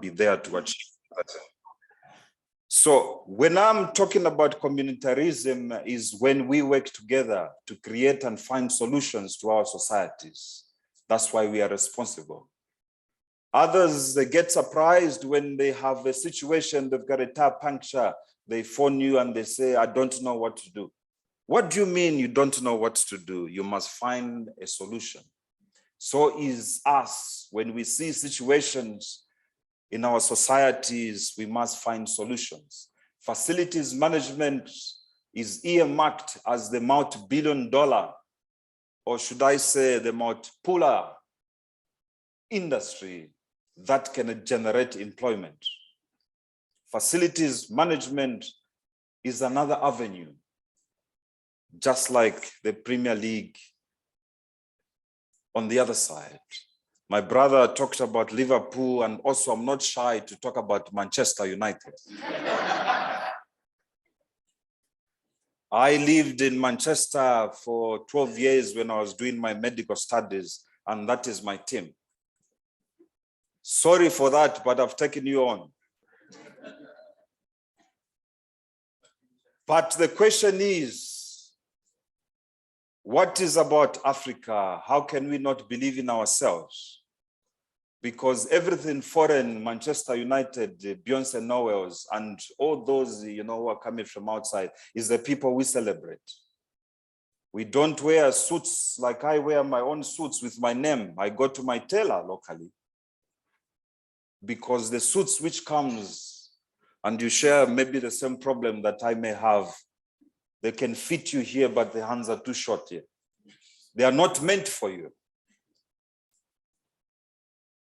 be there to achieve that. So when I'm talking about communitarism is when we work together to create and find solutions to our societies. That's why we are responsible. Others, they get surprised when they have a situation, they've got a tire puncture, they phone you and they say, I don't know what to do. What do you mean you don't know what to do? You must find a solution. So is us. When we see situations in our societies, we must find solutions. Facilities management is earmarked as the multi-billion-dollar, or should I say the multi-polar industry that can generate employment. Facilities management is another avenue, just like the Premier League on the other side. My brother talked about Liverpool, and also I'm not shy to talk about Manchester United. I lived in Manchester for 12 years when I was doing my medical studies, and that is my team. Sorry for that, but I've taken you on. But the question is, what is about Africa? How can we not believe in ourselves? Because everything foreign, Manchester United, Beyonce Noels, and all those, who are coming from outside, is the people we celebrate. We don't wear suits like I wear my own suits with my name. I go to my tailor locally. Because the suits which comes and you share maybe the same problem that I may have, they can fit you here, but the hands are too short here. They are not meant for you.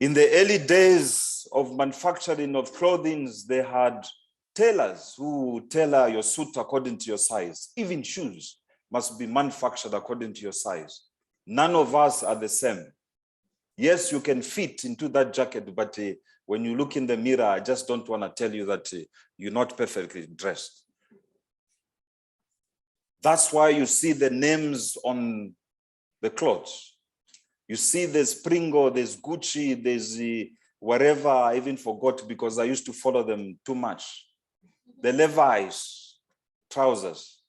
In the early days of manufacturing of clothing, they had tailors who tailor your suit according to your size. Even shoes must be manufactured according to your size. None of us are the same. Yes, you can fit into that jacket, but when you look in the mirror, I just don't want to tell you that you're not perfectly dressed. That's why you see the names on the clothes. You see there's Pringle, there's Gucci, there's whatever, I even forgot because I used to follow them too much. The Levi's trousers,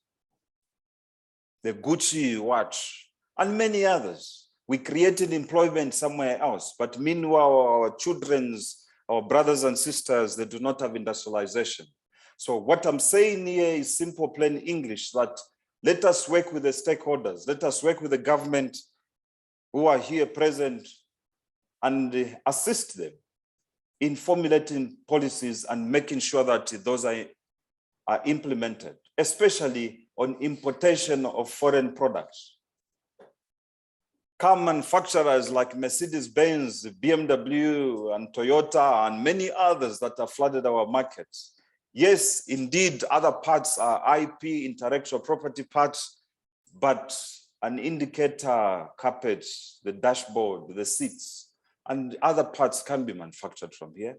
the Gucci watch, and many others. We created employment somewhere else, but meanwhile, our our brothers and sisters, they do not have industrialization. So what I'm saying here is simple, plain English, that let us work with the stakeholders. Let us work with the government who are here present and assist them in formulating policies and making sure that those are implemented, especially on importation of foreign products. Car manufacturers like Mercedes-Benz, BMW, and Toyota, and many others that have flooded our markets. Yes, indeed, other parts are IP, intellectual property parts, but an indicator, carpets, the dashboard, the seats, and other parts can be manufactured from here.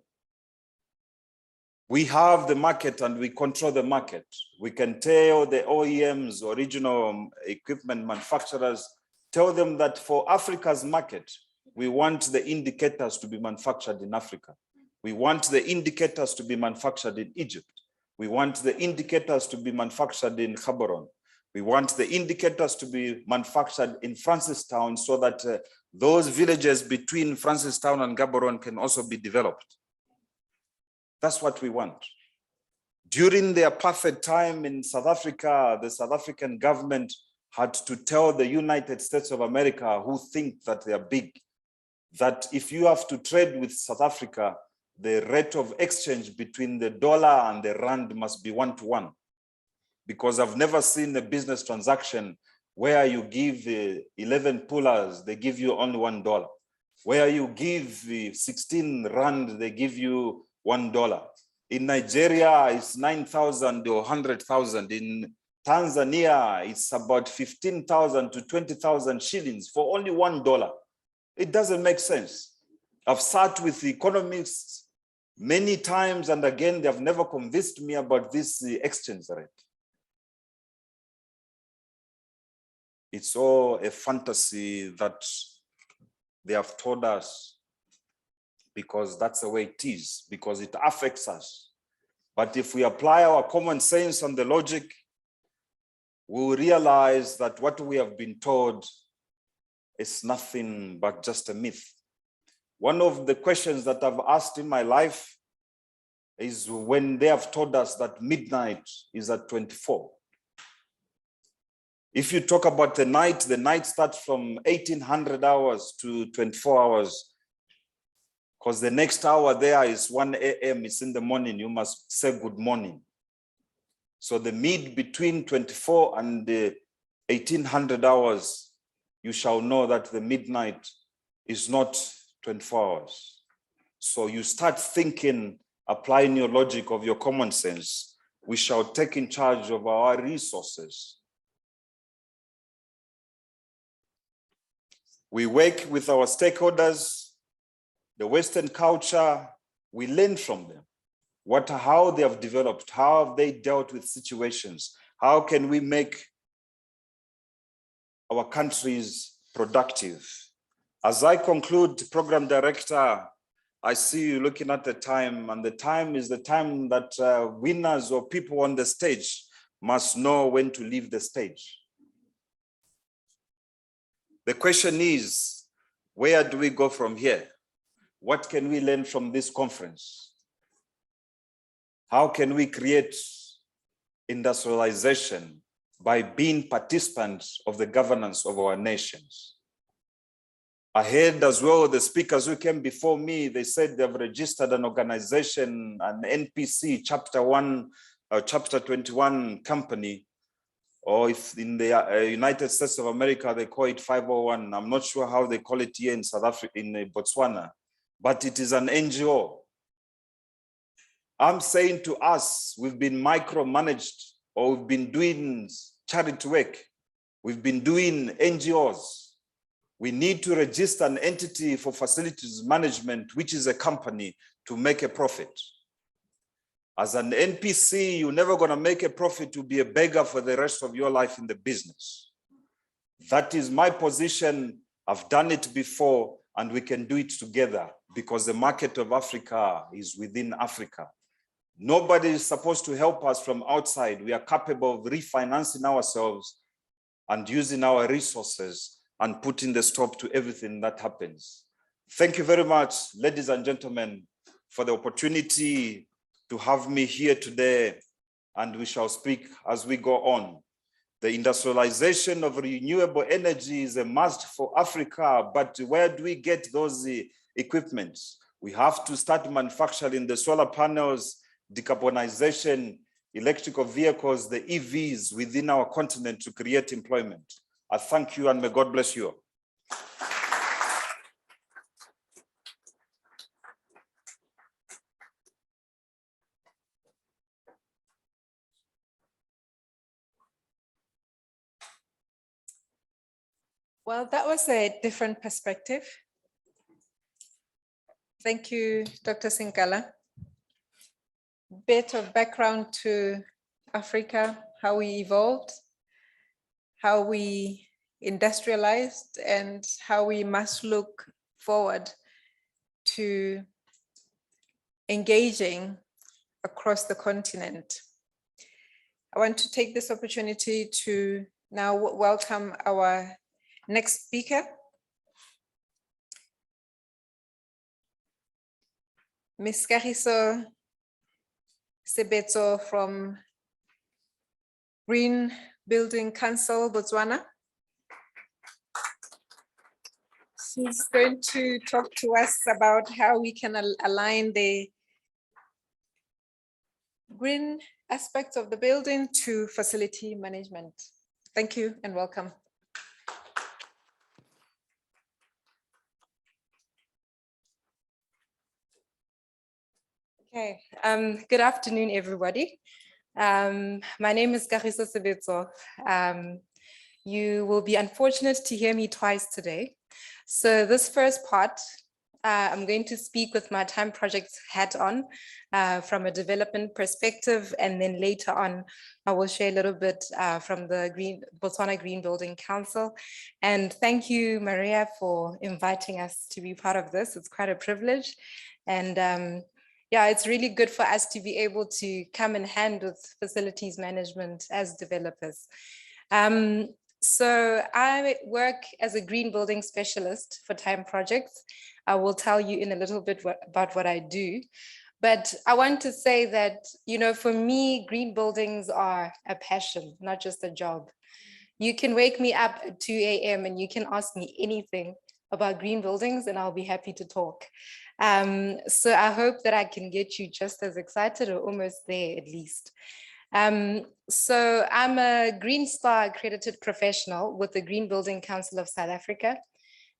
We have the market and we control the market. We can tell the OEMs, original equipment manufacturers, tell them that for Africa's market, we want the indicators to be manufactured in Africa. We want the indicators to be manufactured in Egypt. We want the indicators to be manufactured in Gaborone. We want the indicators to be manufactured in Francistown so that those villages between Francistown and Gaborone can also be developed. That's what we want. During the apartheid time in South Africa, the South African government had to tell the United States of America, who think that they are big, that if you have to trade with South Africa, the rate of exchange between the dollar and the rand must be 1-to-1. Because I've never seen a business transaction where you give 11 pullers, they give you only $1. Where you give 16 rand, they give you $1. In Nigeria, it's 9,000 or 100,000. In Tanzania, it's about 15,000 to 20,000 shillings for only $1. It doesn't make sense. I've sat with economists many times, and again, they have never convinced me about this exchange rate. It's all a fantasy that they have told us. because that's the way it is, because it affects us. But if we apply our common sense and the logic, we will realize that what we have been told is nothing but just a myth. One of the questions that I've asked in my life is when they have told us that midnight is at 24. If you talk about the night starts from 1800 hours to 24 hours, because the next hour there is 1 a.m., it's in the morning, you must say good morning. So the mid between 24 and 1800 hours, you shall know that the midnight is not 24 hours. So you start thinking, applying your logic of your common sense, we shall take in charge of our resources. We work with our stakeholders, the Western culture, we learn from them. How they have developed, how have they dealt with situations? How can we make our countries productive? As I conclude, Program Director, I see you looking at the time, and the time is the time that winners or people on the stage must know when to leave the stage. The question is, where do we go from here? What can we learn from this conference? How can we create industrialization by being participants of the governance of our nations? I heard as well the speakers who came before me, they said they've registered an organization, an NPC, Chapter 1, Chapter 21 company, or if in the United States of America, they call it 501. I'm not sure how they call it here in South Africa, in Botswana, but it is an NGO. I'm saying to us, we've been micromanaged, or we've been doing charity work. We've been doing NGOs. We need to register an entity for facilities management, which is a company, to make a profit. As an NPC, you're never going to make a profit to be a beggar for the rest of your life in the business. That is my position. I've done it before, and we can do it together because the market of Africa is within Africa. Nobody is supposed to help us from outside. We are capable of refinancing ourselves and using our resources and putting the stop to everything that happens. Thank you very much, ladies and gentlemen, for the opportunity to have me here today, and we shall speak as we go on. The industrialization of renewable energy is a must for Africa, but where do we get those equipments? We have to start manufacturing the solar panels, decarbonization, electrical vehicles, the EVs within our continent to create employment. I thank you, and may God bless you. Well, that was a different perspective. Thank you, Dr. Sinkala. Bit of background to Africa, how we evolved, how we industrialized, and how we must look forward to engaging across the continent. I want to take this opportunity to now welcome our next speaker, Ms. Kagiso Sebetso from Green Building Council, Botswana. She's going to talk to us about how we can align the green aspects of the building to facility management. Thank you and welcome. Okay, good afternoon, everybody. My name is Kagiso Sebetso. You will be unfortunate to hear me twice today. So this first part, I'm going to speak with my time projects hat on from a development perspective, and then later on, I will share a little bit from the Botswana Green Building Council. And thank you, Maria, for inviting us to be part of this. It's quite a privilege. And yeah, it's really good for us to be able to come in hand with facilities management as developers. So I work as a green building specialist for time projects. I will tell you in a little bit about what I do. But I want to say that, you know, for me, green buildings are a passion, not just a job. You can wake me up at 2 a.m. and you can ask me anything about green buildings and I'll be happy to talk. So I hope that I can get you just as excited or almost there at least. So I'm a Green Star accredited professional with the Green Building Council of South Africa.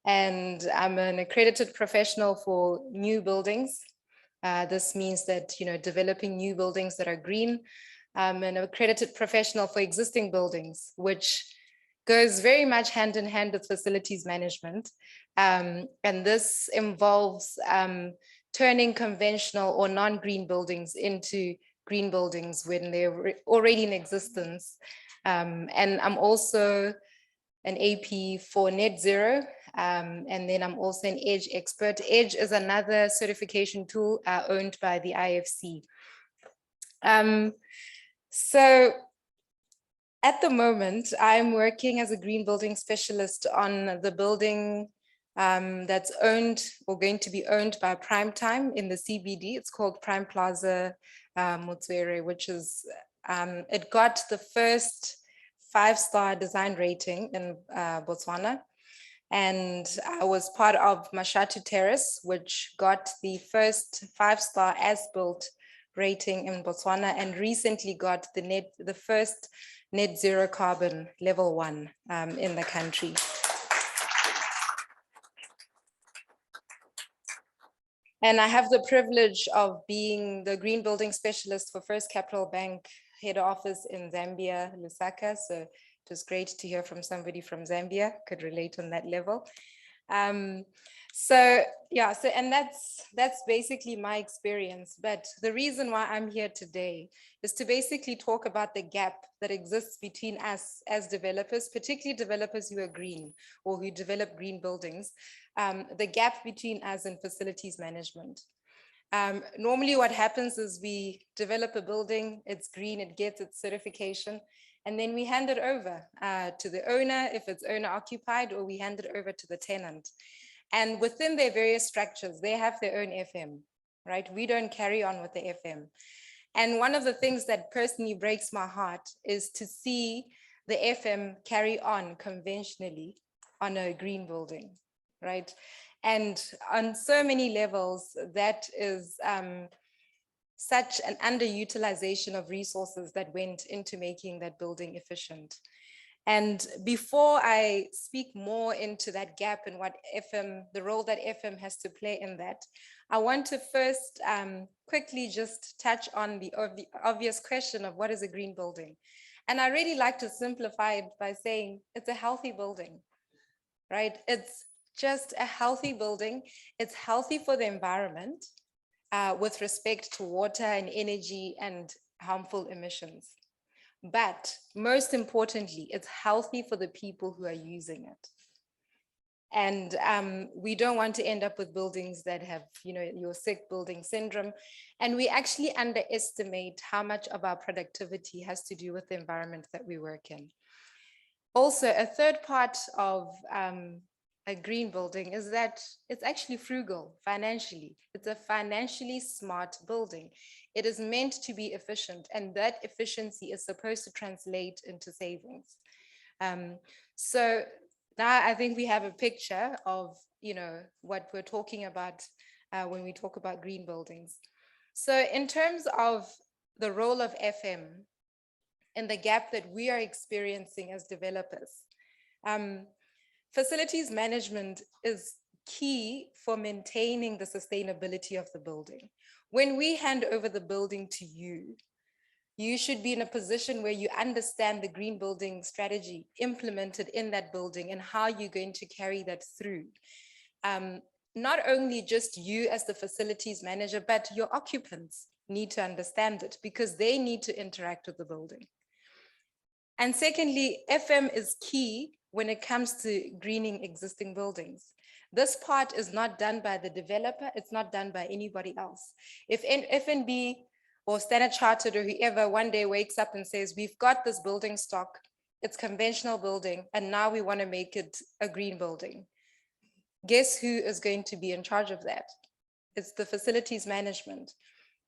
And I'm an accredited professional for new buildings. This means that, you know, developing new buildings that are green. I'm an accredited professional for existing buildings, which goes very much hand in hand with facilities management. And this involves turning conventional or non-green buildings into green buildings when they're already in existence. And I'm also an AP for net zero. And then I'm also an EDGE expert. EDGE is another certification tool owned by the IFC. So at the moment, I'm working as a green building specialist on the building that's owned or going to be owned by Prime Time in the CBD. It's called Prime Plaza Motswere, which is, it got the first 5-star design rating in Botswana. And I was part of Mashatu Terrace, which got the first 5-star as-built rating in Botswana and recently got the first net zero carbon level 1 in the country. And I have the privilege of being the green building specialist for First Capital Bank head office in Zambia, Lusaka. So it was great to hear from somebody from Zambia, could relate on that level. So yeah, and that's basically my experience. But the reason why I'm here today is to basically talk about the gap that exists between us as developers, particularly developers who are green or who develop green buildings, the gap between us and facilities management. Normally what happens is we develop a building, it's green, it gets its certification, and then we hand it over to the owner if it's owner occupied, or we hand it over to the tenant. And within their various structures, they have their own FM, right? We don't carry on with the FM. And one of the things that personally breaks my heart is to see the FM carry on conventionally on a green building, right? And on so many levels, that is such an underutilization of resources that went into making that building efficient. And before I speak more into that gap and what FM, the role that FM has to play in that, I want to first quickly just touch on the obvious question of what is a green building. And I really like to simplify it by saying it's a healthy building, right? It's just a healthy building. It's healthy for the environment with respect to water and energy and harmful emissions. But most importantly, it's healthy for the people who are using it. And we don't want to end up with buildings that have, you know, your sick building syndrome. And we actually underestimate how much of our productivity has to do with the environment that we work in. Also, a third part of a green building is that it's actually frugal financially. It's a financially smart building. It is meant to be efficient, and that efficiency is supposed to translate into savings. So now I think we have a picture of, you know, what we're talking about when we talk about green buildings. So in terms of the role of FM and the gap that we are experiencing as developers, facilities management is key for maintaining the sustainability of the building. When we hand over the building to you, you should be in a position where you understand the green building strategy implemented in that building and how you're going to carry that through. not only just you as the facilities manager, but your occupants need to understand it because they need to interact with the building. And secondly, FM is key when it comes to greening existing buildings. This part is not done by the developer, it's not done by anybody else. If FNB or Standard Chartered or whoever one day wakes up and says, we've got this building stock, it's conventional building, and now we want to make it a green building. Guess who is going to be in charge of that? It's the facilities management.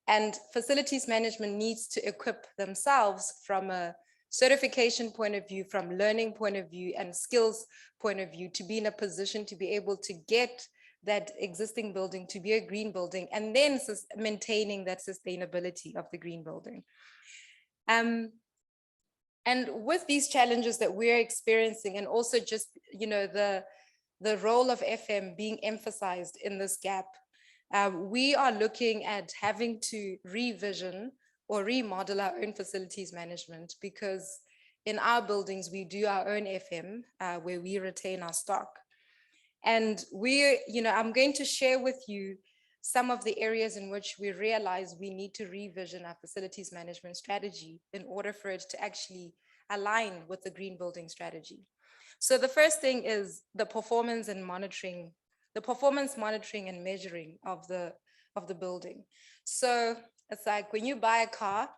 And facilities management needs to equip themselves from a certification point of view, from learning point of view, and skills point of view to be in a position to be able to get that existing building to be a green building, and then maintaining that sustainability of the green building. And with these challenges that we're experiencing, and also just, you know, the role of FM being emphasized in this gap, we are looking at having to revision or remodel our own facilities management, because in our buildings, we do our own FM where we retain our stock. And I'm going to share with you some of the areas in which we realize we need to revision our facilities management strategy in order for it to actually align with the green building strategy. So the first thing is the performance monitoring and measuring of the building. So it's like when you buy a car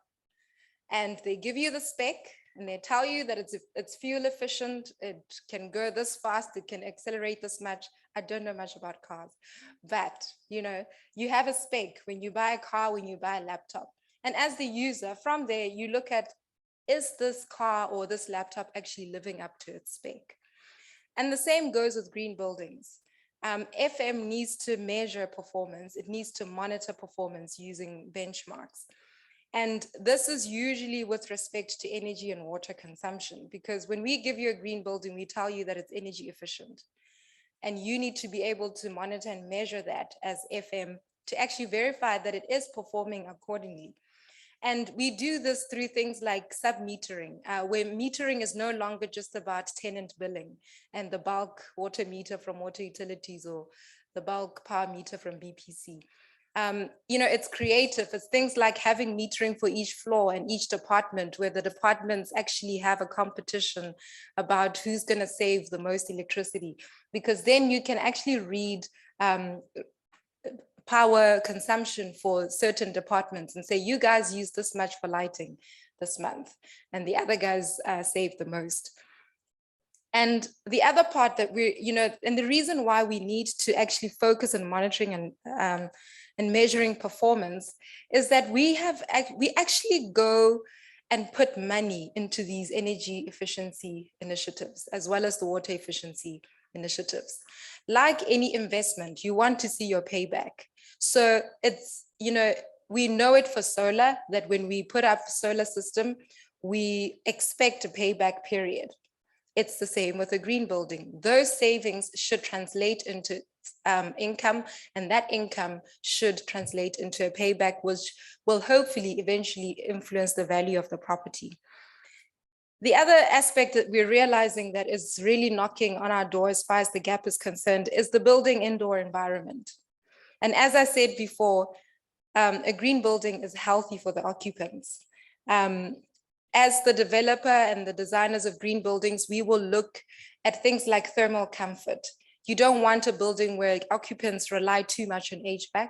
and they give you the spec and they tell you that it's fuel efficient, it can go this fast, it can accelerate this much. I don't know much about cars, but you know, you have a spec when you buy a car, when you buy a laptop. And as the user, from there, you look at, is this car or this laptop actually living up to its spec? And the same goes with green buildings. FM needs to measure performance. It needs to monitor performance using benchmarks. And this is usually with respect to energy and water consumption, because when we give you a green building, we tell you that it's energy efficient. And you need to be able to monitor and measure that as FM to actually verify that it is performing accordingly. And we do this through things like sub-metering, where metering is no longer just about tenant billing and the bulk water meter from water utilities or the bulk power meter from BPC. It's creative. It's things like having metering for each floor and each department, where the departments actually have a competition about who's going to save the most electricity, because then you can actually read power consumption for certain departments and say, you guys use this much for lighting this month, and the other guys save the most. And the other part that and the reason why we need to actually focus on monitoring and measuring performance is that we actually go and put money into these energy efficiency initiatives, as well as the water efficiency initiatives. Like any investment, you want to see your payback. So it's, we know it for solar, that when we put up a solar system, we expect a payback period. It's the same with a green building. Those savings should translate into income, and that income should translate into a payback, which will hopefully eventually influence the value of the property. The other aspect that we're realizing that is really knocking on our door as far as the gap is concerned is the building indoor environment. And as I said before, a green building is healthy for the occupants. As the developer and the designers of green buildings, we will look at things like thermal comfort. You don't want a building where occupants rely too much on HVAC.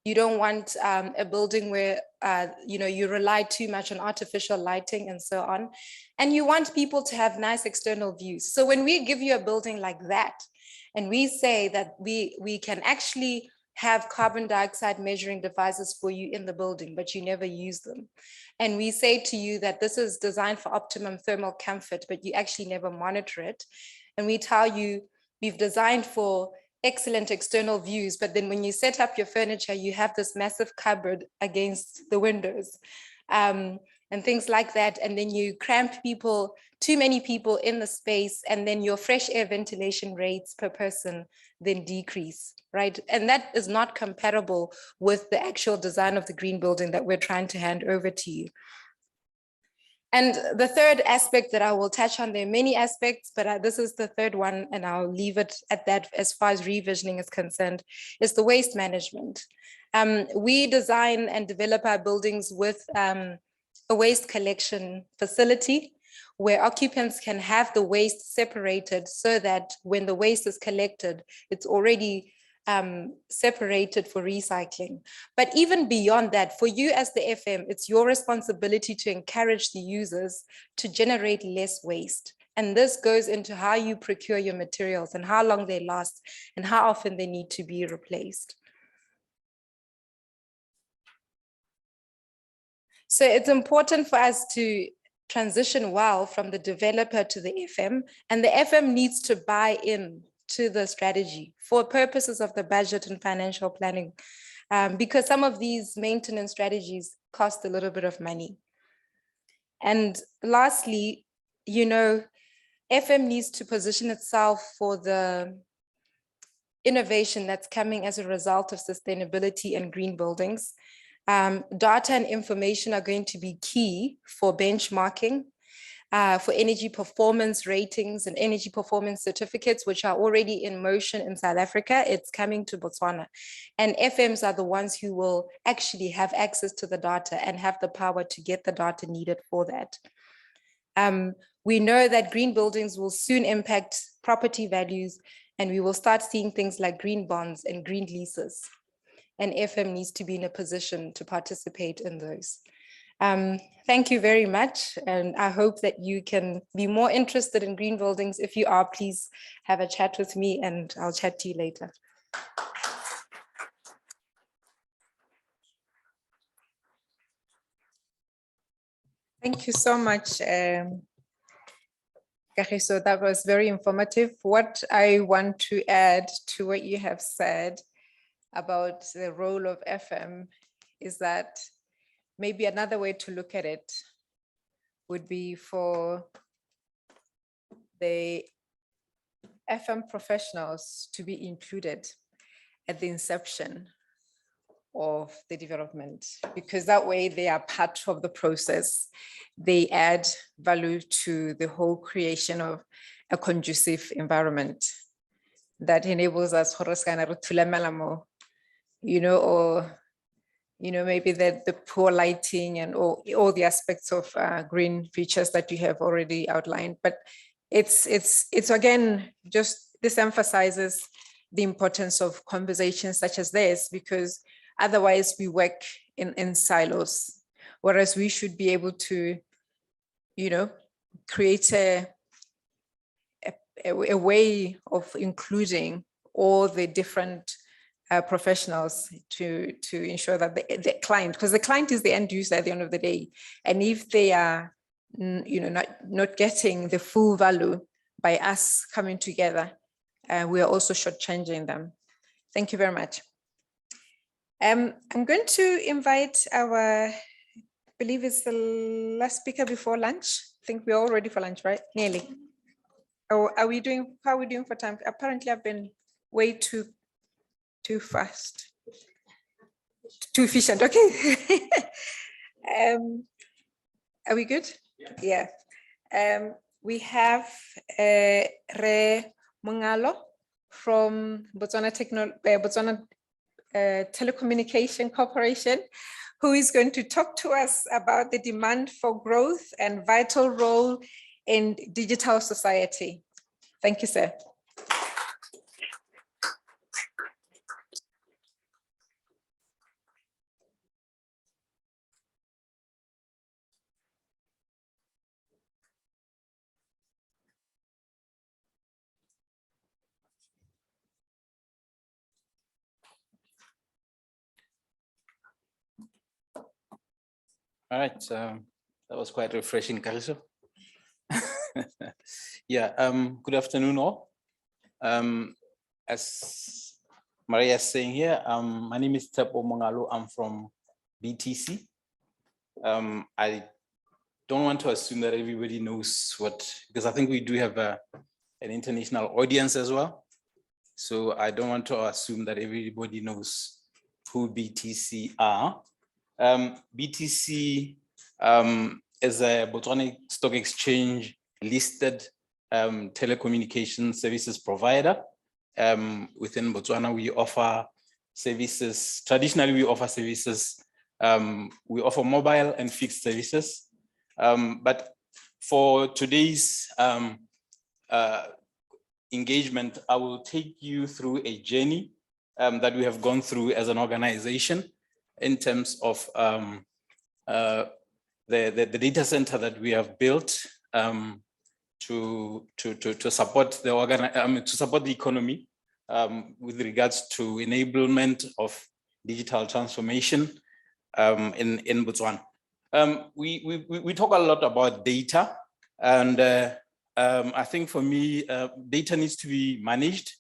You don't want a building where you rely too much on artificial lighting and so on. And you want people to have nice external views. So when we give you a building like that, and we say that we can actually have carbon dioxide measuring devices for you in the building, but you never use them. And we say to you that this is designed for optimum thermal comfort, but you actually never monitor it. And we tell you we've designed for excellent external views, but then when you set up your furniture, you have this massive cupboard against the windows and things like that. And then you cramp too many people in the space, and then your fresh air ventilation rates per person then decrease, right? And that is not compatible with the actual design of the green building that we're trying to hand over to you. And the third aspect that I will touch on, there are many aspects, but this is the third one, and I'll leave it at that as far as revisioning is concerned, is the waste management. We design and develop our buildings with a waste collection facility where occupants can have the waste separated so that when the waste is collected, it's already separated for recycling. But even beyond that, for you as the FM, it's your responsibility to encourage the users to generate less waste. And this goes into how you procure your materials and how long they last and how often they need to be replaced. So it's important for us to transition well from the developer to the FM, and the FM needs to buy in to the strategy for purposes of the budget and financial planning, because some of these maintenance strategies cost a little bit of money. And lastly, FM needs to position itself for the innovation that's coming as a result of sustainability and green buildings. Data and information are going to be key for benchmarking, for energy performance ratings and energy performance certificates, which are already in motion in South Africa. It's coming to Botswana. And FMs are the ones who will actually have access to the data and have the power to get the data needed for that. We know that green buildings will soon impact property values, and we will start seeing things like green bonds and green leases. And FM needs to be in a position to participate in those. Thank you very much. And I hope that you can be more interested in green buildings. If you are, please have a chat with me and I'll chat to you later. Thank you so much, Kagiso. That was very informative. What I want to add to what you have said about the role of FM is that maybe another way to look at it would be for the FM professionals to be included at the inception of the development, because that way they are part of the process. They add value to the whole creation of a conducive environment that enables us, maybe the poor lighting and all the aspects of green features that you have already outlined. But it's again, just this emphasizes the importance of conversations such as this, because otherwise we work in silos, whereas we should be able to, create a way of including all the different professionals to ensure that the client, because the client is the end user at the end of the day, and if they are not getting the full value by us coming together, we are also shortchanging them. Thank you very much. I'm going to invite our, I believe it's the last speaker before lunch. I think we're all ready for lunch, right? Nearly. Or how are we doing for time? Apparently I've been way too fast, too efficient. Okay. Are we good? Yeah. We have Re Mongalo from Botswana Telecommunication Corporation, who is going to talk to us about the demand for growth and vital role in digital society. Thank you, sir. All right, that was quite refreshing, Kagiso. Yeah, good afternoon all. As Maria is saying here, my name is Tepo Mongalo. I'm from BTC. I don't want to assume that everybody knows because I think we do have an international audience as well. So I don't want to assume that everybody knows who BTC are. BTC as a Botswana Stock Exchange listed telecommunication services provider. Within Botswana, we offer services. Traditionally, we offer services. We offer mobile and fixed services. But for today's engagement, I will take you through a journey that we have gone through as an organization in terms of the data center that we have built to support the economy with regards to enablement of digital transformation in Botswana. We talk a lot about data, and I think for me, data needs to be managed,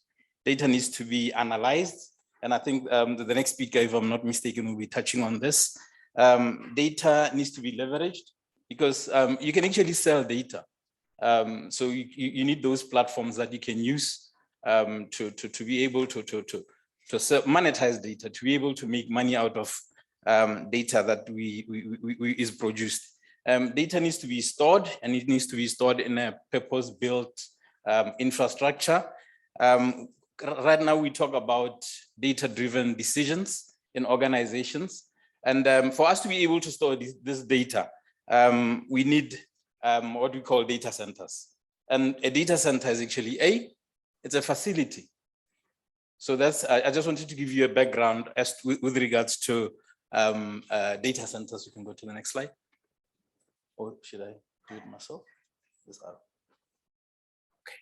data needs to be analyzed, and I think the next speaker, if I'm not mistaken, will be touching on this. Data needs to be leveraged because you can actually sell data. So you need those platforms that you can use to be able to monetize data, to be able to make money out of data that is produced. Data needs to be stored, and it needs to be stored in a purpose-built infrastructure. Right now, we talk about data-driven decisions in organizations. And for us to be able to store this data, we need what we call data centers. And a data center is actually it's a facility. So that's, I just wanted to give you a background as with regards to data centers. You can go to the next slide. Or should I do it myself? Okay.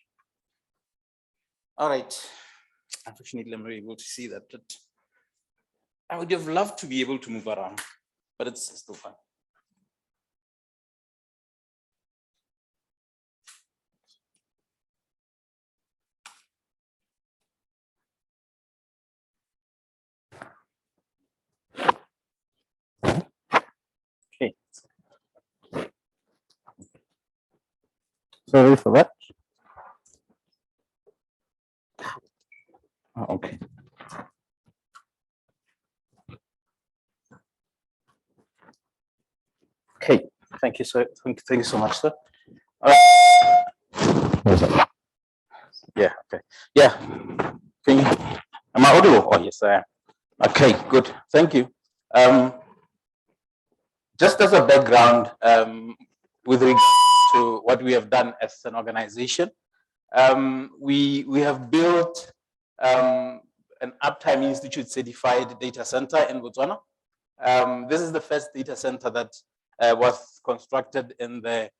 All right. Unfortunately, I'm not able to see that. But I would have loved to be able to move around, but it's still fine. Okay. Sorry for that. Oh, okay. Okay, thank you so much, sir. Yeah, okay. Yeah. Can you, am I audible? Oh, yes, I am. Okay, good. Thank you. Just as a background, with regard to what we have done as an organization, we have built an Uptime Institute certified data center in Botswana. This is the first data center that was constructed in the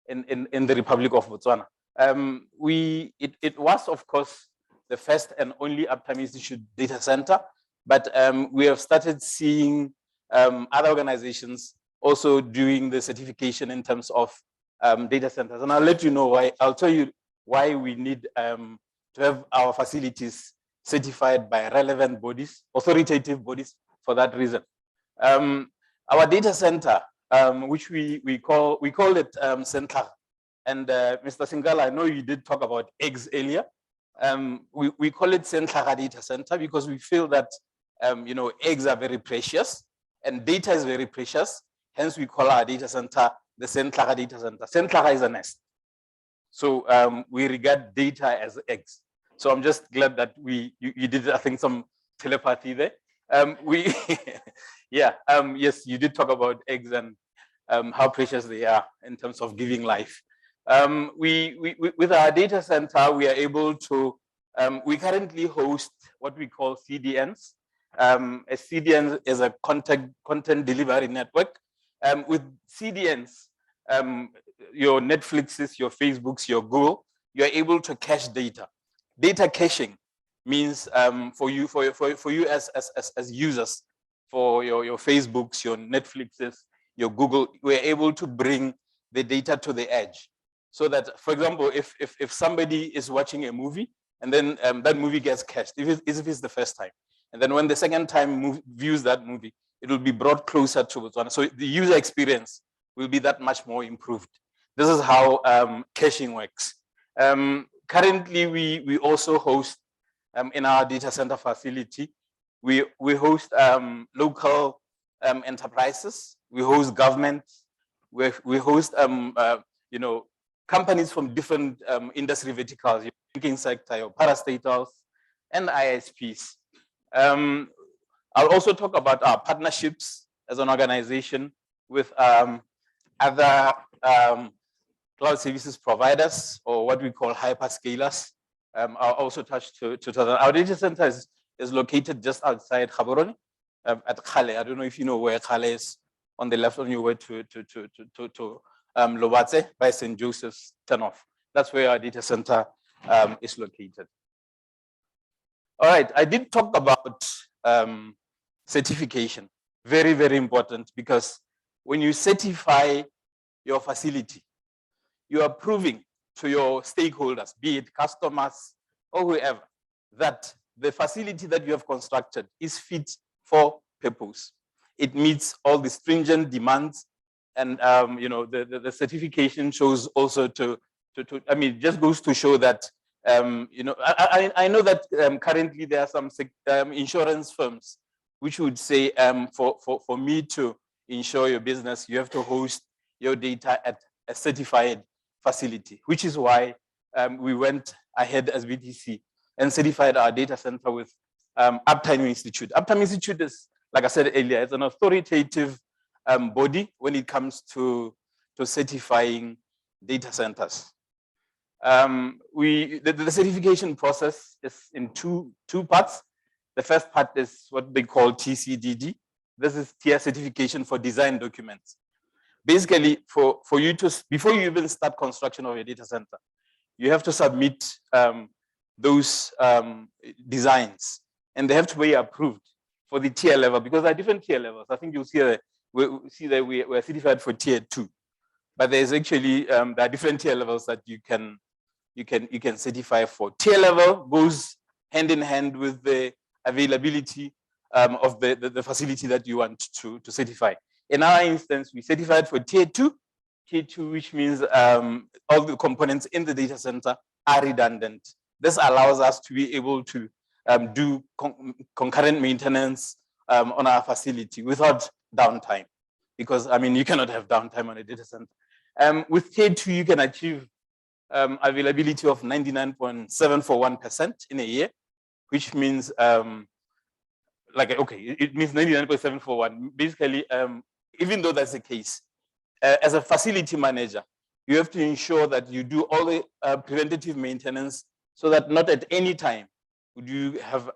Republic of Botswana. It was, of course, the first and only Uptime Institute data center, but we have started seeing other organizations also doing the certification in terms of data centers. And I'll let you know why. I'll tell you why we need to have our facilities certified by relevant bodies, authoritative bodies, for that reason. Our data center, which we call it Cnference, and Mr. Singala, I know you did talk about eggs earlier. We call it Cnference Data Center because we feel that eggs are very precious and data is very precious. Hence, we call our data center the Cnference Data Center. Cnference is a nest, so we regard data as eggs. So I'm just glad that you did, I think, some telepathy there. Yes, you did talk about eggs and how precious they are in terms of giving life. With our data center, we are able to, we currently host what we call CDNs. A CDN is a content delivery network. With CDNs, your Netflixes, your Facebooks, your Google, you're able to cache data. Data caching means for you as users, for your Facebooks, your Netflixes, your Google, we're able to bring the data to the edge. So that, for example, if somebody is watching a movie and then that movie gets cached, if it's the first time, and then when the second time views that movie, it will be brought closer to Botswana. So the user experience will be that much more improved. This is how caching works. Currently, we also host in our data center facility, we host local enterprises, we host government, we host, you know, companies from different industry verticals, your banking sector, your parastatals, and ISPs. I'll also talk about our partnerships as an organization with other cloud services providers, or what we call hyperscalers. I'll also touch to that. Our data center is located just outside Gaborone, at Khale. I don't know if you know where Khale is, on the left on your way to Lobatse by St. Joseph's turnoff. That's where our data center is located. All right, I did talk about certification. Very, very important, because when you certify your facility, you are proving to your stakeholders, be it customers or whoever, that the facility that you have constructed is fit for purpose. It meets all the stringent demands, and you know, the certification shows also I mean, it just goes to show that you know, I know that currently there are some insurance firms which would say for me to insure your business, you have to host your data at a certified facility, which is why we went ahead as BTC and certified our data center with Uptime Institute. Uptime Institute is, like I said earlier, it's an authoritative body when it comes to certifying data centers. The certification process is in two parts. The first part is what they call TCDD. This is tier certification for design documents. Basically, for you to, before you even start construction of your data center, you have to submit those designs, and they have to be approved for the tier level, because there are different tier levels. I think you'll see that we're certified for tier 2, but there's actually there are different tier levels that you can certify for. Tier level goes hand in hand with the availability of the facility that you want to certify. In our instance, we certified for tier 2, which means all the components in the data center are redundant. This allows us to be able to do concurrent maintenance on our facility without downtime, because I mean, you cannot have downtime on a data center. With tier 2, you can achieve availability of 99.741% in a year, which means like, okay, it means 99.741. Basically, even though that's the case, as a facility manager, you have to ensure that you do all the preventative maintenance, so that not at any time would you have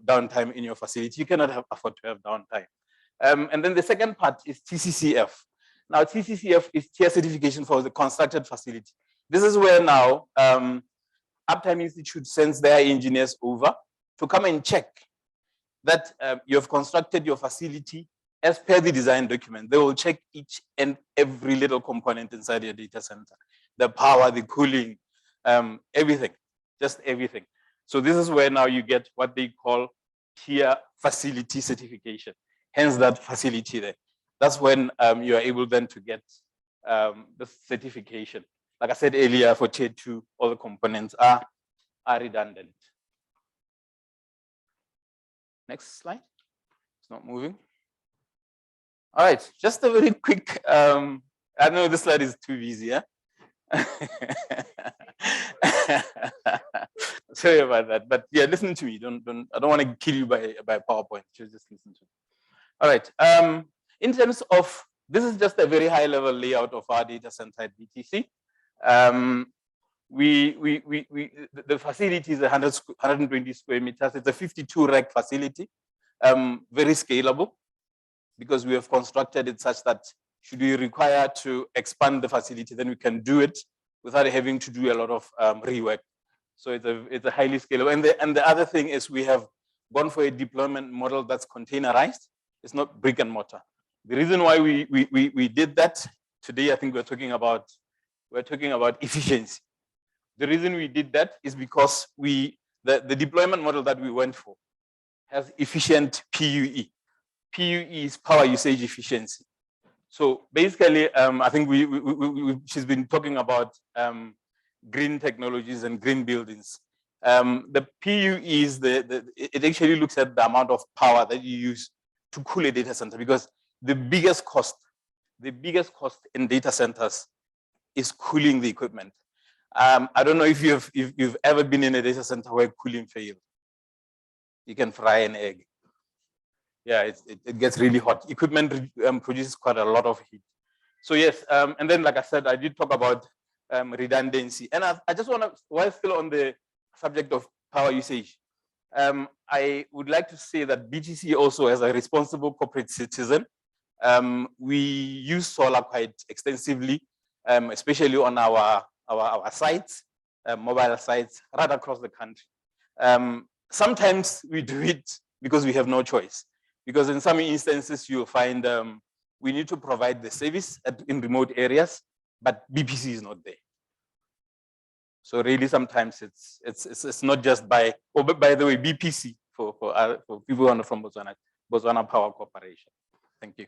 downtime in your facility. You cannot afford to have downtime. And then the second part is TCCF. Now, TCCF is tier certification for the constructed facility. This is where now Uptime Institute sends their engineers over to come and check that you have constructed your facility as per the design document. They will check each and every little component inside your data center, the power, the cooling, everything, just everything. So this is where now you get what they call tier facility certification, hence that facility there. That's when you are able then to get the certification. Like I said earlier, for tier 2, all the components are redundant. Next slide. It's not moving. All right, just a very quick, I know this slide is too busy, yeah? Sorry about that, but yeah, listen to me. I don't want to kill you by PowerPoint. Just listen to me. All right. In terms of, this is just a very high level layout of our data center at BTC. The facility is 120 square meters. It's a 52 rack facility, very scalable, because we have constructed it such that should we require to expand the facility, then we can do it without having to do a lot of rework. So it's a highly scalable. And the other thing is we have gone for a deployment model that's containerized. It's not brick and mortar. The reason why we did that today, I think we're talking about efficiency. The reason we did that is because the deployment model that we went for has efficient PUE. PUE is power usage efficiency. So basically, I think she's been talking about green technologies and green buildings. The PUE is it actually looks at the amount of power that you use to cool a data center, because the biggest cost the biggest cost in data centers is cooling the equipment. I don't know if you've ever been in a data center where cooling failed. You can fry an egg. Yeah, it gets really hot. Equipment produces quite a lot of heat. So yes, and then like I said, I did talk about redundancy. And I just want to, while still on the subject of power usage, I would like to say that BTC also, as a responsible corporate citizen, we use solar quite extensively, especially on our sites, mobile sites right across the country. Sometimes we do it because we have no choice. Because in some instances, you'll find we need to provide the service in remote areas, but BPC is not there. So really, sometimes it's not just by. Oh, but by the way, BPC for people who are from Bostwana Power Corporation. Thank you.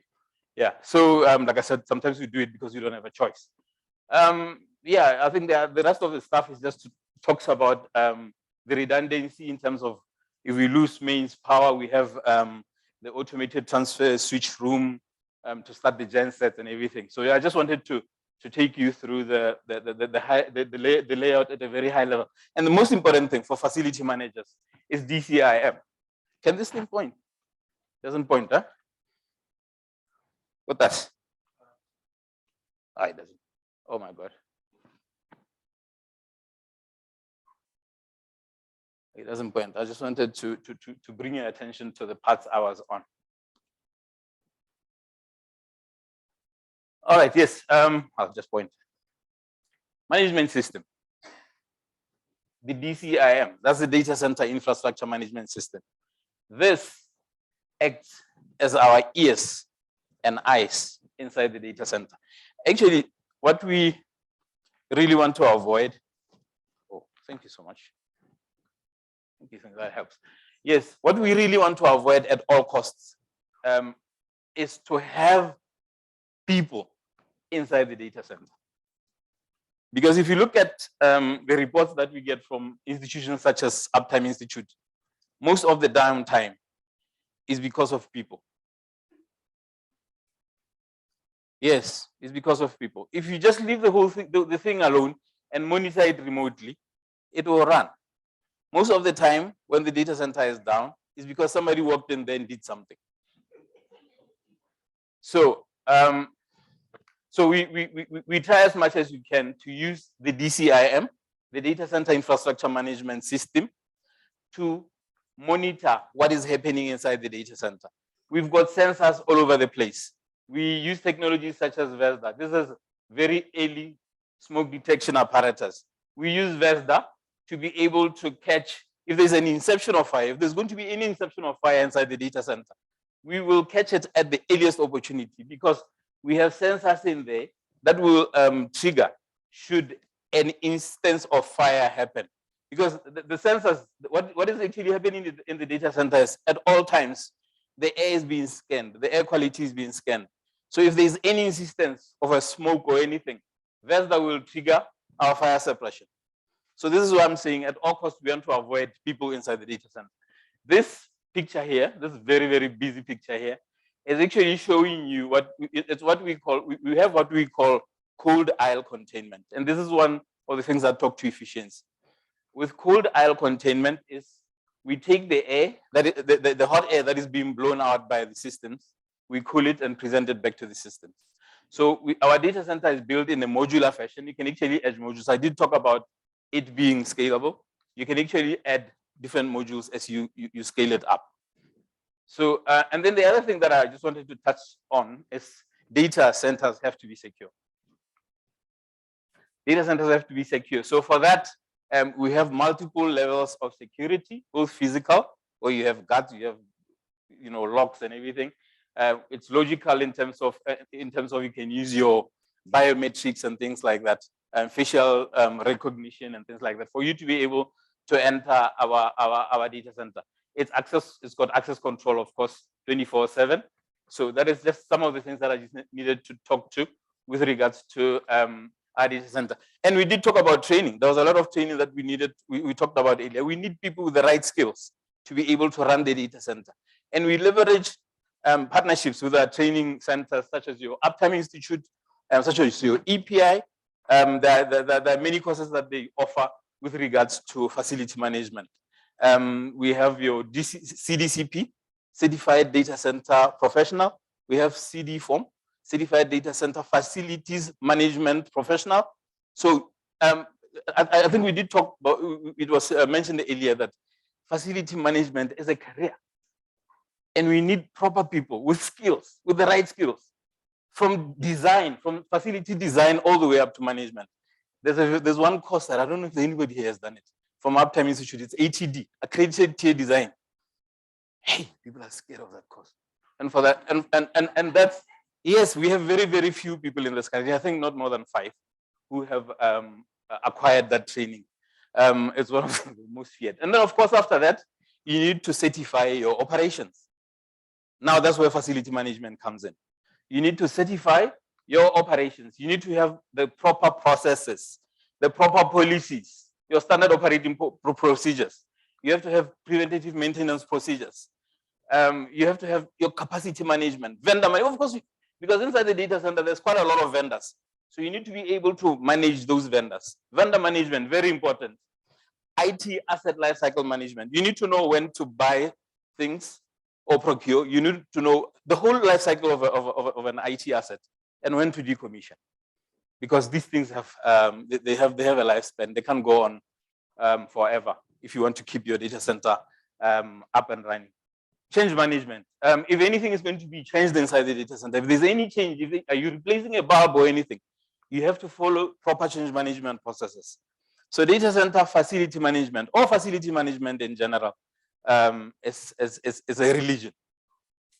Yeah. So like I said, sometimes we do it because you don't have a choice. Yeah, I think the rest of the stuff is just talks about the redundancy in terms of if we lose mains power, we have the automated transfer switch room to start the gensets and everything. So yeah, I just wanted to take you through the layout at a very high level. And the most important thing for facility managers is DCIM. Can this thing point? Doesn't point, huh? What does? It doesn't. Oh my God. It doesn't point. I just wanted to bring your attention to the parts I was on. All right, yes, I'll just point. Management system. The DCIM, that's the data center infrastructure management system. This acts as our ears and eyes inside the data center. Actually, what we really want to avoid, oh, thank you so much. Thank you, that helps. Yes, what we really want to avoid at all costs is to have people inside the data center. Because if you look at the reports that we get from institutions such as Uptime Institute, most of the downtime is because of people. Yes, it's because of people. If you just leave the whole thing, the thing alone and monitor it remotely, it will run. Most of the time when the data center is down, it's because somebody walked in there and did something. So, so we try as much as we can to use the DCIM, the Data Center Infrastructure Management System, to monitor what is happening inside the data center. We've got sensors all over the place. We use technologies such as VESDA. This is very early smoke detection apparatus. We use VESDA to be able to catch if there's an inception of fire, if there's going to be any inception of fire inside the data center, we will catch it at the earliest opportunity because we have sensors in there that will trigger should an instance of fire happen. Because the sensors, what is actually happening in the data center is at all times, the air is being scanned, the air quality is being scanned. So if there's any instance of a smoke or anything, VESDA will trigger our fire suppression. So this is what I'm saying, at all costs, we want to avoid people inside the data center. This picture here, this very, very busy picture here, is actually showing you it's what we call, we have what we call cold aisle containment. And this is one of the things that talk to efficiency. With cold aisle containment is we take the air, the hot air that is being blown out by the systems, we cool it and present it back to the systems. So our data center is built in a modular fashion. You can actually add modules. I did talk about it being scalable. You can actually add different modules as you scale it up. So, and then the other thing that I just wanted to touch on is data centers have to be secure. Data centers have to be secure. So for that, we have multiple levels of security, both physical, where you have guards, you have locks and everything. It's logical in terms of you can use your biometrics and things like that, facial recognition and things like that for you to be able to enter our data center. It's got access control, of course, 24/7. So that is just some of the things that I just needed to talk to with regards to our data center. And we did talk about training. There was a lot of training that we needed. We talked about earlier. We need people with the right skills to be able to run the data center. And we leverage partnerships with our training centers, such as your Uptime Institute, such as your EPI. There are many courses that they offer with regards to facility management. We have your CDCP, Certified Data Center Professional. We have CD Form, Certified Data Center Facilities Management Professional. So I think we did talk about, it was mentioned earlier that facility management is a career. And we need proper people with skills, with the right skills, from design, from facility design all the way up to management. There's one course that I don't know if anybody here has done it, from Uptime Institute. It's ATD, Accredited Tier Design. Hey, people are scared of that course. And for that, and that's, yes, we have very, very few people in this country, I think not more than 5, who have acquired that training. It's one of the most feared. And then, of course, after that, you need to certify your operations. Now, that's where facility management comes in. You need to certify your operations. You need to have the proper processes, the proper policies, your standard operating procedures. You have to have preventative maintenance procedures. You have to have your capacity management, vendor management, of course, because inside the data center, there's quite a lot of vendors. So you need to be able to manage those vendors. Vendor management, very important. IT asset lifecycle management. You need to know when to buy things or procure. You need to know the whole life cycle of an IT asset and when to decommission, because these things have they have a lifespan. They can't go on forever if you want to keep your data center up and running. Change management. If anything is going to be changed inside the data center, if there's any change, are you replacing a bulb or anything, you have to follow proper change management processes. So data center facility management, or facility management in general, is a religion.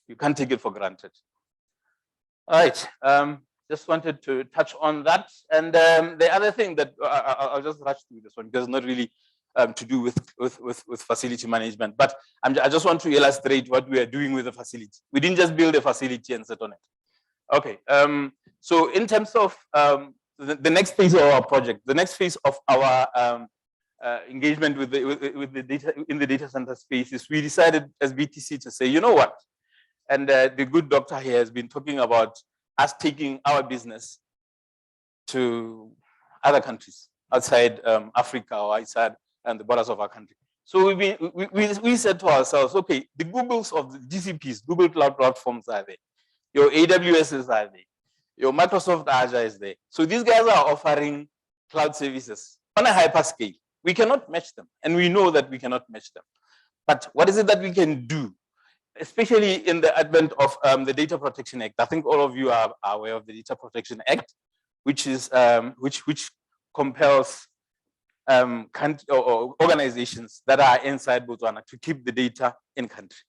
You can't take it for granted. All right, just wanted to touch on that. And the other thing that I'll just rush through this one because it's not really to do with facility management, but I just want to illustrate what we are doing with the facility. We didn't just build a facility and sit on it. Okay, so in terms of the next phase of our project, the next phase of our engagement with the data in the data center space is we decided as BTC to say, you know what? And the good doctor here has been talking about us taking our business to other countries outside Africa or outside the borders of our country. So we said to ourselves, okay, the Googles of the GCPs, Google Cloud Platforms are there. Your AWSs are there. Your Microsoft Azure is there. So these guys are offering cloud services on a hyperscale. We cannot match them, and we know that we cannot match them. But what is it that we can do, especially in the advent of the Data Protection Act? I think all of you are aware of the Data Protection Act, which is which compels or organizations that are inside Botswana to keep the data in country.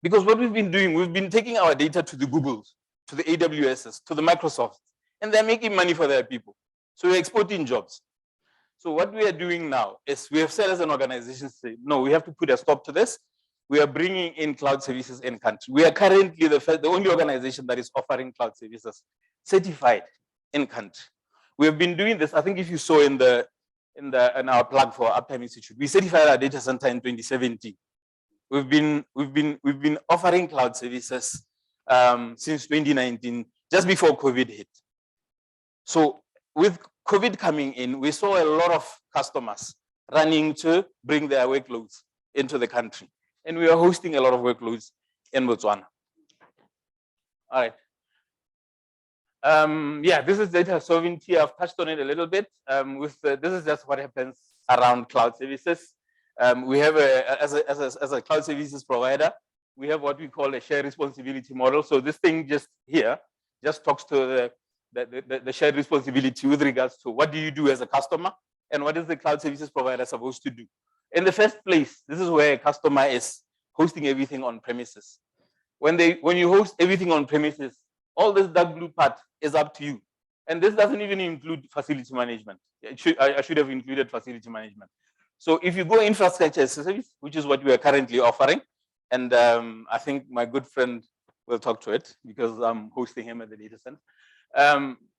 Because what we've been doing, we've been taking our data to the Googles, to the AWSs, to the Microsofts, and they're making money for their people. So we're exporting jobs. So what we are doing now is we have said as an organization, say, no, we have to put a stop to this. We are bringing in cloud services in country. We are currently the only organization that is offering cloud services certified in country. We have been doing this. I think if you saw in our plug for Uptime Institute, we certified our data center in 2017. We've been offering cloud services since 2019, just before COVID hit. So with COVID coming in, we saw a lot of customers running to bring their workloads into the country. And we are hosting a lot of workloads in Botswana. All right. Yeah, this is data sovereignty. I've touched on it a little bit. This is just what happens around cloud services. We have as a cloud services provider, we have what we call a shared responsibility model. So this thing just here just talks to the shared responsibility with regards to what do you do as a customer and what is the cloud services provider supposed to do. In the first place, this is where a customer is hosting everything on premises. When you host everything on premises, all this dark blue part is up to you. And this doesn't even include facility management. I should have included facility management. So if you go infrastructure as a service, which is what we are currently offering, and I think my good friend will talk to it because I'm hosting him at the data center.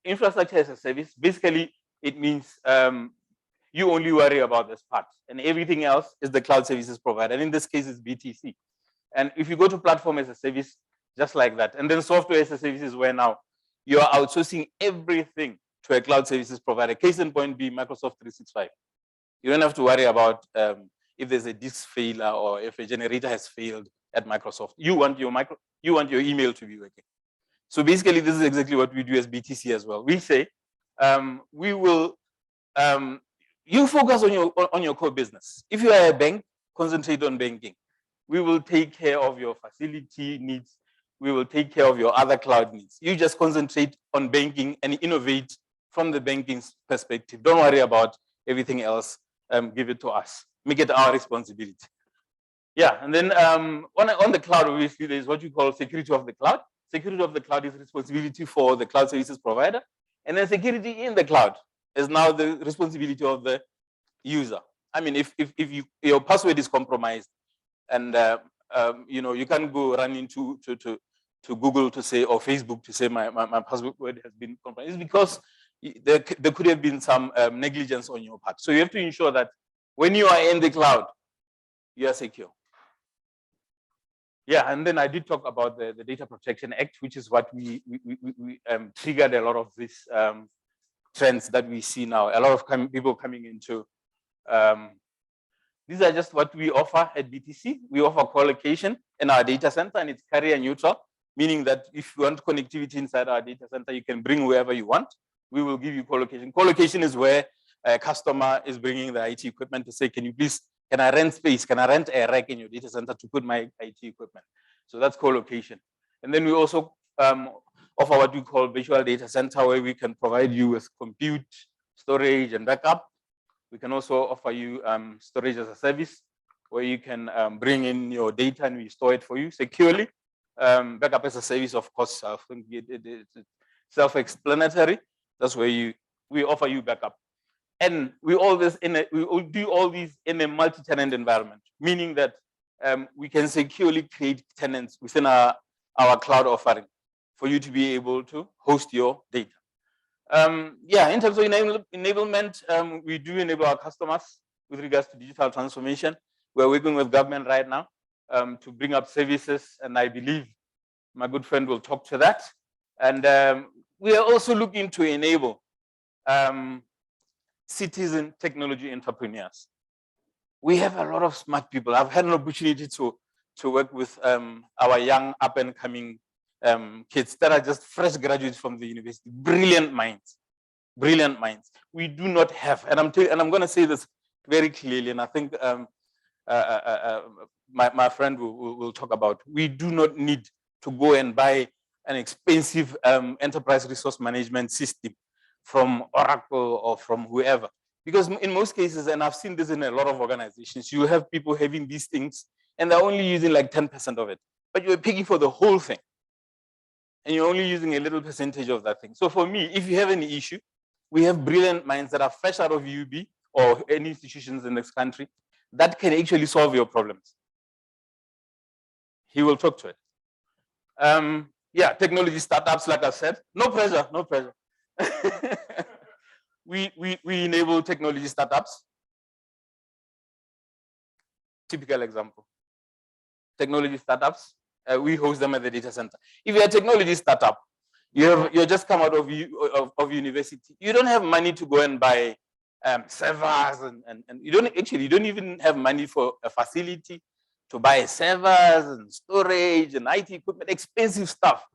Infrastructure as a service, basically it means you only worry about this part and everything else is the cloud services provider. And in this case, it's BTC. And if you go to platform as a service, just like that. And then software as a service is where now you are outsourcing everything to a cloud services provider. Case in point be Microsoft 365. You don't have to worry about if there's a disk failure or if a generator has failed at Microsoft. You want your email to be working. So basically, this is exactly what we do as BTC as well. We say we will you focus on your core business. If you are a bank, concentrate on banking. We will take care of your facility needs. We will take care of your other cloud needs. You just concentrate on banking and innovate from the banking perspective. Don't worry about everything else. Give it to us. Make it our responsibility. Yeah, and then on the cloud, obviously, there's what you call security of the cloud. Security of the cloud is responsibility for the cloud services provider. And then security in the cloud is now the responsibility of the user. I mean, if your password is compromised and you can't go run into to Google to say, or Facebook to say my password has been compromised, it's because there could have been some negligence on your part. So you have to ensure that when you are in the cloud, you are secure. Yeah, and then I did talk about the Data Protection Act, which is what we triggered a lot of these trends that we see now. A lot of people coming into. These are just what we offer at BTC. We offer co-location in our data center, and it's carrier neutral, meaning that if you want connectivity inside our data center, you can bring wherever you want. We will give you co-location. Co-location is where a customer is bringing the IT equipment to say, can I rent space? Can I rent a rack in your data center to put my IT equipment? So that's co-location. And then we also offer what we call virtual data center, where we can provide you with compute, storage, and backup. We can also offer you storage as a service, where you can bring in your data and we store it for you securely. Backup as a service, of course, I think it's self-explanatory. That's where we offer you backup. And we do all these in a multi-tenant environment, meaning that we can securely create tenants within our cloud offering for you to be able to host your data. Yeah, in terms of enablement, we do enable our customers with regards to digital transformation. We're working with government right now to bring up services, and I believe my good friend will talk to that. And we are also looking to enable citizen technology entrepreneurs. We have a lot of smart people. I've had an opportunity to work with our young up and coming kids that are just fresh graduates from the university, brilliant minds. We do not have, and I'm going to say this very clearly, and I think my friend will talk about, we do not need to go and buy an expensive enterprise resource management system from Oracle or from whoever. Because in most cases, and I've seen this in a lot of organizations, you have people having these things and they're only using like 10% of it, but you're paying for the whole thing. And you're only using a little percentage of that thing. So for me, if you have any issue, we have brilliant minds that are fresh out of UB or any institutions in this country that can actually solve your problems. He will talk to it. Yeah, technology startups, like I said, no pressure. We enable technology startups. Typical example. Technology startups, we host them at the data center. If you're a technology startup, you're just come out of university, you don't have money to go and buy servers, and you don't even have money for a facility to buy servers and storage and IT equipment, expensive stuff.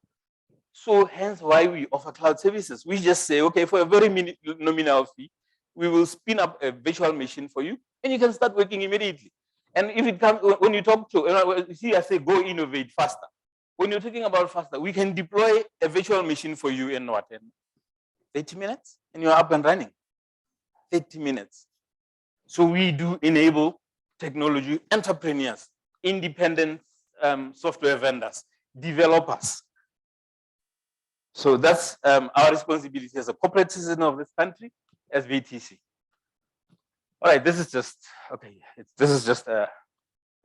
So hence why we offer cloud services. We just say, okay, for a very nominal fee, we will spin up a virtual machine for you and you can start working immediately. And if it comes, when you talk to, see, I say, go innovate faster. When you're talking about faster, we can deploy a virtual machine for you in what? In 30 minutes? And you're up and running. 30 minutes. So we do enable technology entrepreneurs, independent software vendors, developers. So that's our responsibility as a corporate citizen of this country, as VTC. All right, this is just, okay, this is just a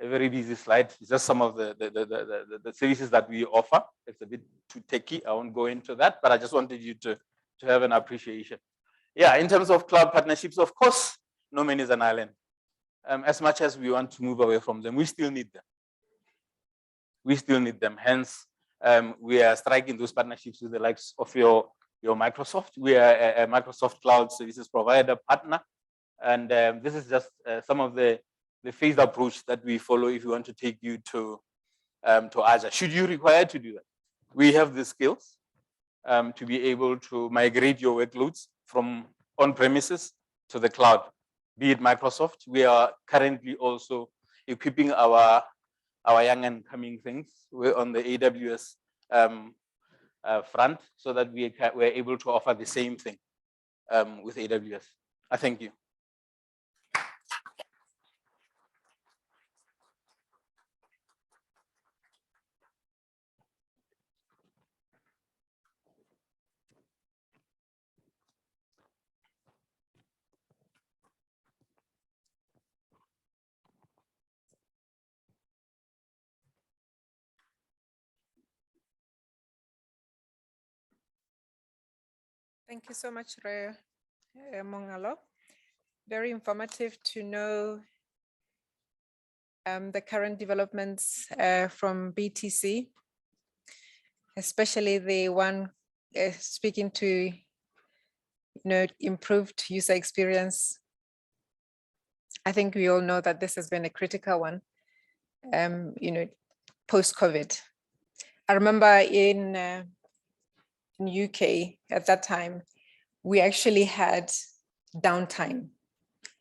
very busy slide. It's just some of the services that we offer. It's a bit too techy. I won't go into that, but I just wanted you to have an appreciation. Yeah, in terms of cloud partnerships, of course, no man is an island. As much as we want to move away from them, we still need them. Hence, We are striking those partnerships with the likes of your Microsoft. We are a Microsoft Cloud Services Provider partner. And this is just some of the phased approach that we follow if we want to take you to Azure. Should you require to do that, we have the skills to be able to migrate your workloads from on-premises to the cloud, be it Microsoft. We are currently also equipping our young and coming things. We're on the AWS front so that we're able to offer the same thing with AWS. I thank you. Thank you so much, Mongalo. Very informative to know the current developments from BTC, especially the one speaking to improved user experience. I think we all know that this has been a critical one, post-COVID. I remember in UK at that time, we actually had downtime.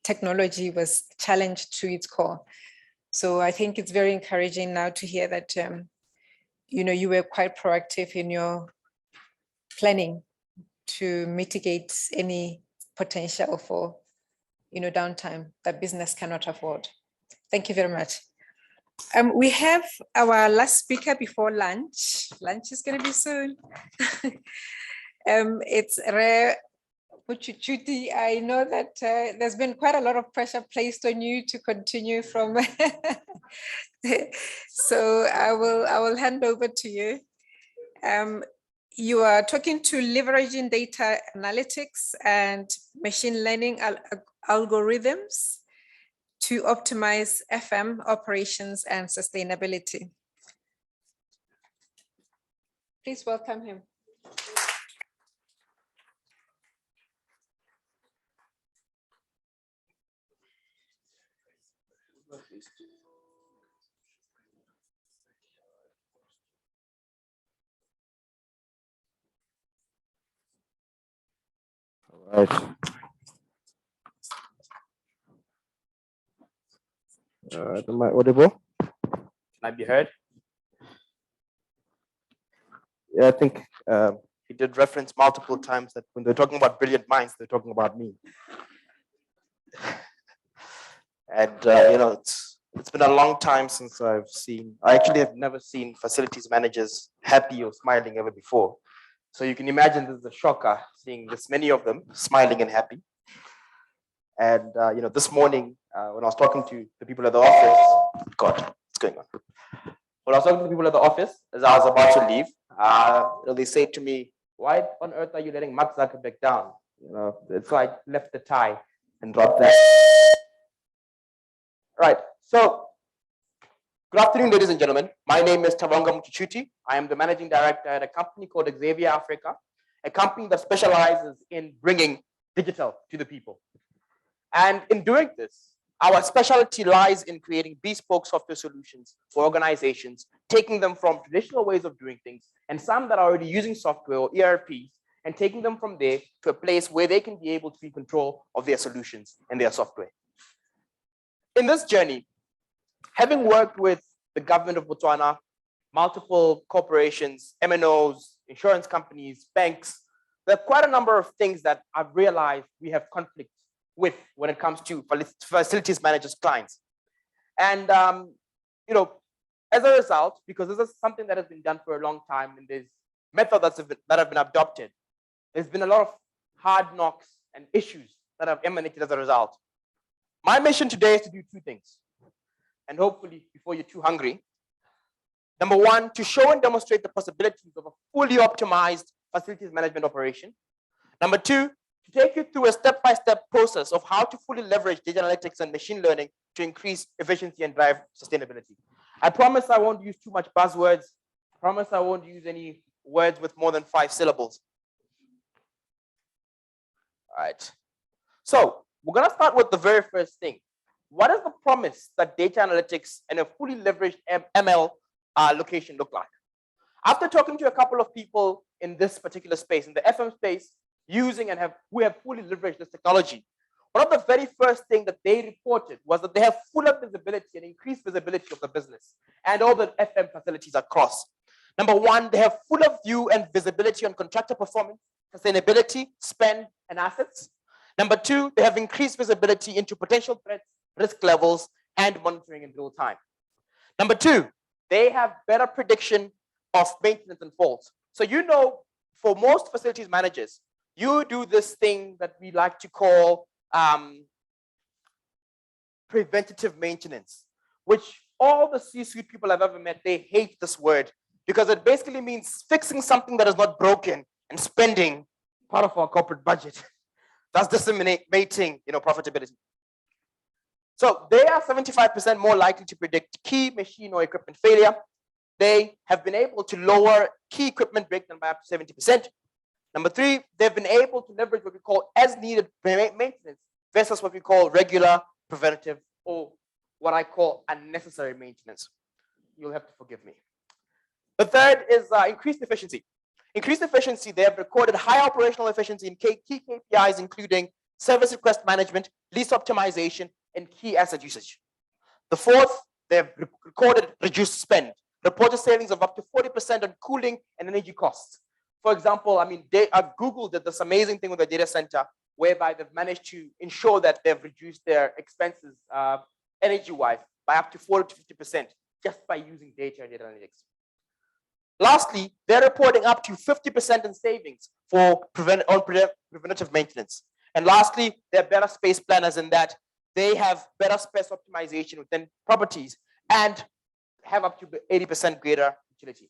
Technology was challenged to its core. So I think it's very encouraging now to hear that, you were quite proactive in your planning to mitigate any potential for, downtime that business cannot afford. Thank you very much. We have our last speaker before lunch. Lunch is going to be soon. It's Re Muchuchuti. I know that there's been quite a lot of pressure placed on you to continue from. So I will hand over to you. You are talking to leveraging data analytics and machine learning algorithms to optimize FM operations and sustainability. Please welcome him. All right. Am I audible? Can I be heard? Yeah, I think he did reference multiple times that when they're talking about brilliant minds, they're talking about me. And it's been a long time since I actually have never seen facilities managers happy or smiling ever before. So you can imagine this is a shocker seeing this many of them smiling and happy. And this morning when I was talking to the people at the office, God, what's going on? When I was talking to the people at the office as I was about to leave, they say to me, "Why on earth are you letting Mark Zuckerberg down?" So I left the tie and dropped that. Right. So, good afternoon, ladies and gentlemen. My name is Tabonga Muchuchuti. I am the managing director at a company called Xavier Africa, a company that specializes in bringing digital to the people. And in doing this, our specialty lies in creating bespoke software solutions for organizations, taking them from traditional ways of doing things and some that are already using software or ERPs, and taking them from there to a place where they can be able to be in control of their solutions and their software. In this journey, having worked with the government of Botswana, multiple corporations, MNOs, insurance companies, banks, there are quite a number of things that I've realized we have conflict with when it comes to facilities managers' clients. And, as a result, because this is something that has been done for a long time and there's methods that have been adopted, there's been a lot of hard knocks and issues that have emanated as a result. My mission today is to do two things. And hopefully, before you're too hungry, number one, to show and demonstrate the possibilities of a fully optimized facilities management operation. Number two, to take you through a step-by-step process of how to fully leverage data analytics and machine learning to increase efficiency and drive sustainability. I promise I won't use too much buzzwords. Promise I won't use any words with more than 5 syllables. All right. So we're going to start with the very first thing. What does the promise that data analytics and a fully leveraged ML location look like? After talking to a couple of people in this particular space, in the FM space, using and who have fully leveraged this technology, one of the very first things that they reported was that they have fuller visibility and increased visibility of the business and all the FM facilities across. Number one, they have fuller view and visibility on contractor performance, sustainability, spend, and assets. Number two, they have increased visibility into potential threats, risk levels, and monitoring in real time. Number two, they have better prediction of maintenance and faults. So you know, for most facilities managers, you do this thing that we like to call preventative maintenance, which all the C-suite people I've ever met, they hate this word because it basically means fixing something that is not broken and spending part of our corporate budget. That's disseminating, profitability. So they are 75% more likely to predict key machine or equipment failure. They have been able to lower key equipment breakdown by up to 70%. Number three, they've been able to leverage what we call as needed maintenance versus what we call regular, preventative, or what I call unnecessary maintenance. You'll have to forgive me. The third is increased efficiency. Increased efficiency, they have recorded high operational efficiency in key KPIs, including service request management, lease optimization, and key asset usage. The fourth, they have recorded reduced spend, reported savings of up to 40% on cooling and energy costs. For example, Google did this amazing thing with the data center, whereby they've managed to ensure that they've reduced their expenses energy-wise by up to 40 to 50% just by using data and data analytics. Lastly, they're reporting up to 50% in savings for preventative maintenance. And lastly, they're better space planners in that they have better space optimization within properties and have up to 80% greater utility.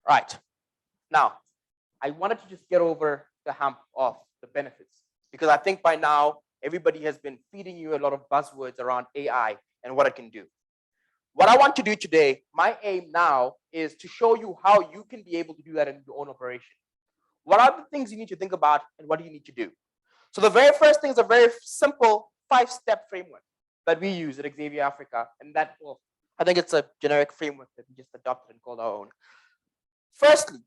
Right. Now, I wanted to just get over the hump of the benefits because I think by now, everybody has been feeding you a lot of buzzwords around AI and what it can do. What I want to do today, my aim now is to show you how you can be able to do that in your own operation. What are the things you need to think about and what do you need to do? So the very first thing is a very simple 5-step framework that we use at Xavier Africa. And that, well, I think it's a generic framework that we just adopted and called our own. Firstly,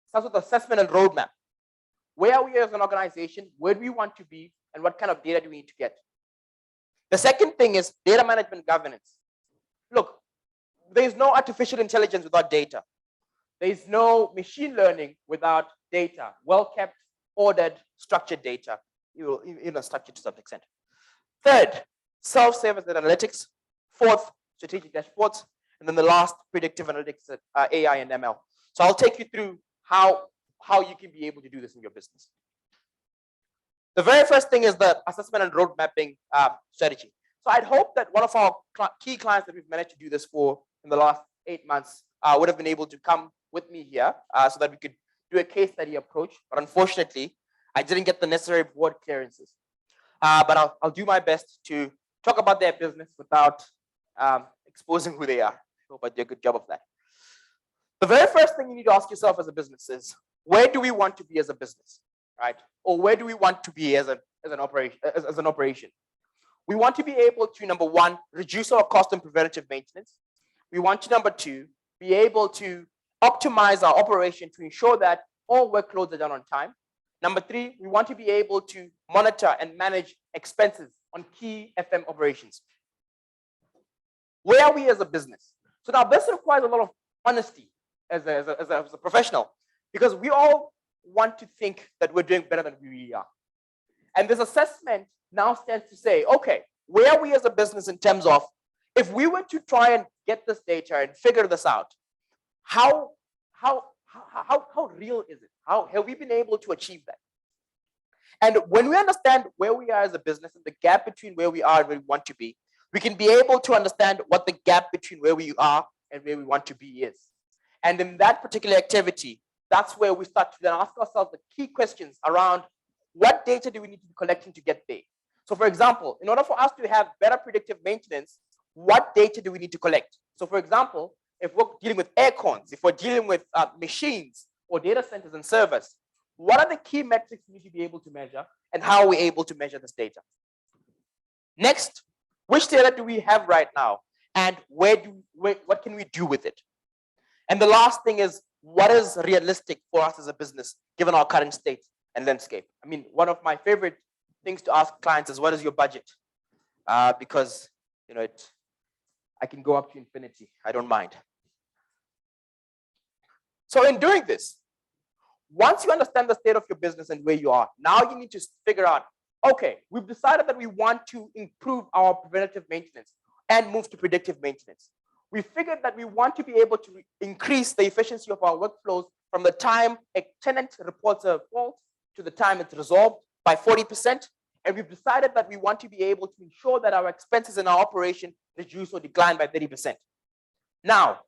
starts with assessment and roadmap. Where are we as an organization? Where do we want to be? And what kind of data do we need to get? The second thing is data management governance. Look, there's no artificial intelligence without data. There's no machine learning without data. Well-kept, ordered, structured data. Structured to some extent. Third, self-service analytics. Fourth, strategic dashboards. And then the last, predictive analytics, AI and ML. So I'll take you through how you can be able to do this in your business. The very first thing is the assessment and road mapping strategy. So I'd hope that one of our key clients that we've managed to do this for in the last 8 months would have been able to come with me here so that we could do a case study approach. But unfortunately, I didn't get the necessary board clearances. But I'll do my best to talk about their business without exposing who they are. I hope I do a good job of that. The very first thing you need to ask yourself as a business is, where do we want to be as a business, right? Or where do we want to be as an operation? We want to be able to, number one, reduce our cost and preventative maintenance. We want to, number two, be able to optimize our operation to ensure that all workloads are done on time. Number three, we want to be able to monitor and manage expenses on key FM operations. Where are we as a business? So now this requires a lot of honesty as a professional, because we all want to think that we're doing better than we really are. And this assessment now stands to say, okay, where are we as a business in terms of, if we were to try and get this data and figure this out, how real is it? How have we been able to achieve that? And when we understand where we are as a business and the gap between where we are and where we want to be, we can be able to understand what the gap between where we are and where we want to be is. And in that particular activity, that's where we start to then ask ourselves the key questions around what data do we need to be collecting to get there? So for example, in order for us to have better predictive maintenance, what data do we need to collect? So for example, if we're dealing with aircons, if we're dealing with machines or data centers and servers, what are the key metrics we need to be able to measure, and how are we able to measure this data? Next, which data do we have right now, and what can we do with it? And the last thing is, what is realistic for us as a business, given our current state and landscape? I mean, one of my favorite things to ask clients is, what is your budget? Because I can go up to infinity. I don't mind. So in doing this, once you understand the state of your business and where you are, now you need to figure out, okay, we've decided that we want to improve our preventative maintenance and move to predictive maintenance. We figured that we want to be able to increase the efficiency of our workflows from the time a tenant reports a fault to the time it's resolved by 40%. And we've decided that we want to be able to ensure that our expenses in our operation reduce or decline by 30%. Now,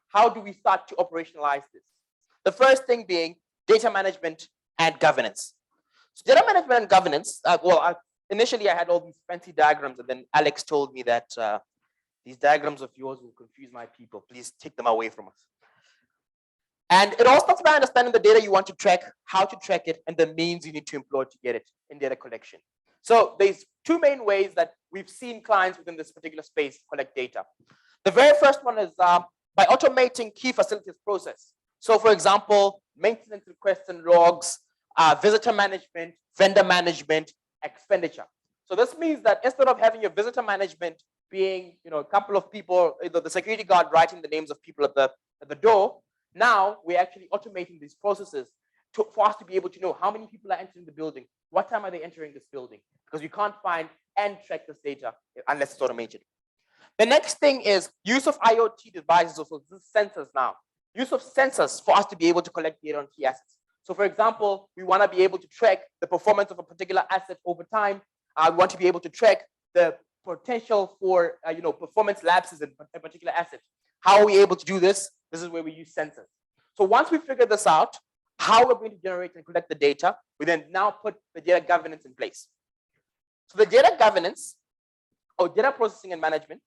how do we start to operationalize this? The first thing being data management and governance. So data management and governance, initially I had all these fancy diagrams, and then Alex told me that these diagrams of yours will confuse my people. Please take them away from us. And it all starts by understanding the data you want to track, how to track it, and the means you need to employ to get it in data collection. So there's two main ways that we've seen clients within this particular space collect data. The very first one is by automating key facilities process. So for example, maintenance requests and logs, visitor management, vendor management, expenditure. So this means that instead of having your visitor management being a couple of people, the security guard writing the names of people at the door, now we're actually automating these processes for us to be able to know how many people are entering the building, what time are they entering this building, because we can't find and track this data unless it's automated. The next thing is use of IoT devices, so this is sensors now. Use of sensors for us to be able to collect data on key assets. So for example, we want to be able to track the performance of a particular asset over time. We want to be able to track the potential for performance lapses in a particular asset. How are we able to do this? This is where we use sensors. So once we figure this out, how we're going to generate and collect the data, we then now put the data governance in place. So the data governance or data processing and management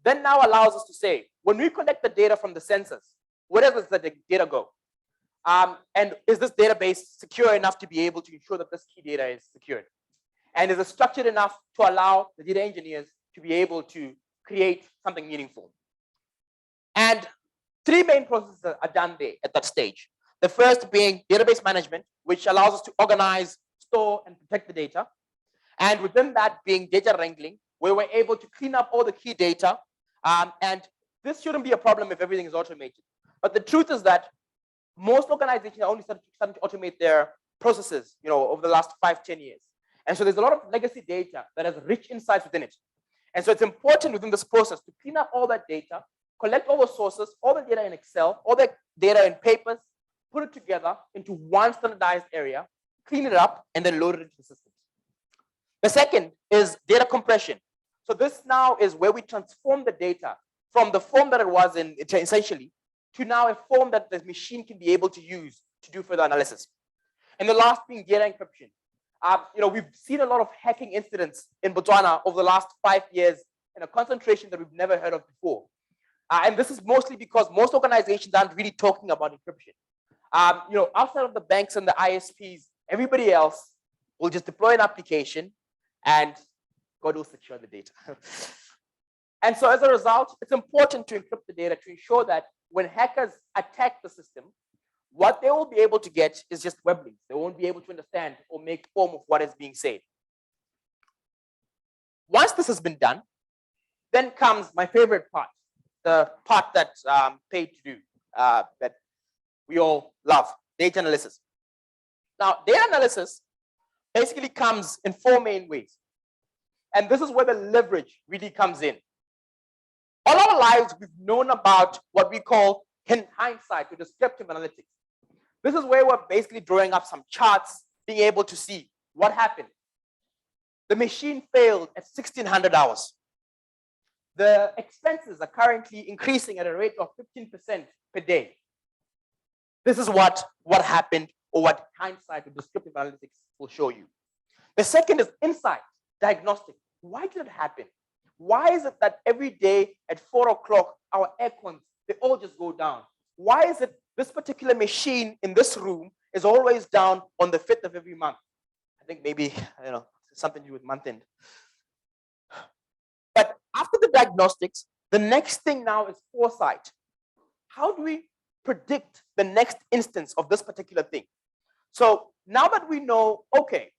then now allows us to say, when we collect the data from the sensors, where does the data go? And is this database secure enough to be able to ensure that this key data is secured? And is it structured enough to allow the data engineers to be able to create something meaningful? And three main processes are done there at that stage. The first being database management, which allows us to organize, store, and protect the data. And within that being data wrangling, where we're able to clean up all the key data. And this shouldn't be a problem if everything is automated. But the truth is that most organizations are only starting to automate their processes, over the last 5-10 years. And so there's a lot of legacy data that has rich insights within it. And so it's important within this process to clean up all that data, collect all the sources, all the data in Excel, all the data in papers, put it together into one standardized area, clean it up, and then load it into the system. The second is data compression. So this now is where we transform the data from the form that it was in, essentially, to now a form that the machine can be able to use to do further analysis. And the last being data encryption. We've seen a lot of hacking incidents in Botswana over the last 5 years in a concentration that we've never heard of before. And this is mostly because most organizations aren't really talking about encryption. Outside of the banks and the ISPs, everybody else will just deploy an application and God will secure the data. And so as a result, it's important to encrypt the data to ensure that when hackers attack the system, what they will be able to get is just web links. They won't be able to understand or make form of what is being said. Once this has been done, then comes my favorite part, the part that's paid to do, that we all love, data analysis. Now, data analysis basically comes in 4 main ways. And this is where the leverage really comes in. All our lives, we've known about what we call in hindsight or descriptive analytics. This is where we're basically drawing up some charts, being able to see what happened. The machine failed at 1600 hours. The expenses are currently increasing at a rate of 15% per day. This is what happened, or what hindsight or descriptive analytics will show you. The second is insight, diagnostic. Why did it happen? Why is it that every day at 4 o'clock, our air cons, they all just go down? Why is it this particular machine in this room is always down on the 5th of every month? I think maybe, something to do with month end. But after the diagnostics, the next thing now is foresight. How do we predict the next instance of this particular thing? So now that we know, okay,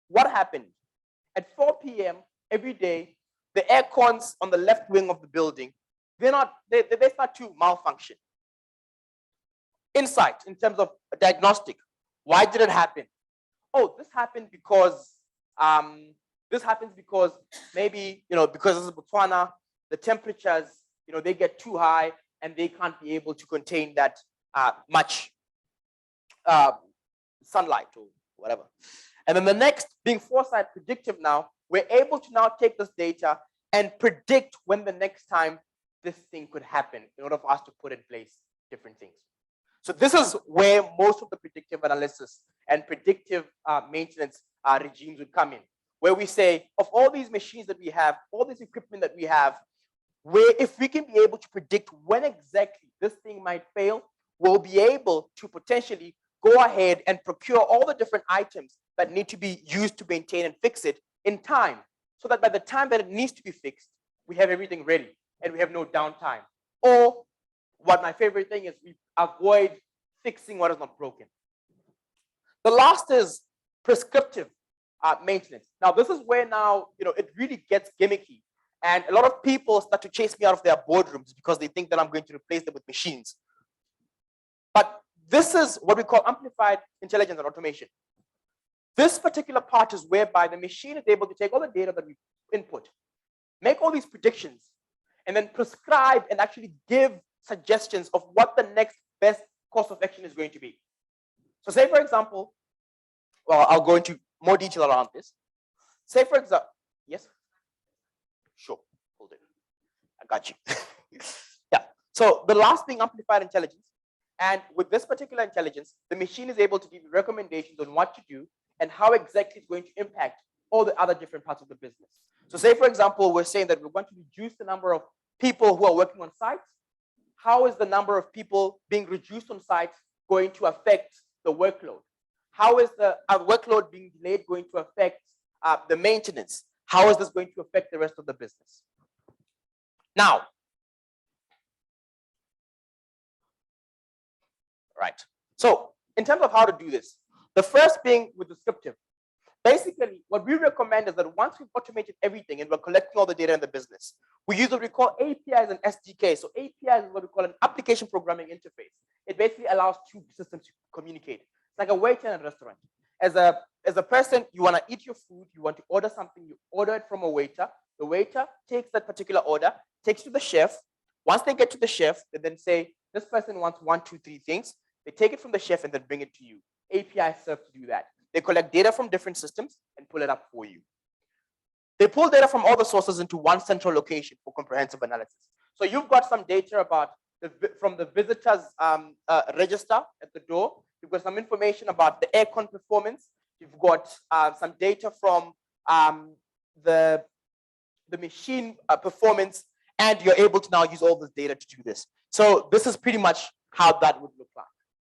what happened? At 4 p.m. every day, the air cons on the left wing of the building, they start to malfunction. Insight in terms of diagnostic. Why did it happen? Oh, this happened because maybe, because this is Botswana, the temperatures, they get too high and they can't be able to contain that much sunlight or whatever. And then the next, being foresight predictive now, we're able to now take this data and predict when the next time this thing could happen in order for us to put in place different things. So this is where most of the predictive analysis and predictive maintenance regimes would come in, where we say, of all these machines that we have, all this equipment that we have, where if we can be able to predict when exactly this thing might fail, we'll be able to potentially go ahead and procure all the different items that need to be used to maintain and fix it in time, so that by the time that it needs to be fixed, we have everything ready and we have no downtime. Or what my favorite thing is, we avoid fixing what is not broken. The last is prescriptive maintenance. Now, this is where now, it really gets gimmicky. And a lot of people start to chase me out of their boardrooms because they think that I'm going to replace them with machines. But this is what we call amplified intelligence and automation. This particular part is whereby the machine is able to take all the data that we input, make all these predictions, and then prescribe and actually give suggestions of what the next best course of action is going to be. So say, for example, well, I'll go into more detail around this. Say, for example, yes? Sure, hold it. I got you. Yeah, so the last being amplified intelligence. And with this particular intelligence, the machine is able to give you recommendations on what to do and how exactly it's going to impact all the other different parts of the business. So say, for example, we're saying that we want to reduce the number of people who are working on sites. How is the number of people being reduced on sites going to affect the workload? How is the workload being delayed going to affect the maintenance? How is this going to affect the rest of the business? Now, right. So in terms of how to do this, the first being with descriptive. Basically, what we recommend is that once we've automated everything and we're collecting all the data in the business, we use what we call APIs and SDKs. So APIs is what we call an application programming interface. It basically allows two systems to communicate. It's like a waiter in a restaurant. As a person, you want to eat your food, you want to order something, you order it from a waiter. The waiter takes that particular order, takes it to the chef. Once they get to the chef, they then say, this person wants 1, 2, 3 things. They take it from the chef and then bring it to you. APIs serve to do that. They collect data from different systems and pull it up for you. They pull data from all the sources into one central location for comprehensive analysis. So you've got some data about from the visitor's register at the door. You've got some information about the aircon performance. You've got some data from the machine performance, and you're able to now use all this data to do this. So this is pretty much how that would look like.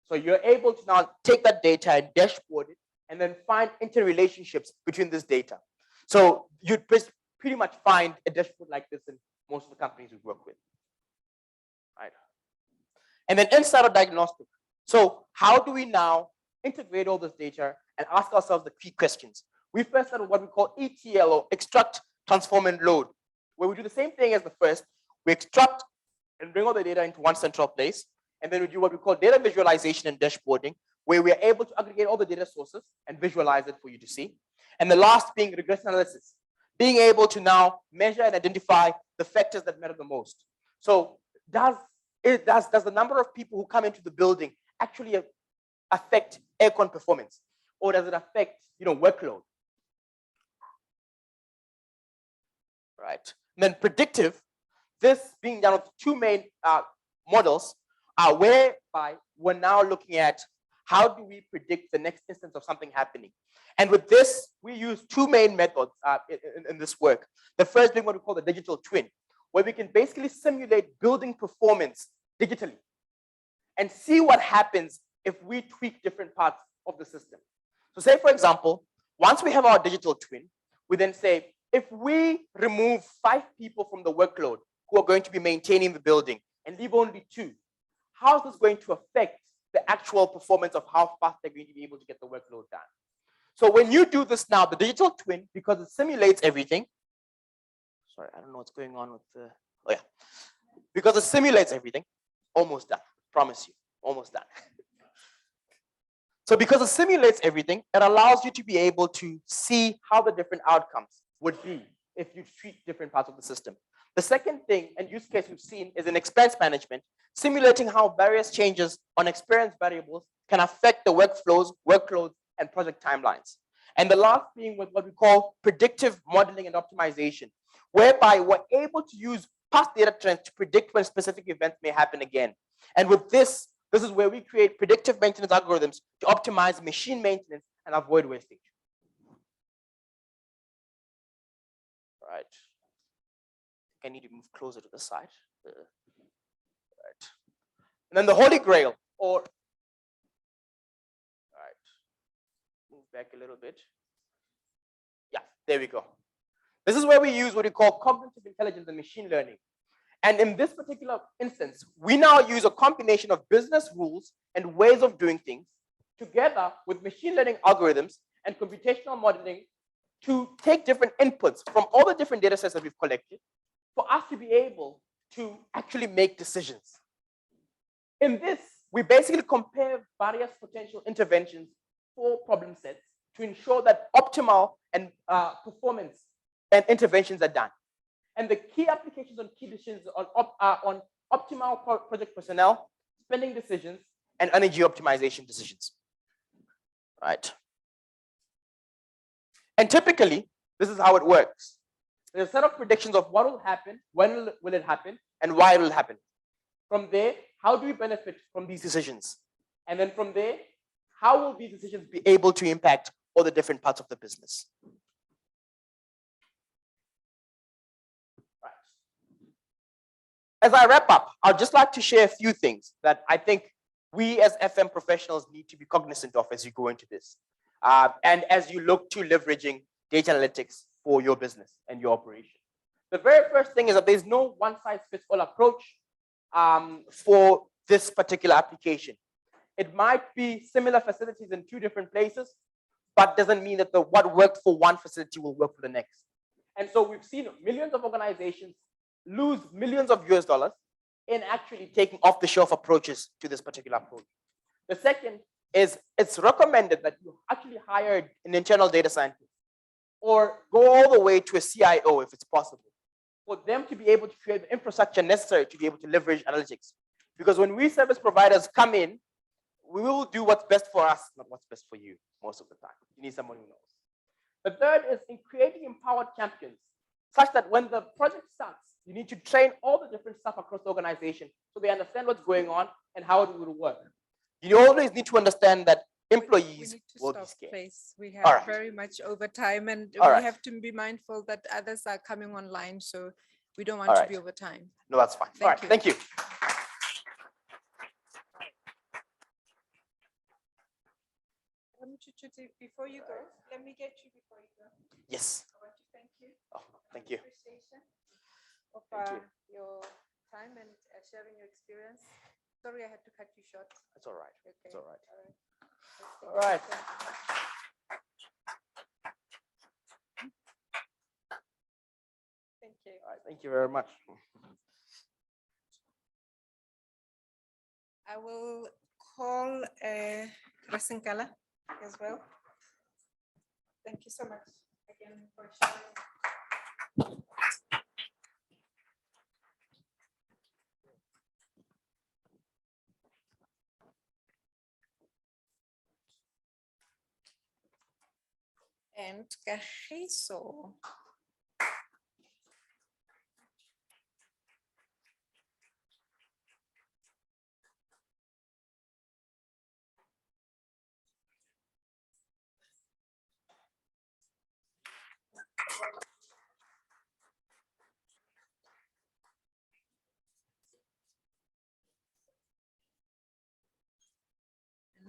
So you're able to now take that data and dashboard it, and then find interrelationships between this data. So you'd pretty much find a dashboard like this in most of the companies we work with. Right. And then inside of diagnostic. So how do we now integrate all this data and ask ourselves the key questions? We first started what we call ETL, or extract, transform, and load, where we do the same thing as the first. We extract and bring all the data into one central place. And then we do what we call data visualization and dashboarding, where we are able to aggregate all the data sources and visualize it for you to see. And the last being regression analysis, being able to now measure and identify the factors that matter the most. So does the number of people who come into the building actually affect aircon performance, or does it affect workload? Right. And then predictive, this being done with two main models, whereby we're now looking at how do we predict the next instance of something happening? And with this, we use two main methods in this work. The first being what we call the digital twin, where we can basically simulate building performance digitally and see what happens if we tweak different parts of the system. So say, for example, once we have our digital twin, we then say, if we remove 5 people from the workload who are going to be maintaining the building and leave only 2, how is this going to affect the actual performance of how fast they're going to be able to get the workload done? So when you do this now, the digital twin, because it simulates everything, sorry, I don't know what's going on with the, oh yeah, because it simulates everything, almost done, promise you, almost done. So because it simulates everything, it allows you to be able to see how the different outcomes would be if you treat different parts of the system. The second thing and use case we've seen is in expense management, simulating how various changes on experience variables can affect the workflows, workloads, and project timelines. And the last being with what we call predictive modeling and optimization, whereby we're able to use past data trends to predict when specific events may happen again. And with this is where we create predictive maintenance algorithms to optimize machine maintenance and avoid wastage. Right. I need to move closer to the side. Right. And then the Holy Grail, or right, move back a little bit. Yeah, there we go. This is where we use what we call cognitive intelligence and machine learning. And in this particular instance, we now use a combination of business rules and ways of doing things together with machine learning algorithms and computational modeling to take different inputs from all the different data sets that we've collected for us to be able to actually make decisions. In this, we basically compare various potential interventions for problem sets to ensure that optimal and performance and interventions are done. And the key applications on key decisions on optimal project personnel, spending decisions, and energy optimization decisions. Right. And typically, this is how it works. There's a set of predictions of what will happen, when will it happen, and why it will happen. From there, how do we benefit from these decisions? And then from there, how will these decisions be able to impact all the different parts of the business? Right. As I wrap up, I'd just like to share a few things that I think we as FM professionals need to be cognizant of as you go into this. And as you look to leveraging data analytics for your business and your operation. The very first thing is that there's no one-size-fits-all approach for this particular application. It might be similar facilities in 2 different places, but doesn't mean that what worked for one facility will work for the next. And so we've seen millions of organizations lose millions of US dollars in actually taking off-the-shelf approaches to this particular approach. The second is it's recommended that you actually hire an internal data scientist or go all the way to a CIO if it's possible, for them to be able to create the infrastructure necessary to be able to leverage analytics. Because when we service providers come in, we will do what's best for us, not what's best for you most of the time. You need someone who knows. The third is in creating empowered champions, such that when the project starts, you need to train all the different staff across the organization so they understand what's going on and how it will work. You always need to understand that employees will be scared. Please. We have very much overtime, and we have to be mindful that others are coming online, so we don't want to be over time. No, that's fine. All right, thank you. Before you go, let me get you before you go. Yes. I want to thank you. Oh, thank you. Appreciation of your time and sharing your experience. Sorry, I had to cut you short. That's all right. Okay. That's all right. All right. Thank you. All right, thank you very much. I will call Rasinkala as well. Thank you so much again for sharing. And Kagiso.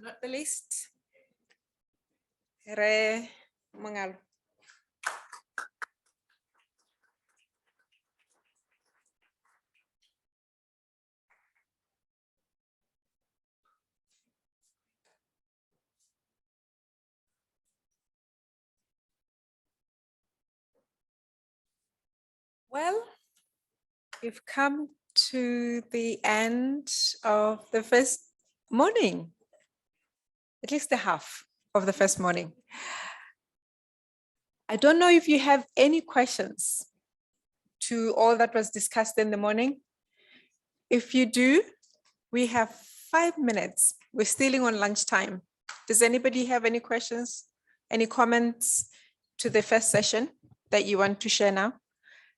Not the least, Re Mangalo. Well, we've come to the end of the first morning, at least the half of the first morning. I don't know if you have any questions to all that was discussed in the morning. If you do, we have 5 minutes. We're still on lunchtime. Does anybody have any questions, any comments to the first session that you want to share now?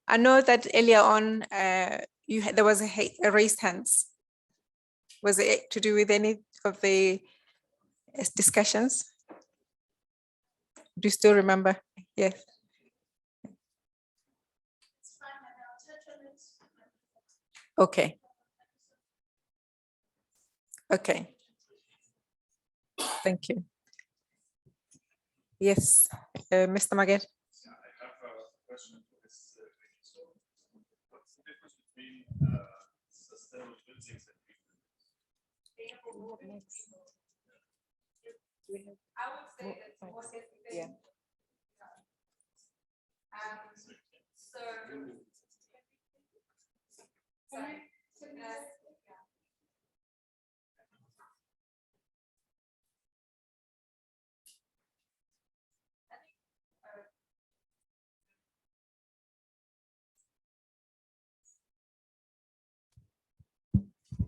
I know that earlier on, there was a raised hands. Was it to do with any of the discussions? Do you still remember? Yes. Okay. Okay. Thank you. Yes, Mr. Maget. Yeah, I have a question for this. What's the difference between sustainable buildings and green buildings? I would say it's more Yeah. So.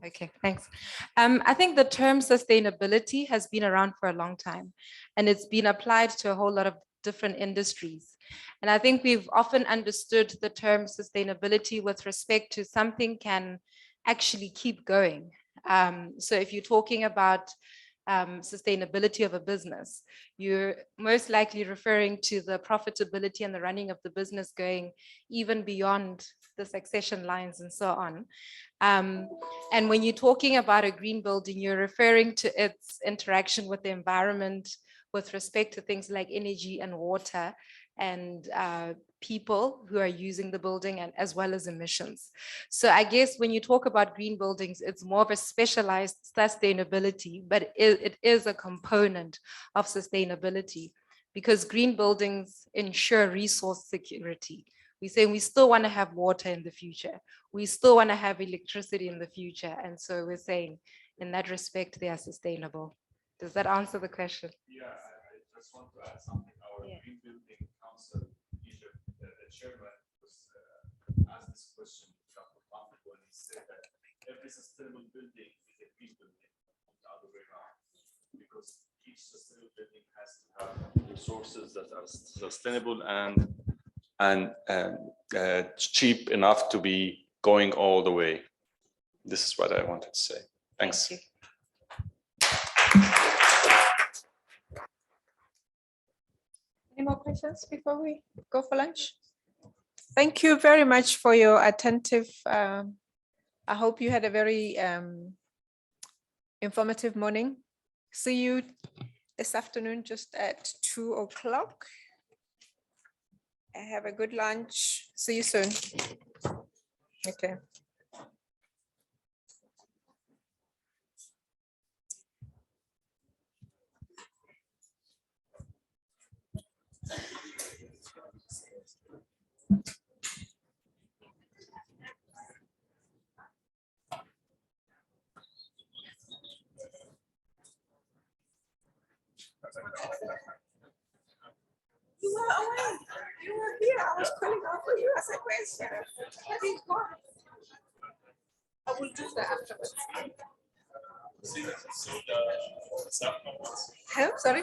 Okay, thanks. I think the term sustainability has been around for a long time, and it's been applied to a whole lot of different industries. And I think we've often understood the term sustainability with respect to something can actually keep going. So if you're talking about sustainability of a business, you're most likely referring to the profitability and the running of the business going even beyond the succession lines and so on. And when you're talking about a green building, you're referring to its interaction with the environment with respect to things like energy and water and people who are using the building, and as well as emissions. So I guess when you talk about green buildings, it's more of a specialized sustainability, but it is a component of sustainability because green buildings ensure resource security. We say we still want to have water in the future. We still want to have electricity in the future. And so we're saying in that respect, they are sustainable. Does that answer the question? Yeah, I just want to add something. Our Green Building Council, Egypt, the chairman was asked this question a couple of months ago, and he said that every sustainable building is a green building, the other way around, because each sustainable building has to have resources that are sustainable and cheap enough to be going all the way. This is what I wanted to say. Thanks. Thank you. Any more questions before we go for lunch? Thank you very much for your attentive. I hope you had a very informative morning. See you this afternoon just at 2 o'clock. Have a good lunch. See you soon. Okay. You were away. You were here. I was calling out for you as a question. But he's gone. I will do that afterwards. Hello, sorry.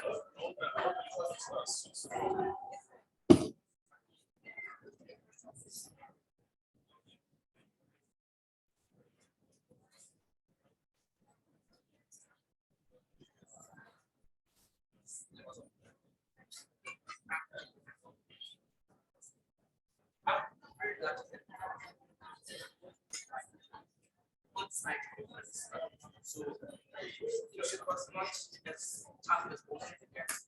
issue was not as tough as most of the guests.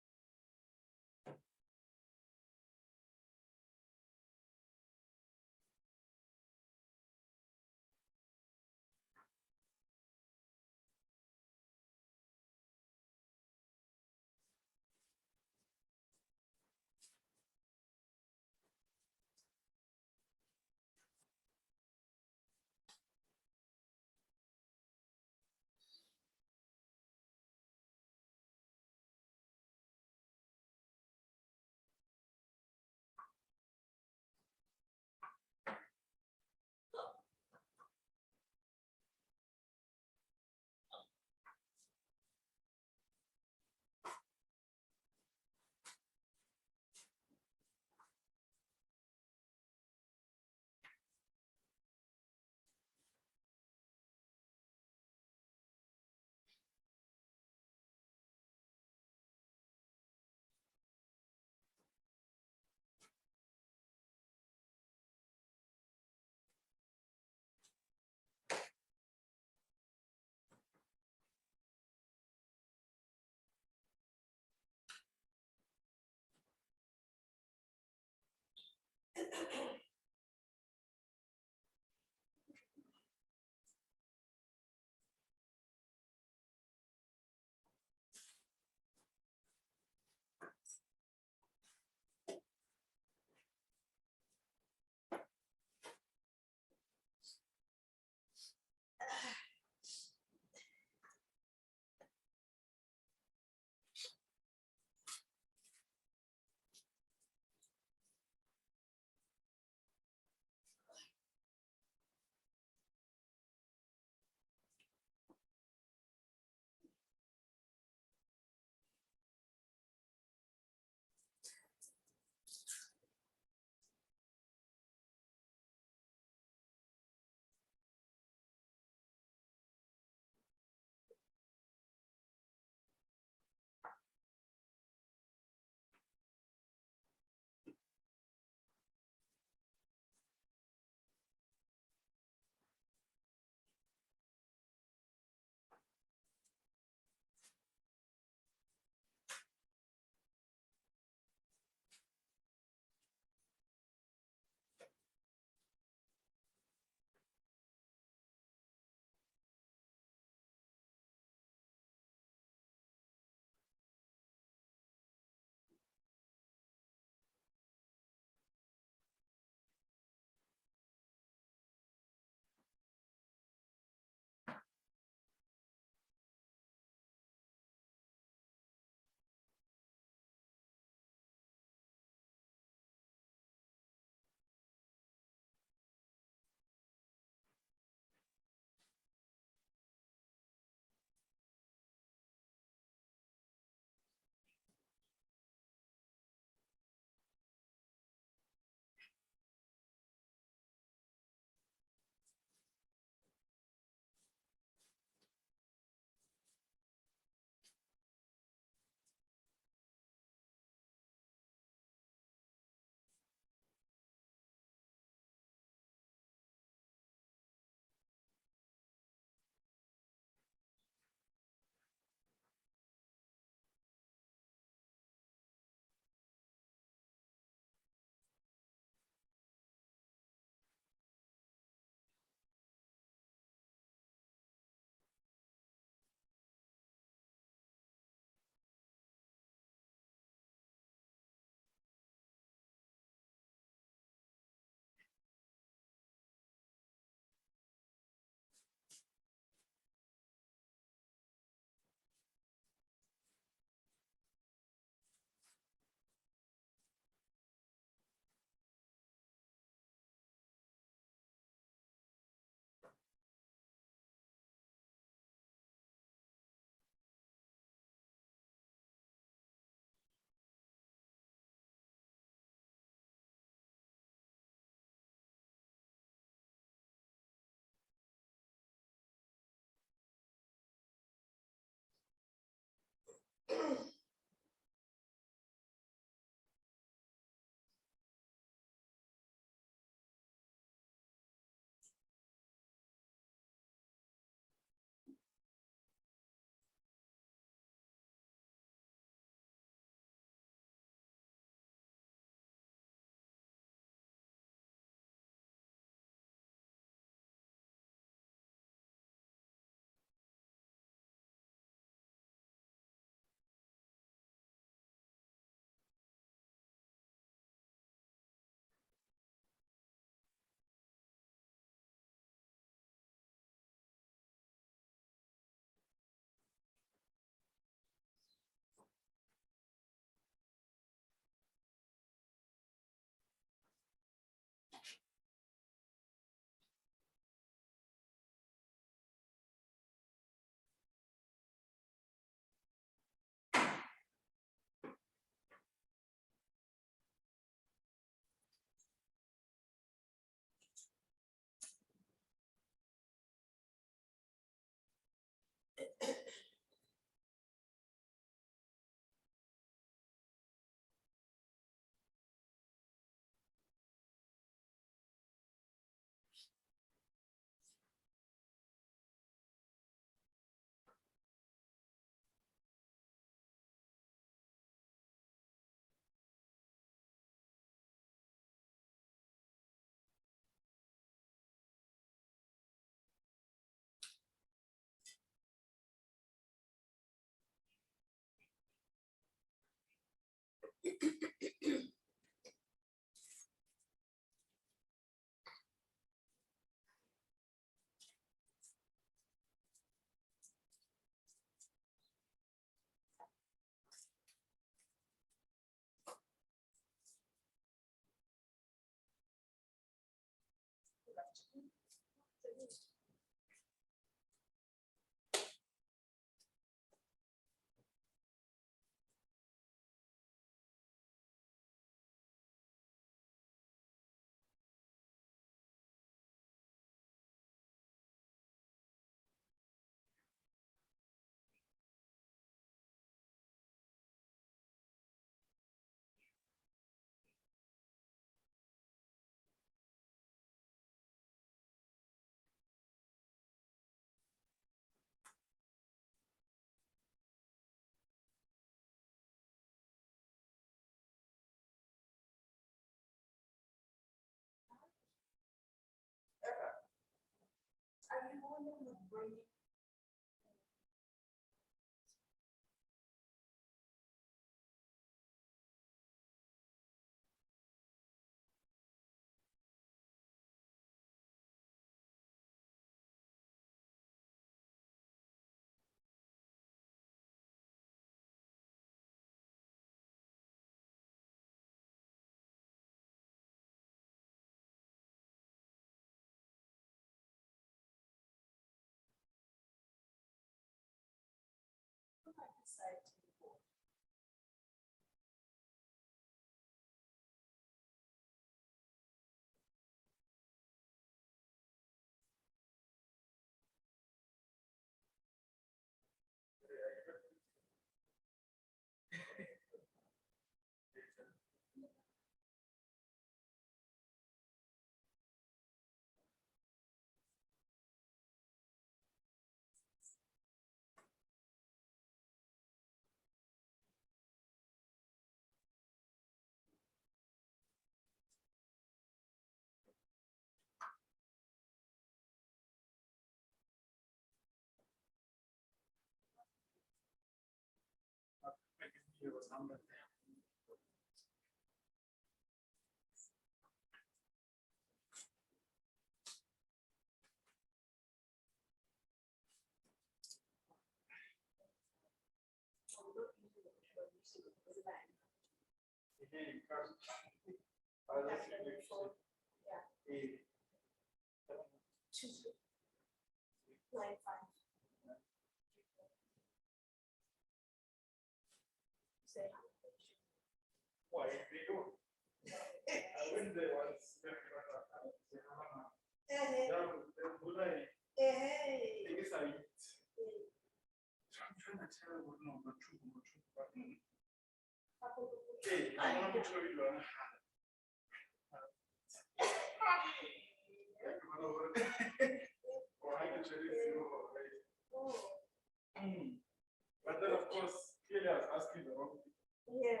But then, of course, clearly I was asking the wrong people. Yeah.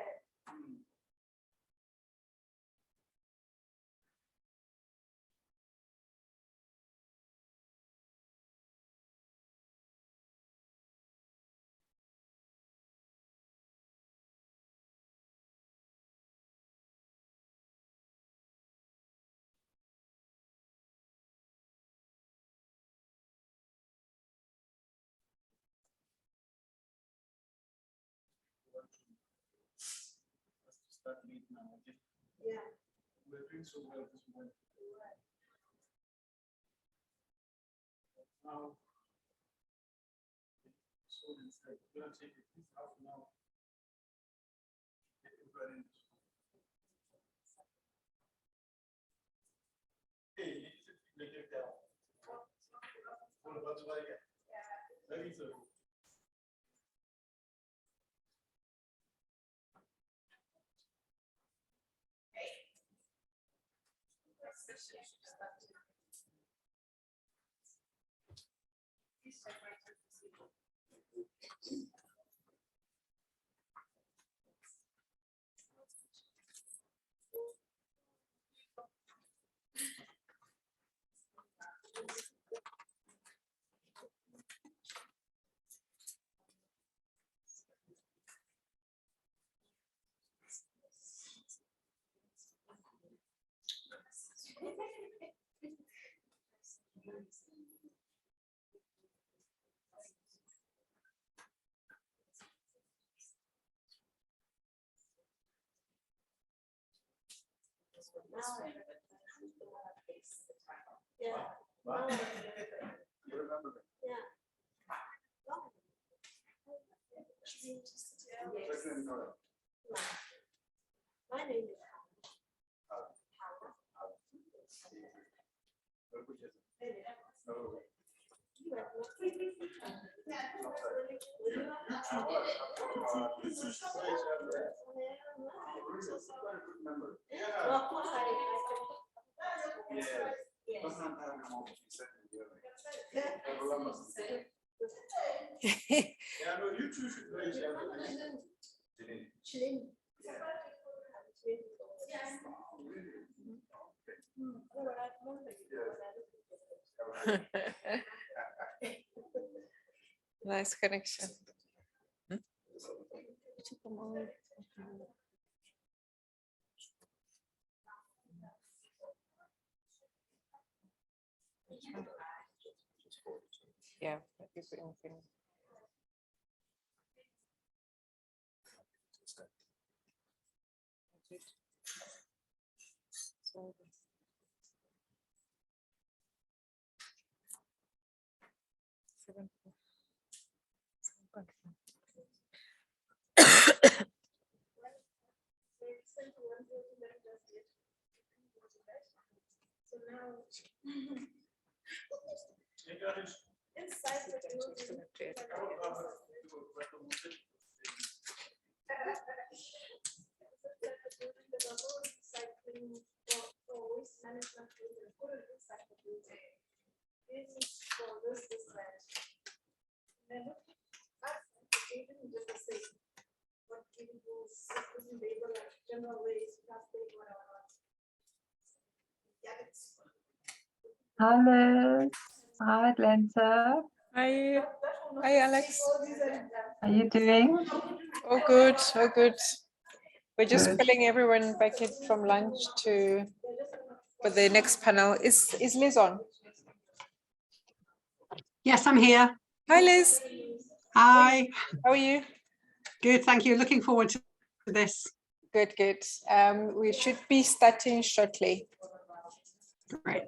Start late now, okay? Yeah. We're doing so well this morning. Now, so it's like, we're gonna take at least half an hour. Get everybody in. Hey, you should make it down. What about you like it? Yeah. Let me know. Yeah, no, you two should raise your hand. Nice connection. Yeah. Hello, hi Atlanta. Hi, hi, Alex. How are you doing? Oh, good. Oh, good. We're just Good. pulling everyone back in from lunch to for the next panel. Is Liz on? Yes, I'm here. Hi, Liz. Hi. How are you? Good, thank you. Looking forward to this. Good, good. We should be starting shortly. Great.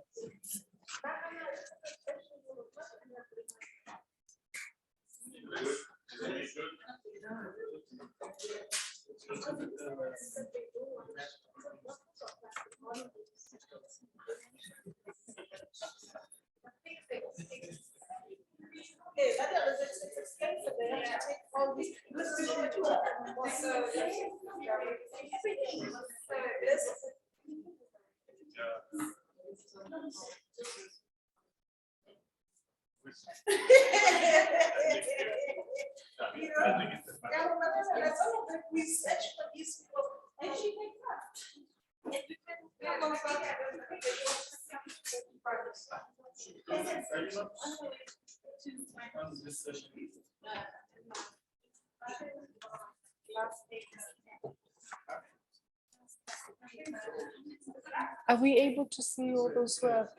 Are we able to see all those who are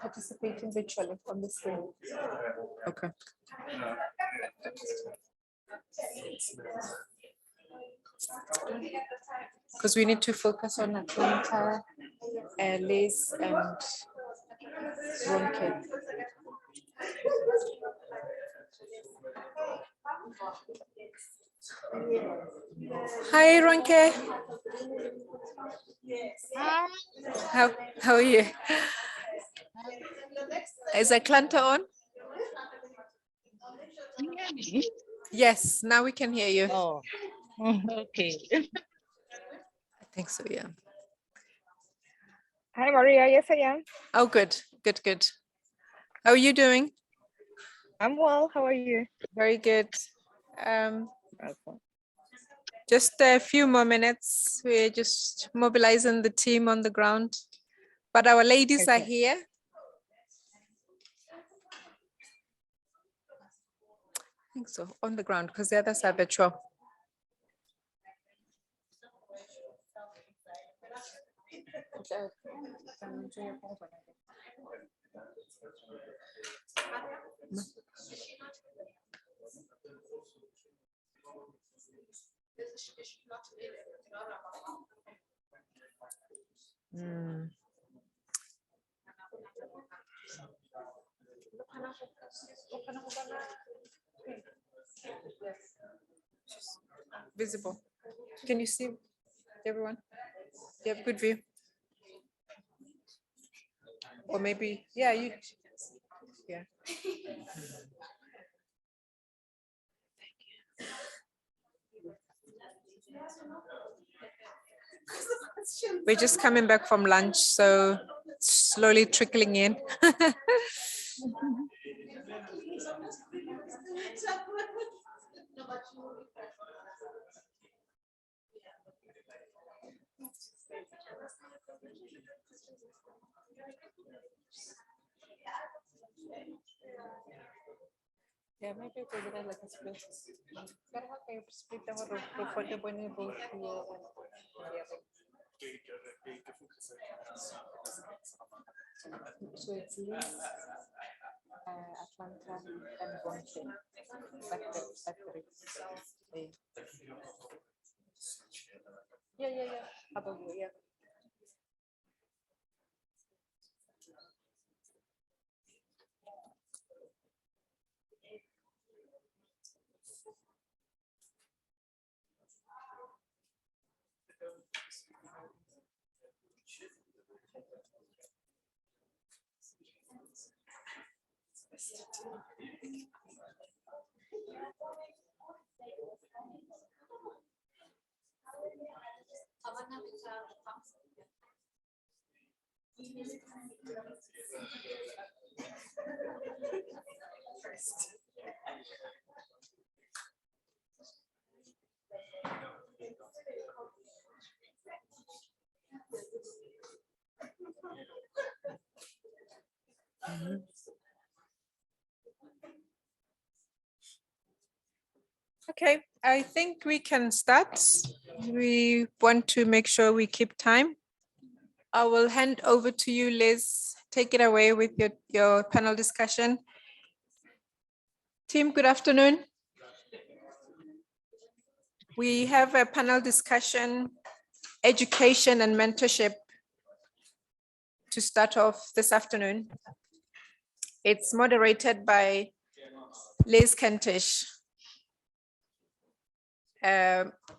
participating virtually on the screen? Okay. Because we need to focus on Atlanta, Liz, and Ronke. Hi, Ronke. How are you? Is Atlanta on? Yes, now we can hear you. Oh, okay. I think so, yeah. Hi, Maria. Yes, I am. Oh, good, good, good. How are you doing? I'm well. How are you? Very good. Okay. Just a few more minutes. We're just mobilizing the team on the ground. But our ladies are Okay. here. I think so, on the ground, because the others are virtual. Mm. Visible. Can you see everyone? Do you have good view? Or maybe, yeah, you, yeah. We're just coming back from lunch, so slowly trickling in. Yeah, maybe we would like a split. Pero okay, split the whole comfortable in both. So it's Liz, Atlanta, and Bonte. Yeah. How about you? Yeah. Okay, I think we can start. We want to make sure we keep time. I will hand over to you, Liz. Take it away with your panel discussion. Team, good afternoon. We have a panel discussion, education and mentorship to start off this afternoon. It's moderated by Liz Kentish,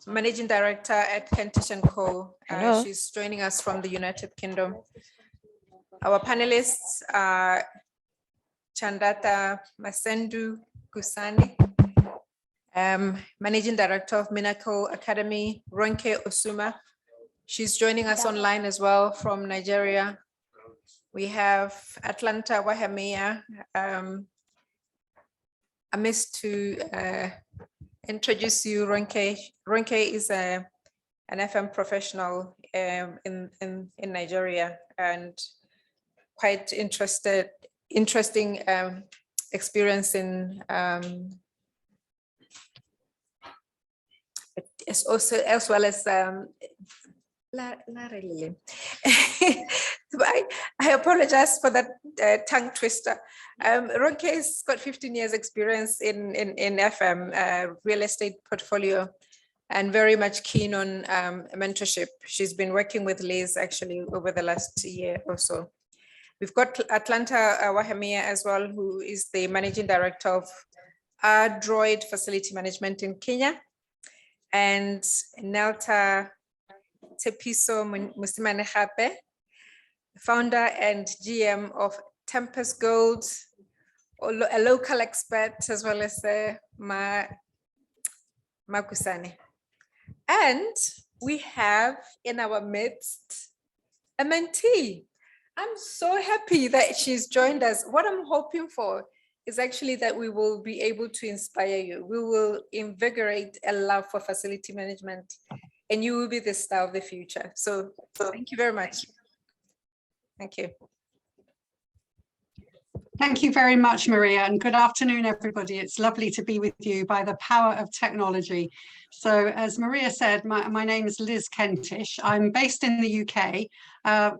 Managing Director at Kentish & Co. She's joining us from the United Kingdom. Our panelists are Chandata Masendu Kusani, Managing Director of Minaco Academy, Ronke Osuma. She's joining us online as well from Nigeria. We have Atlanta Wahamea. I missed to introduce you, Ronke. Ronke is an FM professional in Nigeria and quite interesting experience in it's also as well as I apologize for that tongue twister. Ronke's got 15 years experience in FM real estate portfolio and very much keen on mentorship. She's been working with Liz actually over the last year or so. We've got Atlanta Wahamea as well, who is the Managing Director of Droid Facility Management in Kenya, and Nelta Tepiso Musimanehape, founder and GM of Tempest Gold, a local expert, as well as Makusane. And we have in our midst a mentee. I'm so happy that she's joined us. What I'm hoping for is actually that we will be able to inspire you. We will invigorate a love for facility management, and you will be the star of the future. So thank you very much. Thank you. Thank you very much, Maria, and good afternoon, everybody. It's lovely to be with you by the power of technology. So as Maria said, my name is Liz Kentish. I'm based in the UK,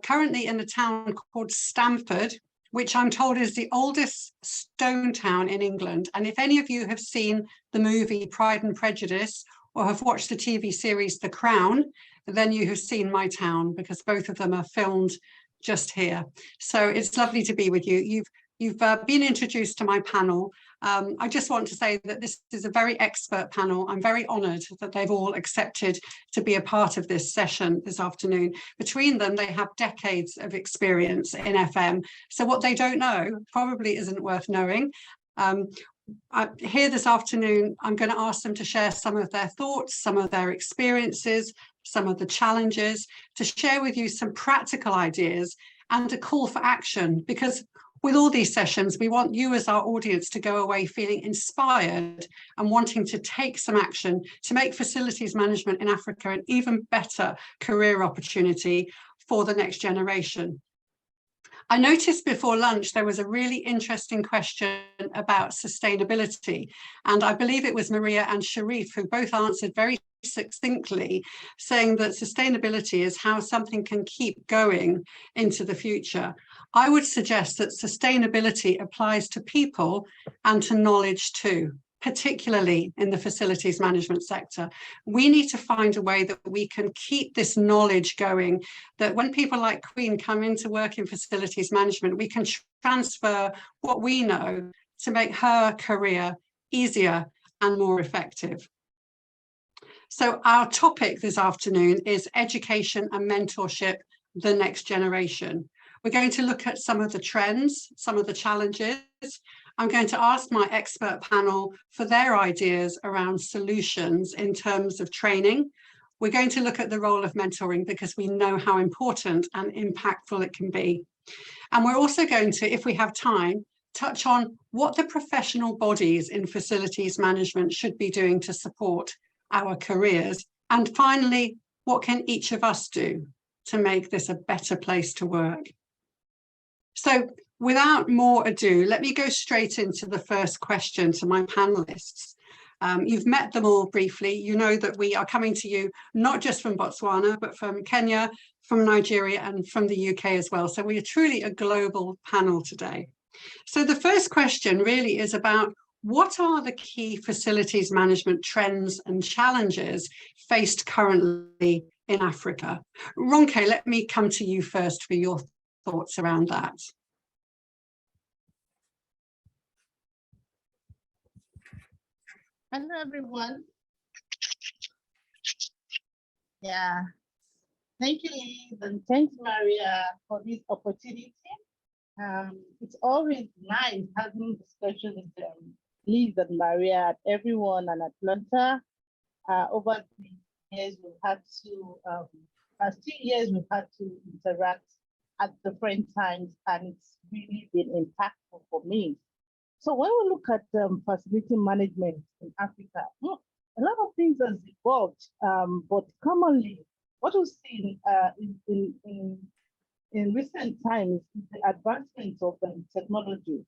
currently in a town called Stamford, which I'm told is the oldest stone town in England. And if any of you have seen the movie Pride and Prejudice, or have watched the TV series The Crown, then you have seen my town, because both of them are filmed just here. So it's lovely to be with you. You've been introduced to my panel. I just want to say that this is a very expert panel. I'm very honoured that they've all accepted to be a part of this session this afternoon. Between them, they have decades of experience in FM. So what they don't know probably isn't worth knowing. Here this afternoon, I'm going to ask them to share some of their thoughts, some of their experiences, some of the challenges, to share with you some practical ideas and a call for action, because with all these sessions, we want you as our audience to go away feeling inspired and wanting to take some action to make facilities management in Africa an even better career opportunity for the next generation. I noticed before lunch there was a really interesting question about sustainability, and I believe it was Maria and Sharif who both answered very succinctly, saying that sustainability is how something can keep going into the future. I would suggest that sustainability applies to people and to knowledge too, particularly in the facilities management sector. We need to find a way that we can keep this knowledge going, that when people like Queen come into work in facilities management, we can transfer what we know to make her career easier and more effective. So our topic this afternoon is education and mentorship, the next generation. We're going to look at some of the trends, some of the challenges. I'm going to ask my expert panel for their ideas around solutions in terms of training. We're going to look at the role of mentoring because we know how important and impactful it can be. And we're also going to, if we have time, touch on what the professional bodies in facilities management should be doing to support our careers. And finally, what can each of us do to make this a better place to work? So without more ado, let me go straight into the first question to my panelists. You've met them all briefly. You know that we are coming to you not just from Botswana, but from Kenya, from Nigeria, and from the UK as well. So we are truly a global panel today. So the first question really is about what are the key facilities management trends and challenges faced currently in Africa? Ronke, let me come to you first for your thoughts around that. Hello, everyone. Yeah, thank you, Liz, and thanks, Maria, for this opportunity. It's always nice having discussions with Liz and Maria and everyone in Atlanta. Over the years, we've had to, past 2 years, we've had to interact at different times, and it's really been impactful for me. So when we look at facility management in Africa, a lot of things has evolved, but commonly what we've seen in recent times is the advancement of technology.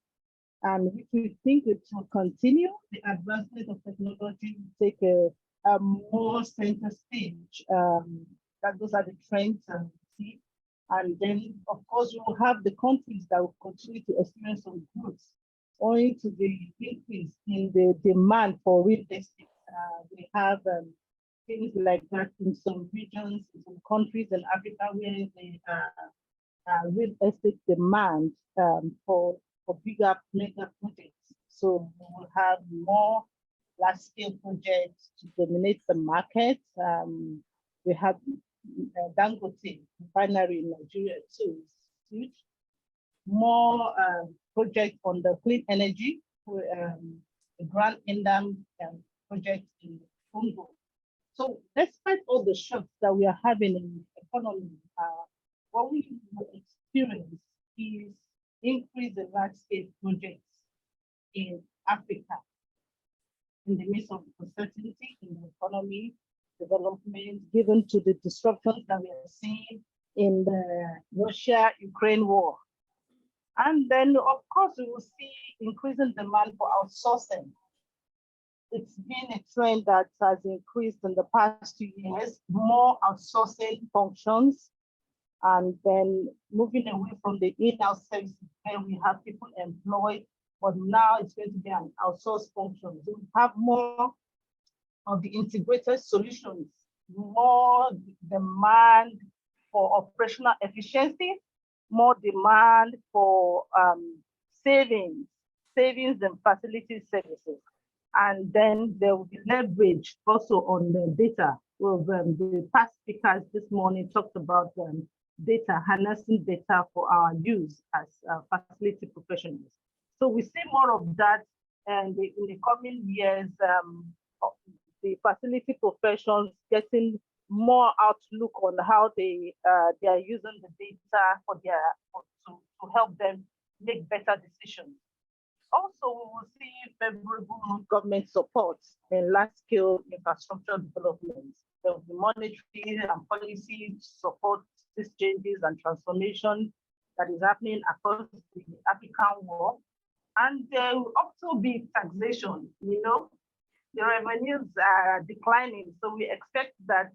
And if we think it will continue, the advancement of technology will take a more center stage. That those are the trends and see. And then, of course, we will have the countries that will continue to experience some growth owing to the increase in the demand for real estate. We have things like that in some regions, in some countries in Africa, where the real estate demand for bigger mega projects. So we will have more large-scale projects to dominate the market. We have Dangote refinery in Nigeria too. It's huge. More projects on the clean energy, the Grand Endam project in Congo. So despite all the shocks that we are having in the economy, what we experience is increase in large-scale projects in Africa in the midst of uncertainty in the economy, development, given to the disruptions that we are seeing in the Russia-Ukraine war. And then, of course, we will see increasing demand for outsourcing. It's been a trend that has increased in the past 2 years, more outsourcing functions, and then moving away from the in-house services where we have people employed, but now it's going to be an outsourced function. So we have more of the integrated solutions, more demand for operational efficiency, more demand for savings in facility services. And then there will be leverage also on the data. Well, the past speakers this morning talked about data, harnessing data for our use as facility professionals. So we see more of that, and in the coming years, the facility professions getting more outlook on how they are using the data to help them make better decisions. Also, we will see favorable government support in large-scale infrastructure development. There will be monetary and policy support these changes and transformation that is happening across the African world. And there will also be taxation. You know, the revenues are declining, so we expect that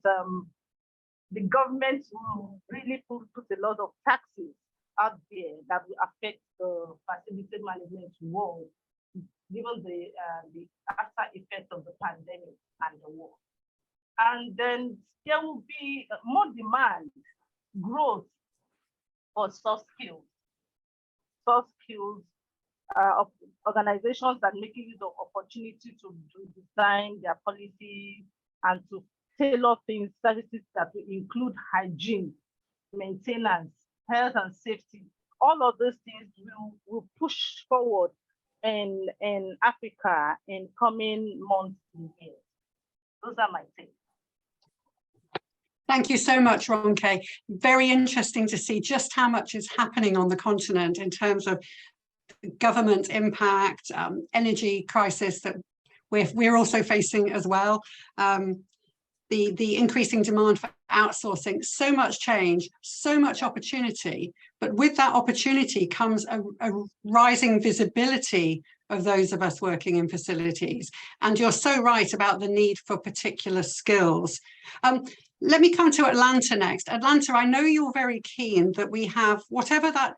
the government will really put a lot of taxes out there that will affect the facility management world, given the after effect of the pandemic and the war. And then there will be more demand, growth for soft skills of organizations that make use of opportunity to design their policy and to tailor things, services that will include hygiene, maintenance, health and safety. All of those things will push forward in Africa in coming months and years. Those are my takes. Thank you so much, Ronke. Very interesting to see just how much is happening on the continent in terms of government impact, energy crisis that we're also facing as well. The increasing demand for outsourcing, so much change, so much opportunity, but with that opportunity comes a rising visibility of those of us working in facilities. And you're so right about the need for particular skills. Let me come to Atlanta next. Atlanta, I know you're very keen that we have, whatever that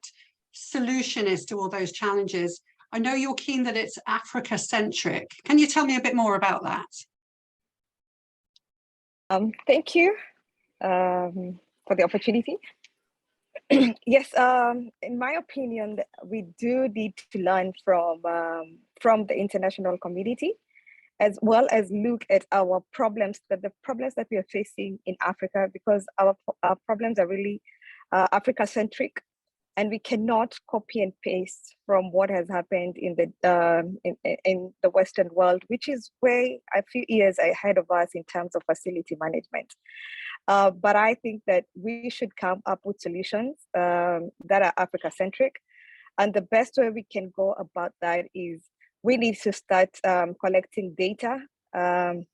solution is to all those challenges, I know you're keen that it's Africa-centric. Can you tell me a bit more about that? Thank you for the opportunity. Yes, in my opinion, we do need to learn from the international community, as well as look at our problems, the problems that we are facing in Africa, because our problems are really Africa-centric, and we cannot copy and paste from what has happened in the Western world, which is way a few years ahead of us in terms of facility management. But I think that we should come up with solutions that are Africa-centric. And the best way we can go about that is we need to start collecting data about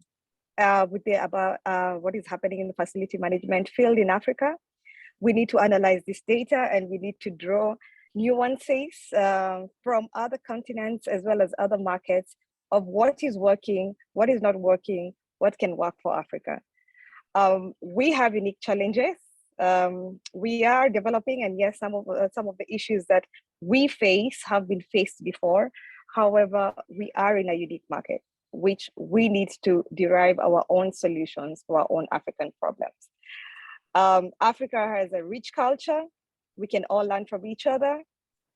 what is happening in the facility management field in Africa. We need to analyze this data, and we need to draw nuances from other continents as well as other markets of what is working, what is not working, what can work for Africa. We have unique challenges. We are developing, and yes, some of the issues that we face have been faced before. However, we are in a unique market, which we need to derive our own solutions for our own African problems. Africa has a rich culture. We can all learn from each other.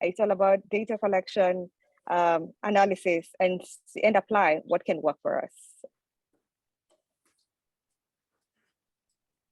It's all about data collection, analysis, and apply what can work for us.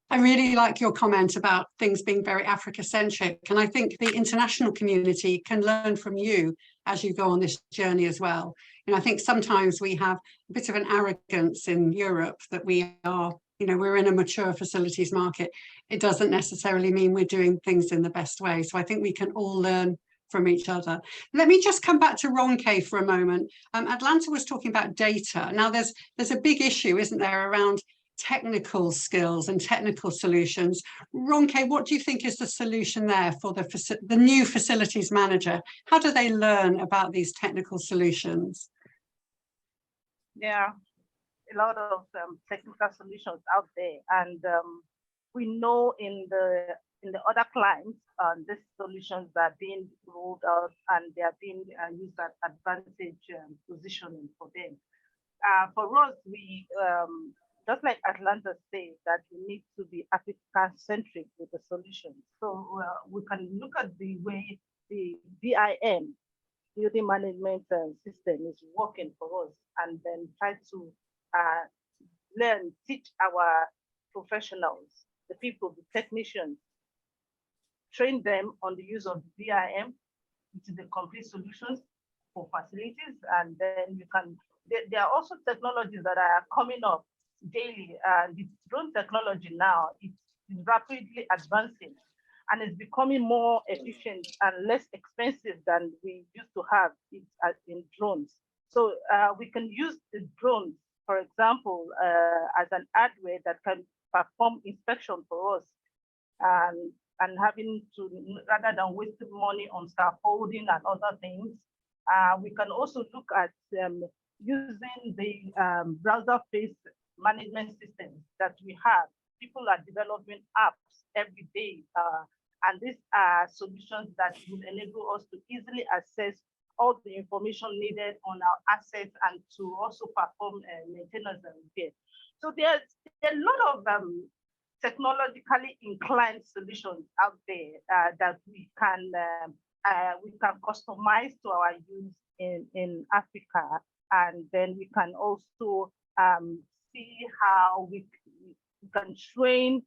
I really like your comment about things being very Africa-centric, and I think the international community can learn from you as you go on this journey as well. And I think sometimes we have a bit of an arrogance in Europe that we are, we're in a mature facilities market. It doesn't necessarily mean we're doing things in the best way. So I think we can all learn from each other. Let me just come back to Ronke for a moment. Atlanta was talking about data. Now there's a big issue, isn't there, around technical skills and technical solutions. Ronke, what do you think is the solution there for the new facilities manager? How do they learn about these technical solutions? Yeah, a lot of technical solutions out there, and we know in the other clients, these solutions are being rolled out and they are being used at advantage positioning for them. For us, we just like Atlanta says that we need to be African-centric with the solution. So we can look at the way the BIM, building management system, is working for us, and then try to learn, teach our professionals, the people, the technicians, train them on the use of the BIM, which is the complete solutions for facilities, and then you can. There are also technologies that are coming up daily. The drone technology now is rapidly advancing, and it's becoming more efficient and less expensive than we used to have in drones. So we can use the drones, for example, as an hardware that can perform inspection for us, and having to, rather than wasting money on scaffolding and other things, we can also look at using the browser-based management systems that we have. People are developing apps every day, and these are solutions that will enable us to easily access all the information needed on our assets and to also perform maintenance and repair. So there's a lot of technologically inclined solutions out there that we can customize to our use in Africa, and then we can also see how we can train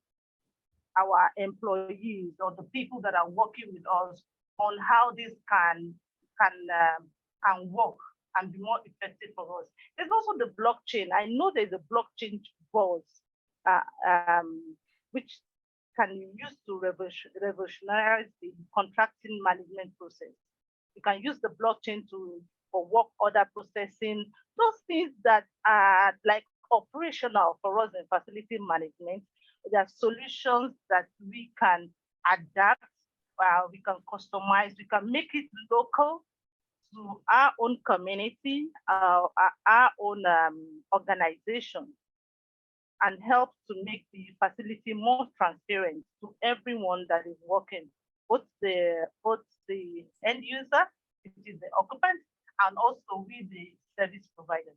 our employees or the people that are working with us on how this can work and be more effective for us. There's also the blockchain. I know there's a blockchain buzz, which can be used to revolutionize the contracting management process. You can use the blockchain for work order processing, those things that are like operational for us in facility management. There are solutions that we can adapt, we can customize, we can make it local to our own community, our own organization, and help to make the facility more transparent to everyone that is working, both the end user, which is the occupant, and also with the service providers.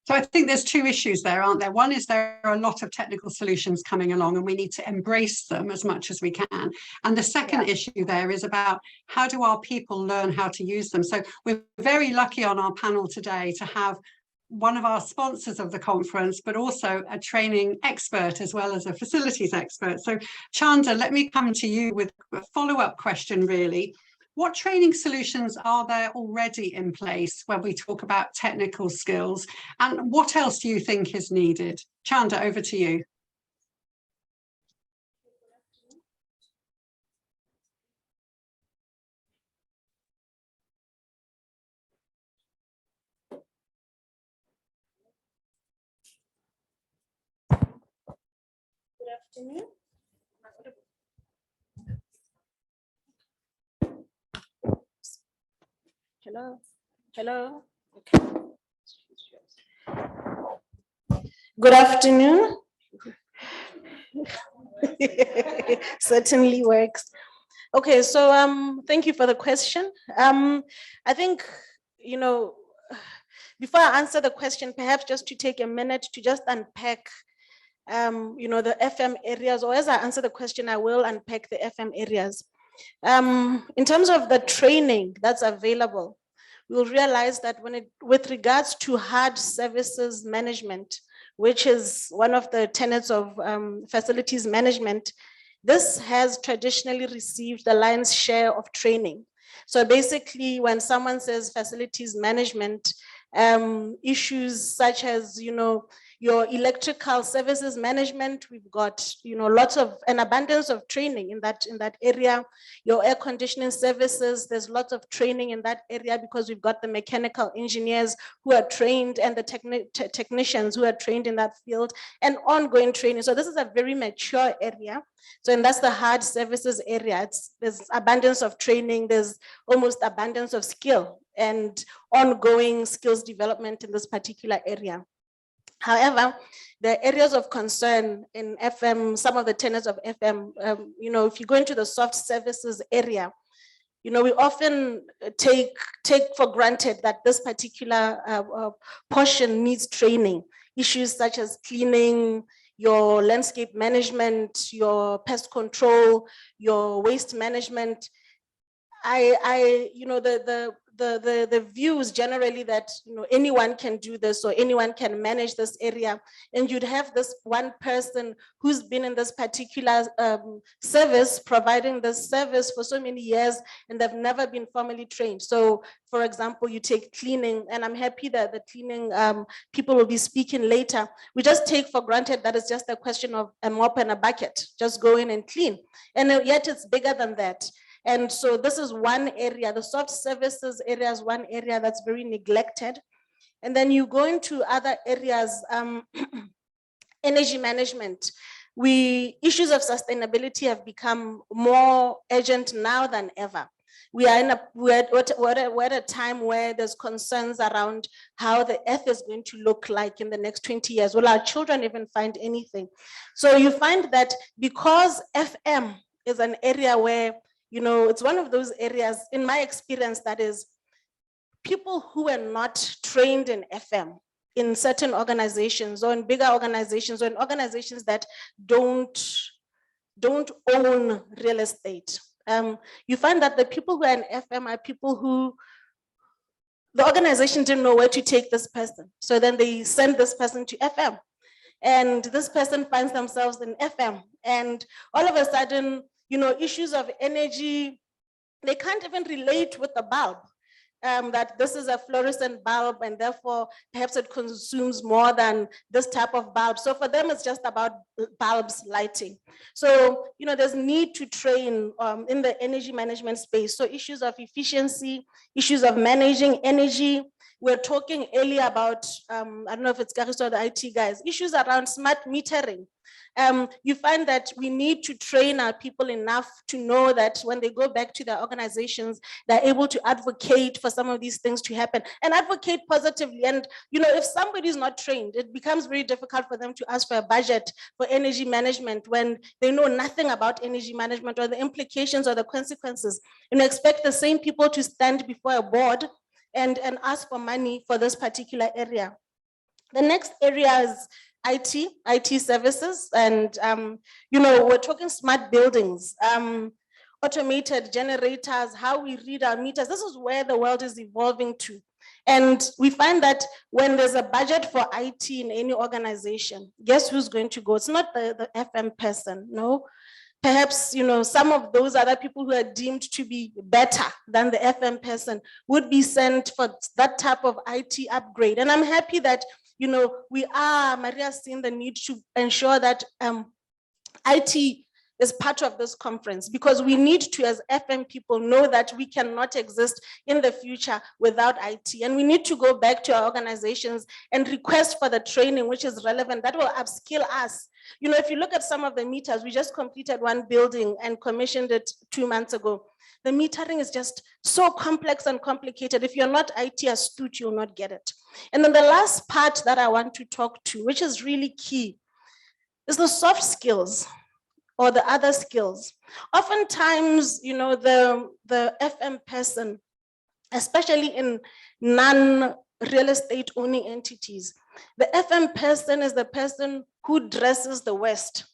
So I think there's two issues there, aren't there? One is there are a lot of technical solutions coming along and we need to embrace them as much as we can. And the second issue there is about how do our people learn how to use them? So we're very lucky on our panel today to have one of our sponsors of the conference, but also a training expert as well as a facilities expert. So Chanda, let me come to you with a follow-up question really. What training solutions are there already in place when we talk about technical skills? And what else do you think is needed? Chanda, over to you. Good afternoon. Hello. Hello. Okay. Good afternoon. Certainly works. Okay, so thank you for the question. I think, you know, before I answer the question, perhaps just to take a minute to just unpack you know, the FM areas, or as I answer the question, I will unpack the FM areas. In terms of the training that's available, we'll realize that with regards to hard services management, which is one of the tenets of facilities management, this has traditionally received the lion's share of training. So basically, when someone says facilities management, issues such as, you know, your electrical services management, we've got, you know, lots of an abundance of training in that area. Your air conditioning services, there's lots of training in that area because we've got the mechanical engineers who are trained and the technicians who are trained in that field, and ongoing training. So this is a very mature area. So, and that's the hard services area. There's abundance of training, there's almost abundance of skill and ongoing skills development in this particular area. However, the areas of concern in FM, some of the tenets of FM, you know, if you go into the soft services area, You know, we often take for granted that this particular portion needs training. Issues such as cleaning, your landscape management, your pest control, your waste management. You know, the view is generally that, you know, anyone can do this or anyone can manage this area, and you'd have this one person who's been in this particular service, providing this service for so many years, and they've never been formally trained. So, for example, you take cleaning, and I'm happy that the cleaning people will be speaking later. We just take for granted that it's just a question of a mop and a bucket, just go in and clean, and yet it's bigger than that. And so this is one area, the soft services area is one area that's very neglected. And then you go into other areas, energy management. Issues of sustainability have become more urgent now than ever. We're at a time where there's concerns around how the earth is going to look like in the next 20 years. Will our children even find anything? So you find that because FM is an area where, you know, it's one of those areas, in my experience, that is people who are not trained in FM in certain organizations or in bigger organizations or in organizations that don't own real estate. You find that the people who are in FM are people who the organization didn't know where to take this person. So then they send this person to FM, and this person finds themselves in FM, and all of a sudden, you know, issues of energy, they can't even relate with the bulb, that this is a fluorescent bulb and therefore perhaps it consumes more than this type of bulb. So for them, it's just about bulbs lighting. So, you know, there's need to train in the energy management space. So issues of efficiency, issues of managing energy. We're talking earlier about, I don't know if it's Kariso or the IT guys, issues around smart metering. You find that we need to train our people enough to know that when they go back to their organizations, they're able to advocate for some of these things to happen and advocate positively. And, you know, if somebody's not trained, it becomes very difficult for them to ask for a budget for energy management when they know nothing about energy management or the implications or the consequences. And expect the same people to stand before a board and ask for money for this particular area. The next area is IT services, and you know, we're talking smart buildings, automated generators, how we read our meters. This is where the world is evolving to. And we find that when there's a budget for IT in any organization, guess who's going to go? It's not the FM person, no. Perhaps, you know, some of those other people who are deemed to be better than the FM person would be sent for that type of IT upgrade. And I'm happy that, you know, Maria's seen the need to ensure that IT is part of this conference, because we need to, as FM people, know that we cannot exist in the future without IT. And we need to go back to our organizations and request for the training which is relevant, that will upskill us. You know, if you look at some of the meters, we just completed one building and commissioned it 2 months ago. The metering is just so complex and complicated. If you're not IT astute, you'll not get it. And then the last part that I want to talk to, which is really key, is the soft skills or the other skills. Oftentimes, you know, the FM person, especially in non-real estate owning entities, the FM person is the person who dresses the West.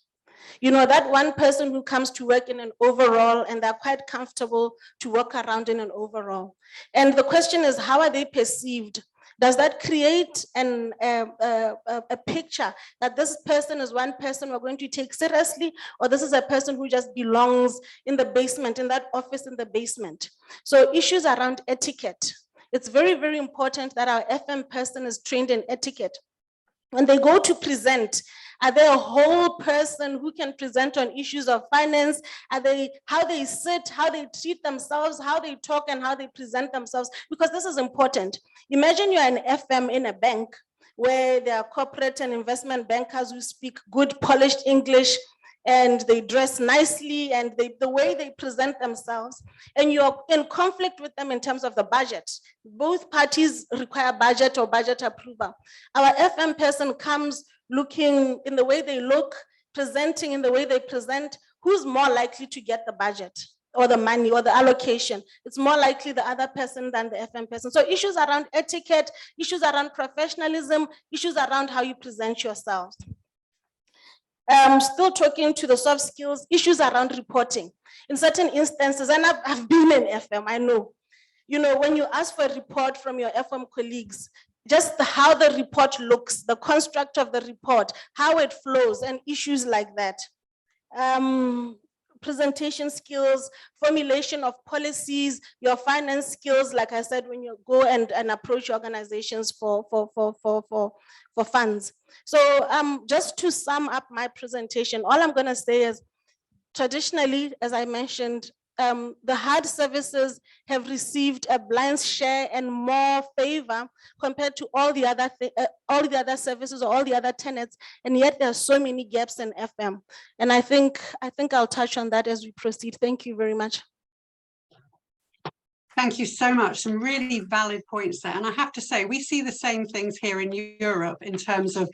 You know, that one person who comes to work in an overall and they're quite comfortable to walk around in an overall. And the question is, how are they perceived? Does that create a picture that this person is one person we're going to take seriously, or this is a person who just belongs in the basement, in that office in the basement? So issues around etiquette. It's very, very important that our FM person is trained in etiquette. When they go to present, are they a whole person who can present on issues of finance? Are they, how they sit, how they treat themselves, how they talk, and how they present themselves? Because this is important. Imagine you're an FM in a bank where there are corporate and investment bankers who speak good polished English, and they dress nicely, and the way they present themselves, and you're in conflict with them in terms of the budget. Both parties require budget or budget approval. Our FM person comes looking in the way they look, presenting in the way they present. Who's more likely to get the budget? or the money or the allocation. It's more likely the other person than the FM person. So issues around etiquette, issues around professionalism, issues around how you present yourselves. Still talking to the soft skills, issues around reporting. In certain instances, and I've been in FM, I know. You know, when you ask for a report from your FM colleagues, just how the report looks, the construct of the report, how it flows, and issues like that. Presentation skills, formulation of policies, your finance skills, like I said, when you go and approach organizations for funds. So just to sum up my presentation, all I'm gonna say is, traditionally, as I mentioned, the hard services have received a blind share and more favor compared to all the other services or all the other tenants, and yet there are so many gaps in FM. And I think I'll touch on that as we proceed. Thank you very much. Thank you so much. Some really valid points there. And I have to say, we see the same things here in Europe in terms of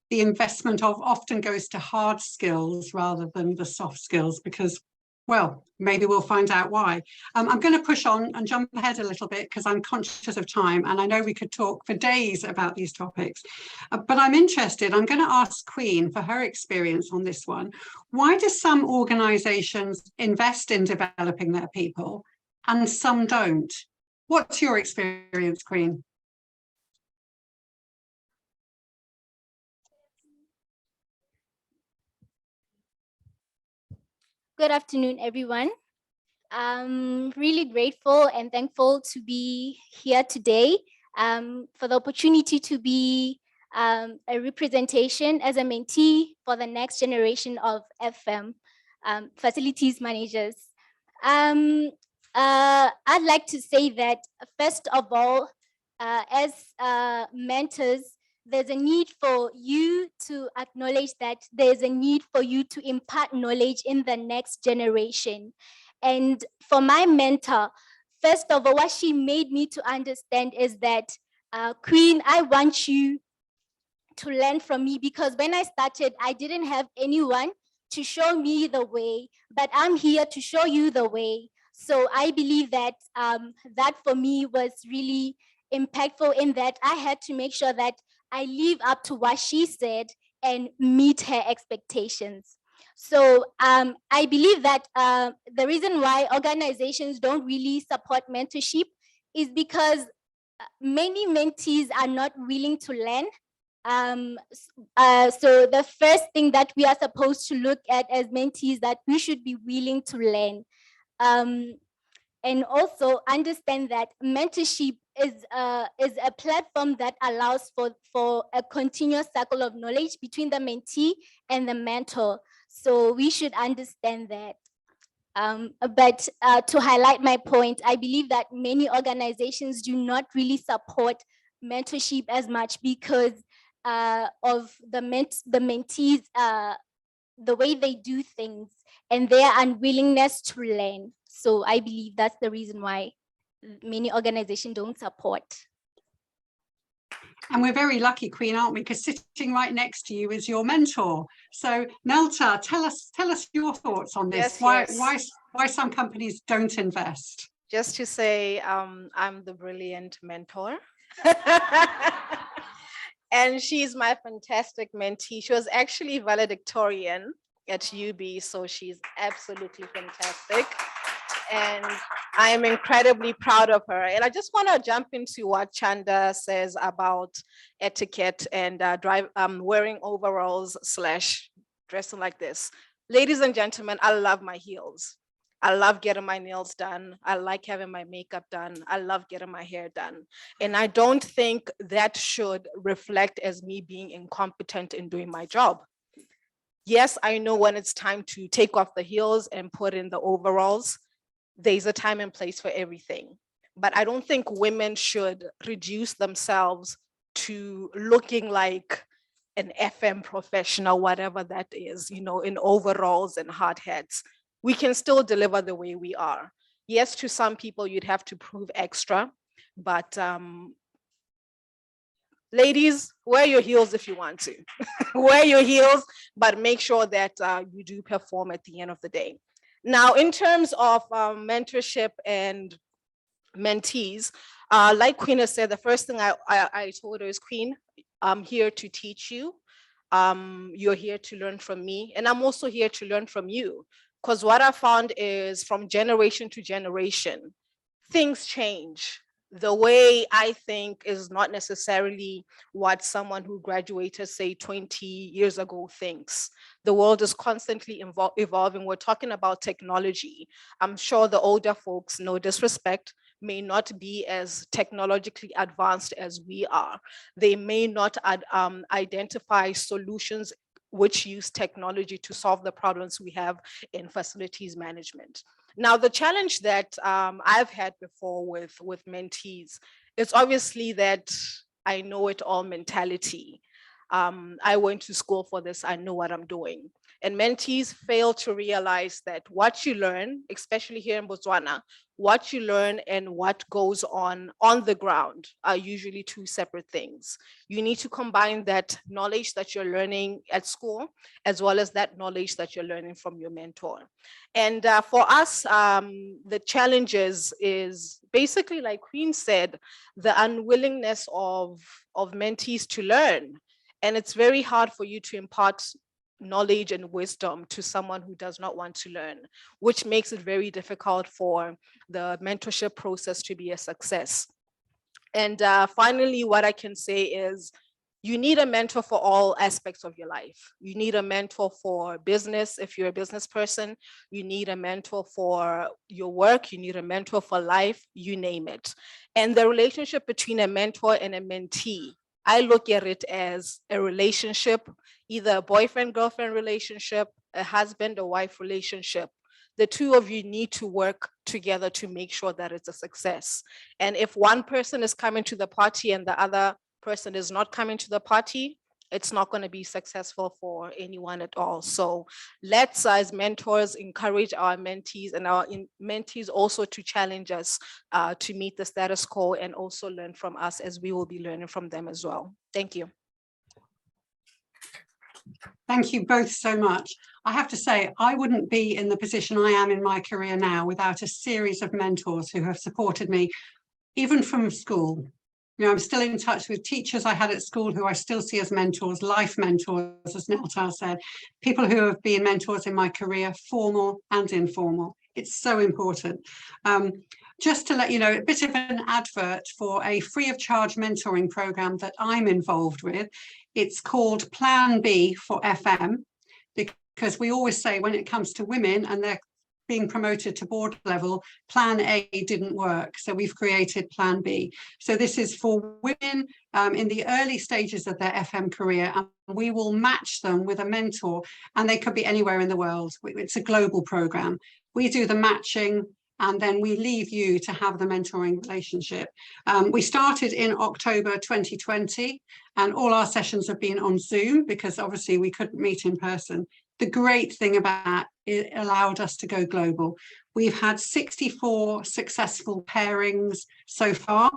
the investment of often goes to hard skills rather than the soft skills, because, well, maybe we'll find out why. I'm going to push on and jump ahead a little bit because I'm conscious of time, and I know we could talk for days about these topics. But I'm interested, I'm going to ask Queen for her experience on this one. Why do some organizations invest in developing their people and some don't? What's your experience, Queen? Good afternoon, everyone. I'm really grateful and thankful to be here today for the opportunity to be a representation as a mentee for the next generation of FM facilities managers. I'd like to say that, first of all, as mentors, there's a need for you to acknowledge that there's a need for you to impart knowledge in the next generation. And for my mentor, first of all, what she made me to understand is that, Queen, I want you to learn from me, because when I started, I didn't have anyone to show me the way, but I'm here to show you the way. So I believe that that for me was really impactful, in that I had to make sure that I live up to what she said and meet her expectations. So I believe that the reason why organizations don't really support mentorship is because many mentees are not willing to learn. So the first thing that we are supposed to look at as mentees, that we should be willing to learn. And also understand that mentorship is a platform that allows for a continuous cycle of knowledge between the mentee and the mentor. So we should understand that. But to highlight my point, I believe that many organizations do not really support mentorship as much because of the mentees, the way they do things and their unwillingness to learn. So I believe that's the reason why many organizations don't support. And we're very lucky, Queen, aren't we? Because sitting right next to you is your mentor. So Nelta, tell us your thoughts on this. Yes, Why some companies don't invest? Just to say, I'm the brilliant mentor. And she's my fantastic mentee. She was actually valedictorian at UB, so she's absolutely fantastic. And I am incredibly proud of her. And I just want to jump into what Chanda says about etiquette and wearing overalls / dressing like this. Ladies and gentlemen, I love my heels. I love getting my nails done. I like having my makeup done. I love getting my hair done. And I don't think that should reflect as me being incompetent in doing my job. Yes, I know when it's time to take off the heels and put in the overalls. There's a time and place for everything. But I don't think women should reduce themselves to looking like an FM professional, whatever that is, you know, in overalls and hard hats. We can still deliver the way we are. Yes, to some people, you'd have to prove extra, but ladies, wear your heels if you want to. Wear your heels, but make sure that you do perform at the end of the day. Now, in terms of mentorship and mentees, like Queen has said, the first thing I told her is, Queen, I'm here to teach you. You're here to learn from me, and I'm also here to learn from you. Because what I found is, from generation to generation, things change. The way I think is not necessarily what someone who graduated, say, 20 years ago thinks. The world is constantly evolving. We're talking about technology. I'm sure the older folks, no disrespect, may not be as technologically advanced as we are. They may not identify solutions which use technology to solve the problems we have in facilities management. Now, the challenge that I've had before with mentees is obviously that I know it all mentality. I went to school for this, I know what I'm doing. And mentees fail to realize that what you learn, especially here in Botswana, what you learn and what goes on the ground are usually two separate things. You need to combine that knowledge that you're learning at school, as well as that knowledge that you're learning from your mentor. And for us, the challenges is basically, like Queen said, the unwillingness of mentees to learn. And it's very hard for you to impart knowledge and wisdom to someone who does not want to learn, which makes it very difficult for the mentorship process to be a success. And finally, what I can say is, you need a mentor for all aspects of your life. You need a mentor for business if you're a business person. You need a mentor for your work. You need a mentor for life, you name it. And the relationship between a mentor and a mentee, I look at it as a relationship, either a boyfriend-girlfriend relationship, a husband or wife relationship. The two of you need to work together to make sure that it's a success. And if one person is coming to the party and the other person is not coming to the party, it's not going to be successful for anyone at all. So let's, as mentors, encourage our mentees and our mentees also to challenge us to meet the status quo and also learn from us, as we will be learning from them as well. Thank you. Thank you both so much. I have to say, I wouldn't be in the position I am in my career now without a series of mentors who have supported me, even from school. You know, I'm still in touch with teachers I had at school who I still see as mentors, life mentors, as Neltal said, people who have been mentors in my career, formal and informal. It's so important. Just to let you know, a bit of an advert for a free of charge mentoring program that I'm involved with. It's called Plan B for FM, because we always say when it comes to women and they're being promoted to board level, Plan A didn't work. So we've created Plan B. So this is for women in the early stages of their FM career, and we will match them with a mentor, and they could be anywhere in the world. It's a global program. We do the matching, and then we leave you to have the mentoring relationship. We started in October 2020, and all our sessions have been on Zoom because obviously we couldn't meet in person. The great thing about it allowed us to go global. We've had 64 successful pairings so far,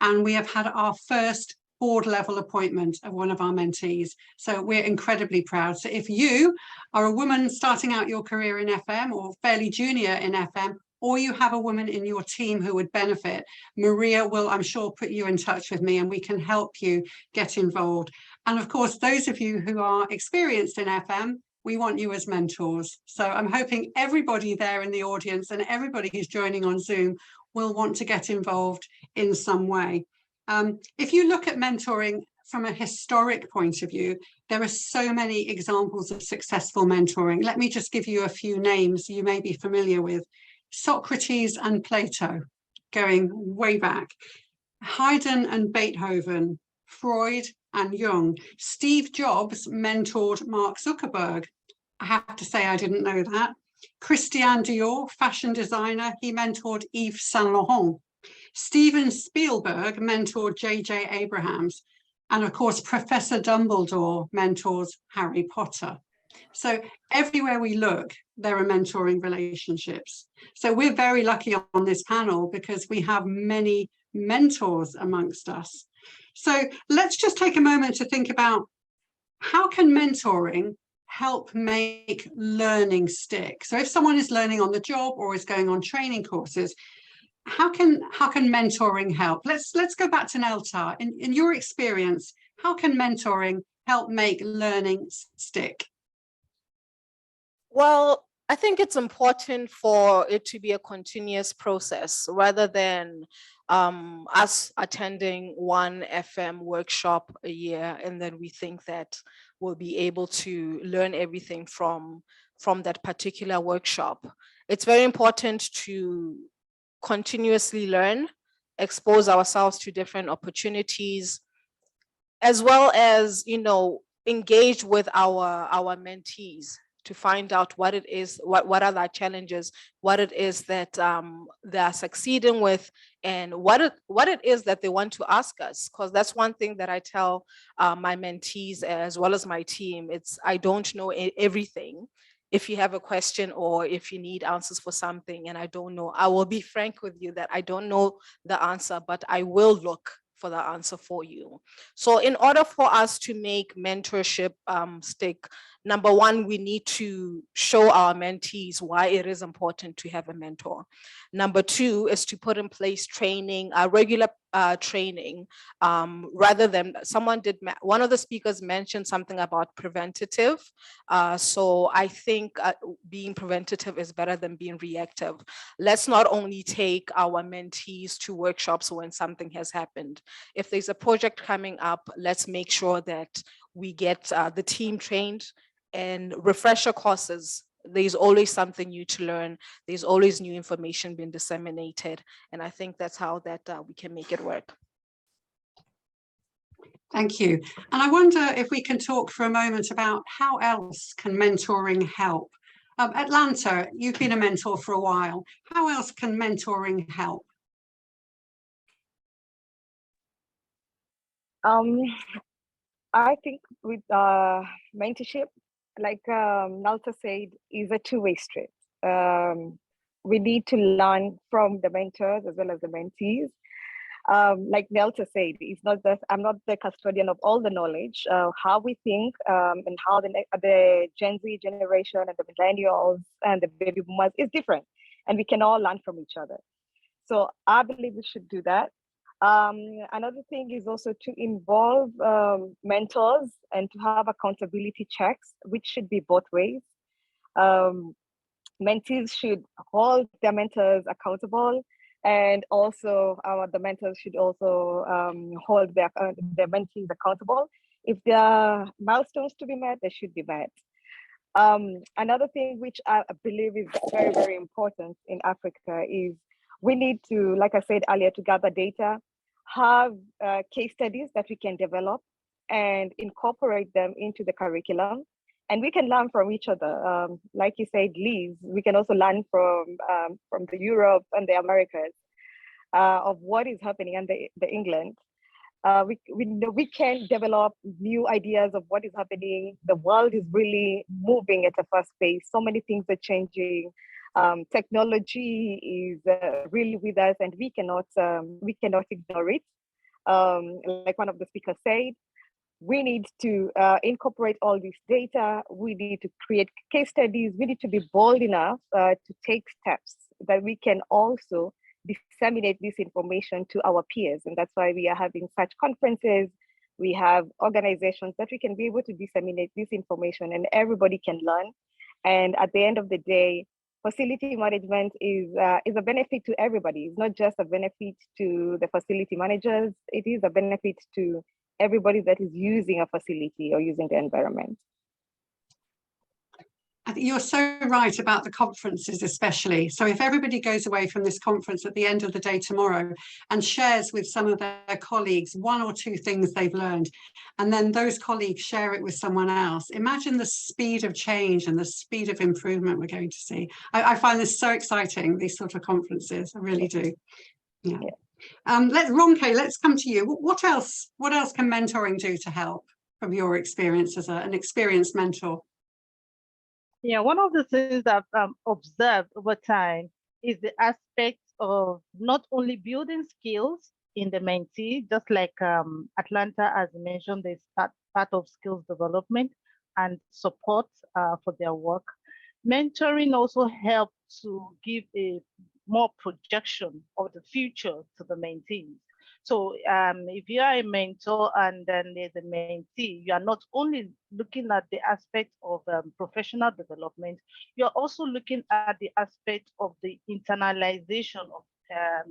and we have had our first board level appointment of one of our mentees. So we're incredibly proud. So if you are a woman starting out your career in FM or fairly junior in FM, or you have a woman in your team who would benefit, Maria will, I'm sure, put you in touch with me and we can help you get involved. And of course, those of you who are experienced in FM, we want you as mentors. So I'm hoping everybody there in the audience and everybody who's joining on Zoom will want to get involved in some way. If you look at mentoring from a historic point of view, there are so many examples of successful mentoring. Let me just give you a few names you may be familiar with. Socrates and Plato, going way back. Haydn and Beethoven, Freud and Jung. Steve Jobs mentored Mark Zuckerberg. I have to say I didn't know that. Christian Dior, fashion designer, he mentored Yves Saint Laurent. Steven Spielberg mentored J.J. Abrams. And of course, Professor Dumbledore mentors Harry Potter. So everywhere we look, there are mentoring relationships. So we're very lucky on this panel because we have many mentors amongst us. So let's just take a moment to think about how can mentoring help make learning stick? So if someone is learning on the job or is going on training courses, how can mentoring help? Let's go back to Nelta. In your experience, how can mentoring help make learning stick? Well, I think it's important for it to be a continuous process rather than us attending one FM workshop a year and then we think that we'll be able to learn everything from that particular workshop. It's very important to continuously learn, expose ourselves to different opportunities, as well as, engage with our mentees to find out what it is, what are their challenges, what it is that they are succeeding with, and what it is that they want to ask us. Because that's one thing that I tell my mentees as well as my team. I don't know everything. If you have a question or if you need answers for something and I don't know, I will be frank with you that I don't know the answer, but I will look for the answer for you. So in order for us to make mentorship stick, number one, we need to show our mentees why it is important to have a mentor. Number two is to put in place training, regular training, rather than one of the speakers mentioned something about preventative. So I think being preventative is better than being reactive. Let's not only take our mentees to workshops when something has happened. If there's a project coming up, let's make sure that we get the team trained, and refresher courses. There's always something new to learn. There's always new information being disseminated. And I think that's how we can make it work. Thank you. And I wonder if we can talk for a moment about how else can mentoring help? Atlanta, you've been a mentor for a while. How else can mentoring help? I think with mentorship, like Nalta said, is a two-way street. We need to learn from the mentors as well as the mentees. Like Nelta said, it's not that I'm not the custodian of all the knowledge. How we think and how the Gen Z generation and the millennials and the baby boomers is different, and we can all learn from each other. So I believe we should do that. Another thing is also to involve mentors and to have accountability checks, which should be both ways. Mentees should hold their mentors accountable, and also the mentors should also hold their mentees accountable. If there are milestones to be met, they should be met. Another thing which I believe is very, very important in Africa is we need to, like I said earlier, to gather data, have case studies that we can develop and incorporate them into the curriculum. And we can learn from each other. Like you said, Liz, we can also learn from the Europe and the Americas of what is happening in the England. We can develop new ideas of what is happening. The world is really moving at a fast pace. So many things are changing. Technology is really with us, and we cannot ignore it. Like one of the speakers said, we need to incorporate all this data. We need to create case studies. We need to be bold enough to take steps that we can also disseminate this information to our peers. And that's why we are having such conferences. We have organizations that we can be able to disseminate this information and everybody can learn. And at the end of the day, facility management is a benefit to everybody. It's not just a benefit to the facility managers. It is a benefit to everybody that is using a facility or using the environment. I think you're so right about the conferences especially. So if everybody goes away from this conference at the end of the day tomorrow and shares with some of their colleagues one or two things they've learned, and then those colleagues share it with someone else, imagine the speed of change and the speed of improvement we're going to see. I find this so exciting, these sort of conferences, I really do. Yeah. Ronke, let's come to you. What else can mentoring do to help from your experience as an experienced mentor? Yeah, one of the things that I've observed over time is the aspect of not only building skills in the mentee, just like Atlanta, as mentioned, there's part of skills development, and support for their work. Mentoring also helps to give a more projection of the future to the mentees. So if you are a mentor and then there's a mentee, you are not only looking at the aspect of professional development, you're also looking at the aspect of the internalization of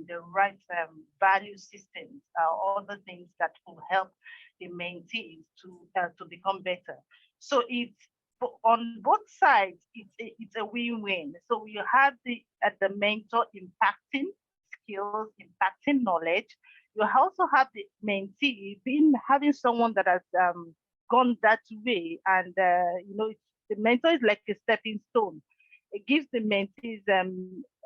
the right value systems, all the things that will help the mentees to become better. So it's on both sides, it's a win-win. So you have the mentor impacting skills, impacting knowledge. You also have the mentee having someone that has gone that way, and the mentor is like a stepping stone. It gives the mentees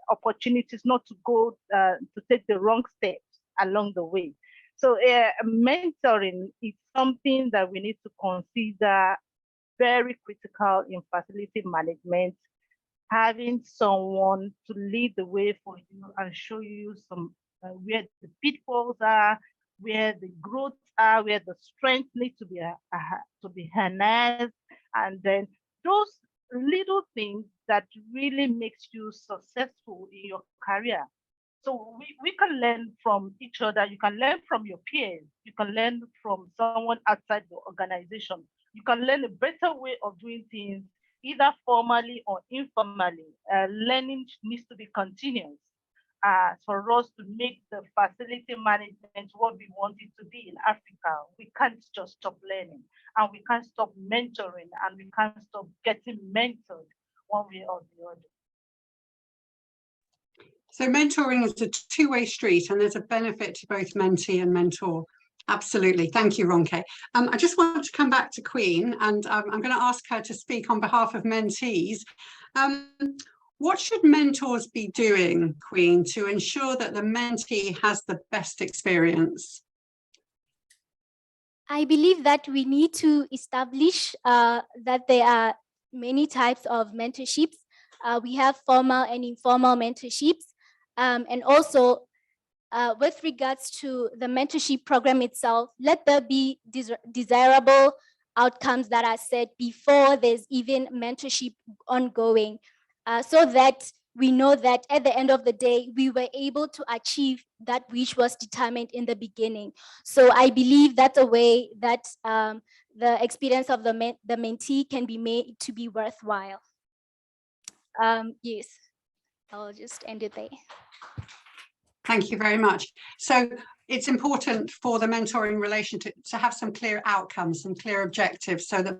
opportunities not to go to take the wrong steps along the way. So mentoring is something that we need to consider very critical in facility management. Having someone to lead the way for you and show you some where the pitfalls are, where the growths are, where the strengths need to be harnessed, and then those little things that really makes you successful in your career. So we can learn from each other. You can learn from your peers. You can learn from someone outside the organization. You can learn a better way of doing things, either formally or informally. Learning needs to be continuous for us to make the facility management what we want it to be in Africa. We can't just stop learning, and we can't stop mentoring, and we can't stop getting mentored one way or the other. So mentoring is a two-way street, and there's a benefit to both mentee and mentor. Absolutely. Thank you, Ronke. I just want to come back to Queen, and I'm going to ask her to speak on behalf of mentees. What should mentors be doing, Queen, to ensure that the mentee has the best experience? I believe that we need to establish that there are many types of mentorships. We have formal and informal mentorships. And also, with regards to the mentorship program itself, let there be desirable outcomes that are set before there's even mentorship ongoing, so that we know that at the end of the day, we were able to achieve that which was determined in the beginning. So I believe that's a way that the experience of the mentee can be made to be worthwhile. Yes, I'll just end it there. Thank you very much. So it's important for the mentoring relation to have some clear outcomes, some clear objectives, so that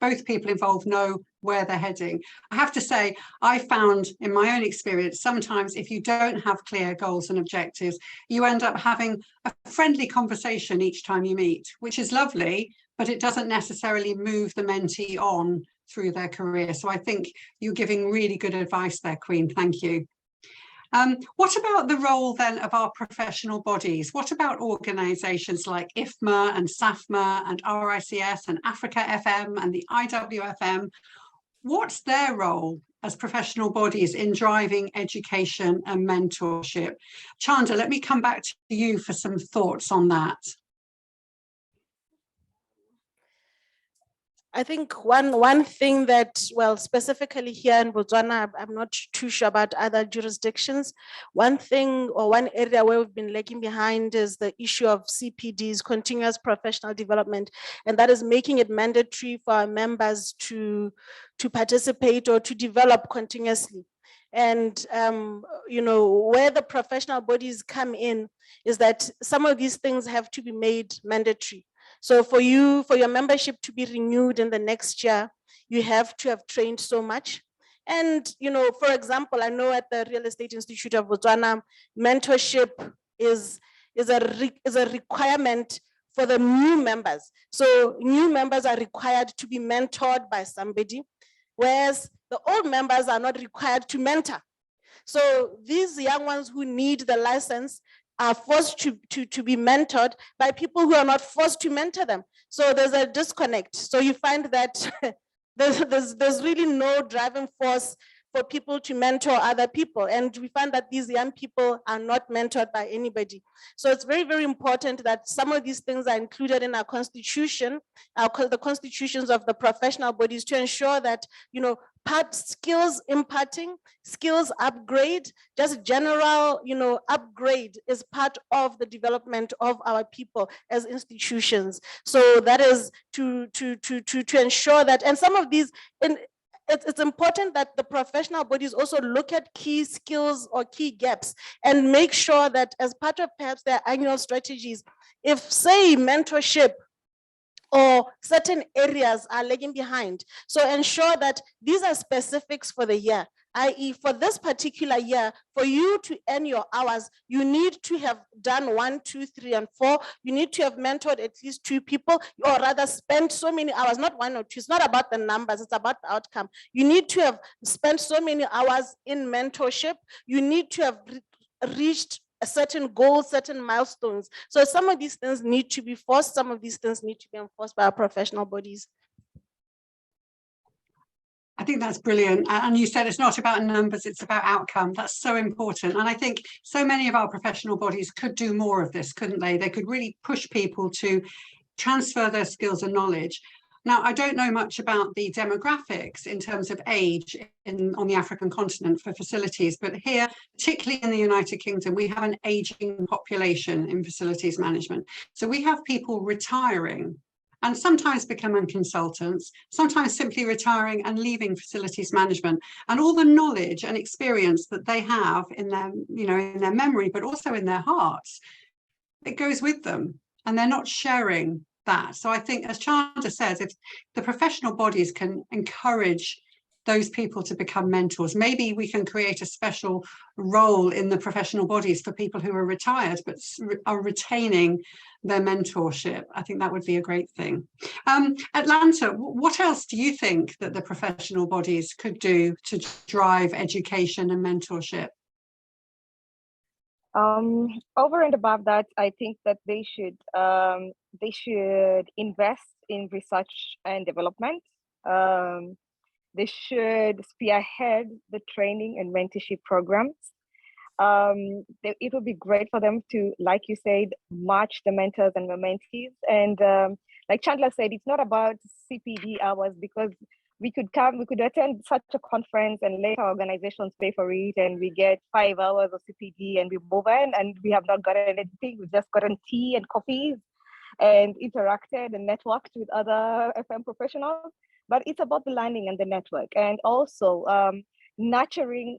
both people involved know where they're heading. I have to say, I found in my own experience, sometimes if you don't have clear goals and objectives, you end up having a friendly conversation each time you meet, which is lovely, but it doesn't necessarily move the mentee on through their career. So I think you're giving really good advice there, Queen. Thank you. What about the role then of our professional bodies? What about organisations like IFMA and SAFMA and RICS and Africa FM and the IWFM? What's their role as professional bodies in driving education and mentorship? Chanda, let me come back to you for some thoughts on that. I think one thing that, well, specifically here in Botswana, I'm not too sure about other jurisdictions. One thing or one area where we've been lagging behind is the issue of CPDs, continuous professional development, and that is making it mandatory for our members to participate or to develop continuously. And, where the professional bodies come in is that some of these things have to be made mandatory. So for your membership to be renewed in the next year, you have to have trained so much. And, for example, I know at the Real Estate Institute of Botswana, mentorship is a requirement for the new members. So new members are required to be mentored by somebody, whereas the old members are not required to mentor. So these young ones who need the license are forced to be mentored by people who are not forced to mentor them. So there's a disconnect. So you find that there's really no driving force for people to mentor other people. And we find that these young people are not mentored by anybody. So it's very, very important that some of these things are included in our constitution, the constitutions of the professional bodies, to ensure that, skills imparting, skills upgrade, just general, upgrade is part of the development of our people as institutions. So that is to ensure that, and some of these, it's important that the professional bodies also look at key skills or key gaps and make sure that as part of perhaps their annual strategies, if say mentorship or certain areas are lagging behind. So ensure that these are specifics for the year, i.e. for this particular year, for you to earn your hours, you need to have done 1, 2, 3, and 4. You need to have mentored at least 2 people, or rather spent so many hours, not 1 or 2. It's not about the numbers, it's about the outcome. You need to have spent so many hours in mentorship. You need to have reached a certain goal, certain milestones. So some of these things need to be forced, some of these things need to be enforced by our professional bodies. I think that's brilliant. And you said it's not about numbers, it's about outcome. That's so important. And I think so many of our professional bodies could do more of this, couldn't they? They could really push people to transfer their skills and knowledge. Now, I don't know much about the demographics in terms of age on the African continent for facilities, but here, particularly in the United Kingdom, we have an aging population in facilities management. So we have people retiring and sometimes becoming consultants, sometimes simply retiring and leaving facilities management, and all the knowledge and experience that they have in their, in their memory, but also in their hearts, it goes with them, and they're not sharing that. So I think, as Chandra says, if the professional bodies can encourage those people to become mentors, maybe we can create a special role in the professional bodies for people who are retired but are retaining their mentorship. I think that would be a great thing. Atlanta, what else do you think that the professional bodies could do to drive education and mentorship? Over and above that, I think that they should invest in research and development. They should spearhead the training and mentorship programs. It would be great for them to, like you said, match the mentors and the mentees. And like Chandler said, it's not about CPD hours, because we could attend such a conference and let our organizations pay for it, and we get 5 hours of CPD and we move on, and we have not gotten anything. We've just gotten tea and coffees and interacted and networked with other FM professionals. But it's about the learning and the network, and also nurturing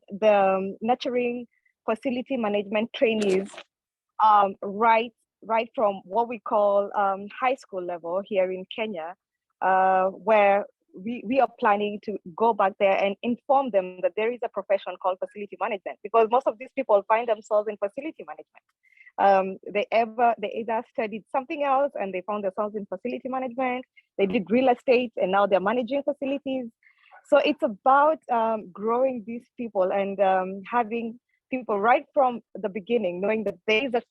facility management trainees right from what we call high school level here in Kenya, where we are planning to go back there and inform them that there is a profession called facility management, because most of these people find themselves in facility management. They either studied something else and they found themselves in facility management. They did real estate and now they're managing facilities. So it's about growing these people and having people right from the beginning knowing that there's a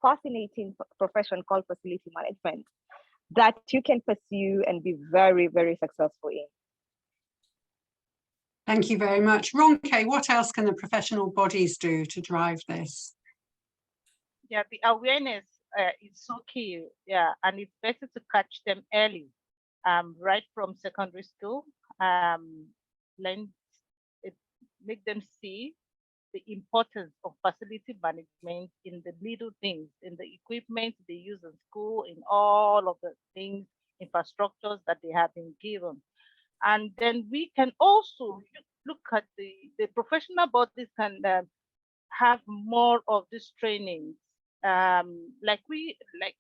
fascinating profession called facility management that you can pursue and be very, very successful in. Thank you very much. Ronke, what else can the professional bodies do to drive this? Yeah, the awareness is so key. Yeah, and it's better to catch them early, right from secondary school. Make them see the importance of facility management in the little things, in the equipment they use in school, in all of the things, infrastructures that they have been given. And then we can also look at the professional bodies can have more of these trainings. Like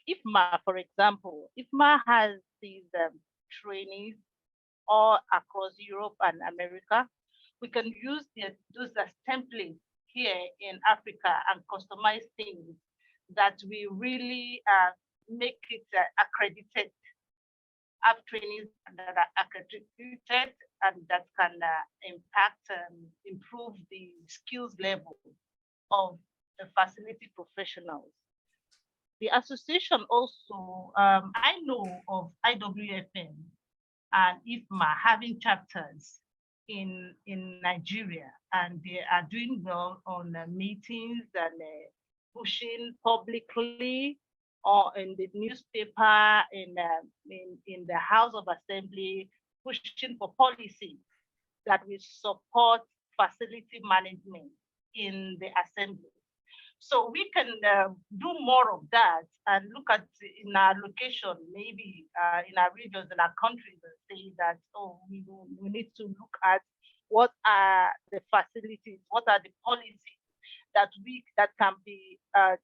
IFMA, for example, IFMA has these trainings all across Europe and America. We can use those as templates here in Africa and customize things that we really make it accredited. Have trainings that are accredited and that can impact and improve the skills level of the facility professionals. The association also, I know of IWFM and IFMA having chapters in Nigeria, and they are doing well on meetings and pushing publicly or in the newspaper, in the House of Assembly, pushing for policy that will support facility management in the assembly. So we can do more of that and look at in our location, maybe in our regions, in our countries, and say that, oh, we need to look at what are the facilities, what are the policies that can be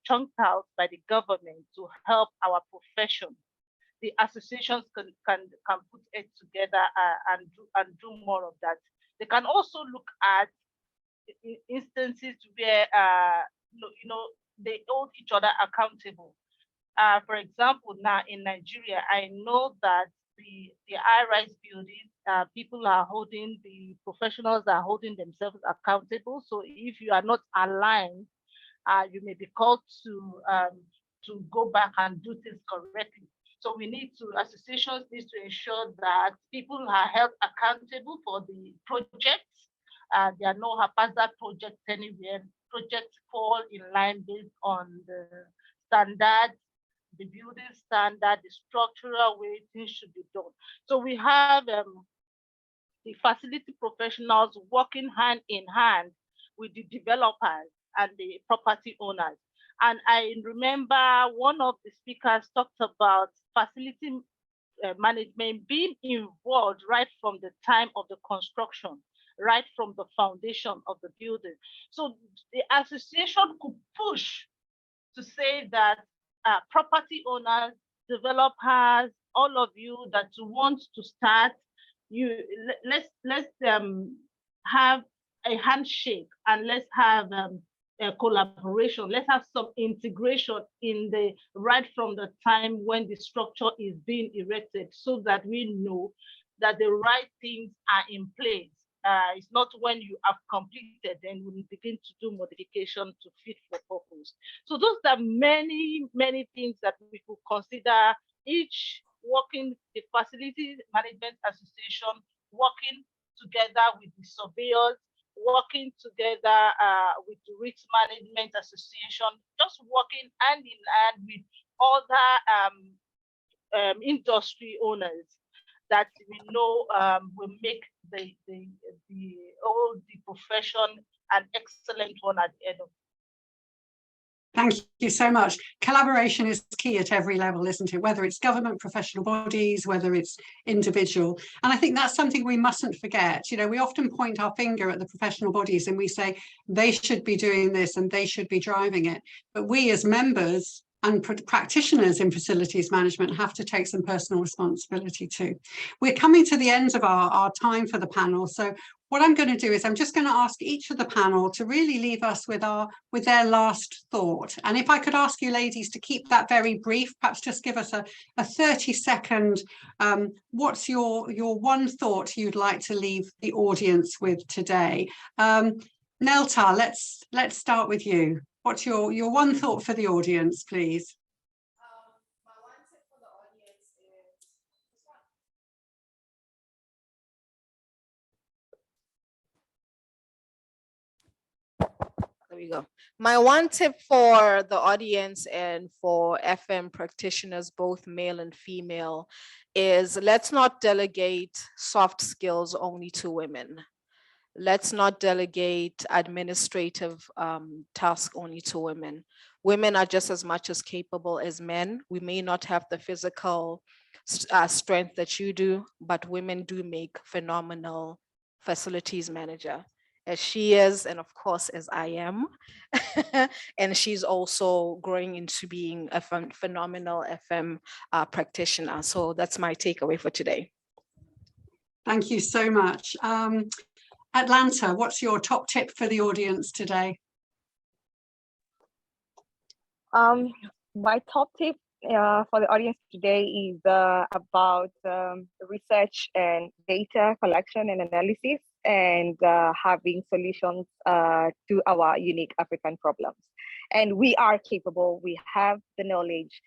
chunked out by the government to help our profession. The associations can put it together and do more of that. They can also look at instances where they hold each other accountable. For example, now in Nigeria, I know that the high-rise buildings, the professionals are holding themselves accountable. So if you are not aligned, you may be called to go back and do things correctly. So associations need to ensure that people are held accountable for the projects. There are no haphazard projects anywhere. Projects fall in line based on the standards, the building standard, the structural way things should be done. So we have the facility professionals working hand in hand with the developers and the property owners. And I remember one of the speakers talked about facility management being involved right from the time of the construction, right from the foundation of the building. So the association could push to say that property owners, developers, all of you that want to start, let's have a handshake and let's have a collaboration. Let's have some integration right from the time when the structure is being erected, so that we know that the right things are in place. It's not when you have completed, then we begin to do modification to fit for purpose. So those are many, many things that we could consider, each working, the Facility Management Association, working together with the surveyors, working together with the Risk Management Association, just working hand in hand with other industry owners that we know will make the profession an excellent one at the end of it. Thank you so much. Collaboration is key at every level, isn't it? Whether it's government, professional bodies, whether it's individual. And I think that's something we mustn't forget. You know, we often point our finger at the professional bodies and we say they should be doing this and they should be driving it. But we as members and practitioners in facilities management have to take some personal responsibility too. We're coming to the end of our time for the panel. So what I'm going to do is I'm just going to ask each of the panel to really leave us with their last thought. And if I could ask you ladies to keep that very brief, perhaps just give us a 30-second, what's your one thought you'd like to leave the audience with today? Nelta, let's start with you. What's your one thought for the audience, please? My one tip for the audience is there we go. My one tip for the audience and for FM practitioners, both male and female, is let's not delegate soft skills only to women. Let's not delegate administrative tasks only to women. Women are just as much as capable as men. We may not have the physical strength that you do, but women do make phenomenal facilities manager, as she is, and of course, as I am. And she's also growing into being a phenomenal FM practitioner. So that's my takeaway for today. Thank you so much. Atlanta, what's your top tip for the audience today? My top tip for the audience today is about research and data collection and analysis, and having solutions to our unique African problems. And we are capable, we have the knowledge,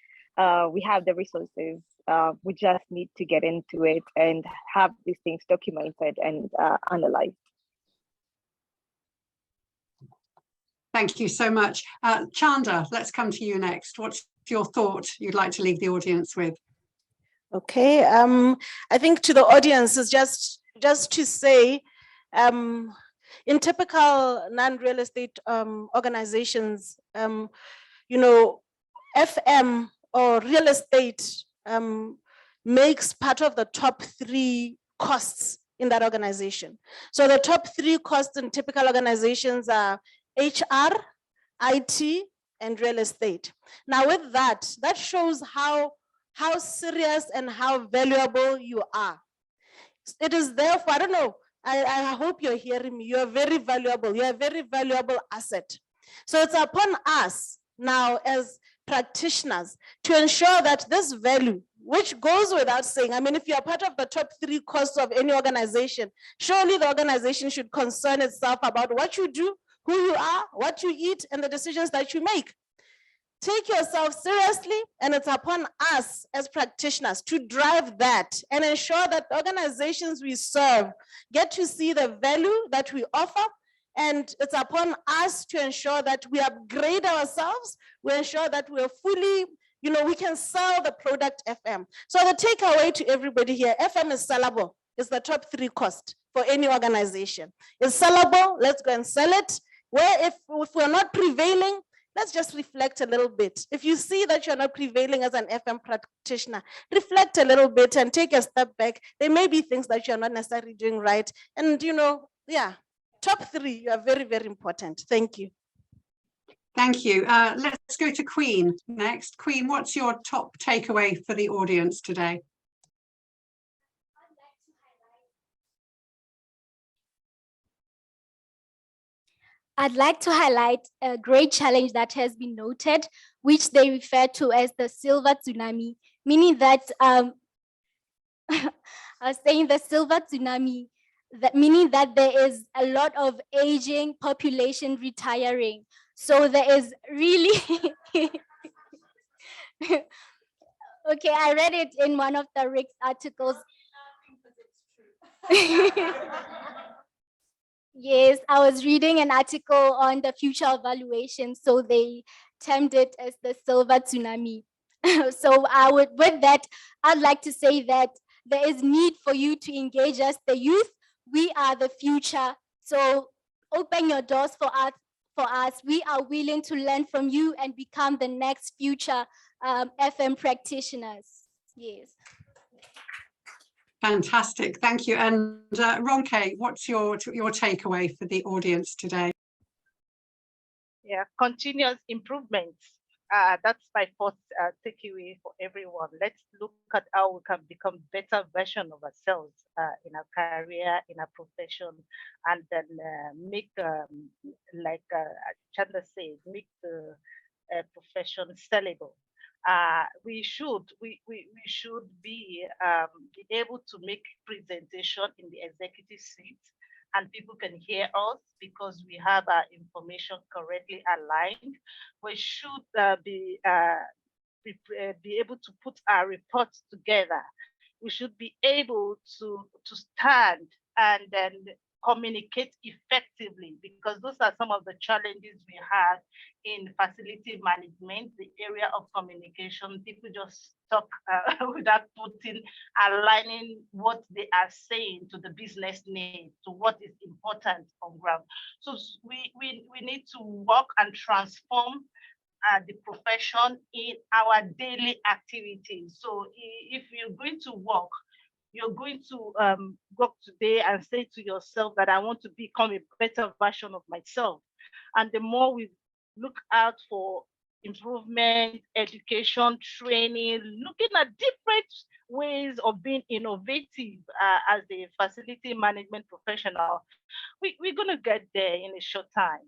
we have the resources, We just need to get into it and have these things documented and analyzed. Thank you so much. Chanda, let's come to you next. What's your thought you'd like to leave the audience with? Okay, I think to the audience is just to say, in typical non-real estate organizations, you know, FM or real estate makes part of the top 3 costs in that organization. So the top 3 costs in typical organizations are HR, IT, and real estate. Now with that shows how serious and how valuable you are. It is therefore, I don't know, I hope you're hearing me, you're very valuable, you're a very valuable asset. So it's upon us now as practitioners to ensure that this value, which goes without saying, I mean, if you're part of the top 3 costs of any organization, surely the organization should concern itself about what you do, who you are, what you eat, and the decisions that you make. Take yourself seriously, and it's upon us as practitioners to drive that and ensure that the organizations we serve get to see the value that we offer. And it's upon us to ensure that we upgrade ourselves, we ensure that we're fully, you know, we can sell the product FM. So the takeaway to everybody here, FM is sellable. It's the top 3 cost for any organization. It's sellable, let's go and sell it. Where if we're not prevailing, let's just reflect a little bit. If you see that you're not prevailing as an FM practitioner, reflect a little bit and take a step back. There may be things that you're not necessarily doing right. And you know, yeah, top 3, you are very, very important. Thank you. Thank you. Let's go to Queen next. Queen, what's your top takeaway for the audience today? I'd like to highlight a great challenge that has been noted, which they refer to as the silver tsunami, meaning that I was saying the silver tsunami, meaning that there is a lot of aging population retiring. So there is really, okay, I read it in one of the Rick's articles. Yes, I was reading an article on the future evaluation, so they termed it as the silver tsunami. So with that, I'd like to say that there is need for you to engage us, the youth. We are the future. So open your doors for us. We are willing to learn from you and become the next future FM practitioners. Yes. Fantastic, thank you. And Ronke, what's your takeaway for the audience today? Yeah, continuous improvements. That's my first takeaway for everyone. Let's look at how we can become better version of ourselves in our career, in our profession, and then make, like Chanda said, make the profession sellable. We should be able to make presentation in the executive seat, and people can hear us because we have our information correctly aligned. We should be able to put our reports together. We should be able to stand and then communicate effectively, because those are some of the challenges we have in facility management, the area of communication. People just talk without aligning what they are saying to the business needs, to what is important on ground. So we need to work and transform the profession in our daily activities. So if you're going to work, you're going to work today and say to yourself that I want to become a better version of myself. And the more we look out for improvement, education, training, looking at different ways of being innovative as a facility management professional, we're going to get there in a short time.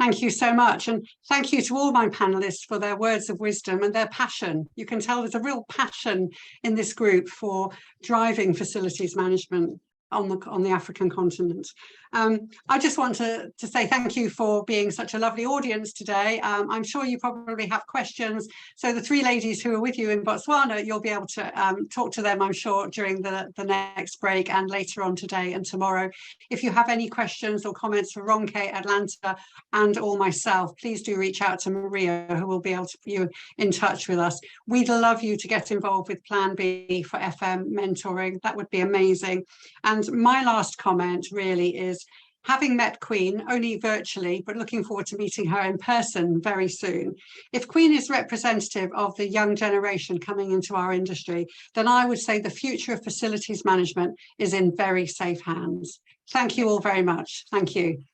Thank you so much. And thank you to all my panelists for their words of wisdom and their passion. You can tell there's a real passion in this group for driving facilities management. on the African continent. I just want to say thank you for being such a lovely audience today. I'm sure you probably have questions. So the three ladies who are with you in Botswana, you'll be able to talk to them, I'm sure, during the next break and later on today and tomorrow. If you have any questions or comments for Ronke, Atlanta, and or myself, please do reach out to Maria, who will be able to put you in touch with us. We'd love you to get involved with Plan B for FM mentoring. That would be amazing. And my last comment really is, having met Queen only virtually, but looking forward to meeting her in person very soon. If Queen is representative of the young generation coming into our industry, then I would say the future of facilities management is in very safe hands. Thank you all very much. Thank you.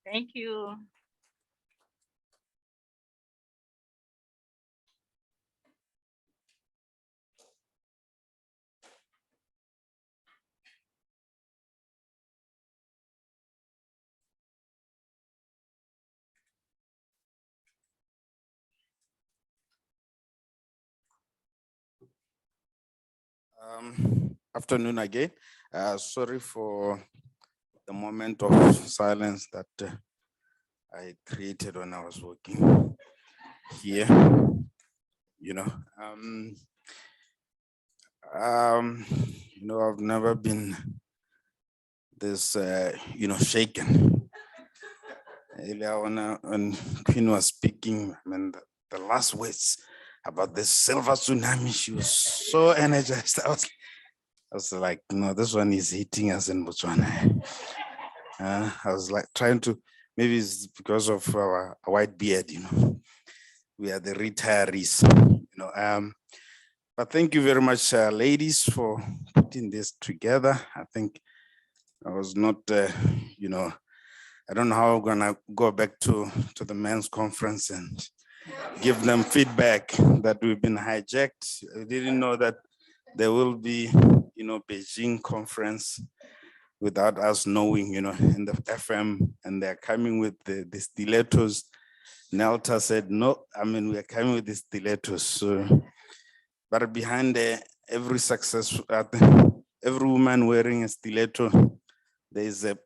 Thank you. Afternoon again. Sorry for the moment of silence that I created when I was working here. I've never been this, shaken. Earlier when Queen was speaking, I mean, the last words about this silver tsunami, she was so energized. I was like, no, this one is hitting us in Botswana. I was like trying to, maybe it's because of our white beard, we are the retirees, but thank you very much, ladies, for putting this together. I think I was not, I don't know how I'm gonna go back to the men's conference and give them feedback that we've been hijacked. I didn't know that there will be, Beijing conference without us knowing, in the FM, and they're coming with the stilettos. Nelta said, no, we are coming with the stilettos. So, but behind every success, every woman wearing a stiletto, there is a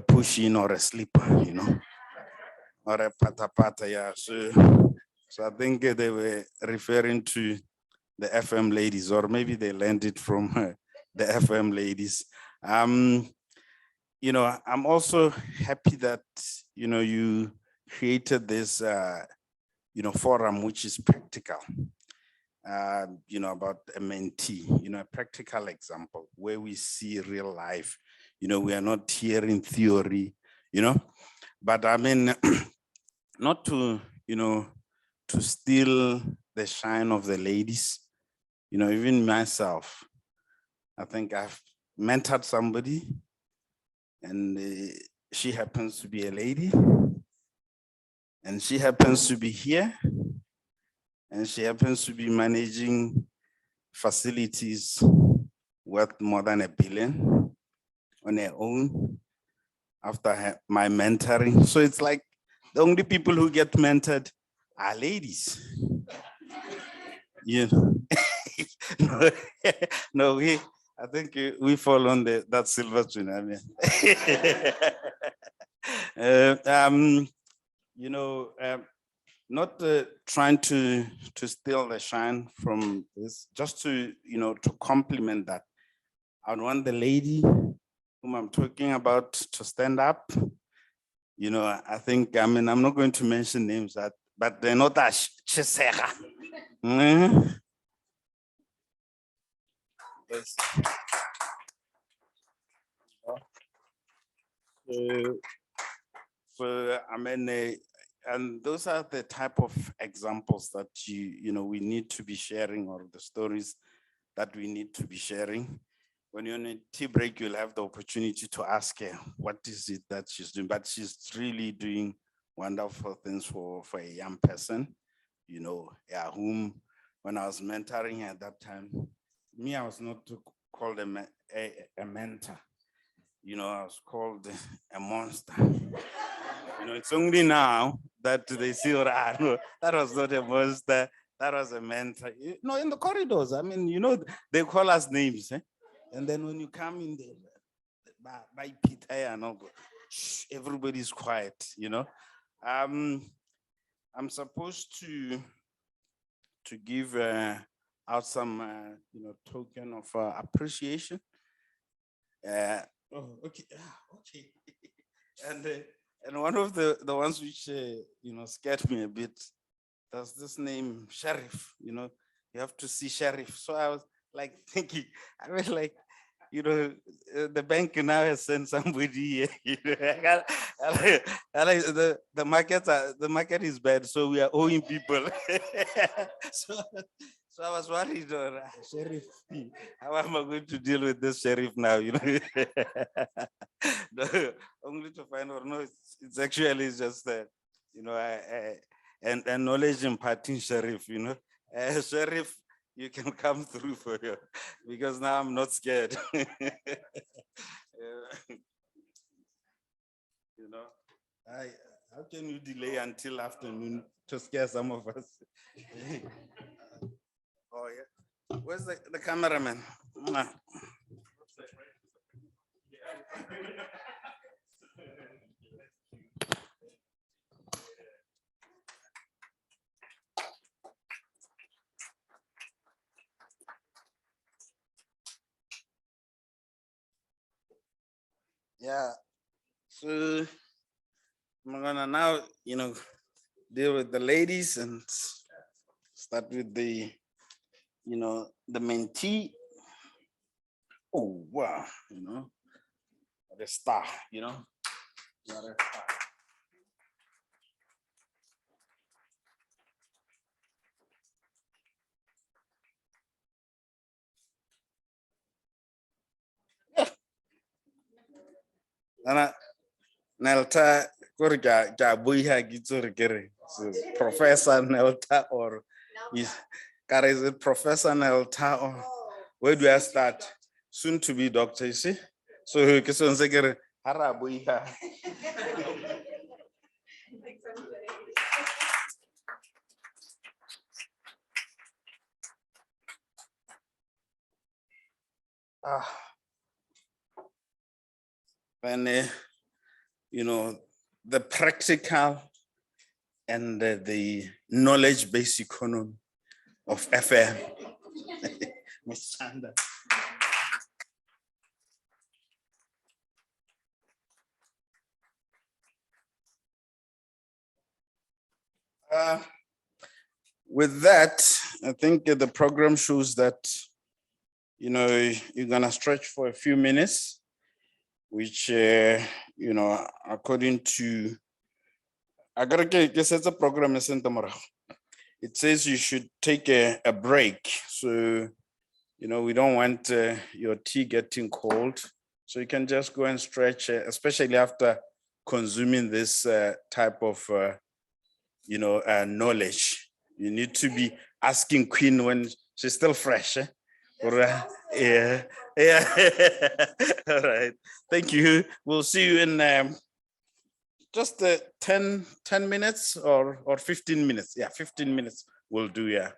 push in or a slipper, or a pata, yeah. So I think they were referring to the FM ladies, or maybe they learned it from the FM ladies. I'm also happy that, you created this, forum, which is practical, about a mentee, a practical example where we see real life. We are not hearing theory, but not to, to steal the shine of the ladies. Even myself, I think I've mentored somebody, and she happens to be a lady, and she happens to be here, and she happens to be managing facilities worth more than $1 billion on her own after my mentoring. So it's like the only people who get mentored are ladies. No, I think we fall on that silver tsunami. Not trying to steal the shine from this, just to, to complement that. I want the lady whom I'm talking about to stand up. I think, I'm not going to mention names, but they're not that Chisega. Yes. And those are the type of examples that we need to be sharing, or the stories that we need to be sharing. When you're on a tea break, you'll have the opportunity to ask her, what is it that she's doing? But she's really doing wonderful things for a young person, whom, when I was mentoring her at that time, I was not called a mentor. I was called a monster. It's only now that they see, that was not a monster, that was a mentor. In the corridors, they call us names. And then when you come in there, by Peter and all, everybody's quiet, you know. I'm supposed to give out some, you know, token of appreciation. Oh, okay, okay. And one of the ones which you know, scared me a bit. There's this name Sheriff. You know, you have to see Sheriff. So I was like thinking, I was like, you know, the bank now has sent somebody. You know, the market is bad, so we are owing people. So I was worried, Sheriff, how am I going to deal with this Sheriff now? You know, no, only to find out, no, it's actually just that, you know, and knowledge imparting Sheriff, you know, Sheriff, you can come through for you, because now I'm not scared. You know, how can you delay until afternoon to scare some of us? Oh yeah, where's the cameraman? Nah. Yeah, so I'm gonna now, you know, deal with the ladies and start with the, you know, the mentee. Oh, wow, you know, the star, you know. What a star. Nelta Professor Nelta, or is it Professor Nelta, or where do I start? Soon to be doctor, you see? So when you know, the practical and the knowledge-based economy of FM. Ms. Chanda. With that, I think the program shows that, you know, you're gonna stretch for a few minutes, which, you know, according to, I gotta get a program. It says you should take a break. So, you know, we don't want your tea getting cold. So you can just go and stretch, especially after consuming this type of, you know, knowledge. You need to be asking Queen when she's still fresh. Or, yeah, yeah. All right. Thank you. We'll see you in just 10 minutes or 15 minutes. Yeah, 15 minutes will do, yeah.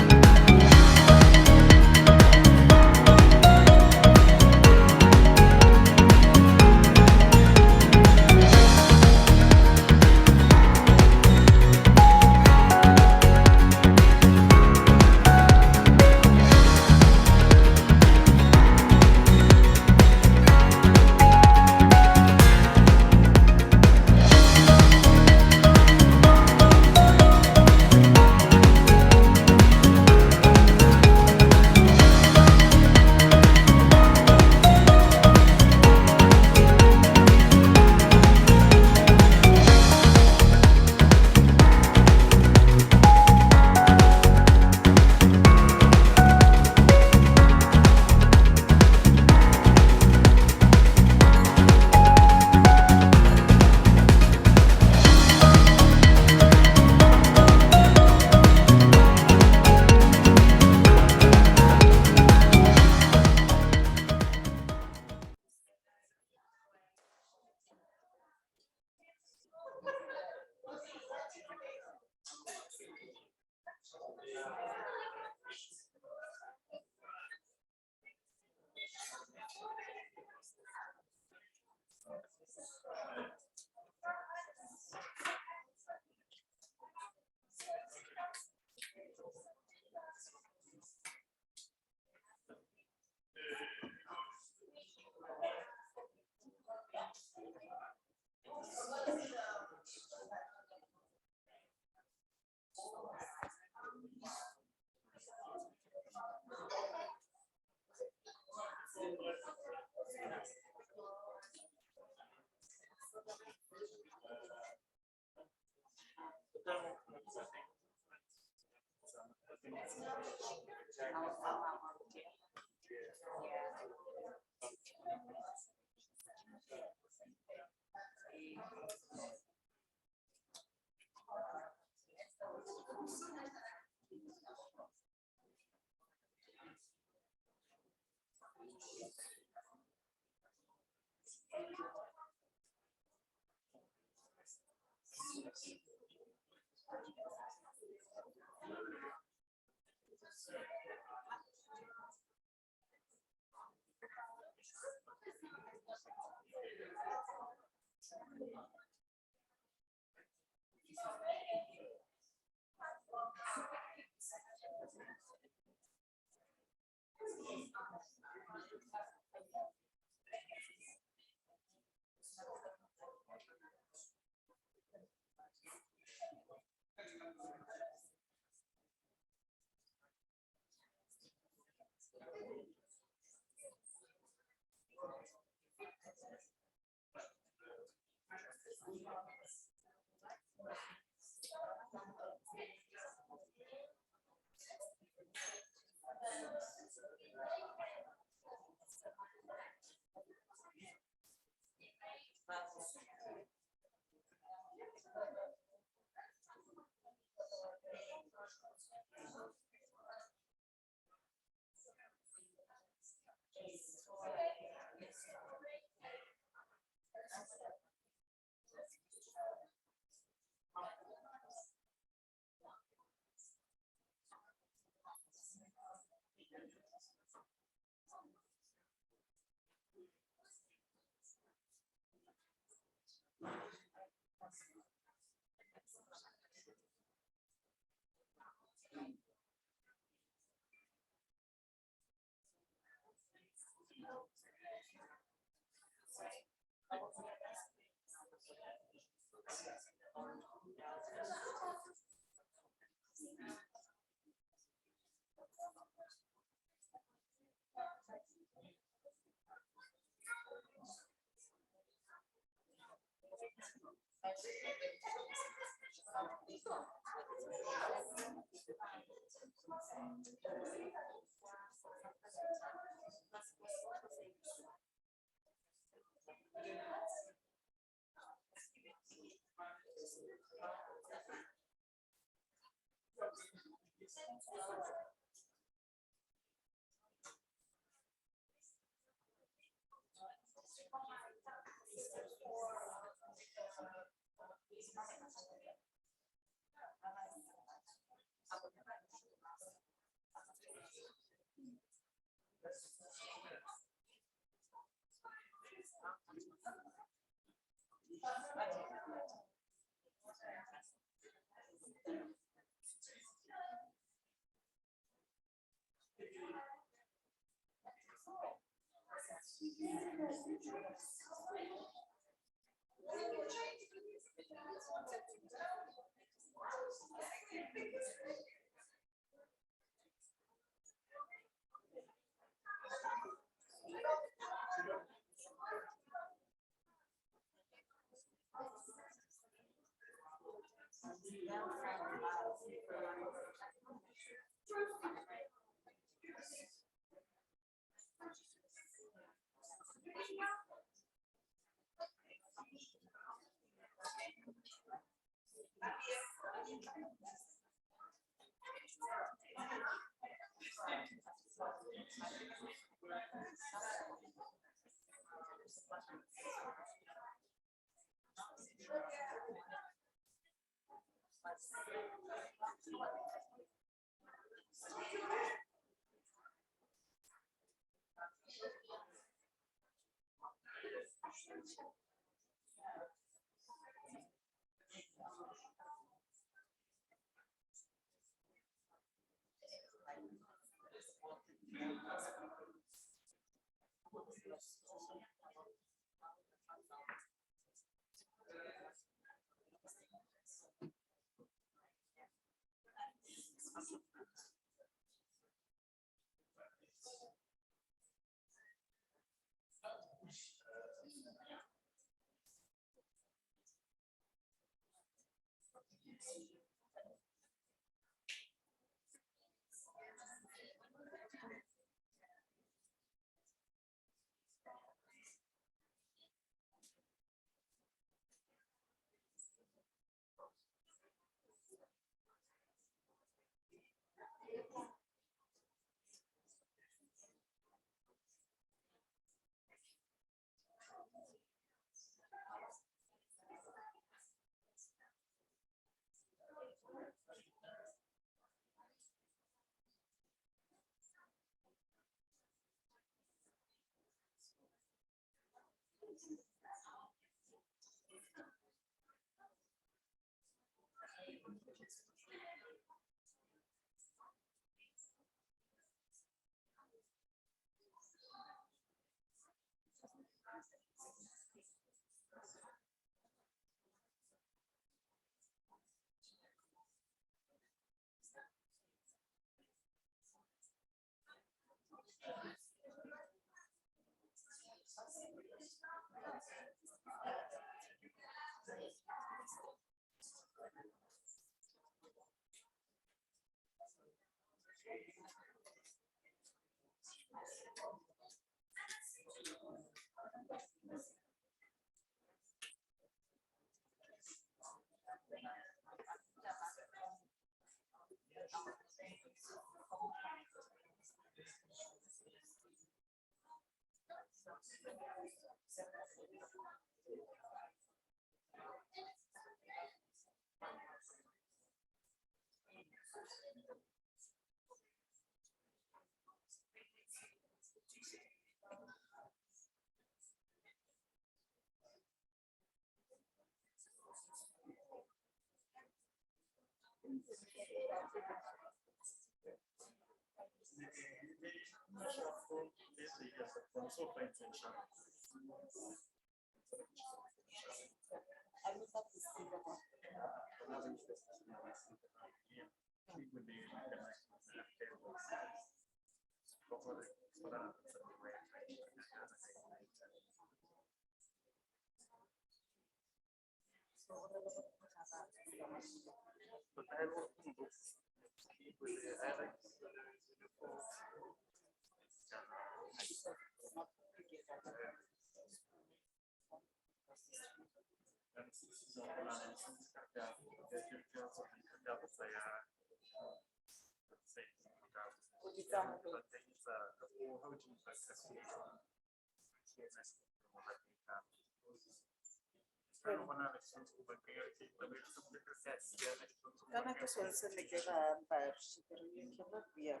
Karena aku suasana negara baru sebenarnya kita biar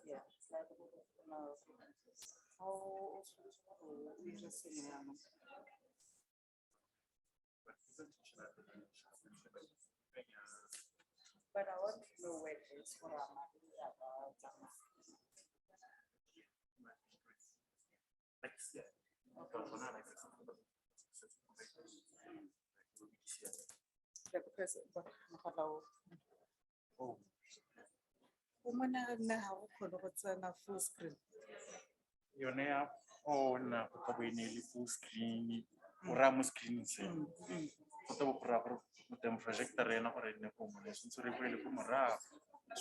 ya selalu kenal how but I want to know where it is for full screen. Yone ya ona go ka boinele full screen o ra mo screen se go tlo bopra go mo projector ena gore ne go mo se ntse re boele go morago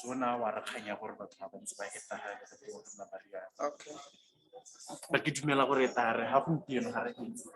zona wa re khanya gore batho ba ntse ba heta ha le go tsena ba ria Okay. ba ke dumela gore tare ha go tieno ha re ntse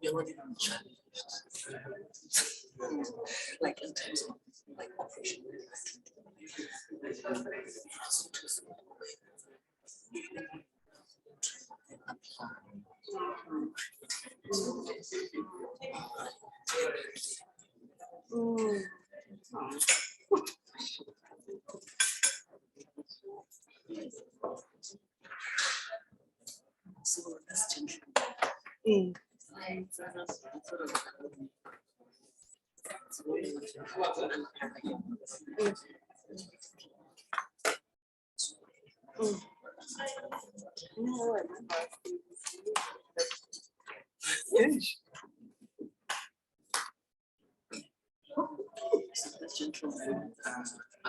We're not even challenged. Like in terms of like operation. So that's this gentleman, I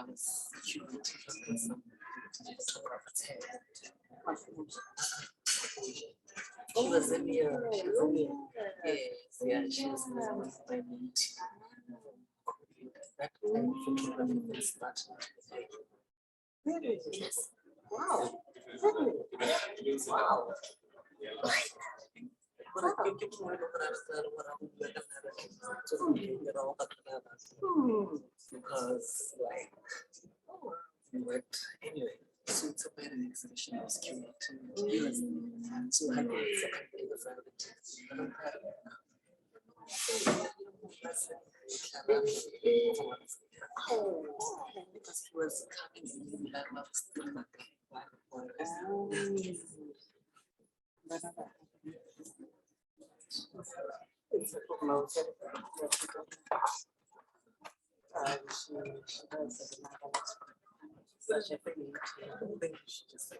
was curating some photographer. She was in here. She was in here. Yes, yeah, she was in that kind of photography was started. Yes. Wow. Wow. Because like, but anyway, so it's a better exhibition I was curating. So I think it's a complete because he was coming in that last such a thing. I don't think she just and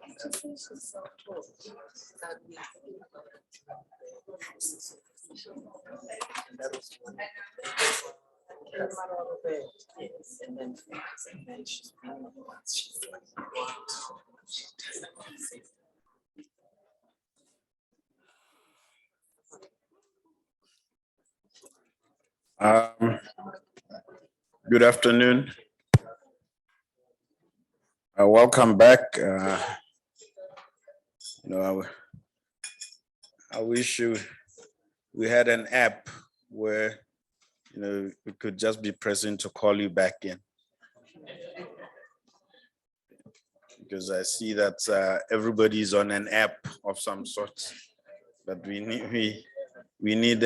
that was one. Yes, and then she's like, Good afternoon. Welcome back. I wish we had an app where we could just be present to call you back in, because I see that everybody's on an app of some sort, but we need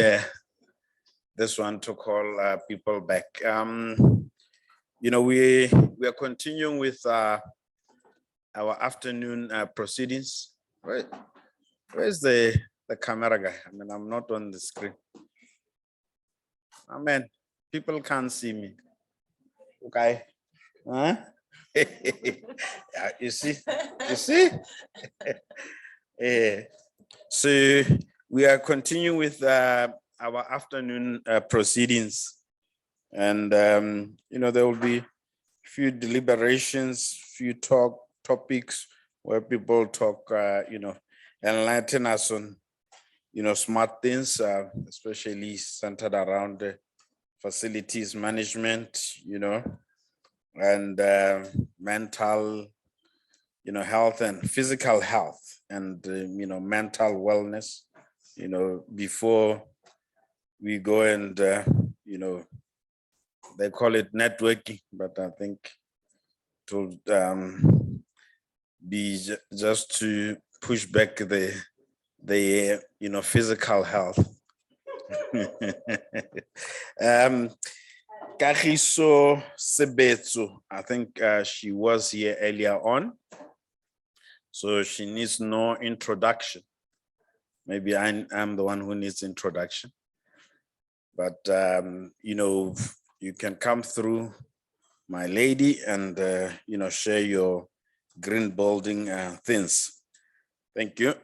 this one to call people back. We are continuing with our afternoon proceedings. Right? Where's the camera guy? I mean, I'm not on the screen. Amen. People can't see me. Okay. Huh? Yeah, you see? So we are continuing with our afternoon proceedings. And, there will be few deliberations, few topics where people talk, enlighten us on, smart things, especially centered around facilities management, and mental, health and physical health and, mental wellness, before we go and, they call it networking, but I think to be just to push back the physical health. Kagiso Sebetso, I think she was here earlier on, so she needs no introduction. Maybe I'm the one who needs introduction, but you can come through, my lady, and share your green building things. Thank you.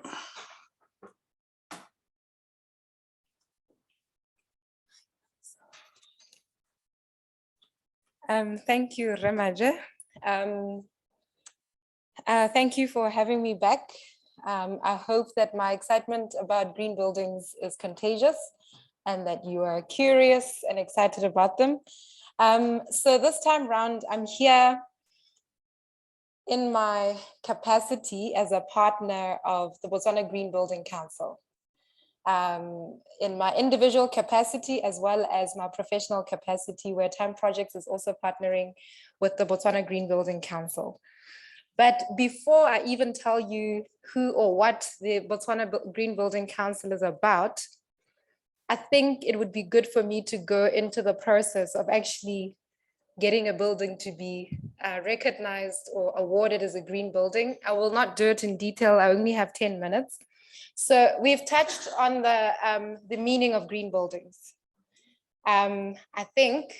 Thank you, Remaje. Thank you for having me back. I hope that my excitement about green buildings is contagious and that you are curious and excited about them. So this time round, I'm here in my capacity as a partner of the Botswana Green Building Council. In my individual capacity, as well as my professional capacity, where Time Projects is also partnering with the Botswana Green Building Council. But before I even tell you who or what the Botswana Green Building Council is about, I think it would be good for me to go into the process of actually getting a building to be recognized or awarded as a green building. I will not do it in detail. I only have 10 minutes. So we've touched on the meaning of green buildings. I think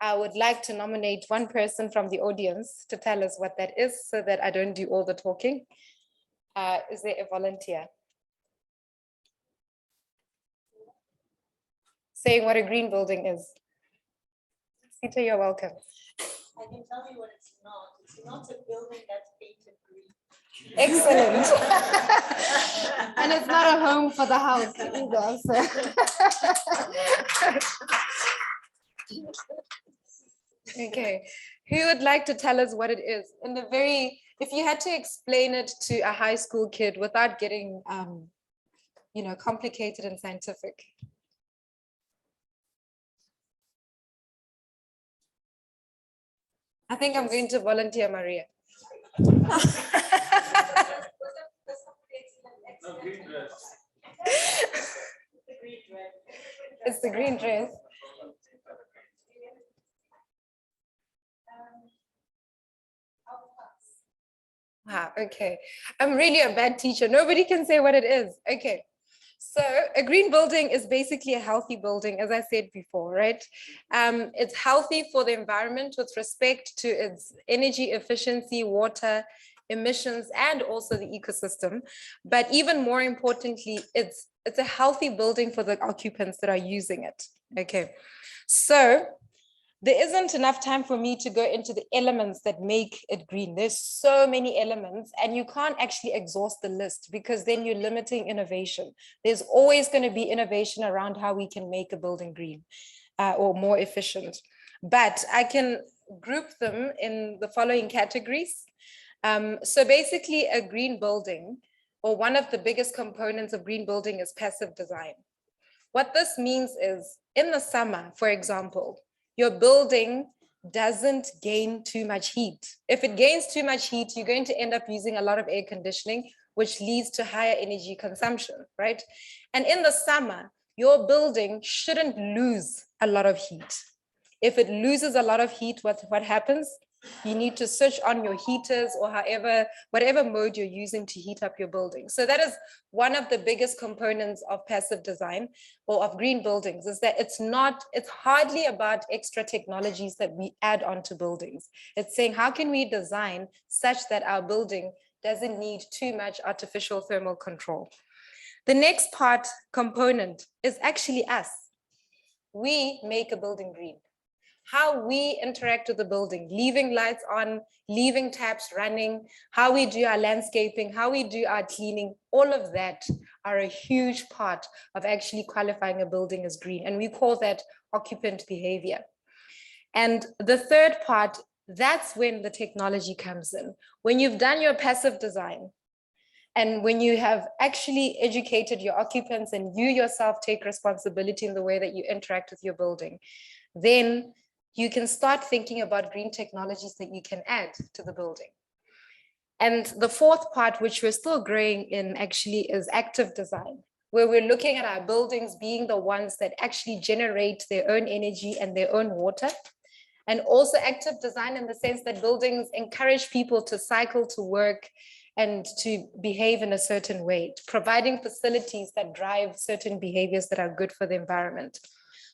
I would like to nominate one person from the audience to tell us what that is so that I don't do all the talking. Is there a volunteer? Saying what a green building is. Sita, you're welcome. I can tell you what it's not. It's not a building that's painted green. Excellent. And it's not a home for the house either. So. Okay, who would like to tell us what it is? In the very, if you had to explain it to a high school kid without getting, complicated and scientific. I think I'm going to volunteer Maria. It's the green dress. Okay. I'm really a bad teacher. Nobody can say what it is. Okay. So a green building is basically a healthy building, as I said before, right? It's healthy for the environment with respect to its energy efficiency, water, emissions, and also the ecosystem. But even more importantly, it's a healthy building for the occupants that are using it. Okay. So there isn't enough time for me to go into the elements that make it green. There's so many elements and you can't actually exhaust the list because then you're limiting innovation. There's always going to be innovation around how we can make a building green or more efficient. But I can group them in the following categories. So basically a green building, or one of the biggest components of green building, is passive design. What this means is in the summer, for example, your building doesn't gain too much heat. If it gains too much heat, you're going to end up using a lot of air conditioning, which leads to higher energy consumption, right? And in the summer, your building shouldn't lose a lot of heat. If it loses a lot of heat, what happens? You need to switch on your heaters or whatever mode you're using to heat up your building. So that is one of the biggest components of passive design or of green buildings, is that it's hardly about extra technologies that we add onto buildings. It's saying, how can we design such that our building doesn't need too much artificial thermal control? The next component is actually us. We make a building green. How we interact with the building, leaving lights on, leaving taps running, how we do our landscaping, how we do our cleaning, all of that are a huge part of actually qualifying a building as green. And we call that occupant behavior. And the third part, that's when the technology comes in. When you've done your passive design, and when you have actually educated your occupants and you yourself take responsibility in the way that you interact with your building, then you can start thinking about green technologies that you can add to the building. And the fourth part, which we're still growing in actually, is active design, where we're looking at our buildings being the ones that actually generate their own energy and their own water. And also active design in the sense that buildings encourage people to cycle to work and to behave in a certain way, providing facilities that drive certain behaviors that are good for the environment.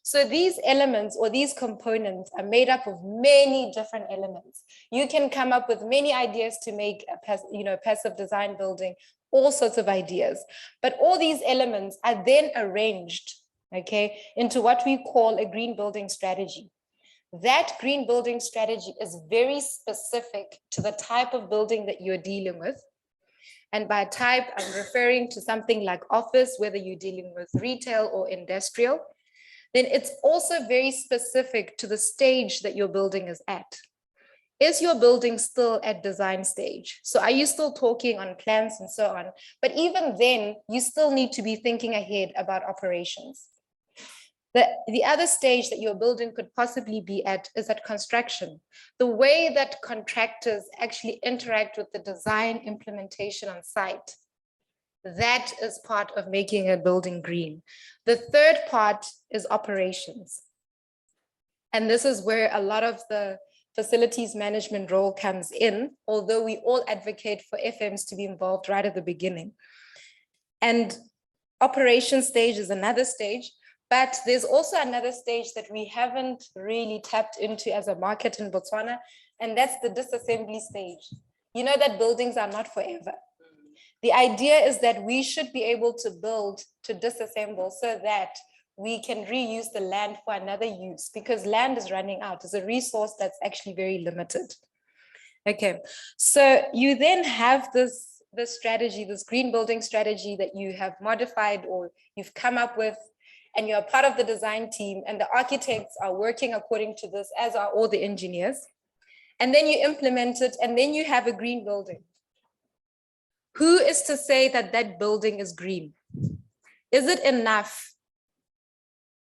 So these elements or these components are made up of many different elements. You can come up with many ideas to make a passive design building, all sorts of ideas. But all these elements are then arranged, okay, into what we call a green building strategy. That green building strategy is very specific to the type of building that you're dealing with. And by type, I'm referring to something like office, whether you're dealing with retail or industrial. Then it's also very specific to the stage that your building is at. is your building still at design stage? So are you still talking on plans and so on? But even then, you still need to be thinking ahead about operations. The other stage that your building could possibly be at is at construction. The way that contractors actually interact with the design implementation on site, that is part of making a building green. The third part is operations. And this is where a lot of the facilities management role comes in, although we all advocate for FMs to be involved right at the beginning. And operation stage is another stage, but there's also another stage that we haven't really tapped into as a market in Botswana, and that's the disassembly stage. You know that buildings are not forever. The idea is that we should be able to build to disassemble so that we can reuse the land for another use, because land is running out. It's a resource that's actually very limited. Okay, so you then have this strategy, this green building strategy that you have modified or you've come up with, and you're part of the design team, and the architects are working according to this, as are all the engineers. And then you implement it, and then you have a green building. Who is to say that that building is green? Is it enough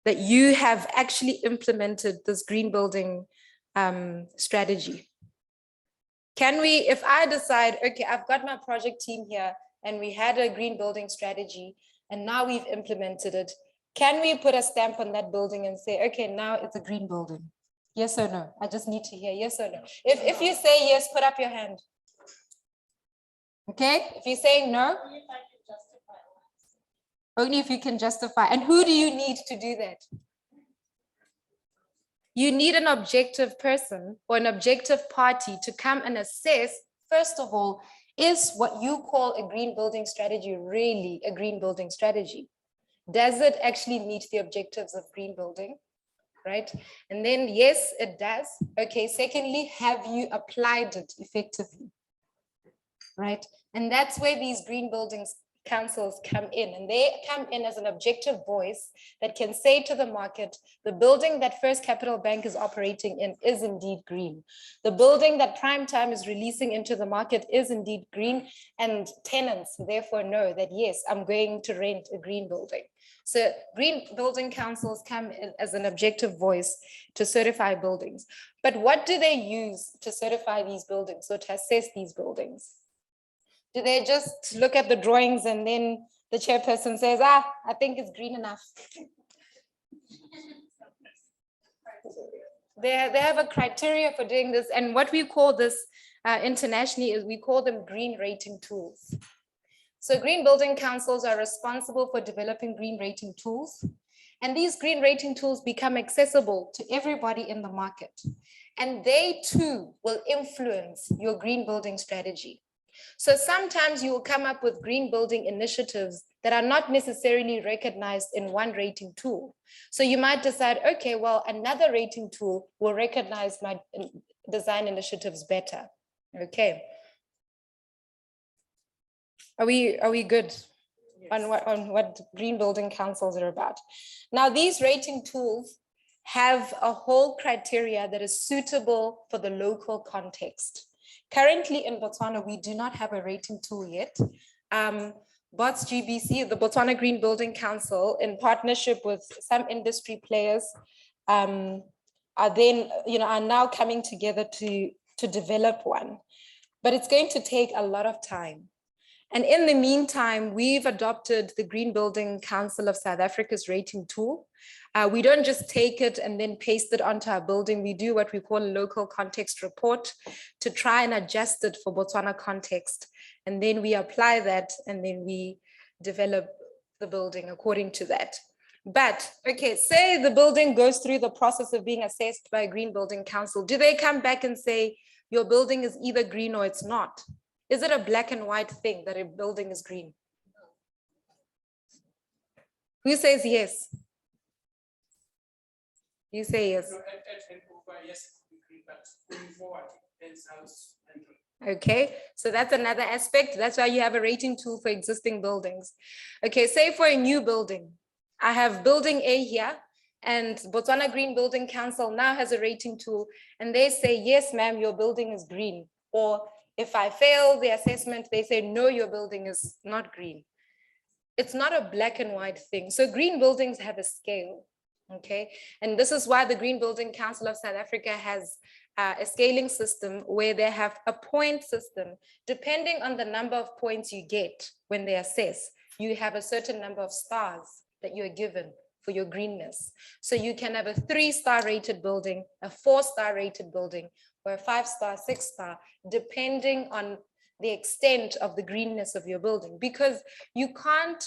that you have actually implemented this green building strategy? Can we, if I decide, okay, I've got my project team here and we had a green building strategy and now we've implemented it, can we put a stamp on that building and say, okay, now it's a green building? Yes or no? I just need to hear yes or no. If you say yes, put up your hand. Okay, if you're saying no, only if you can justify. And who do you need to do that? You need an objective person or an objective party to come and assess, first of all, is what you call a green building strategy really a green building strategy? Does it actually meet the objectives of green building? Right? And then, yes, it does. Okay, secondly, have you applied it effectively? Right? And that's where these green buildings councils come in, and they come in as an objective voice that can say to the market, the building that First Capital Bank is operating in is indeed green. The building that Prime Time is releasing into the market is indeed green, and tenants therefore know that, yes, I'm going to rent a green building. So green building councils come in as an objective voice to certify buildings. But what do they use to certify these buildings or to assess these buildings? Do they just look at the drawings and then the chairperson says, I think it's green enough? They have a criteria for doing this. And what we call this internationally is we call them green rating tools. So green building councils are responsible for developing green rating tools. And these green rating tools become accessible to everybody in the market. And they too will influence your green building strategy. So sometimes you will come up with green building initiatives that are not necessarily recognized in one rating tool. So you might decide, okay, well, another rating tool will recognize my design initiatives better. Okay. Are we good on what green building councils are about? Now, these rating tools have a whole criteria that is suitable for the local context. Currently in Botswana, we do not have a rating tool yet. BOTS GBC, the Botswana Green Building Council, in partnership with some industry players, are now coming together to develop one. But it's going to take a lot of time. And in the meantime, we've adopted the Green Building Council of South Africa's rating tool. We don't just take it and then paste it onto our building. We do what we call a local context report to try and adjust it for Botswana context. And then we apply that and then we develop the building according to that. But, okay, say the building goes through the process of being assessed by a Green Building Council. Do they come back and say, your building is either green or it's not? Is it a black and white thing that a building is green? Who says yes? You say yes. Okay, so that's another aspect. That's why you have a rating tool for existing buildings. Okay, say for a new building, I have building A here, And Botswana Green Building Council now has a rating tool, and they say, yes, ma'am, your building is green. Or if I fail the assessment, they say, no, your building is not green. It's not a black and white thing. So green buildings have a scale, okay? And this is why the Green Building Council of South Africa has a scaling system where they have a point system. Depending on the number of points you get when they assess, you have a certain number of stars that you're given for your greenness. So you can have a 3-star rated building, a 4-star rated building, or a 5-star, 6-star, depending on the extent of the greenness of your building, because you can't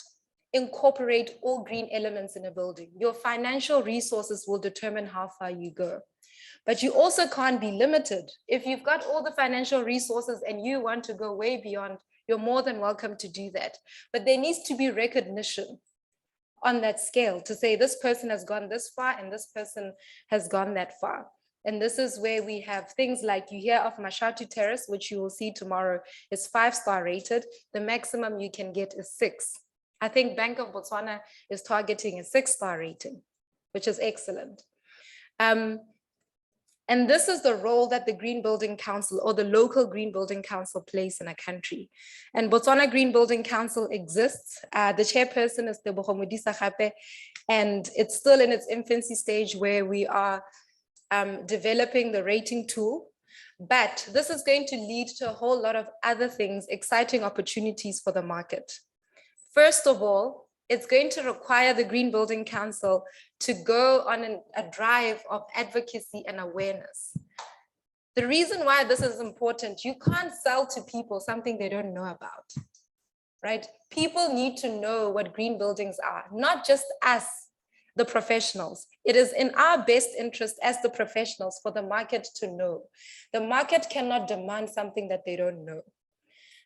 incorporate all green elements in a building. Your financial resources will determine how far you go. But you also can't be limited. If you've got all the financial resources and you want to go way beyond, you're more than welcome to do that. But there needs to be recognition on that scale to say this person has gone this far and this person has gone that far. And this is where we have things like you hear of Mashatu Terrace, which you will see tomorrow is 5-star rated. The maximum you can get is 6. I think Bank of Botswana is targeting a 6-star rating, which is excellent. And this is the role that the Green Building Council or the local Green Building Council plays in a country. And Botswana Green Building Council exists. The chairperson is Tebogo Modisa Gape, and it's still in its infancy stage where we are developing the rating tool. But this is going to lead to a whole lot of other things, exciting opportunities for the market. First of all, it's going to require the Green Building Council to go on a drive of advocacy and awareness. The reason why this is important, you can't sell to people something they don't know about, right? People need to know what green buildings are, not just us, the professionals. It is in our best interest as the professionals for the market to know. The market cannot demand something that they don't know.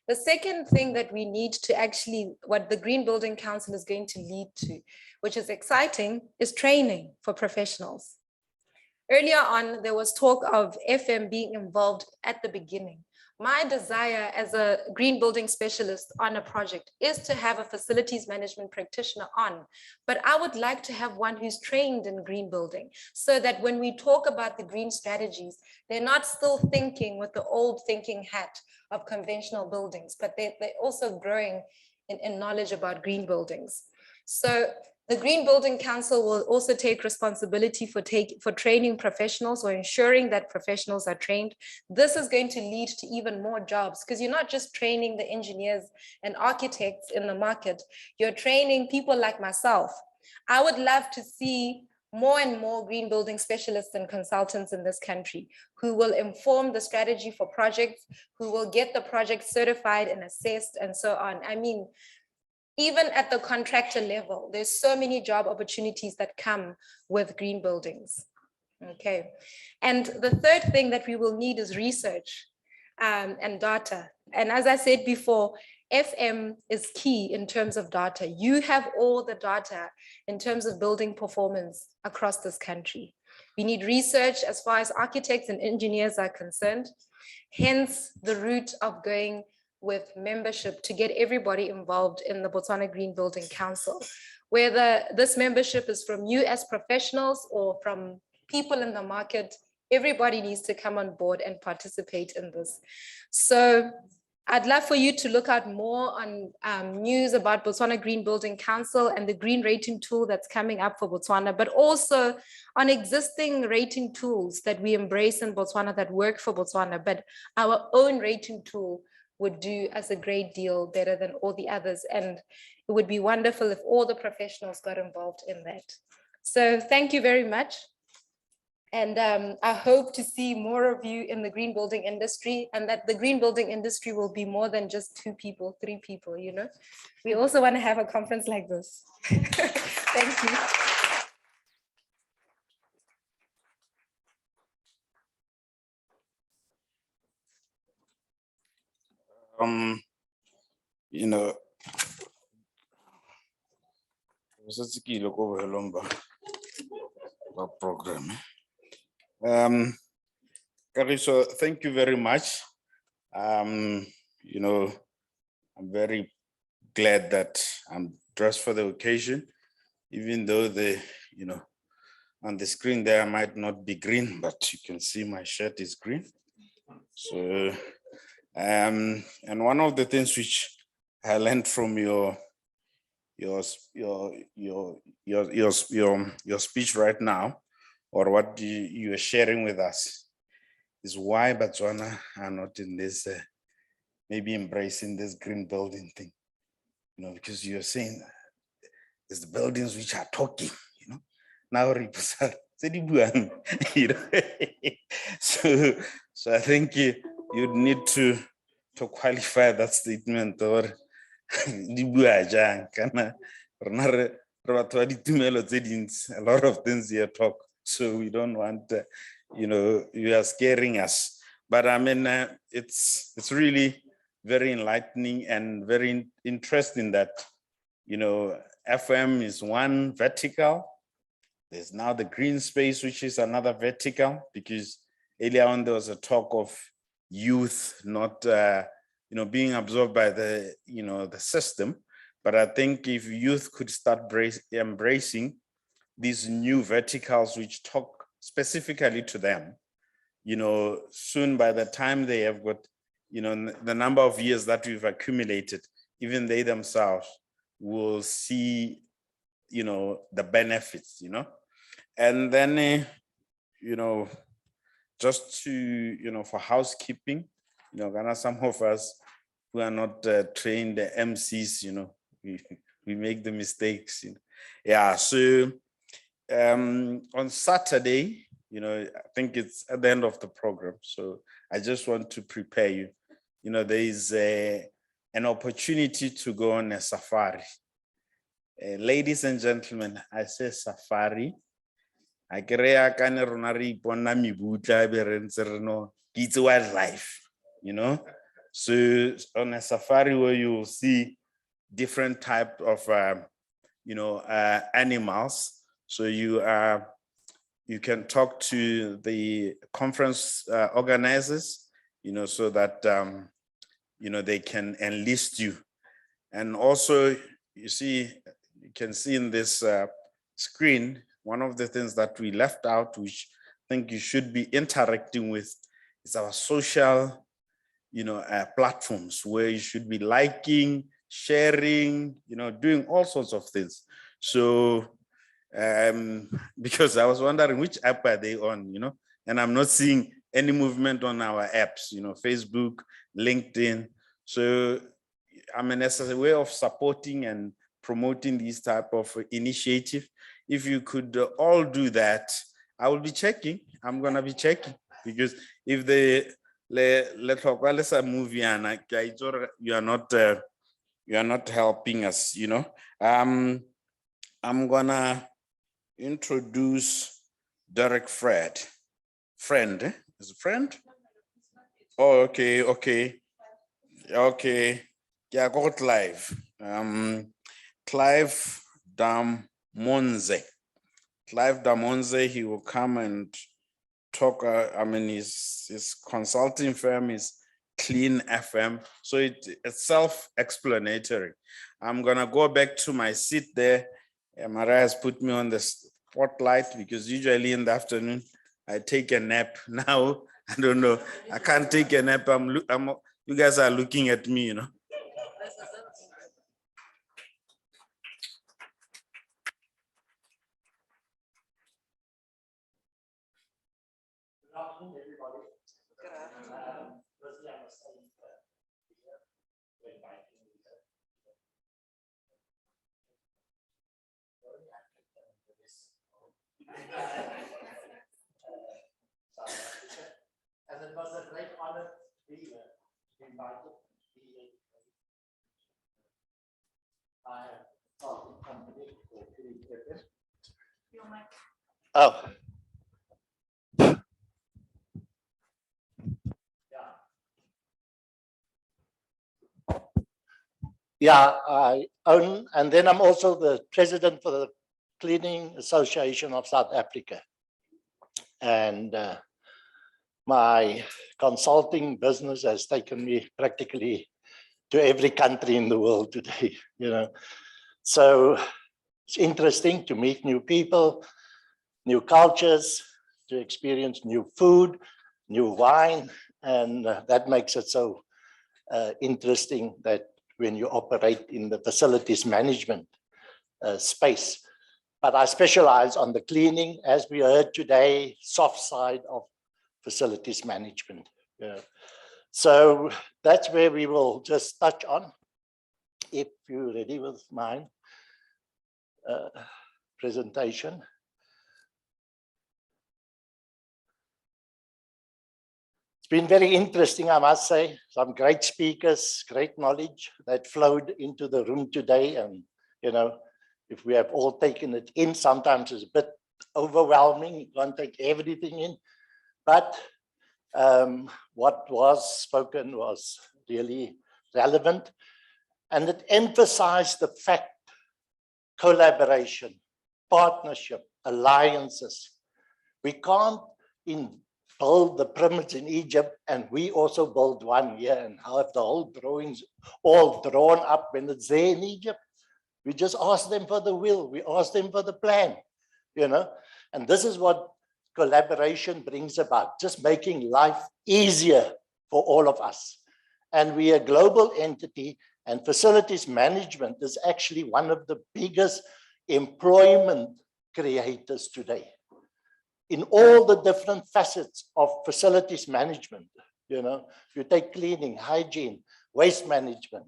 The second thing that we need to actually, what the Green Building Council is going to lead to, which is exciting, is training for professionals. Earlier on, there was talk of FM being involved at the beginning. My desire as a green building specialist on a project is to have a facilities management practitioner on, but I would like to have one who's trained in green building so that when we talk about the green strategies, they're not still thinking with the old thinking hat of conventional buildings, but they're also growing in knowledge about green buildings. So the Green Building Council will also take responsibility for training professionals or ensuring that professionals are trained. This is going to lead to even more jobs because you're not just training the engineers and architects in the market, you're training people like myself. I would love to see more and more green building specialists and consultants in this country who will inform the strategy for projects, who will get the project certified and assessed and so on. I mean, even at the contractor level, there's so many job opportunities that come with green buildings. Okay. And the third thing that we will need is research and data. And as I said before, FM is key in terms of data. You have all the data in terms of building performance across this country. We need research as far as architects and engineers are concerned. Hence the route of going with membership to get everybody involved in the Botswana Green Building Council, whether this membership is from you as professionals or from people in the market, everybody needs to come on board and participate in this. So I'd love for you to look out more on news about Botswana Green Building Council and the green rating tool that's coming up for Botswana, but also on existing rating tools that we embrace in Botswana that work for Botswana, but our own rating tool would do us a great deal better than all the others. And it would be wonderful if all the professionals got involved in that. So thank you very much. And I hope to see more of you in the green building industry, and that the green building industry will be more than just 2 people, 3 people, you know. We also want to have a conference like this. Thank you. You know, program. Kariso, thank you very much. You know, I'm very glad that I'm dressed for the occasion, even though the, you know, on the screen there might not be green, but you can see my shirt is green. So, and one of the things which I learned from your speech right now, or what you are sharing with us, is why Botswana are not in this, maybe embracing this green building thing, because you're saying it's the buildings which are talking, now so I think you'd need to qualify that statement, or a lot of things here talk, so we don't want, you are scaring us. But I mean, it's really very enlightening and very interesting that, FM is one vertical. There's now the green space, which is another vertical, because earlier on there was a talk of youth not, being absorbed by the, the system. But I think if youth could start embracing these new verticals, which talk specifically to them, soon by the time they have got, the number of years that we've accumulated, even they themselves will see, the benefits, and then, just to, for housekeeping, some of us who are not trained MCs, we make the mistakes. Yeah, so on Saturday, I think it's at the end of the program. So I just want to prepare you. There is an opportunity to go on a safari. Ladies and gentlemen, I say safari. I create it's wildlife, So on a safari where you will see different type of, animals. So you can talk to the conference organizers, so that, they can enlist you. And also, you can see in this screen, one of the things that we left out, which I think you should be interacting with, is our social, platforms, where you should be liking, sharing, doing all sorts of things. So, because I was wondering which app are they on, and I'm not seeing any movement on our apps, Facebook, LinkedIn. So, I mean, as a way of supporting and promoting these type of initiative, if you could all do that, I will be checking. I'm gonna be checking, because if they let a movie and you are not helping us, I'm gonna introduce Derek Friend. Is it Friend? Oh, okay. Yeah, got live. Clive Damonze. Clive Damonze, he will come and talk. His consulting firm is Clean FM. So it's self-explanatory. I'm gonna go back to my seat there. Mara has put me on the spotlight, because usually in the afternoon I take a nap. Now I don't know. I can't take a nap. You guys are looking at me, And it was a great honor to be invited. I have started a company called Cnference. Oh. Yeah, I own, and then I'm also the president for the Cleaning Association of South Africa. And my consulting business has taken me practically to every country in the world today, So it's interesting to meet new people, new cultures, to experience new food, new wine, and that makes it so interesting that when you operate in the facilities management space. But I specialize on the cleaning, as we heard today, soft side of facilities management. Yeah. So that's where we will just touch on. If you're ready with mine presentation. It's been very interesting, I must say. Some great speakers, great knowledge that flowed into the room today. And, you know, if we have all taken it in, sometimes it's a bit overwhelming. You can't take everything in. But what was spoken was really relevant. And it emphasized the fact, collaboration, partnership, alliances. We can't build the pyramids in Egypt and we also build one here and have the whole drawings all drawn up when it's there in Egypt. We just ask them for the will, we ask them for the plan, you know, and this is what collaboration brings about, just making life easier for all of us. And we are a global entity, and facilities management is actually one of the biggest employment creators today in all the different facets of facilities management. You know, you take cleaning, hygiene, waste management,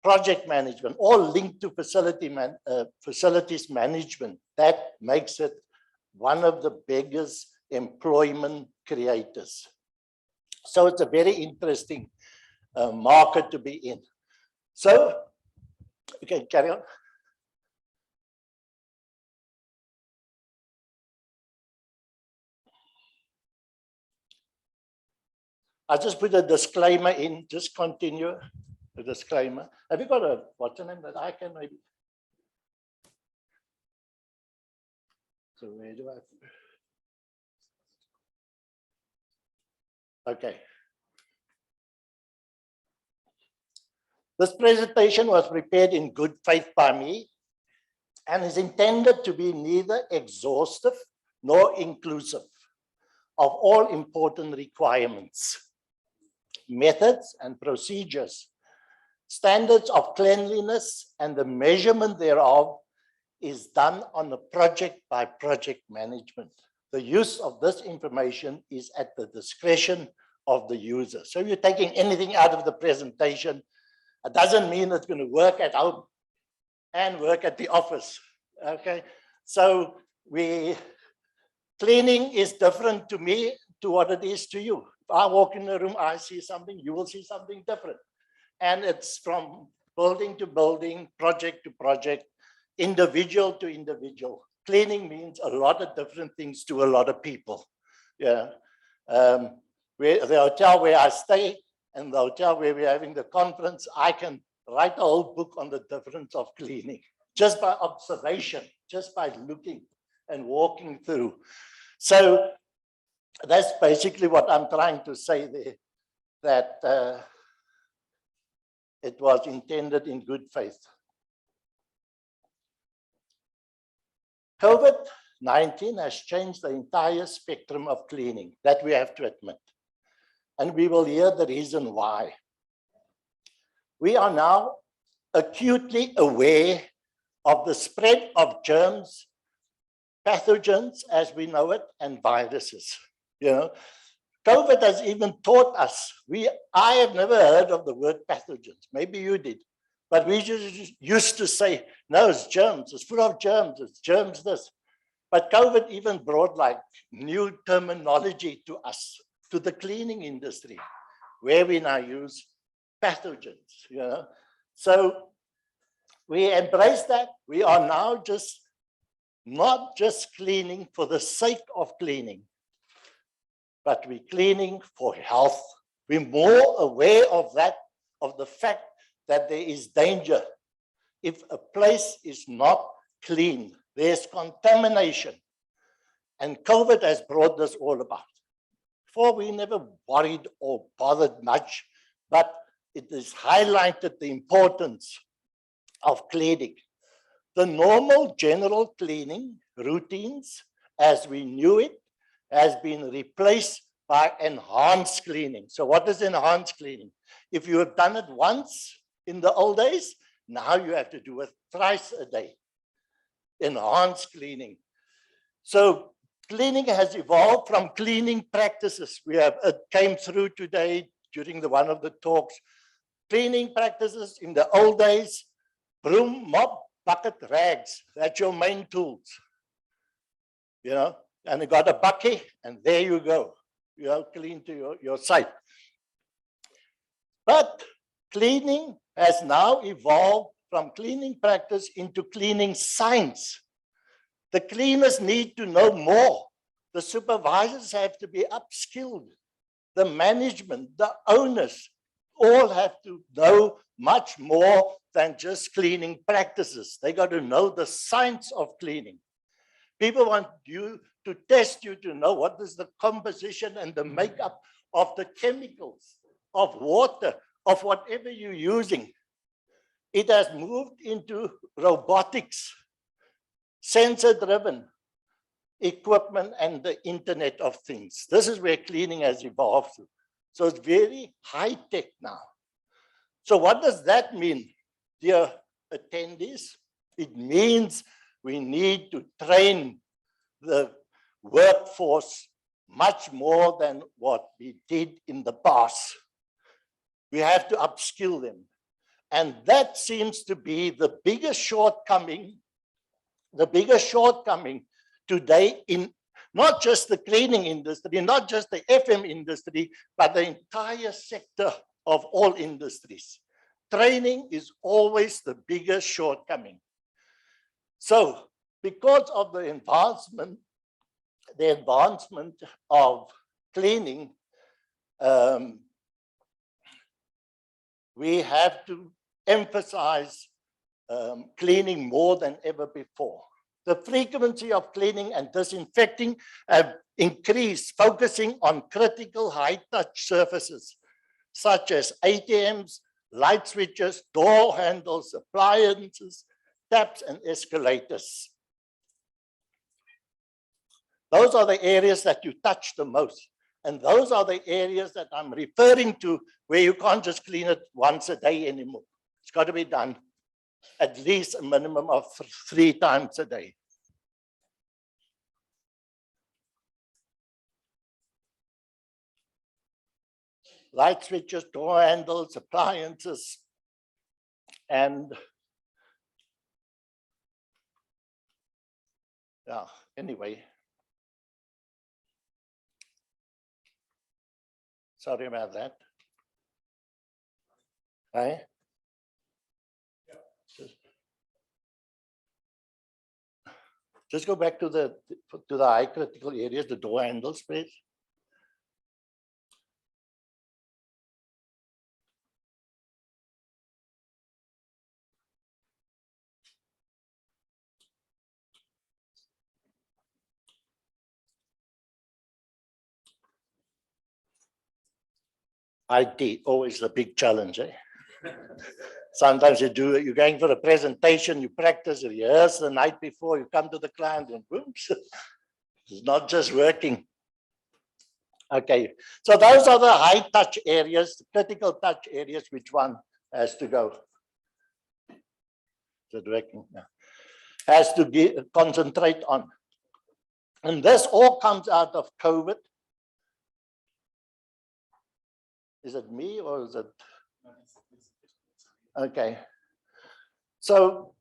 project management, all linked to facilities management. That makes it one of the biggest employment creators. So it's a very interesting market to be in. So, okay, carry on. I just put a disclaimer in, just continue the disclaimer. Have you got a, what's the name that I can maybe? So where do I? Okay. This presentation was prepared in good faith by me and is intended to be neither exhaustive nor inclusive of all important requirements, methods and procedures, standards of cleanliness, and the measurement thereof is done on a project by project management. The use of this information is at the discretion of the user. So if you're taking anything out of the presentation, it doesn't mean it's going to work at home and work at the office. Okay, so cleaning is different to me to what it is to you. If I walk in the room, I see something, you will see something different. And it's from building to building, project to project, individual to individual. Cleaning means a lot of different things to a lot of people. Yeah. The hotel where I stay and the hotel where we're having the conference, I can write a whole book on the difference of cleaning, just by observation, just by looking and walking through. So that's basically what I'm trying to say there, that it was intended in good faith. COVID-19 has changed the entire spectrum of cleaning, that we have to admit. And we will hear the reason why. We are now acutely aware of the spread of germs, pathogens as we know it, and viruses. You know, COVID has even taught us. I have never heard of the word pathogens. Maybe you did. But we just used to say, no, it's germs, it's full of germs, it's germs this. But COVID even brought like new terminology to us, to the cleaning industry, where we now use pathogens, you know. So we embrace that. We are now just not just cleaning for the sake of cleaning, but we're cleaning for health. We're more aware of that, of the fact that there is danger. If a place is not clean, there's contamination. And COVID has brought this all about. Before, we never worried or bothered much, but it has highlighted the importance of cleaning. The normal general cleaning routines as we knew it has been replaced by enhanced cleaning. So what is enhanced cleaning? If you have done it once in the old days, now you have to do it thrice a day. Enhanced cleaning. So cleaning has evolved from cleaning practices. We have, it came through today during one of the talks. Cleaning practices in the old days, broom, mop, bucket, rags. That's your main tools. You know, and you got a bucket and there you go. You have clean to your site. But cleaning has now evolved from cleaning practice into cleaning science. The cleaners need to know more. The supervisors have to be upskilled. The management, the owners, all have to know much more than just cleaning practices. They got to know the science of cleaning. People want you to test you to know what is the composition and the makeup of the chemicals, of water, of whatever you're using. It has moved into robotics, sensor-driven equipment, and the Internet of Things. This is where cleaning has evolved to. So it's very high-tech now. So what does that mean, dear attendees? It means we need to train the workforce much more than what we did in the past. We have to upskill them. And that seems to be the biggest shortcoming today in not just the cleaning industry, not just the FM industry, but the entire sector of all industries. Training is always the biggest shortcoming. So because of the advancement of cleaning, we have to emphasize cleaning more than ever before. The frequency of cleaning and disinfecting have increased, focusing on critical high-touch surfaces, such as ATMs, light switches, door handles, appliances, taps, and escalators. Those are the areas that you touch the most. And those are the areas that I'm referring to where you can't just clean it once a day anymore. It's got to be done at least a minimum of 3 times a day. Light switches, door handles, appliances, and yeah, anyway. Sorry about that. Right? Just go back to the high critical areas, the door handles, please. IT, always a big challenge. Eh? Sometimes you're going for a presentation, you practice, you rehearse the night before, you come to the client and boom, it's not just working. Okay, so those are the high touch areas, the critical touch areas. Which one has to go? Is it working? Yeah. Has to concentrate on. And this all comes out of COVID. Is it me or is it? Okay. So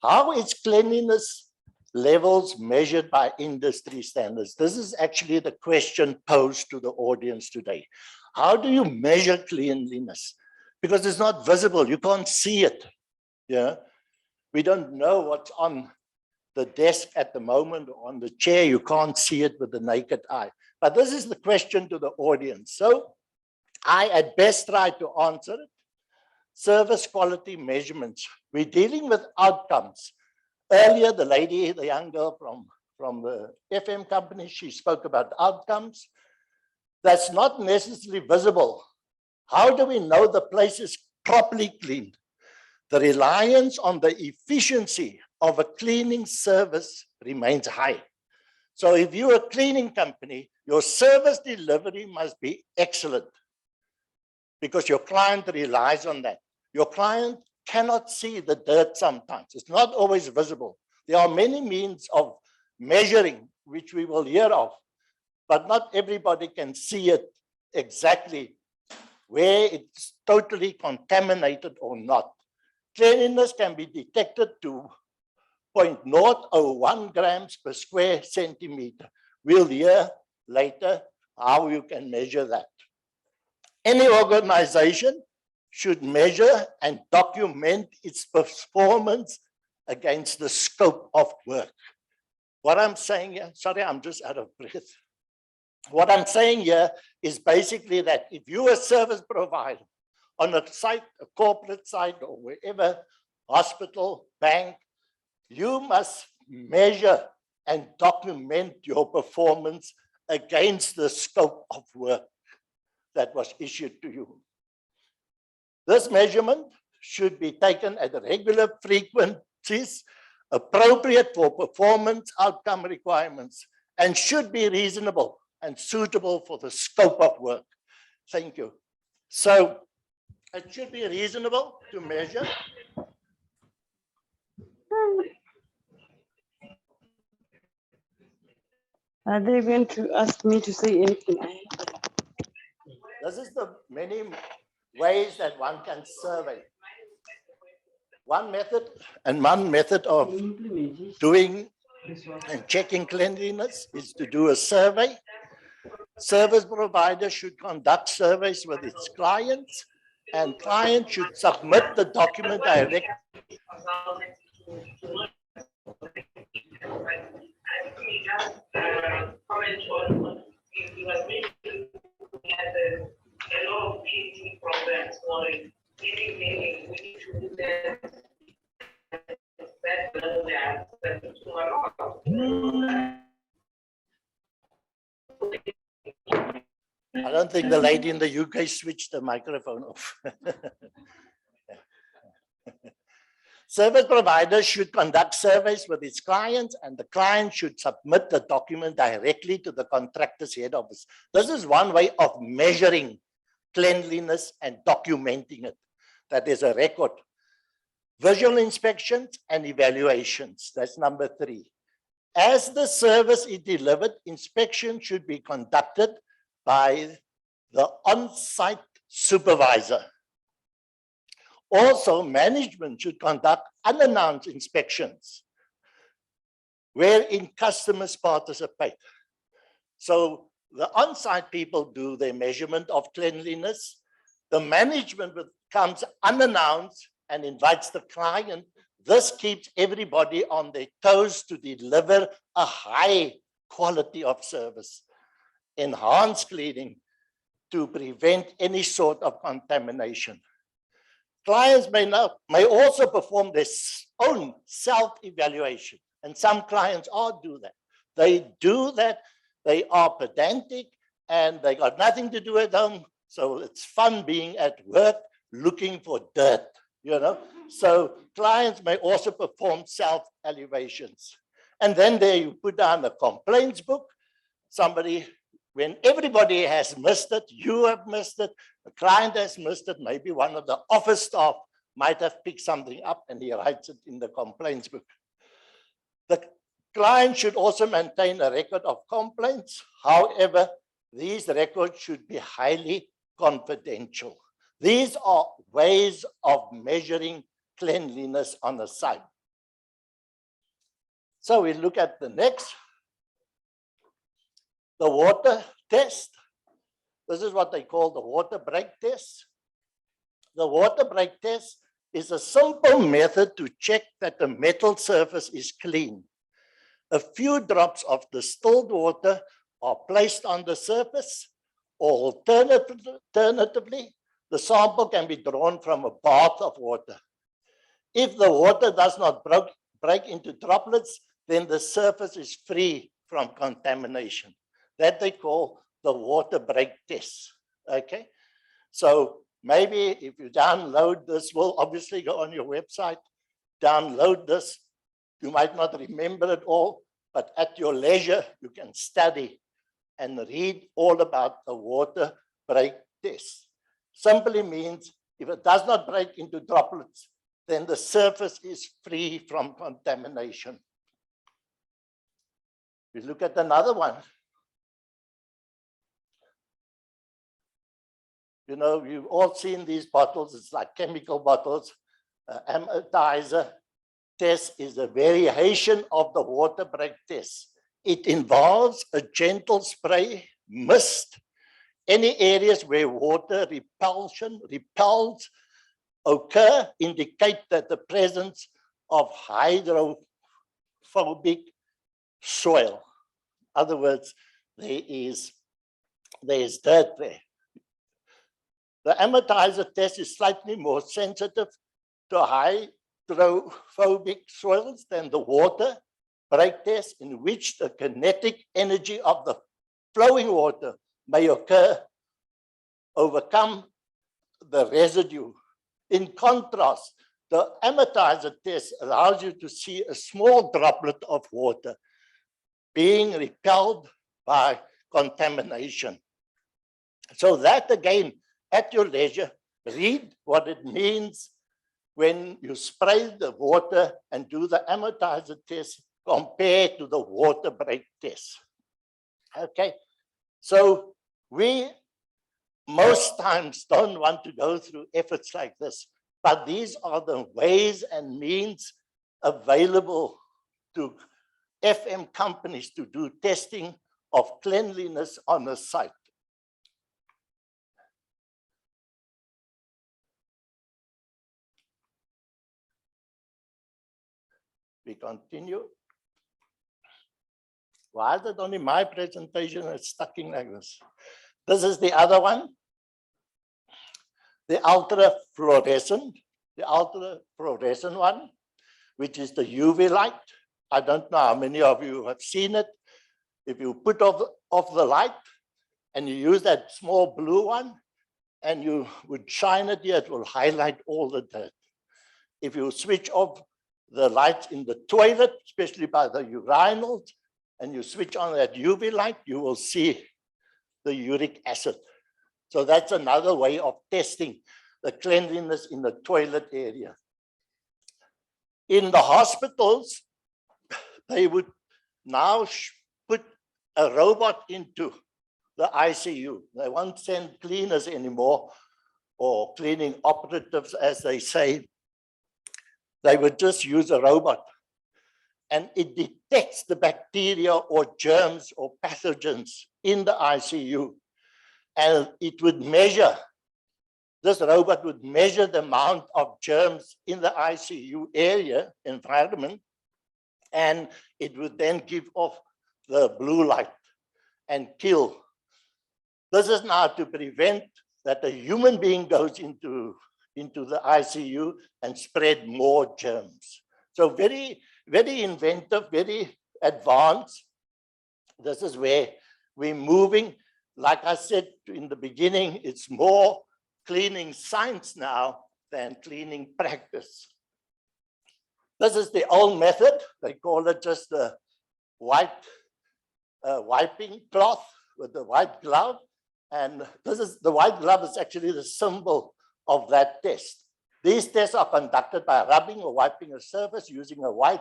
how is cleanliness levels measured by industry standards? This is actually the question posed to the audience today. How do you measure cleanliness? Because it's not visible, you can't see it. Yeah, we don't know what's on the desk at the moment or on the chair. You can't see it with the naked eye. But this is the question to the audience. So I at best try to answer it. Service quality measurements. We're dealing with outcomes. Earlier, the lady, the young girl from the FM company, she spoke about outcomes. That's not necessarily visible. How do we know the place is properly cleaned? The reliance on the efficiency of a cleaning service remains high. So if you're a cleaning company, your service delivery must be excellent because your client relies on that. Your client cannot see the dirt sometimes. It's not always visible. There are many means of measuring, which we will hear of, but not everybody can see it exactly where it's totally contaminated or not. Cleanliness can be detected to 0.001 grams per square centimeter. We'll hear later how you can measure that. Any organization should measure and document its performance against the scope of work. What I'm saying here, sorry, I'm just out of breath. What I'm saying here is basically that if you're a service provider on a site, a corporate site or wherever, hospital, bank, you must measure and document your performance against the scope of work that was issued to you. This measurement should be taken at regular frequencies appropriate for performance outcome requirements and should be reasonable and suitable for the scope of work. Thank you. So it should be reasonable to measure. Are they going to ask me to say anything? This is the many ways that one can survey. One method of doing and checking cleanliness is to do a survey. Service provider should conduct surveys with its clients, and clients should submit the document directly. I don't think the lady in the UK switched the microphone off. Service providers should conduct surveys with its clients, and the client should submit the document directly to the contractor's head office. This is one way of measuring cleanliness and documenting it, that there's a record. Visual inspections and evaluations, that's number 3. As the service is delivered, inspection should be conducted by the on-site supervisor. Also, management should conduct unannounced inspections wherein customers participate. So the on-site people do their measurement of cleanliness. The management comes unannounced and invites the client. This keeps everybody on their toes to deliver a high quality of service. Enhanced cleaning to prevent any sort of contamination. Clients may also perform their own self-evaluation, and some clients do that. They do that, they are pedantic, and they got nothing to do at home, so it's fun being at work looking for dirt, you know? So clients may also perform self-evaluations. And then they put down a complaints book. Somebody, when everybody has missed it, you have missed it, the client has missed it, maybe one of the office staff might have picked something up and he writes it in the complaints book. The client should also maintain a record of complaints. However, these records should be highly confidential. These are ways of measuring cleanliness on a site. So we look at the next. The water test. This is what they call the water break test. The water break test is a simple method to check that the metal surface is clean. A few drops of distilled water are placed on the surface, or alternatively, the sample can be drawn from a bath of water. If the water does not break into droplets, then the surface is free from contamination. That they call the water break test, okay? So maybe if you download this, we'll obviously go on your website, download this, You might not remember it all, but at your leisure, you can study and read all about the water break test. Simply means if it does not break into droplets, then the surface is free from contamination. We look at another one. You know, you've all seen these bottles. It's like chemical bottles. Amortizer test is a variation of the water break test. It involves a gentle spray, mist, any areas where water repels occur indicate that the presence of hydrophobic soil. In other words, there is dirt there. The amortizer test is slightly more sensitive to hydrophobic soils than the water break test, in which the kinetic energy of the flowing water may overcome the residue. In contrast, the amortizer test allows you to see a small droplet of water being repelled by contamination. So that again, at your leisure, read what it means when you spray the water and do the amortizer test compared to the water break test. Okay, so we most times don't want to go through efforts like this, but these are the ways and means available to FM companies to do testing of cleanliness on a site. We continue. Why is it only my presentation is stucking like this? This is the other one. The ultrafluorescent one, which is the UV light. I don't know how many of you have seen it. If you put off the light and you use that small blue one and you would shine it here, it will highlight all the dirt. If you switch off the lights in the toilet, especially by the urinals, and you switch on that UV light, you will see the uric acid. So that's another way of testing the cleanliness in the toilet area. In the hospitals, they would now put a robot into the ICU. They won't send cleaners anymore, or cleaning operatives, as they say. They would just use a robot, and it detects the bacteria or germs or pathogens in the ICU. And it would measure, this robot would measure the amount of germs in the ICU area environment, and it would then give off the blue light and kill. This is now to prevent that a human being goes into the ICU and spread more germs. So very, very inventive, very advanced. This is where we're moving. Like I said in the beginning, it's more cleaning science now than cleaning practice. This is the old method. They call it just the white wiping cloth with the white glove. And this is the white glove is actually the symbol of that test. These tests are conducted by rubbing or wiping a surface using a white,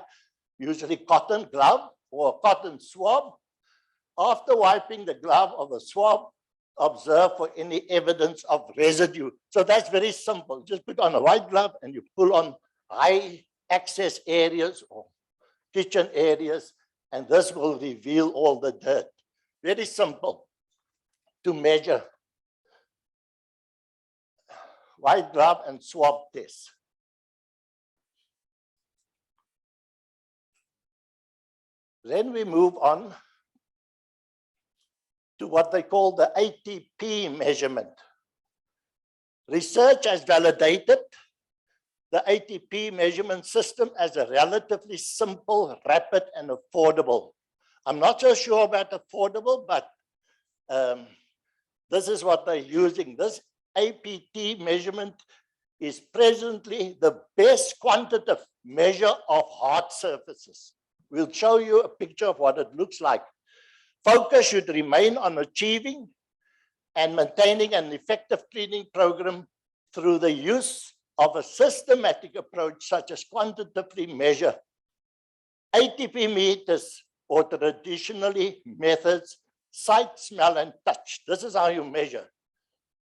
usually cotton glove or a cotton swab. After wiping the glove or the swab, observe for any evidence of residue. So that's very simple. Just put on a white glove and you pull on high access areas or kitchen areas, and this will reveal all the dirt. Very simple to measure. White glove and swab test. Then we move on to what they call the ATP measurement. Research has validated the ATP measurement system as a relatively simple, rapid, and affordable. I'm not so sure about affordable, but this is what they're using. This APT measurement is presently the best quantitative measure of hard surfaces. We'll show you a picture of what it looks like. Focus should remain on achieving and maintaining an effective cleaning program through the use of a systematic approach such as quantitatively measure ATP meters or traditionally methods sight, smell, and touch. This is how you measure.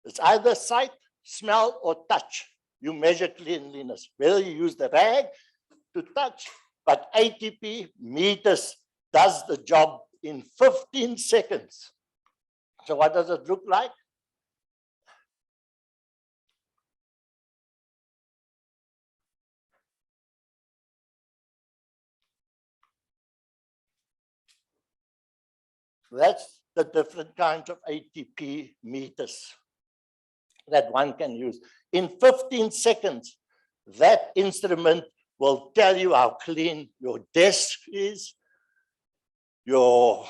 It's either sight, smell, or touch. You measure cleanliness, whether you use the rag to touch, but ATP meters does the job in 15 seconds. So what does it look like? That's the different kinds of ATP meters that one can use. In 15 seconds, that instrument will tell you how clean your desk is, your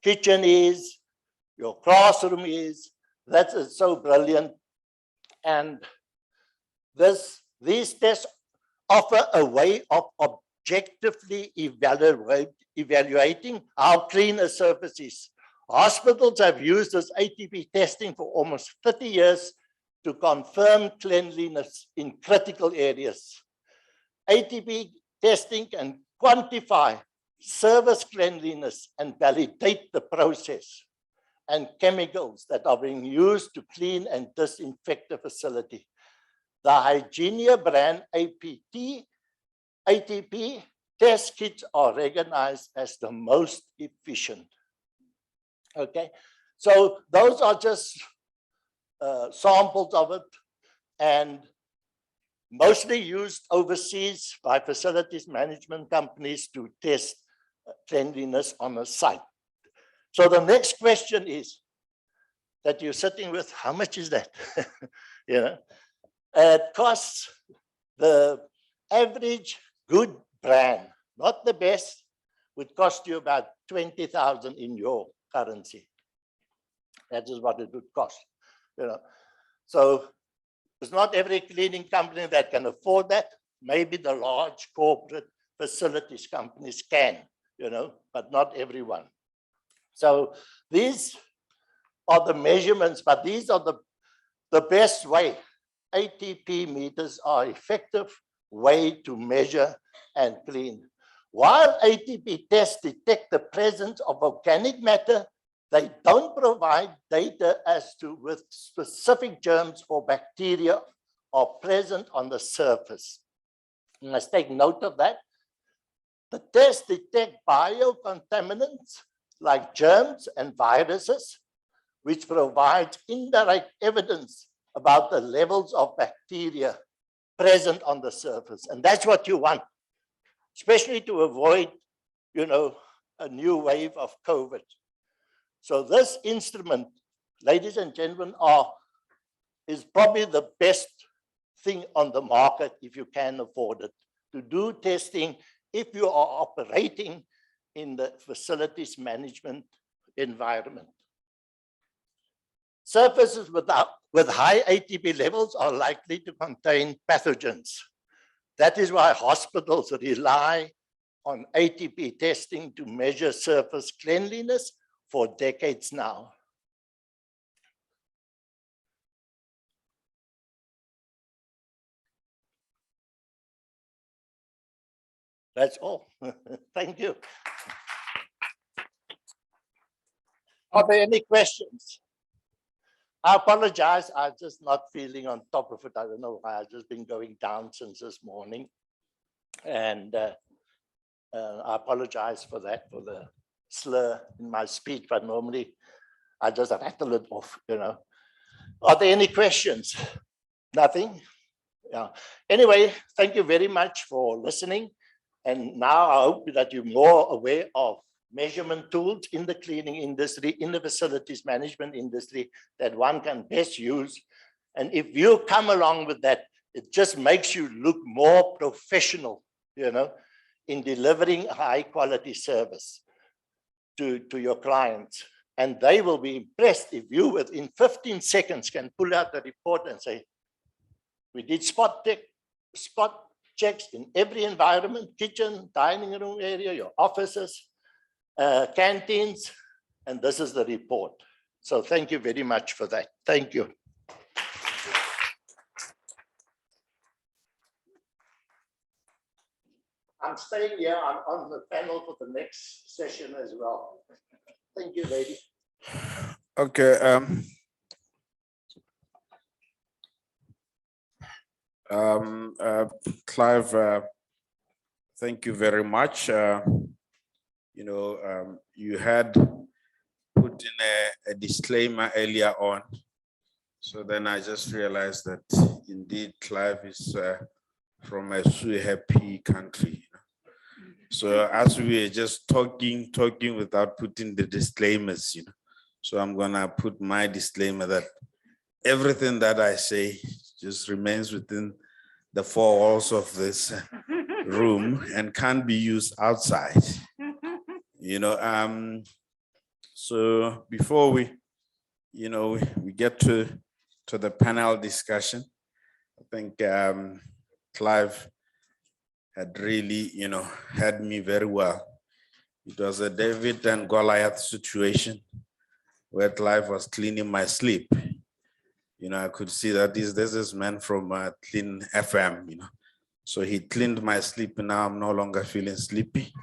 kitchen is, your classroom is. That is so brilliant. And these tests offer a way of objectively evaluating how clean a surface is. Hospitals have used this ATP testing for almost 30 years to confirm cleanliness in critical areas. ATP testing can quantify service cleanliness and validate the process and chemicals that are being used to clean and disinfect the facility. The Hygienia brand ATP test kits are recognized as the most efficient. Okay, so those are just samples of it, and mostly used overseas by facilities management companies to test cleanliness on a site. So the next question is that you're sitting with, how much is that? You know, it costs, the average good brand, not the best, would cost you about 20,000 in your currency. That is what it would cost. You know, so it's not every cleaning company that can afford that. Maybe the large corporate facilities companies can, you know, but not everyone. So these are the measurements, but these are the best way. ATP meters are effective way to measure and clean. While ATP tests detect the presence of organic matter, they don't provide data as to which specific germs or bacteria are present on the surface. You must take note of that. The tests detect biocontaminants like germs and viruses, which provides indirect evidence about the levels of bacteria present on the surface. And that's what you want, especially to avoid, you know, a new wave of COVID. So this instrument, ladies and gentlemen, is probably the best thing on the market if you can afford it, to do testing if you are operating in the facilities management environment. Surfaces with high ATP levels are likely to contain pathogens. That is why hospitals rely on ATP testing to measure surface cleanliness for decades now. That's all. Thank you. Are there any questions? I apologize, I'm just not feeling on top of it. I don't know why, I've just been going down since this morning. And I apologize for that, for the slur in my speech, but normally I just rattle it off, you know. Are there any questions? Nothing? Yeah. Anyway, thank you very much for listening. And now I hope that you're more aware of measurement tools in the cleaning industry, in the facilities management industry that one can best use. And if you come along with that, it just makes you look more professional, you know, in delivering high quality service to your clients. And they will be impressed if you within 15 seconds can pull out the report and say, we did spot checks in every environment, kitchen, dining room area, your offices, canteens, and this is the report. So thank you very much for that. Thank you. I'm staying here. I'm on the panel for the next session as well. Thank you, lady. Okay. Clive, thank you very much. You had put in a disclaimer earlier on. So then I just realized that indeed Clive is from a so happy country. So as we were just talking without putting the disclaimers, so I'm gonna put my disclaimer that everything that I say just remains within the four walls of this room and can't be used outside. So before we get to the panel discussion, I think Clive had really, had me very well. It was a David and Goliath situation where Clive was cleaning my sleep. I could see that this is man from Clean FM, So he cleaned my sleep and now I'm no longer feeling sleepy.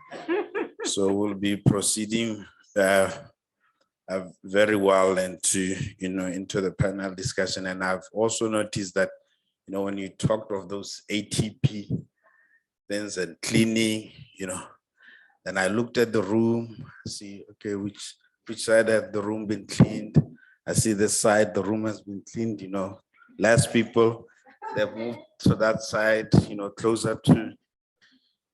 So we'll be proceeding very well into the panel discussion. And I've also noticed that, when you talked of those ATP things and cleaning, then I looked at the room, see, okay, which side has the room been cleaned? I see this side, the room has been cleaned, less people, they've moved to that side, closer to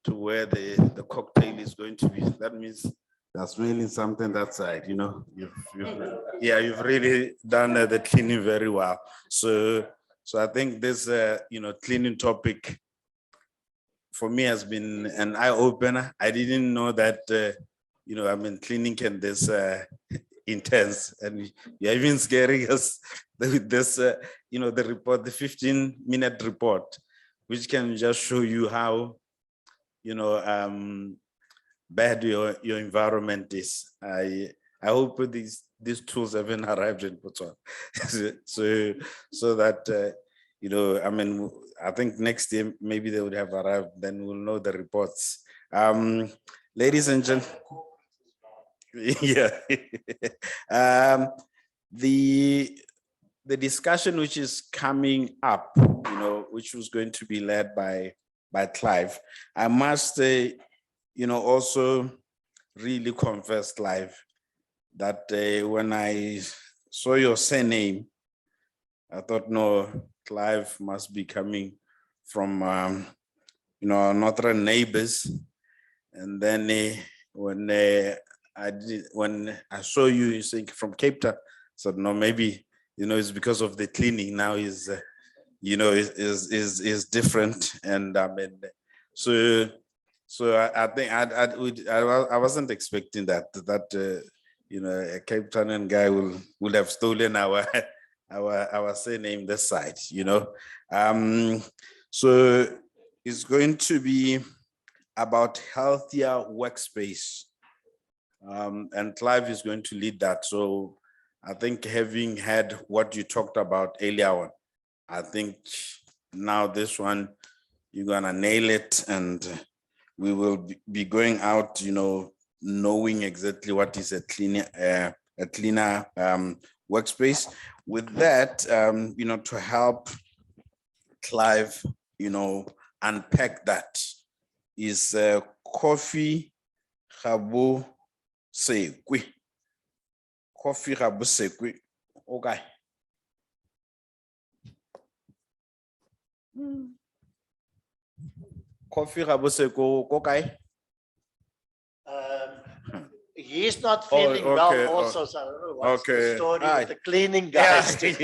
where the cocktail is going to be. That means that's really something that side, you've really done the cleaning very well. So I think this, cleaning topic for me has been an eye opener. I didn't know that, cleaning can this intense, and you're even scaring us with this, the report, the 15-minute report, which can just show you how, bad your environment is. I hope these tools haven't arrived in Botswana, so that I think next year maybe they would have arrived. Then we'll know the reports. Ladies and gentlemen, yeah. The discussion which is coming up, which was going to be led by Clive, I must say, also really confess, Clive, that when I saw your surname, I thought, no, Clive must be coming from, our northern neighbors. And then when I saw you saying from Cape Town, I said, no, maybe, it's because of the cleaning now is, is different. And so I think I wasn't expecting that a Cape Town guy would have stolen our surname this side, So it's going to be about healthier workspace. And Clive is going to lead that. So I think having had what you talked about earlier on, I think now this one, you're gonna nail it, and we will be going out, knowing exactly what is a cleaner workspace. With that, to help Clive, unpack that is Coffee Gabo Sekwe. Coffee Gabo Sekwe. Okay. Coffee Gabo Sekwe. Okay. He's not feeling well also, so I don't know what's the story with the cleaning guys. It's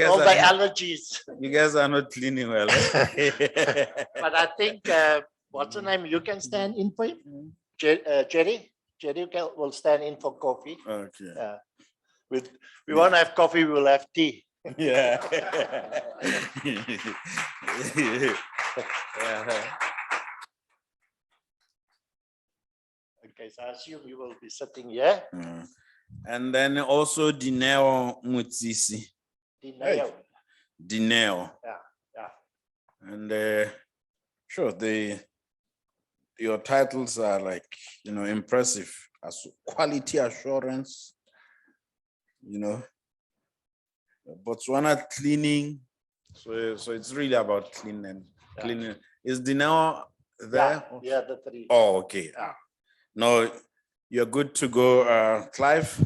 all the allergies. You guys are not cleaning well. But I think, what's the name? You can stand in for him? Jerry will stand in for coffee. Okay. We won't have coffee, we'll have tea. Yeah. Okay, so I assume you will be sitting here. And then also Dineo Mutsisi. Dineo. Dineo. Yeah, yeah. And sure, your titles are like, impressive. As quality assurance, Botswana cleaning. So it's really about cleaning. Is Dineo there? Yeah, the three. Oh, okay. No, you're good to go, Clive.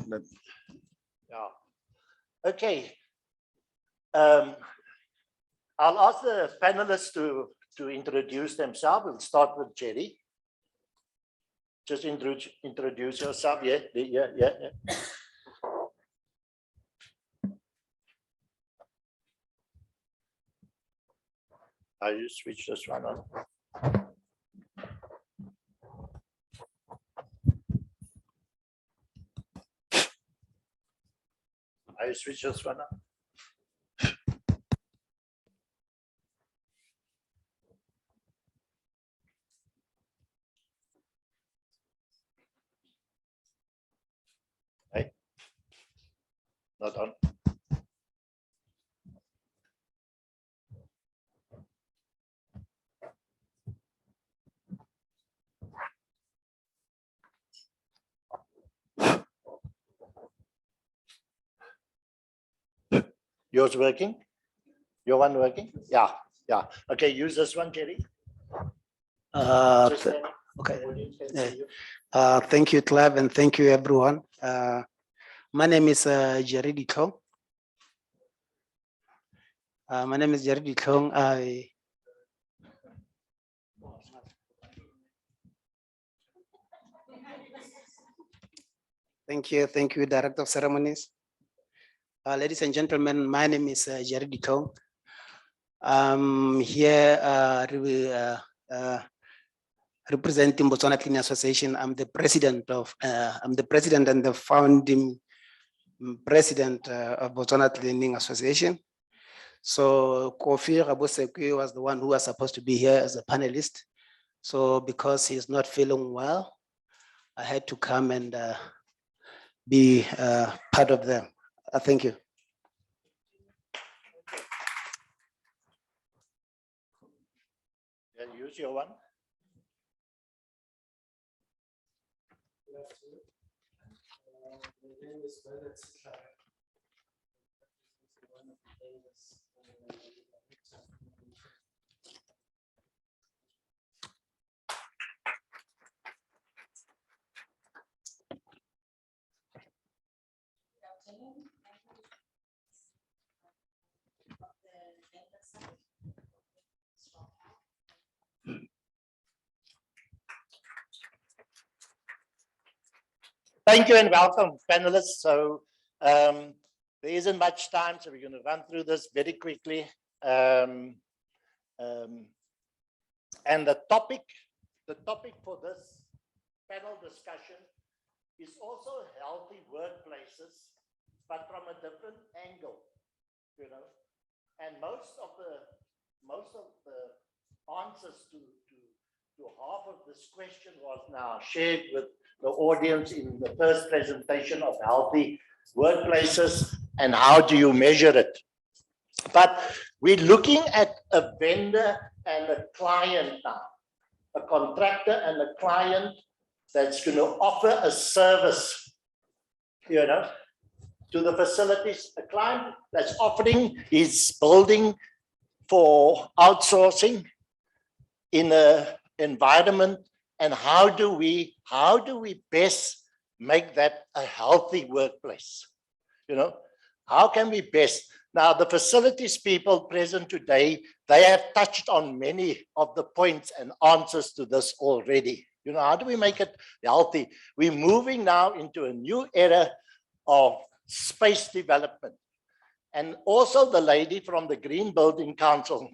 Yeah. Okay. I'll ask the panelists to introduce themselves. We'll start with Jerry. Just introduce yourself. Yeah. You switch this one on. I switch this one on. Hey, not on. Yours working? Your one working? Yeah. Okay, use this one, Jerry. Okay. Thank you, Clive, and thank you, everyone. My name is Jerry Ditlong. Thank you, Director of Ceremonies. Ladies and gentlemen, my name is Jerry Ditlong. I'm here representing Botswana Cleaning Association. I'm the president and the founding president of Botswana Cleaning Association. So Kofi Rabosekwe was the one who was supposed to be here as a panelist. So because he's not feeling well, I had to come and be part of them. Thank you. Yeah, use your one. Thank you and welcome, panelists. So there isn't much time, so we're going to run through this very quickly. And the topic for this panel discussion is also healthy workplaces, but from a different angle, And most of the answers to half of this question was now shared with the audience in the first presentation of healthy workplaces and how do you measure it. But we're looking at a vendor and a client now, a contractor and a client that's going to offer a service, to the facilities. A client that's offering his building for outsourcing in an environment, and how do we best make that a healthy workplace? How can we best? Now, the facilities people present today, they have touched on many of the points and answers to this already. How do we make it healthy? We're moving now into a new era of space development. And also the lady from the Green Building Council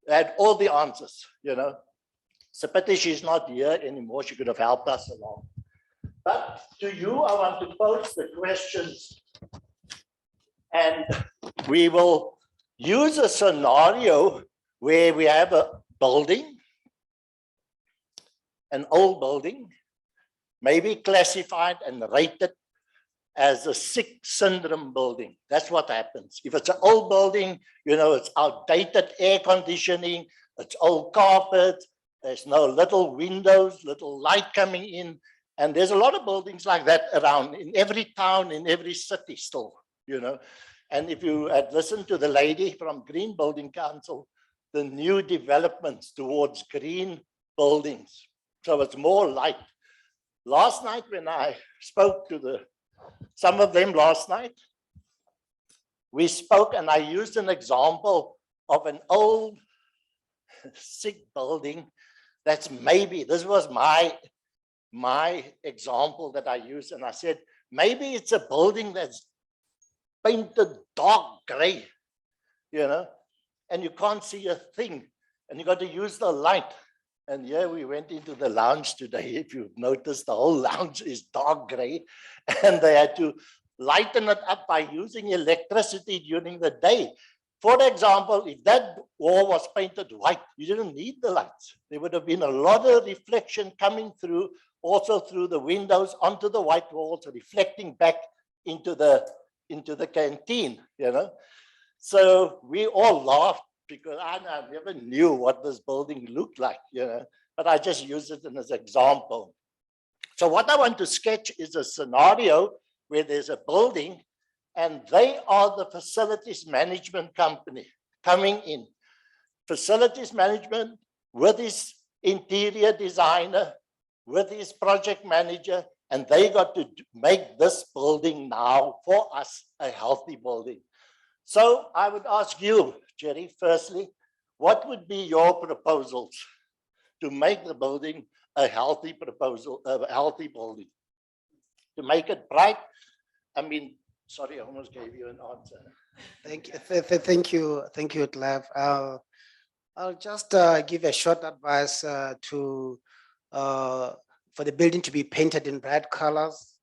had all the answers, It's a pity she's not here anymore. She could have helped us along. But to you, I want to pose the questions. And we will use a scenario where we have a building, an old building, maybe classified and rated as a sick syndrome building. That's what happens. If it's an old building, you know, it's outdated air conditioning, it's old carpet, there's no little windows, little light coming in. And there's a lot of buildings like that around in every town, in every city still, you know. And if you had listened to the lady from Green Building Council, the new developments towards green buildings. So it's more light. Last night when I spoke to some of them last night, we spoke and I used an example of an old sick building that's maybe, this was my example that I used, and I said, maybe it's a building that's painted dark gray, you know, and you can't see a thing, and you got to use the light. And here we went into the lounge today. If you've noticed, the whole lounge is dark gray, and they had to lighten it up by using electricity during the day. For example, if that wall was painted white, you didn't need the lights. There would have been a lot of reflection coming through, also through the windows onto the white walls, reflecting back into the canteen, you know. So we all laughed because I never knew what this building looked like, you know, but I just used it as an example. So what I want to sketch is a scenario where there's a building and they are the facilities management company coming in. Facilities management with his interior designer, with his project manager, and they got to make this building now for us a healthy building. So I would ask you, Jerry, firstly, what would be your proposals to make the building a healthy proposal, a healthy building? To make it bright, I mean, sorry, I almost gave you an answer. Thank you, Clive. I'll just give a short advice for the building to be painted in bright colors,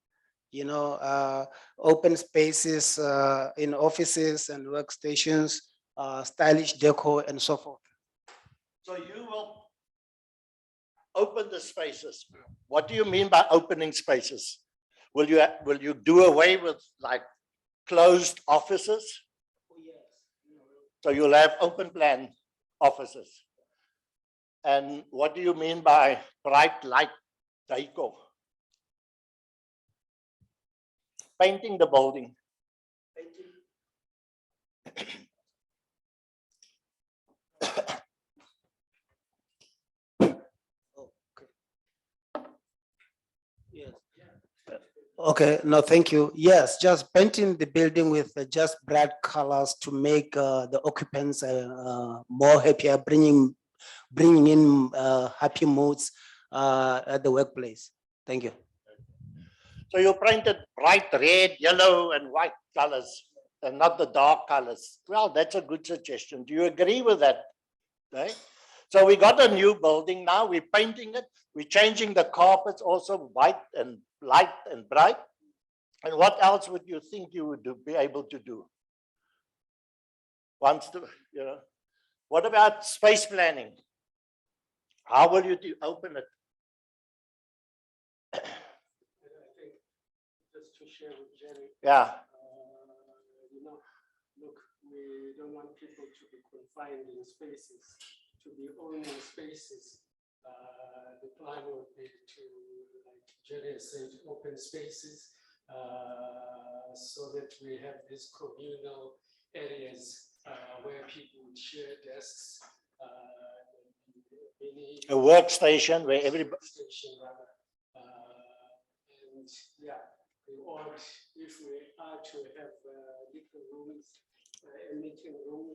you know, open spaces in offices and workstations, stylish decor and so forth. So you will open the spaces. What do you mean by opening spaces? Will you do away with like closed offices? So you'll have open plan offices. And what do you mean by bright light decor? Painting the building. Okay, no, thank you. Yes, just painting the building with just bright colors to make the occupants more happier, bringing in happy moods at the workplace. Thank you. So you painted bright red, yellow, and white colors, and not the dark colors. Well, that's a good suggestion. Do you agree with that? Right? So we got a new building now. We're painting it. We're changing the carpets also white and light and bright. And what else would you think you would be able to do? Once to, you know, what about space planning? How will you open it? Just to share with Jerry. Yeah. You know, look, we don't want people to be confined in spaces, to be owning spaces. The plan would be to, like Jerry said, open spaces so that we have these communal areas where people would share desks. A workstation where everybody. And yeah, we ought, if we are to have little rooms, a meeting room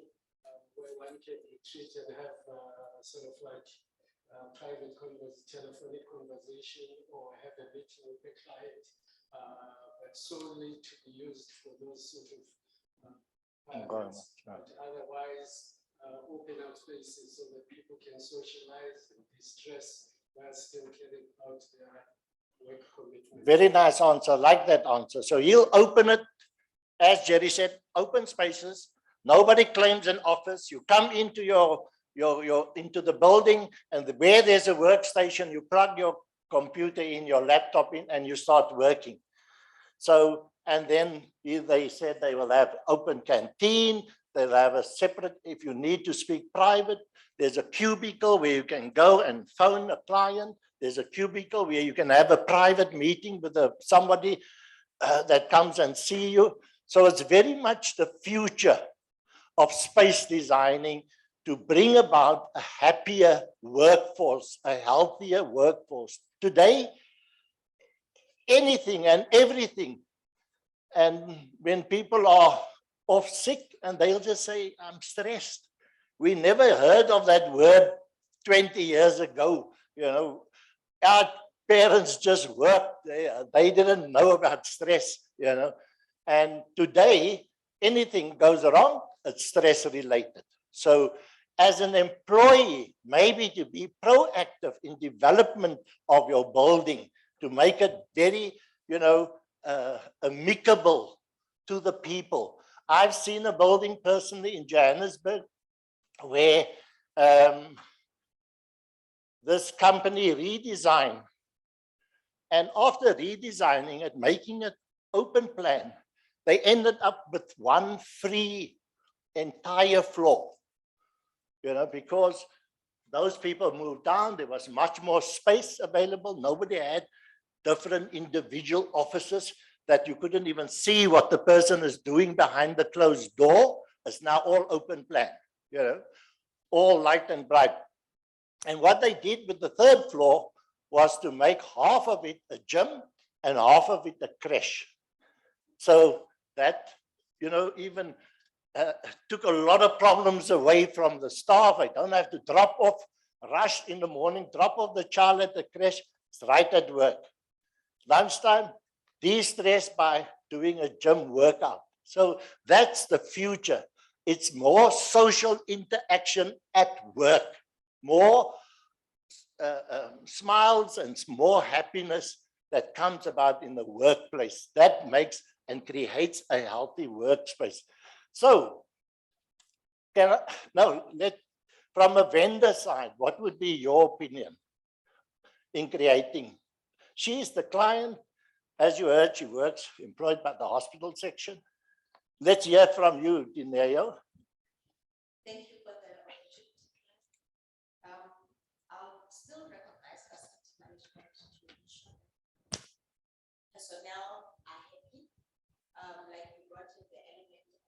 where one can retreat and have sort of like private telephonic conversation or have a meeting with the client, but solely to be used for those sort of purposes. But otherwise, open up spaces so that people can socialize and distress while still carrying out their work commitments. Very nice answer. Like that answer. So he'll open it, as Jerry said, open spaces Nobody claims an office. You come into into the building, and where there's a workstation, you plug your computer in, your laptop in, and you start working. So, and then they said they will have open canteen. They'll have a separate, if you need to speak private, there's a cubicle where you can go and phone a client. There's a cubicle where you can have a private meeting with somebody that comes and see you. So it's very much the future of space designing to bring about a happier workforce, a healthier workforce. Today, anything and everything. And when people are off sick and they'll just say, I'm stressed. We never heard of that word 20 years ago. You know, our parents just worked. They didn't know about stress, you know. And today, anything goes wrong, it's stress related. So as an employee, maybe to be proactive in development of your building, to make it very, you know, amicable to the people. I've seen a building personally in Johannesburg where this company redesigned, and after redesigning it, making it open plan, they ended up with one free entire floor, you know, because those people moved down. There was much more space available. Nobody had different individual offices that you couldn't even see what the person is doing behind the closed door. It's now all open plan, you know, all light and bright. And what they did with the third floor was to make half of it a gym and half of it a creche. So that, you know, even took a lot of problems away from the staff. I don't have to drop off, rush in the morning, drop off the child at the creche, it's right at work. Lunchtime, de-stress by doing a gym workout. So that's the future. It's more social interaction at work, more smiles and more happiness that comes about in the workplace. That makes and creates a healthy workspace. So, from a vendor side, what would be your opinion in creating? She's the client. As you heard, she works employed by the hospital section. Let's hear from you, Dineo. Thank you for the opportunity. I'll still recognize facility management to ensure personnel are happy. Like we brought in the element of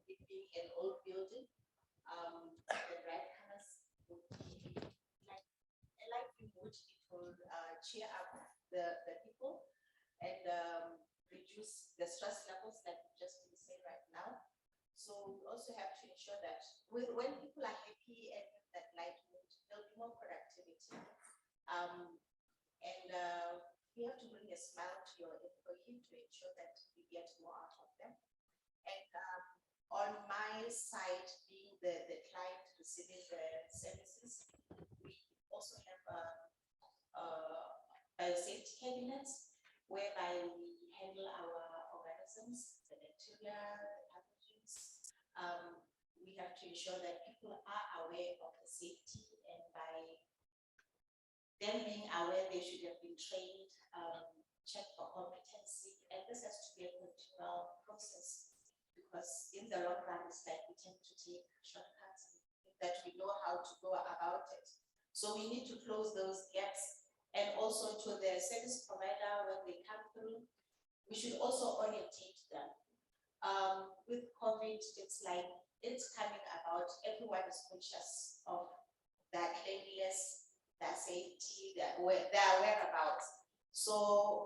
it being an old building. The bright colors would be like a lively mood. It will cheer up the people and reduce the stress levels like we just been saying right now. So we also have to ensure that when people are happy and that light mood, there'll be more productivity. You have to bring a smile to your employee to ensure that you get more out of them. And on my side, being the client receiving the services, we also have biosafety cabinets whereby we handle our organisms, the bacteria, the pathogens. We have to ensure that people are aware of the safety, and by them being aware, they should have been trained, checked for competency, and this has to be a continual process because in the long run, it's like we tend to take shortcuts that we know how to go about it. So we need to close those gaps, and also to the service provider when they come through, we should also orientate them. With COVID, it's like it's coming about. Everyone is conscious of their cleanliness, their safety, their whereabouts. So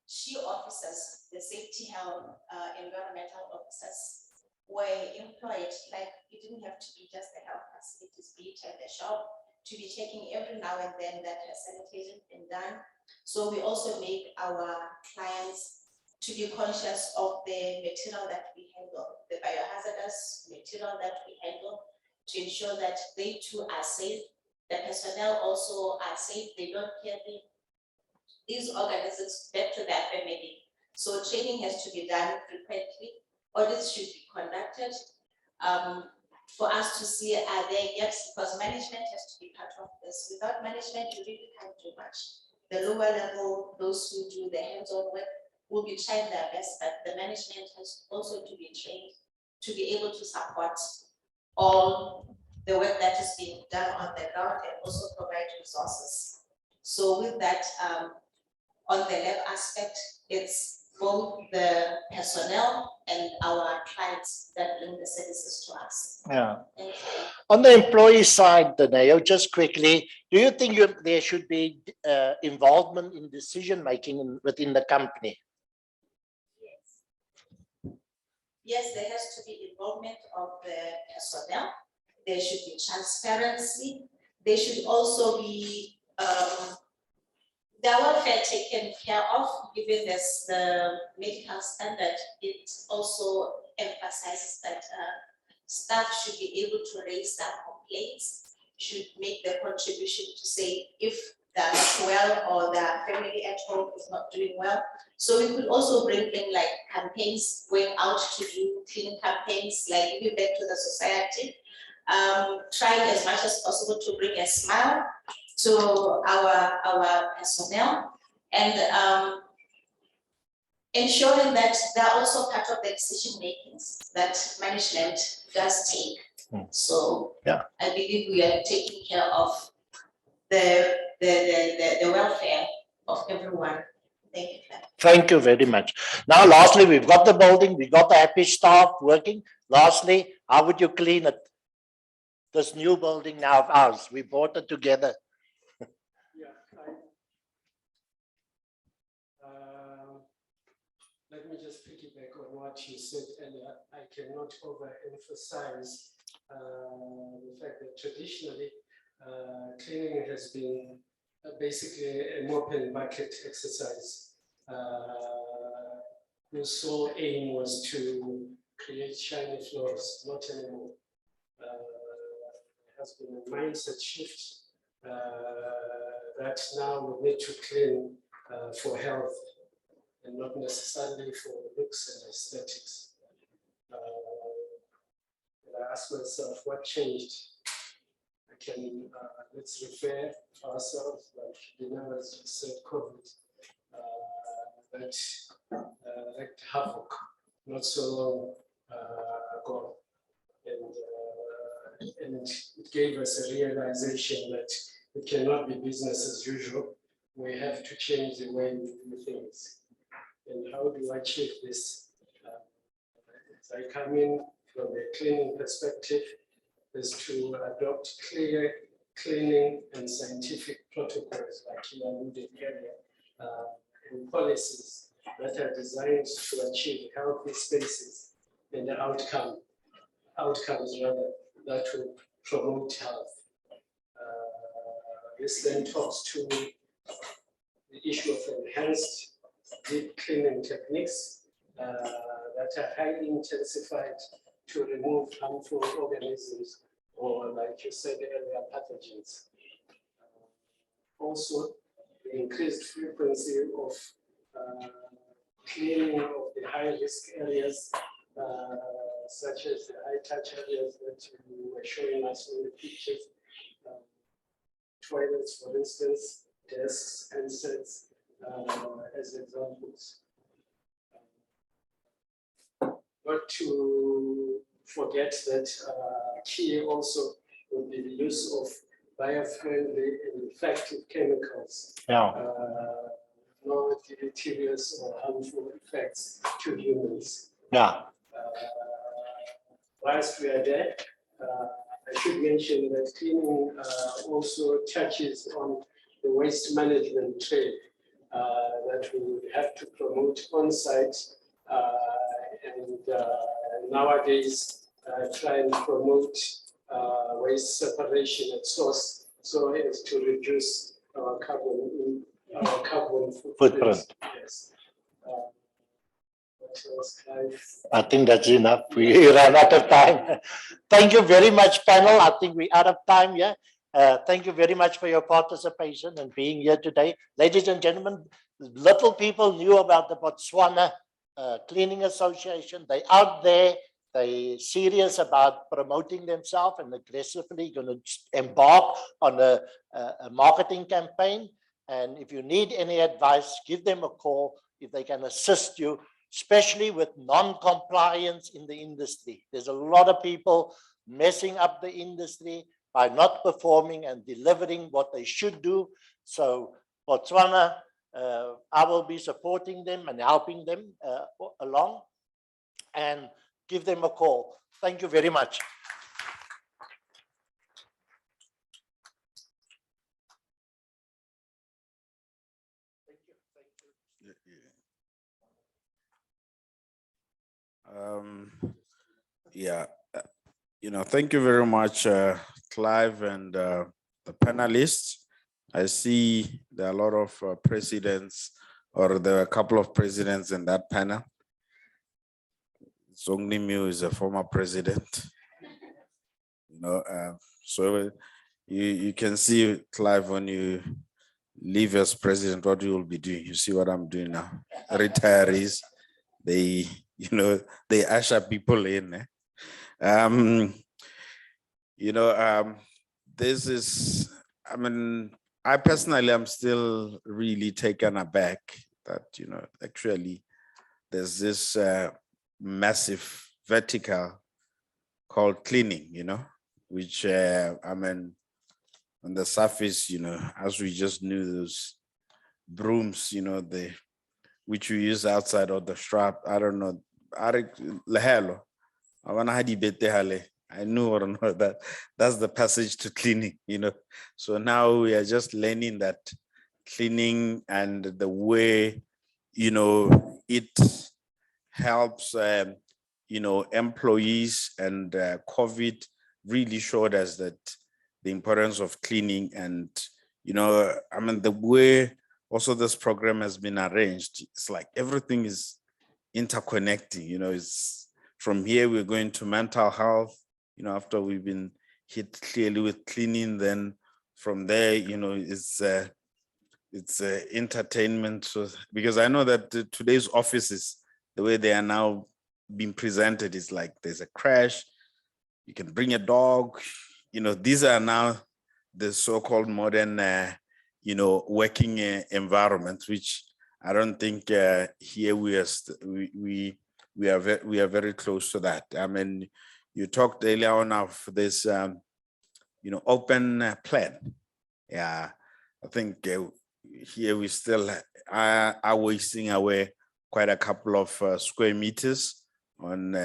SHE officers, the safety, health, environmental officers were employed. Like it didn't have to be just the health facilities, be it at the shop, to be checking every now and then that has sanitation been done. So we also make our clients to be conscious of the material that we handle, the biohazardous material that we handle, to ensure that they too are safe. The personnel also are safe. They don't carry these organisms back to their family. So training has to be done frequently audits should be conducted for us to see are there gaps, because management has to be part of this. Without management, you really can't do much. The lower level, those who do the hands-on work, will be trying their best, but the management has also to be trained to be able to support all the work that is being done on the ground and also provide resources. So with that, on the lab aspect, it's both the personnel and our clients that bring the services to us. Yeah. Thank you. On the employee side, Daneo, just quickly, do you think there should be involvement in decision making within the company? Yes, there has to be involvement of the personnel. There should be transparency. There should also be their welfare taken care of, given this the medical standard. It also emphasizes that staff should be able to raise their complaints, should make the contribution to say if they're not well or their family at home is not doing well. So we could also bring in like campaigns, going out to do cleaning campaigns, like giving back to the society, trying as much as possible to bring a smile to our personnel, and ensuring that they're also part of the decision makings that management does take. So yeah, I believe we are taking care of the welfare of everyone. Thank you. Thank you very much. Now, lastly, we've got the building, we've got the happy staff working. Lastly, how would you clean it? This new building now of ours, we bought it together. Let me just piggyback on what you said earlier. I cannot overemphasize the fact that traditionally cleaning has been basically a mop and bucket exercise. Whose sole aim was to create shiny floors, not anymore. There has been a mindset shift that now we need to clean for health and not necessarily for looks and aesthetics. I ask myself, what changed? I can, let's refer ourselves, like Dina has just said, COVID, that wreaked havoc not so long ago. And it gave us a realization that it cannot be business as usual. We have to change the way we do things. And how do I achieve this? As I come in from a cleaning perspective, is to adopt clear cleaning and scientific protocols, like you alluded earlier, and policies that are designed to achieve healthy spaces and the outcomes rather, that will promote health. This then talks to the issue of enhanced deep cleaning techniques that are highly intensified to remove harmful organisms or, like you said earlier, pathogens. Also, the increased frequency of cleaning of the high-risk areas, such as the high-touch areas that you were showing us in the pictures, toilets, for instance, desks, and sets, as examples. Not to forget that key also would be the use of biofriendly and effective chemicals. Yeah. No deleterious or harmful effects to humans. Yeah. Whilst we are there, I should mention that cleaning also touches on the waste management trade that we would have to promote on site and nowadays try and promote waste separation at source so as to reduce our carbon footprint. Yes. I think that's enough. We ran out of time. Thank you very much, panel. I think we're out of time. Yeah. Thank you very much for your participation and being here today. Ladies and gentlemen, little people knew about the Botswana Cleaning Association. They're out there. They're serious about promoting themselves and aggressively going to embark on a marketing campaign. And if you need any advice, give them a call if they can assist you, especially with non-compliance in the industry. There's a lot of people messing up the industry by not performing and delivering what they should do. So Botswana, I will be supporting them and helping them along, and give them a call. Thank you very much. Yeah, thank you very much, Clive and the panelists. I see there are a lot of presidents, or there are a couple of presidents in that panel. Zongni Miu is a former president. So you can see, Clive, when you leave as president, what you will be doing. You see what I'm doing now. Retirees, they usher people in. This is, I personally am still really taken aback that, actually there's this massive vertical called cleaning, which, on the surface, as we just knew, those brooms, which we use outside of the strap. I don't know. I knew or not that that's the passage to cleaning, So now we are just learning that cleaning and the way, it helps, employees, and COVID really showed us that the importance of cleaning. And, the way also this program has been arranged, it's like everything is interconnecting, it's from here we're going to mental health, after we've been hit clearly with cleaning, then from there, it's entertainment. So, because I know that today's offices, the way they are now being presented is like there's a crash, you can bring a dog, these are now the so-called modern, working environments, which I don't think here we are very close to that. You talked earlier on of this, open plan. Yeah, I think here we still are wasting away quite a couple of square meters on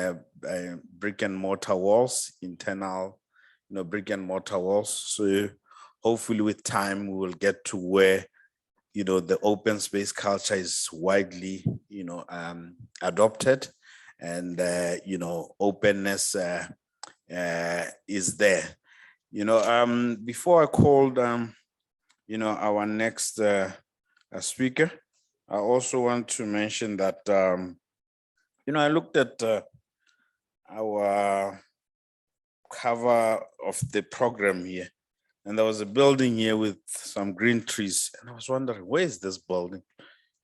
brick and mortar walls, internal, brick and mortar walls. So hopefully with time we will get to where, the open space culture is widely, adopted, and, openness is there. Before I called, our next speaker, I also want to mention that, I looked at our cover of the program here, and there was a building here with some green trees, and I was wondering, where is this building?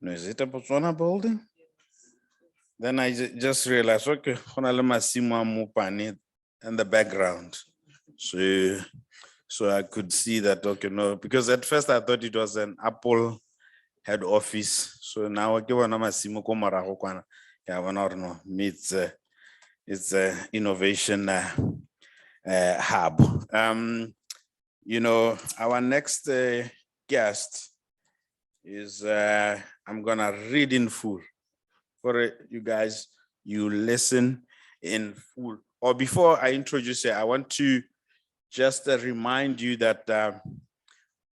Is it a Botswana building? Then I just realized, okay, in the background. So I could see that, okay, no, because at first I thought it was an Apple head office. So now it's a innovation hub. Our next guest is, I'm gonna read in full for you guys, you listen in full. Or before I introduce you, I want to just remind you that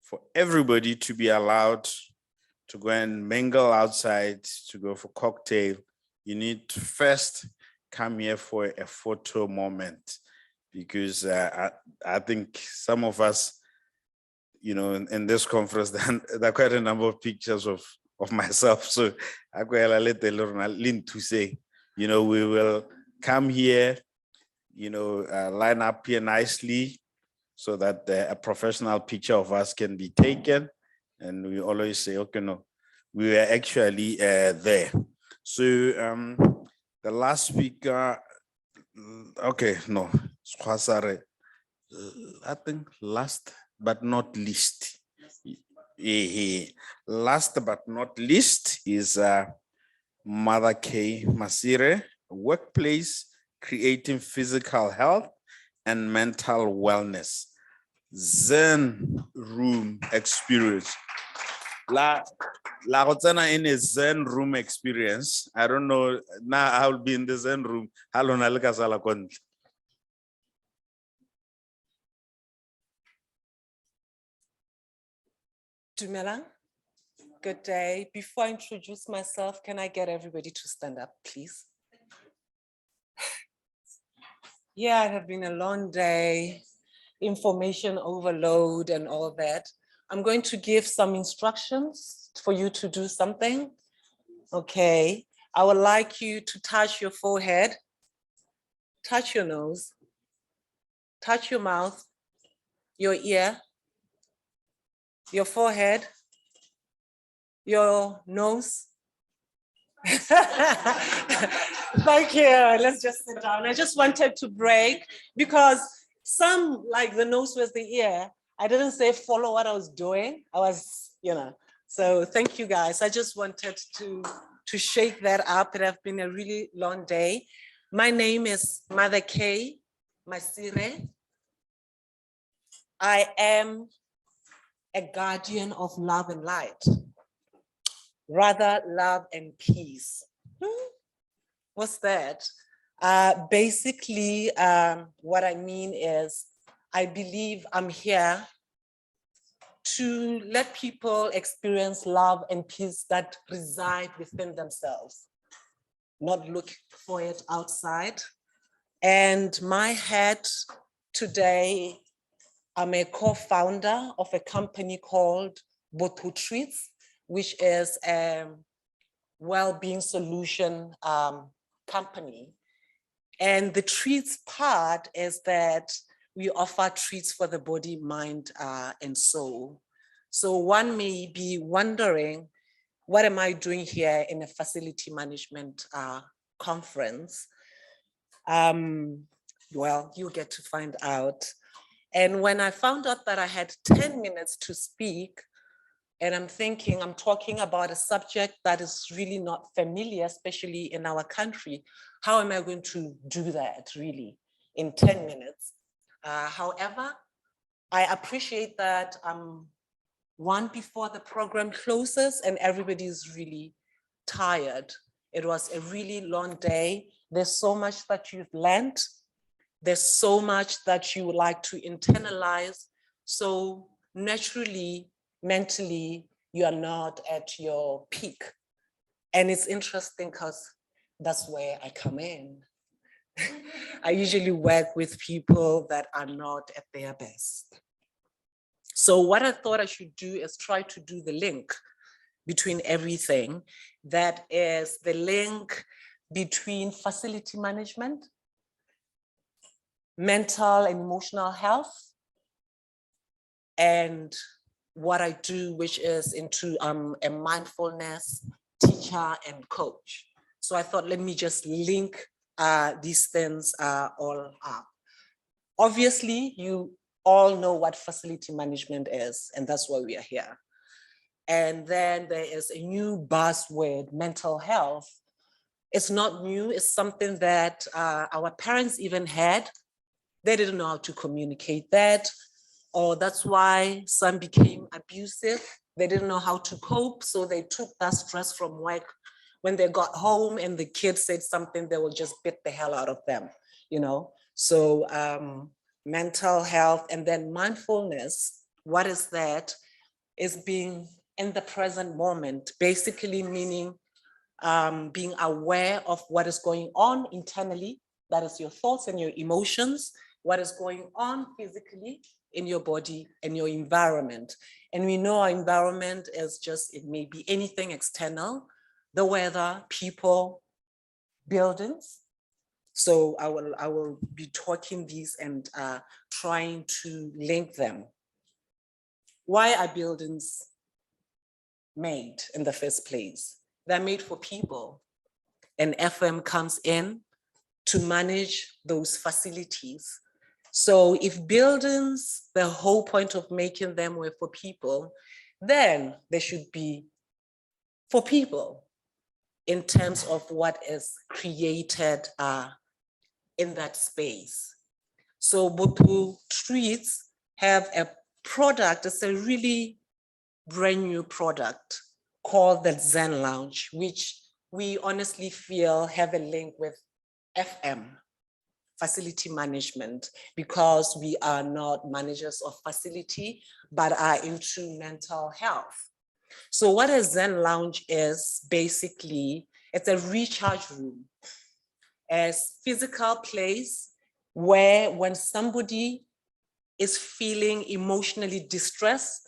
for everybody to be allowed to go and mingle outside, to go for cocktail, you need to first come here for a photo moment, because I think some of us, in this conference, there are quite a number of pictures of myself. So I let the Lord to say, we will come here, line up here nicely so that a professional picture of us can be taken. And we always say, okay, no, we were actually there. So the last speaker, okay, no, sorry. I think last but not least. Last but not least is Mother K. Masire, workplace creating physical health and mental wellness. Zen room experience. La go tsena in a Zen room experience. I don't know, now I'll be in the Zen room. Hello, nalika sala kwa ntle. Dumelang. Good day. Before I introduce myself, can I get everybody to stand up, please? Yeah, it has been a long day, information overload and all that. I'm going to give some instructions for you to do something. Okay, I would like you to touch your forehead, touch your nose, touch your mouth, your ear, your forehead, your nose. Thank you. Let's just sit down. I just wanted to break because some, like the nose was the ear. I didn't say follow what I was doing. I was, so thank you guys. I just wanted to shake that up. It has been a really long day. My name is Mother K. Masire. I am a guardian of love and light. Rather, love and peace. What's that? Basically, what I mean is, I believe I'm here to let people experience love and peace that reside within themselves, not look for it outside. And my head today, I'm a co-founder of a company called Botho Treats, which is a well-being solution company. And the treats part is that we offer treats for the body, mind, and soul. So one may be wondering, what am I doing here in a facility management conference? Well, you'll get to find out. And when I found out that I had 10 minutes to speak, and I'm thinking, I'm talking about a subject that is really not familiar, especially in our country. How am I going to do that really in 10 minutes? However, I appreciate that one before the program closes and everybody is really tired. It was a really long day. There's so much that you've learned. There's so much that you would like to internalize. So naturally, mentally, you are not at your peak. And it's interesting because that's where I come in. I usually work with people that are not at their best. So what I thought I should do is try to do the link between everything. That is the link between facility management, mental and emotional health, and what I do, which is into a mindfulness teacher and coach. So I thought, let me just link these things all up. Obviously, you all know what facility management is, and that's why we are here. And then there is a new buzzword, mental health. It's not new, it's something that our parents even had. They didn't know how to communicate that, or that's why some became abusive. They didn't know how to cope, so they took that stress from work. When they got home and the kids said something, they will just beat the hell out of them, So mental health, and then mindfulness, what is that? Is being in the present moment, basically meaning being aware of what is going on internally, that is your thoughts and your emotions, what is going on physically in your body and your environment. And we know our environment is just, it may be anything external, the weather, people, buildings. So I will be talking these and trying to link them. Why are buildings made in the first place? They're made for people. and FM comes in to manage those facilities. So if buildings, the whole point of making them were for people, then they should be for people in terms of what is created in that space. So Botu Treats have a product, it's a really brand new product called the Zen Lounge, which we honestly feel have a link with FM, facility management, because we are not managers of facility, but are into mental health. So what a Zen Lounge is, basically, it's a recharge room, a physical place where when somebody is feeling emotionally distressed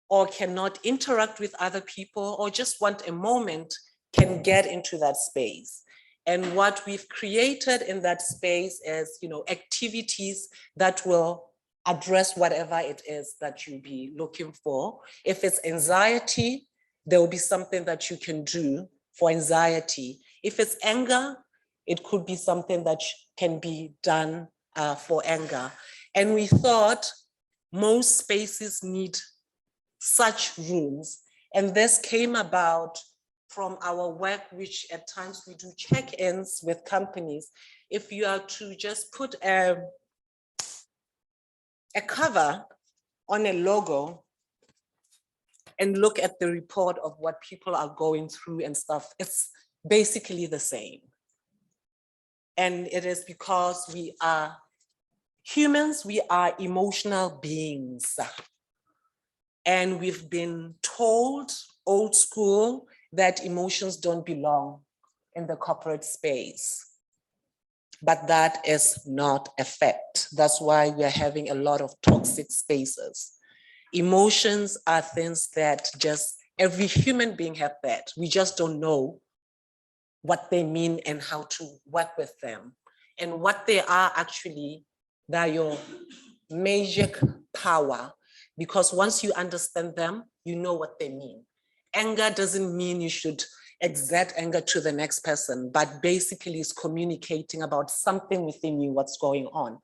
or cannot interact with other people or just want a moment, can get into that space. And what we've created in that space is, activities that will address whatever it is that you'll be looking for. If it's anxiety, there will be something that you can do for anxiety. If it's anger, it could be something that can be done for anger. And we thought most spaces need such rooms. And this came about from our work, which at times we do check-ins with companies. If you are to just put a cover on a logo and look at the report of what people are going through and stuff, it's basically the same. And it is because we are humans, we are emotional beings. And we've been told, old school, that emotions don't belong in the corporate space. But that is not a fact. That's why we are having a lot of toxic spaces. Emotions are things that just every human being have that. We just don't know what they mean and how to work with them. And what they are actually, they're your magic power, because once you understand them, you know what they mean. Anger doesn't mean you should exert anger to the next person, but basically it's communicating about something within you, what's going on.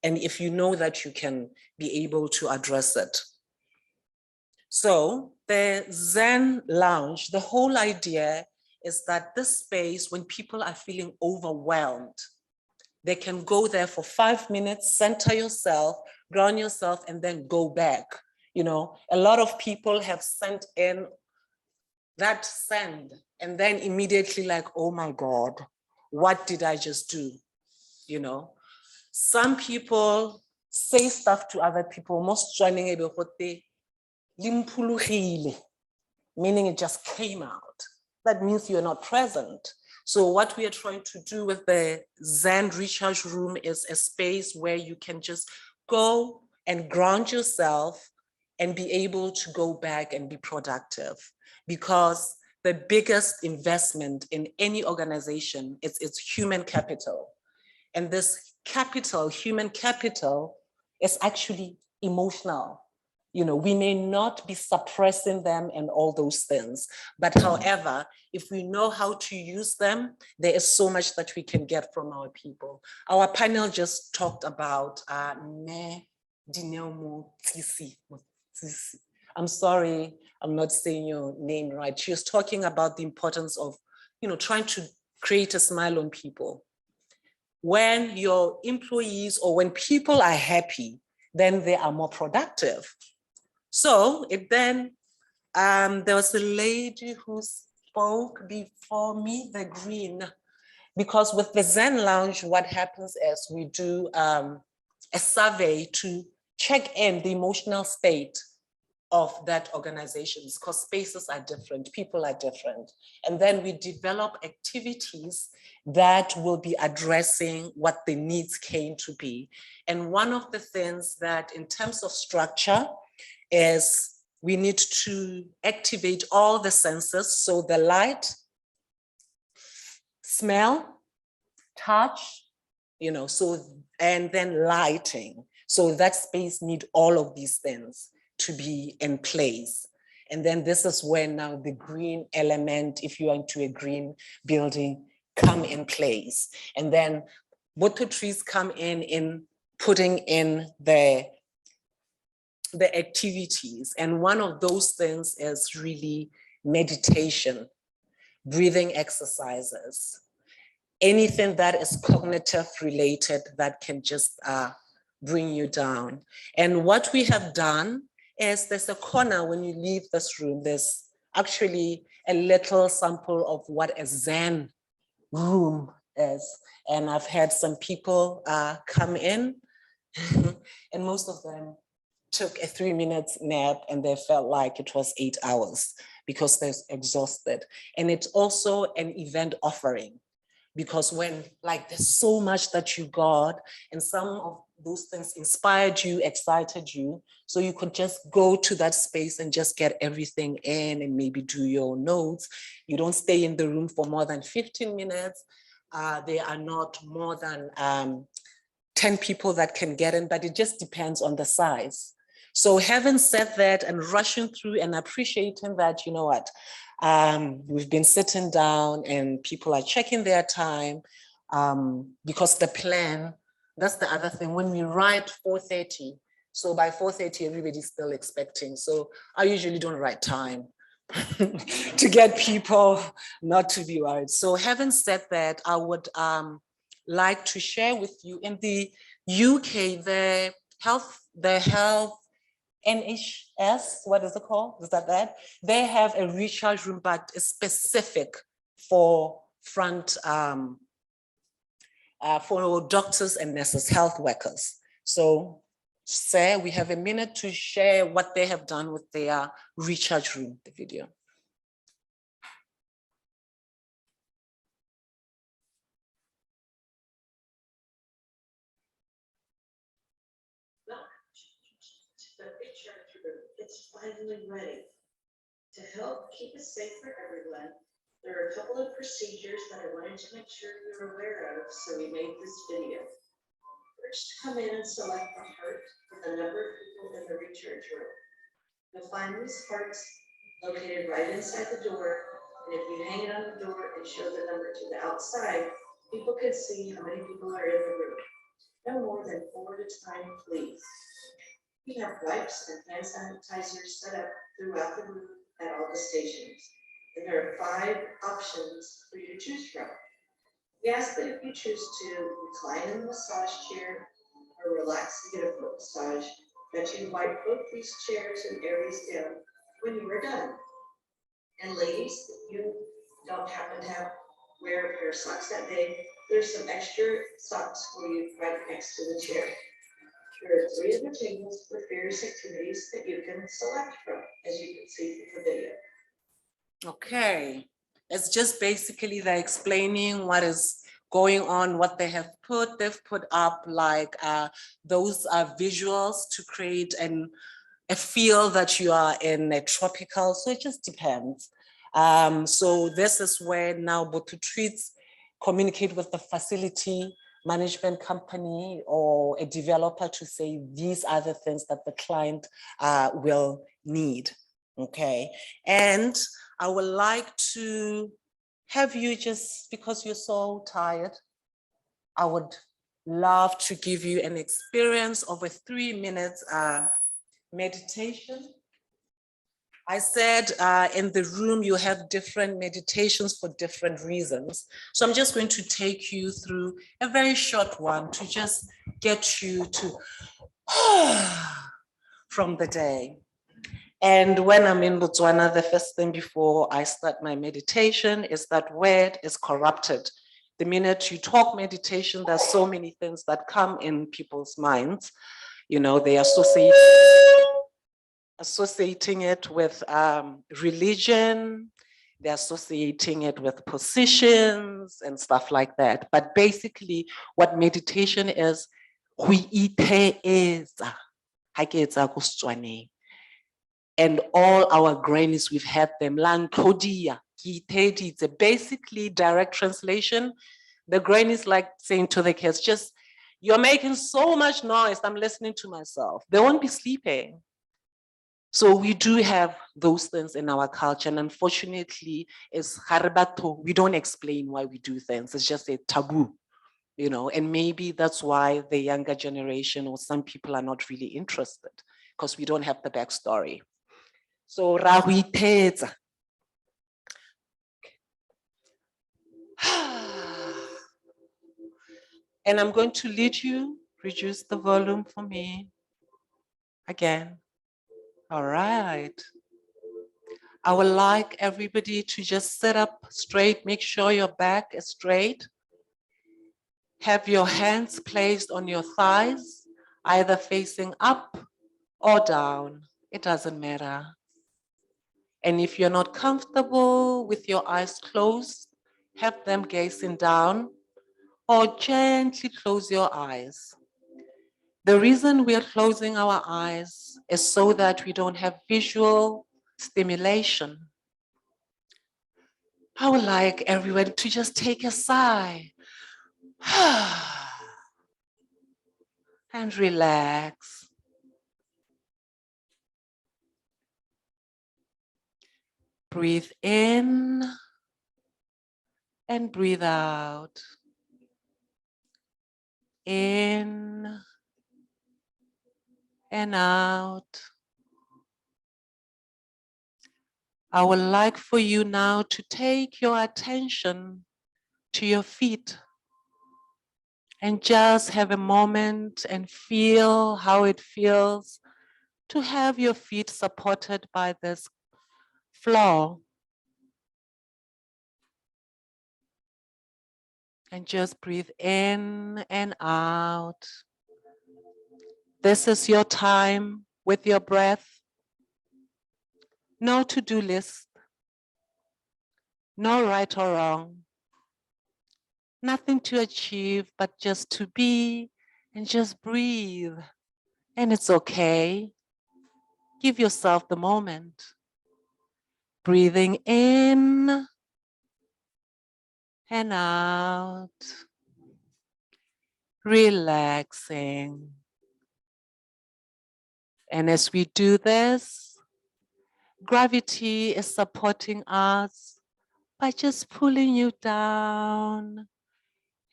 And if you know that, you can be able to address it. So the Zen Lounge, the whole idea is that this space, when people are feeling overwhelmed, they can go there for 5 minutes, center yourself, ground yourself, and then go back. A lot of people have sent in that send and then immediately like, oh my God, what did I just do? Some people say stuff to other people, most meaning it just came out. That means you're not present. So what we are trying to do with the Zen Recharge Room is a space where you can just go and ground yourself and be able to go back and be productive. Because the biggest investment in any organization is its human capital. And this capital, human capital, is actually emotional. We may not be suppressing them and all those things, but however, if we know how to use them, there is so much that we can get from our people. Our panel just talked about I'm sorry, I'm not saying your name right. She was talking about the importance of, trying to create a smile on people. When your employees or when people are happy, then they are more productive. So there was a lady who spoke before me, the green, because with the Zen Lounge, what happens is we do a survey to check in the emotional state of that organization, because spaces are different, people are different. And then we develop activities that will be addressing what the needs came to be. And one of the things that in terms of structure is we need to activate all the senses. So the light, smell, touch, and then lighting. So that space need all of these things to be in place. And then this is where now the green element, if you are into a green building, come in place. And then Botho trees come in putting in the activities. And one of those things is really meditation, breathing exercises, anything that is cognitive related that can just bring you down. And what we have done is there's a corner when you leave this room, there's actually a little sample of what a Zen room is. And I've had some people come in and most of them took a 3-minute nap and they felt like it was 8 hours because they're exhausted. And it's also an event offering because when like there's so much that you got and some of those things inspired you, excited you, so you could just go to that space and just get everything in and maybe do your notes. You don't stay in the room for more than 15 minutes. There are not more than 10 people that can get in, but it just depends on the size. So having said that and rushing through and appreciating that, you know what, we've been sitting down and people are checking their time because the plan, that's the other thing, when we write 4:30, so by 4:30, everybody's still expecting. So I usually don't write time to get people not to be worried. So having said that, I would like to share with you in the UK, the health NHS, what is it called? Is that? They have a recharge room, but it's specific for for doctors and nurses, health workers. So, Sir, we have a minute to share what they have done with their recharge room, the video. The recharge room, it's finally ready. To help keep it safe for everyone, there are a couple of procedures that I wanted to make sure you're aware of, so we made this video. First, come in and select a heart with the number of people in the recharge room. You'll find these hearts located right inside the door, and if you hang it on the door and show the number to the outside, people can see how many people are in the room. No more than 4 at a time, please. We have wipes and hand sanitizers set up throughout the room at all the stations. And there are 5 options for you to choose from. We ask that if you choose to recline in the massage chair or relax and get a foot massage, that you wipe both these chairs and areas down when you are done. And ladies, if you don't happen to wear a pair of socks that day, there's some extra socks for you right next to the chair. There are 3 other tables with various activities that you can select from, as you can see from the video. Okay, it's just basically they're explaining what is going on, what they have put. They've put up like those are visuals to create a feel that you are in a tropical, so it just depends. So this is where now Botho Treats communicate with the facility management company or a developer to say these are the things that the client will need, okay? And I would like to have you just, because you're so tired, I would love to give you an experience of a 3-minute meditation. I said in the room you have different meditations for different reasons. So I'm just going to take you through a very short one to just get you to from the day. And when I'm in Botswana, the first thing before I start my meditation is that word is corrupted. The minute you talk meditation, there's so many things that come in people's minds. You know, they associating it with religion, they're associating it with positions and stuff like that. But basically what meditation is, and all our grannies, we've had them. It's basically direct translation. The grannies like saying to the kids, just, you're making so much noise, I'm listening to myself. They won't be sleeping. So we do have those things in our culture, and unfortunately, as Haribato, we don't explain why we do things. It's just a taboo, you know, and maybe that's why the younger generation or some people are not really interested, because we don't have the backstory. So Rahuiteza. And I'm going to lead you, reduce the volume for me again. All right. I would like everybody to just sit up straight, make sure your back is straight. Have your hands placed on your thighs, either facing up or down. It doesn't matter. And if you're not comfortable with your eyes closed, have them gazing down or gently close your eyes. The reason we are closing our eyes is so that we don't have visual stimulation. I would like everyone to just take a sigh and relax. Breathe in and breathe out. In and out. I would like for you now to take your attention to your feet and just have a moment and feel how it feels to have your feet supported by this floor. And just breathe in and out. This is your time with your breath. No to-do list. No right or wrong. Nothing to achieve, but just to be and just breathe. And it's okay. Give yourself the moment. Breathing in and out. Relaxing. And as we do this, gravity is supporting us by just pulling you down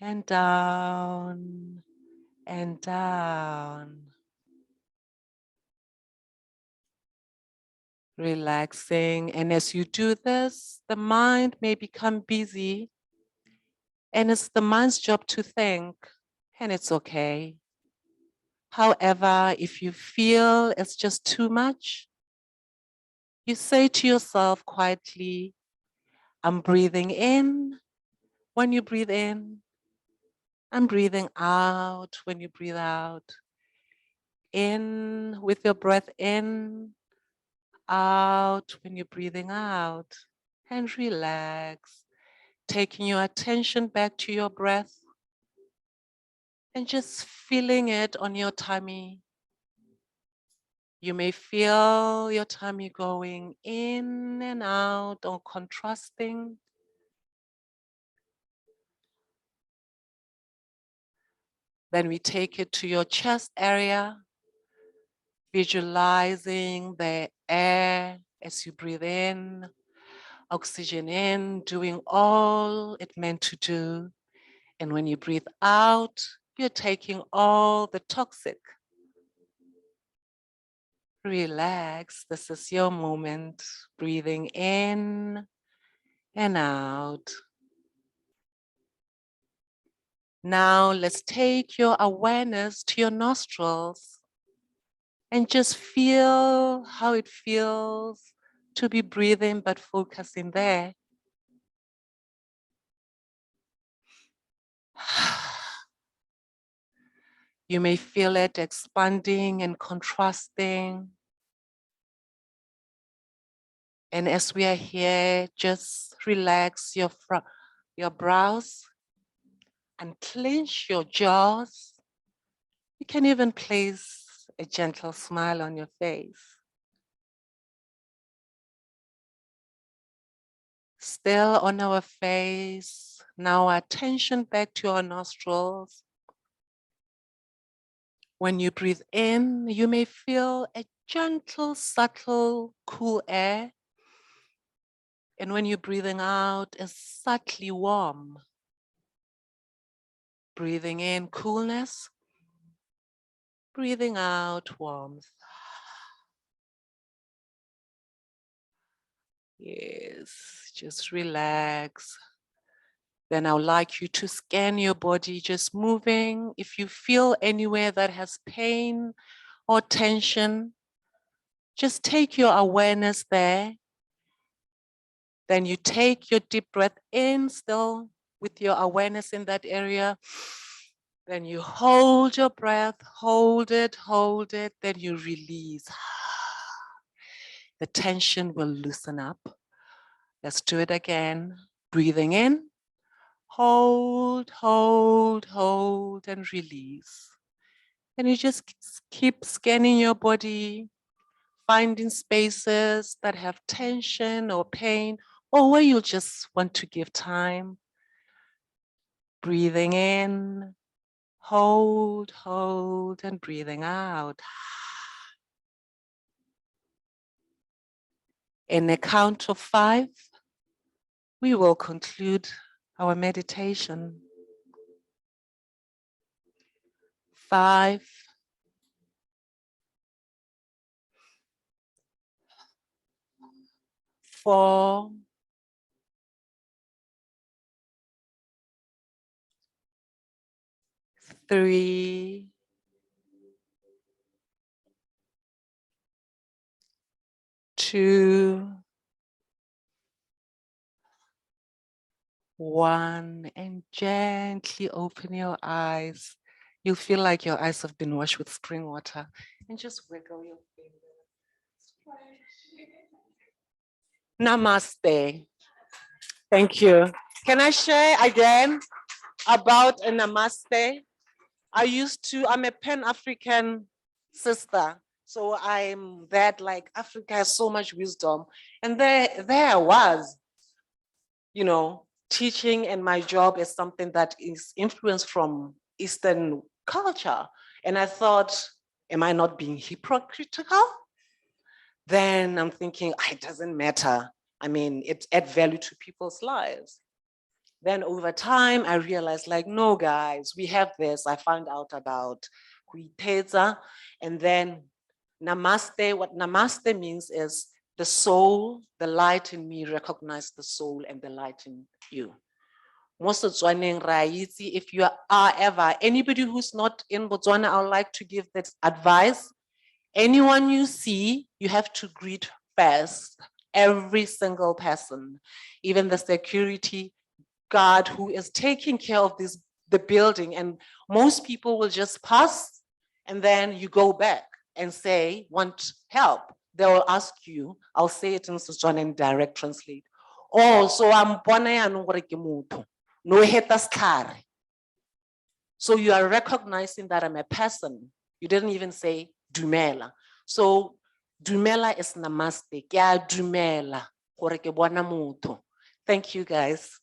and down and down. Relaxing. And as you do this, the mind may become busy, and it's the mind's job to think, and it's okay. However, if you feel it's just too much, you say to yourself quietly, I'm breathing in when you breathe in. I'm breathing out when you breathe out. In with your breath in, out when you're breathing out. And relax, taking your attention back to your breath and just feeling it on your tummy. You may feel your tummy going in and out or contrasting. Then we take it to your chest area, visualizing the air as you breathe in, oxygen in, doing all it meant to do. And when you breathe out, you're taking all the toxic. Relax, this is your moment. Breathing in and out. Now let's take your awareness to your nostrils and just feel how it feels to be breathing but focusing there. You may feel it expanding and contrasting. And as we are here, just relax your brows and clench your jaws. You can even place a gentle smile on your face. Still on our face, now our attention back to our nostrils. When you breathe in, you may feel a gentle, subtle, cool air. And when you're breathing out, it's subtly warm. Breathing in coolness, breathing out warmth. Yes, just relax. Then I would like you to scan your body, just moving. If you feel anywhere that has pain or tension, just take your awareness there. Then you take your deep breath in still with your awareness in that area. Then you hold your breath, hold it, then you release. The tension will loosen up. Let's do it again. Breathing in, hold, and release. And you just keep scanning your body, finding spaces that have tension or pain, or where you just want to give time. Breathing in, hold, and breathing out. In a count of 5, we will conclude our meditation. 5, 4, 3, 2, 1, and gently open your eyes. You'll feel like your eyes have been washed with spring water, and just wiggle your fingers. Namaste. Thank you. Can I share again about a namaste? I'm a Pan-African sister. So I'm that, like, Africa has so much wisdom. And there I was, teaching, and my job is something that is influenced from Eastern culture. And I thought, am I not being hypocritical? Then I'm thinking, it doesn't matter. I mean, it adds value to people's lives. Then over time, I realized, like, no, guys, we have this. I found out about Kuiteza, and then Namaste. What Namaste means is the soul, the light in me, recognize the soul and the light in you. Most of Botswana, if you are ever, anybody who's not in Botswana, I would like to give this advice. Anyone you see, you have to greet first, every single person, even the security guard who is taking care of the building. And most people will just pass, and then you go back and say, want help. They will ask you, I'll say it in Setswana and direct translate. Oh, so I'm no heta. So you are recognizing that I'm a person. You didn't even say dumela. So dumela is namaste. Kya dumela gore ke bona motho. Thank you, guys.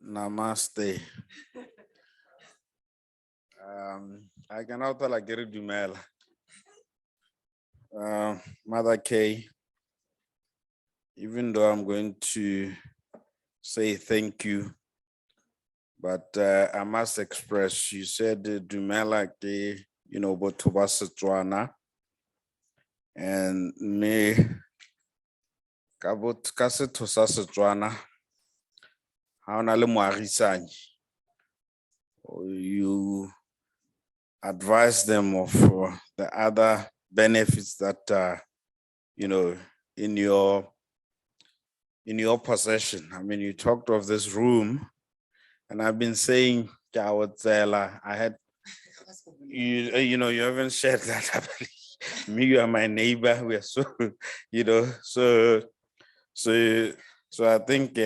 Namaste. I can also like get it dumela. Mother K, even though I'm going to say thank you, but I must express, you said dumela ke, botoba Setswana, and me kabot ka setho sa Setswana ha ona le moagisani, you advise them of the other benefits that in your possession. I mean, you talked of this room, and I've been saying, I had, you haven't shared that. I believe. Me, you are my neighbor. We are so, so I think,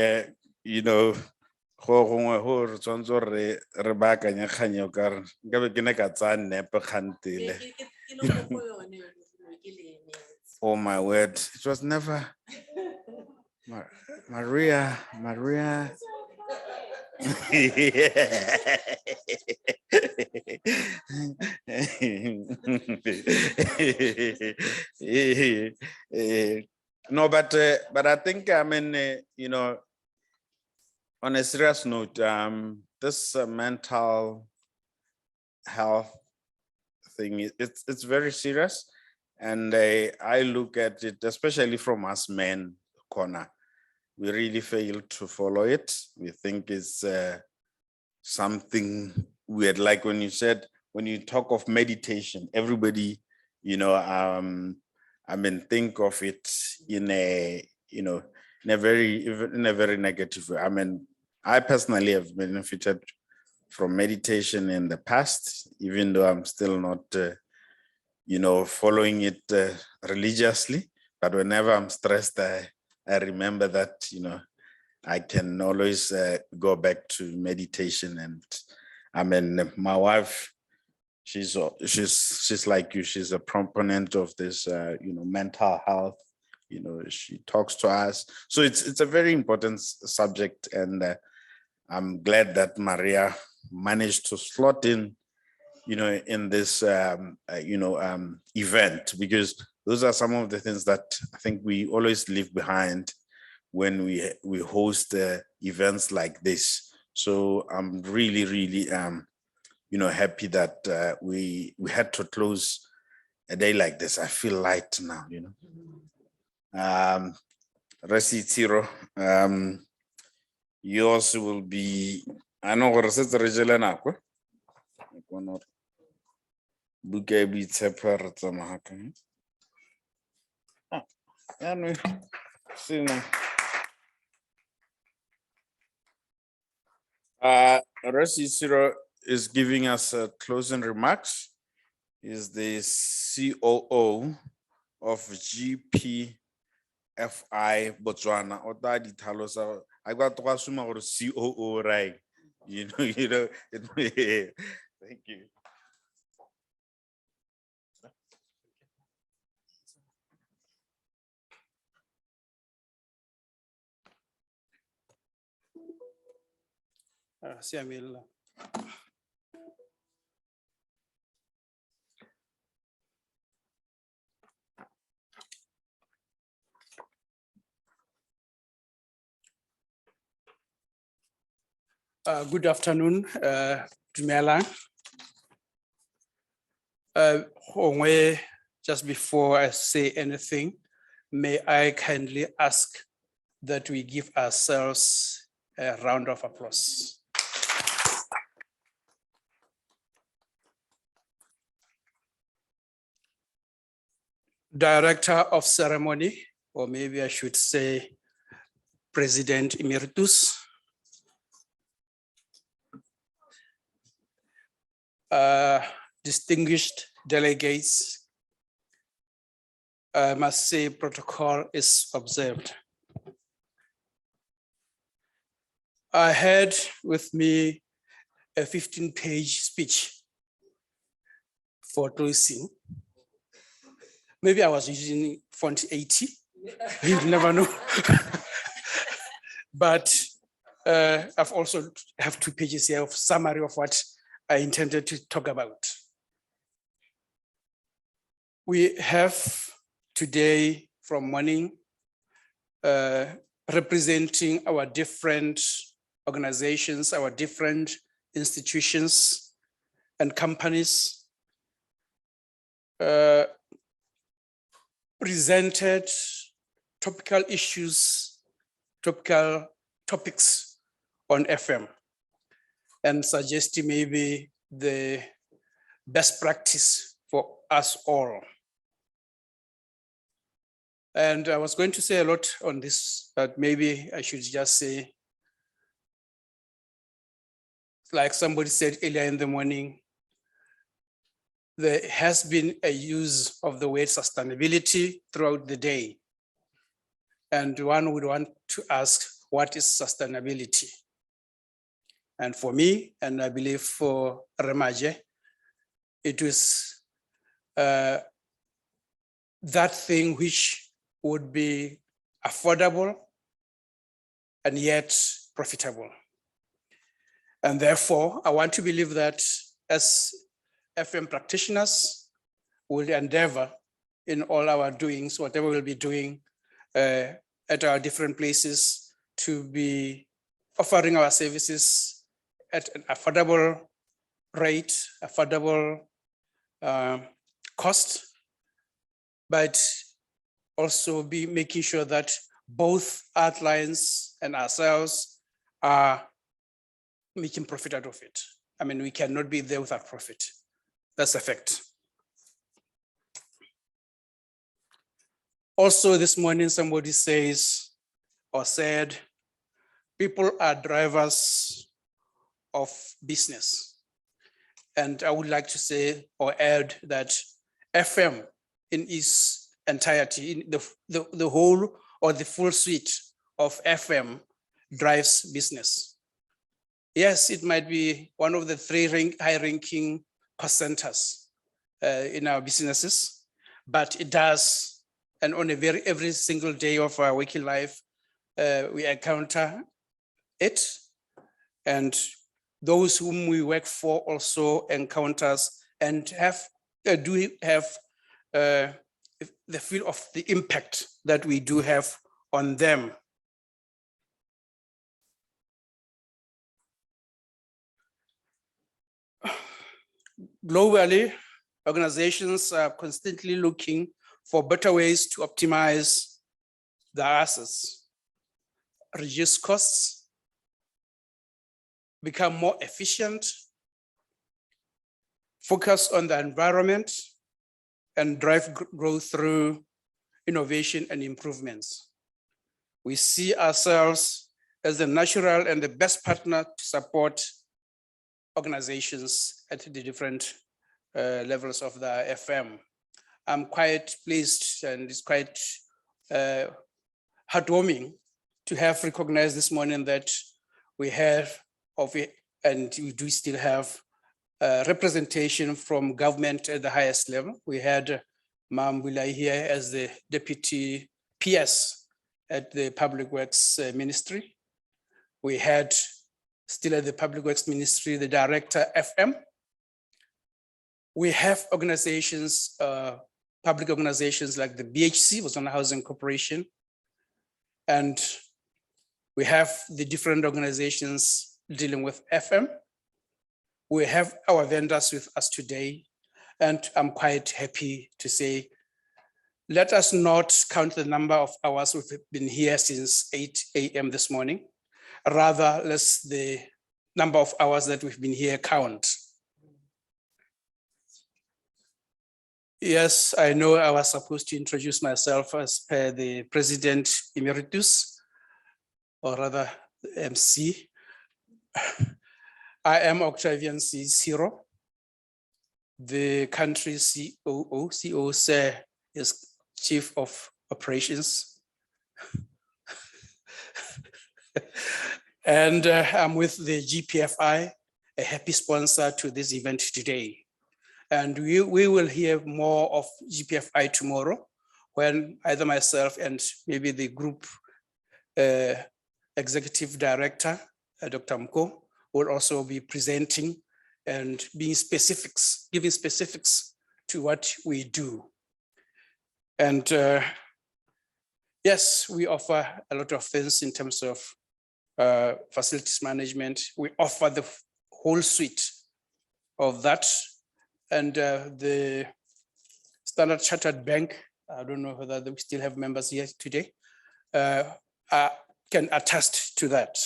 Go gongwe go re tshwanetse gore re baakanye kgang eo ka re nkabe ke ne ka tsaya nepe kgantele. Oh my word, it was never Maria. No, but I think, I mean, you know, on a serious note, this mental health thing, it's very serious. And I look at it, especially from us men corner, we really fail to follow it. We think it's something weird. Like when you talk of meditation, everybody, you know, I mean, think of it in a, you know, in a very negative way. I mean, I personally have benefited from meditation in the past, even though I'm still not, you know, following it religiously. But whenever I'm stressed, I remember that, you know, I can always go back to meditation. And I mean, my wife, she's like you. She's a proponent of this, you know, mental health. You know, she talks to us. So it's a very important subject, and I'm glad that Maria managed to slot in, you know, in this, you know, event, because those are some of the things that I think we always leave behind when we host events like this. So I'm really, you know, happy that we had to close a day like this. I feel light now, you know. Resi Tiro, yours will be, I know what it's a Buke be separate. Resi Tiro is giving us closing remarks. Is the COO of GPFI Botswana. I got to assume our COO, right? You know. Thank you. Siamela. Good afternoon, Dumela. Just before I say anything, may I kindly ask that we give ourselves a round of applause. Director of Ceremony, or maybe I should say President Emeritus, distinguished delegates, I must say protocol is observed. I had with me a 15-page speech for closing. Maybe I was using font 80, you never know. But I've also have 2 pages here of summary of what I intended to talk about. We have today from morning representing our different organizations, our different institutions and companies presented topical issues, topical topics on FM, and suggesting maybe the best practice for us all. And I was going to say a lot on this, but maybe I should just say, like somebody said earlier in the morning, there has been a use of the word sustainability throughout the day. And one would want to ask, what is sustainability? And for me, and I believe for Remaje, it was that thing which would be affordable and yet profitable. And therefore, I want to believe that as FM practitioners, we'll endeavor in all our doings, whatever we'll be doing at our different places, to be offering our services at an affordable rate, affordable cost, but also be making sure that both our clients and ourselves are making profit out of it. I mean, we cannot be there without profit. That's a fact. Also this morning, somebody says or said, people are drivers of business. And I would like to say or add that FM in its entirety, in the whole or the full suite of FM drives business. Yes, it might be one of the three high-ranking cost centers in our businesses, but it does, and on every single day of our working life, we encounter it, and those whom we work for also encounters and do have the feel of the impact that we do have on them. Globally, organizations are constantly looking for better ways to optimize their assets, reduce costs, become more efficient, focus on the environment, and drive growth through innovation and improvements. We see ourselves as the natural and the best partner to support organizations at the different levels of the FM. I'm quite pleased, and it's quite heartwarming to have recognized this morning that we have and we do still have representation from government at the highest level. We had Ma'am Bulai here as the Deputy PS at the Public Works Ministry. We had still at the Public Works Ministry, the Director FM. We have organizations, public organizations like the BHC, Bostwana Housing Corporation, and we have the different organizations dealing with FM. We have our vendors with us today, and I'm quite happy to say, let us not count the number of hours we've been here since 8 a.m. this morning. Rather, let's the number of hours that we've been here count. Yes, I know I was supposed to introduce myself as per the President Emeritus, or rather MC. I am Octavian C. Siro, the country COO. COO is Chief of Operations. And I'm with the GPFI, a happy sponsor to this event today. And we will hear more of GPFI tomorrow, when either myself and maybe the group executive director, Dr. Mko, will also be presenting and giving specifics to what we do. And yes, we offer a lot of things in terms of facilities management. We offer the whole suite of that. And the Standard Chartered Bank, I don't know whether we still have members here today, can attest to that.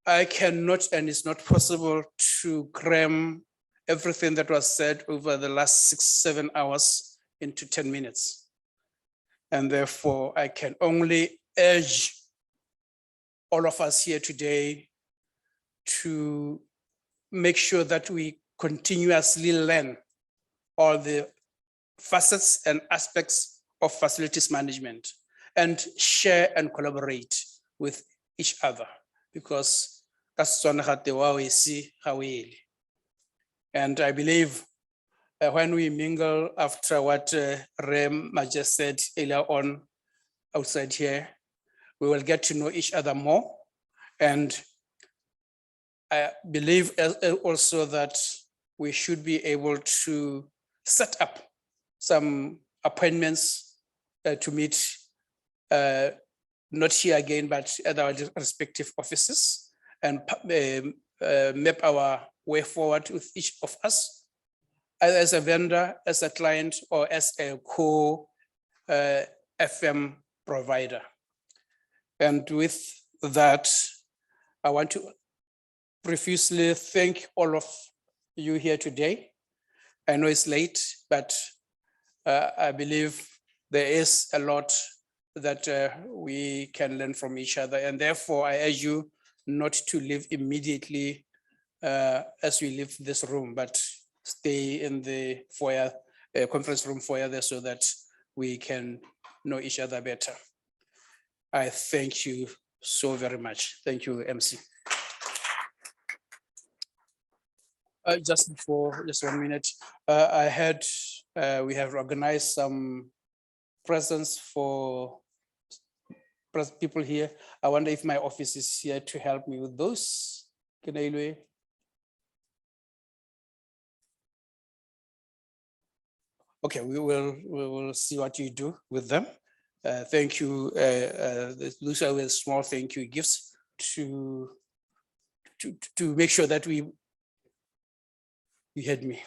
I cannot, and it's not possible to cram everything that was said over the last 6-7 hours into 10 minutes. And therefore, I can only urge all of us here today to make sure that we continuously learn all the facets and aspects of facilities management and share and collaborate with each other, because ka Setswana gate wa o ese ga o ele. And I believe when we mingle after what Rem just said earlier on outside here, we will get to know each other more. And I believe also that we should be able to set up some appointments to meet, not here again, but at our respective offices, and map our way forward with each of us, as a vendor, as a client, or as a co-FM provider. And with that, I want to profusely thank all of you here today. I know it's late, but I believe there is a lot that we can learn from each other. And therefore, I urge you not to leave immediately as we leave this room, but stay in the foyer, conference room foyer there, so that we can know each other better. I thank you so very much. Thank you, MC. Just 1 minute, I heard we have organized some presents for people here. I wonder if my office is here to help me with those. Can I? Okay, we will see what you do with them. Thank you, Lucia, with small thank you gifts to make sure that you heard me.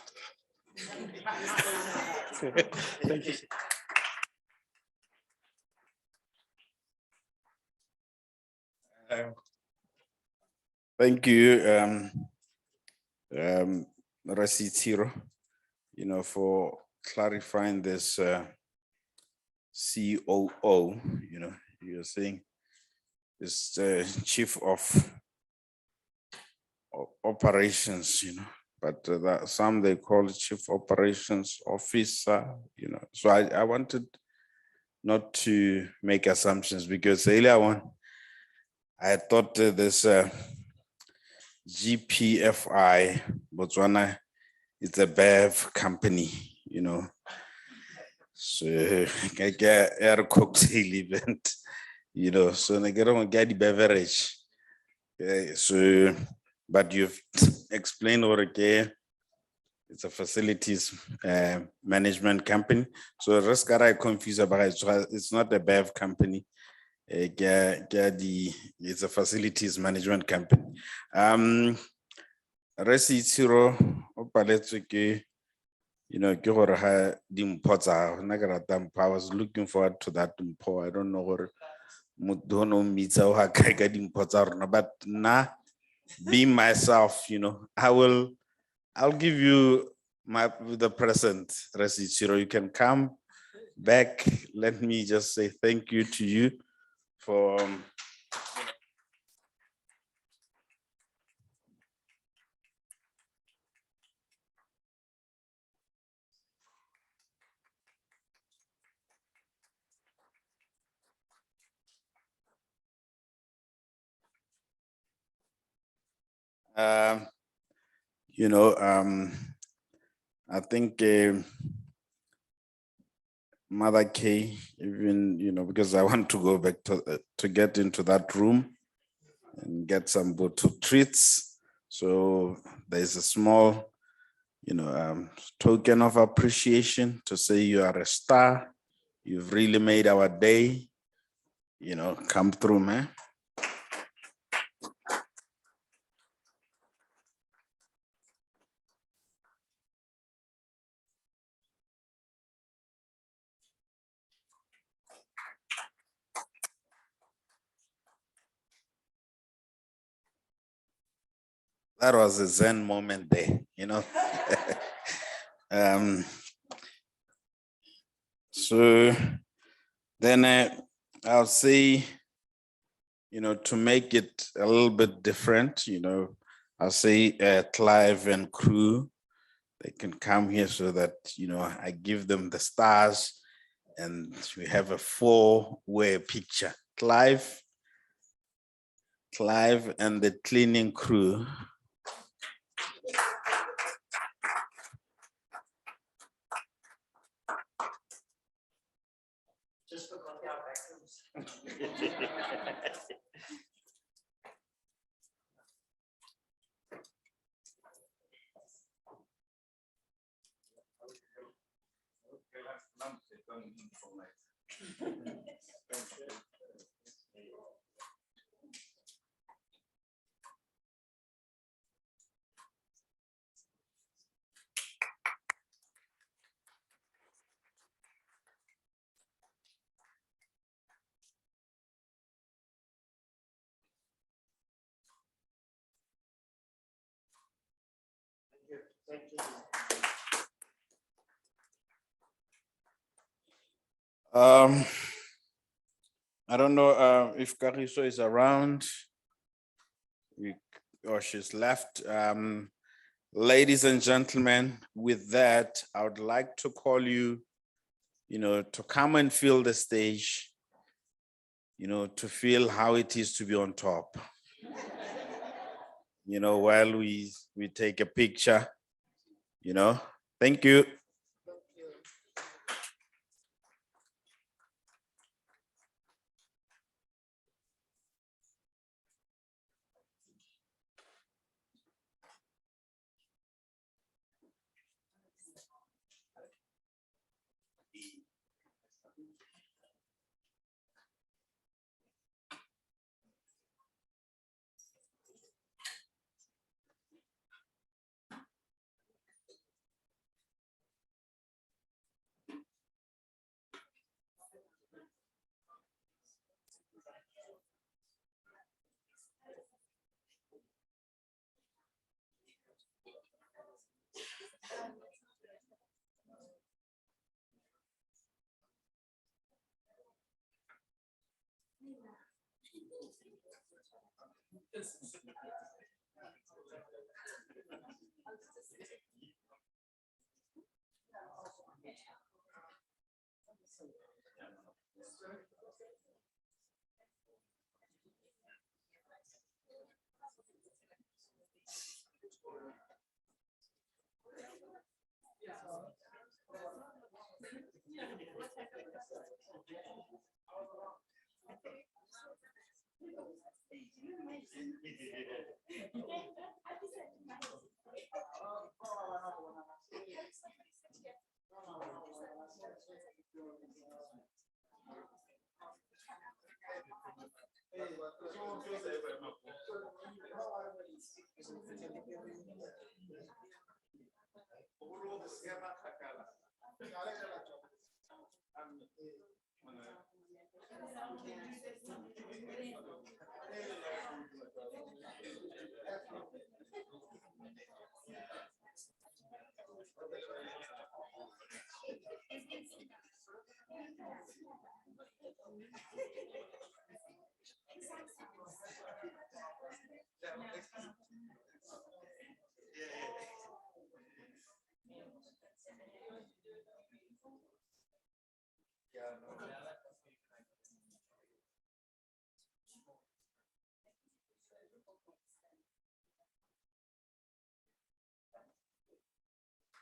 Thank you. Thank you, Rasitiro, for clarifying this COO. You're saying this chief of operations, but some they call it chief operations officer, So I wanted not to make assumptions, because earlier on, I thought this GPFI, Botswana, it's a BEV company, So I get air cocktail event, so I get on get the beverage. Okay, so, but you've explained okay, it's a facilities management company. So the rest I confused about it's not a BEV company. It's a facilities management company. Resitiro opaletswe ke ke gore ha dimpho tsa nna ke rata mpho. I was looking forward to that mpho. I don't know gore motho no mmitsa o ha kae ka dimpho tsa rona, but na being myself, I'll give you the present, Resitiro. You can come back. Let me just say thank you to you for I think Mother K, even, because I want to go back to get into that room and get some bottle treats. So there's a small, token of appreciation to say you are a star. You've really made our day, come through, man. That was a Zen moment there, So then I'll say, to make it a little bit different, I'll say Clive and crew, they can come here so that, I give them the stars and we have a 4-way picture. Clive, Clive and the cleaning crew. Just forgot our bathrooms. Thank you. I don't know if Kariso is around or she's left. Ladies and gentlemen, with that, I would like to call you, to come and fill the stage, to feel how it is to be on top. While we take a picture, Thank you.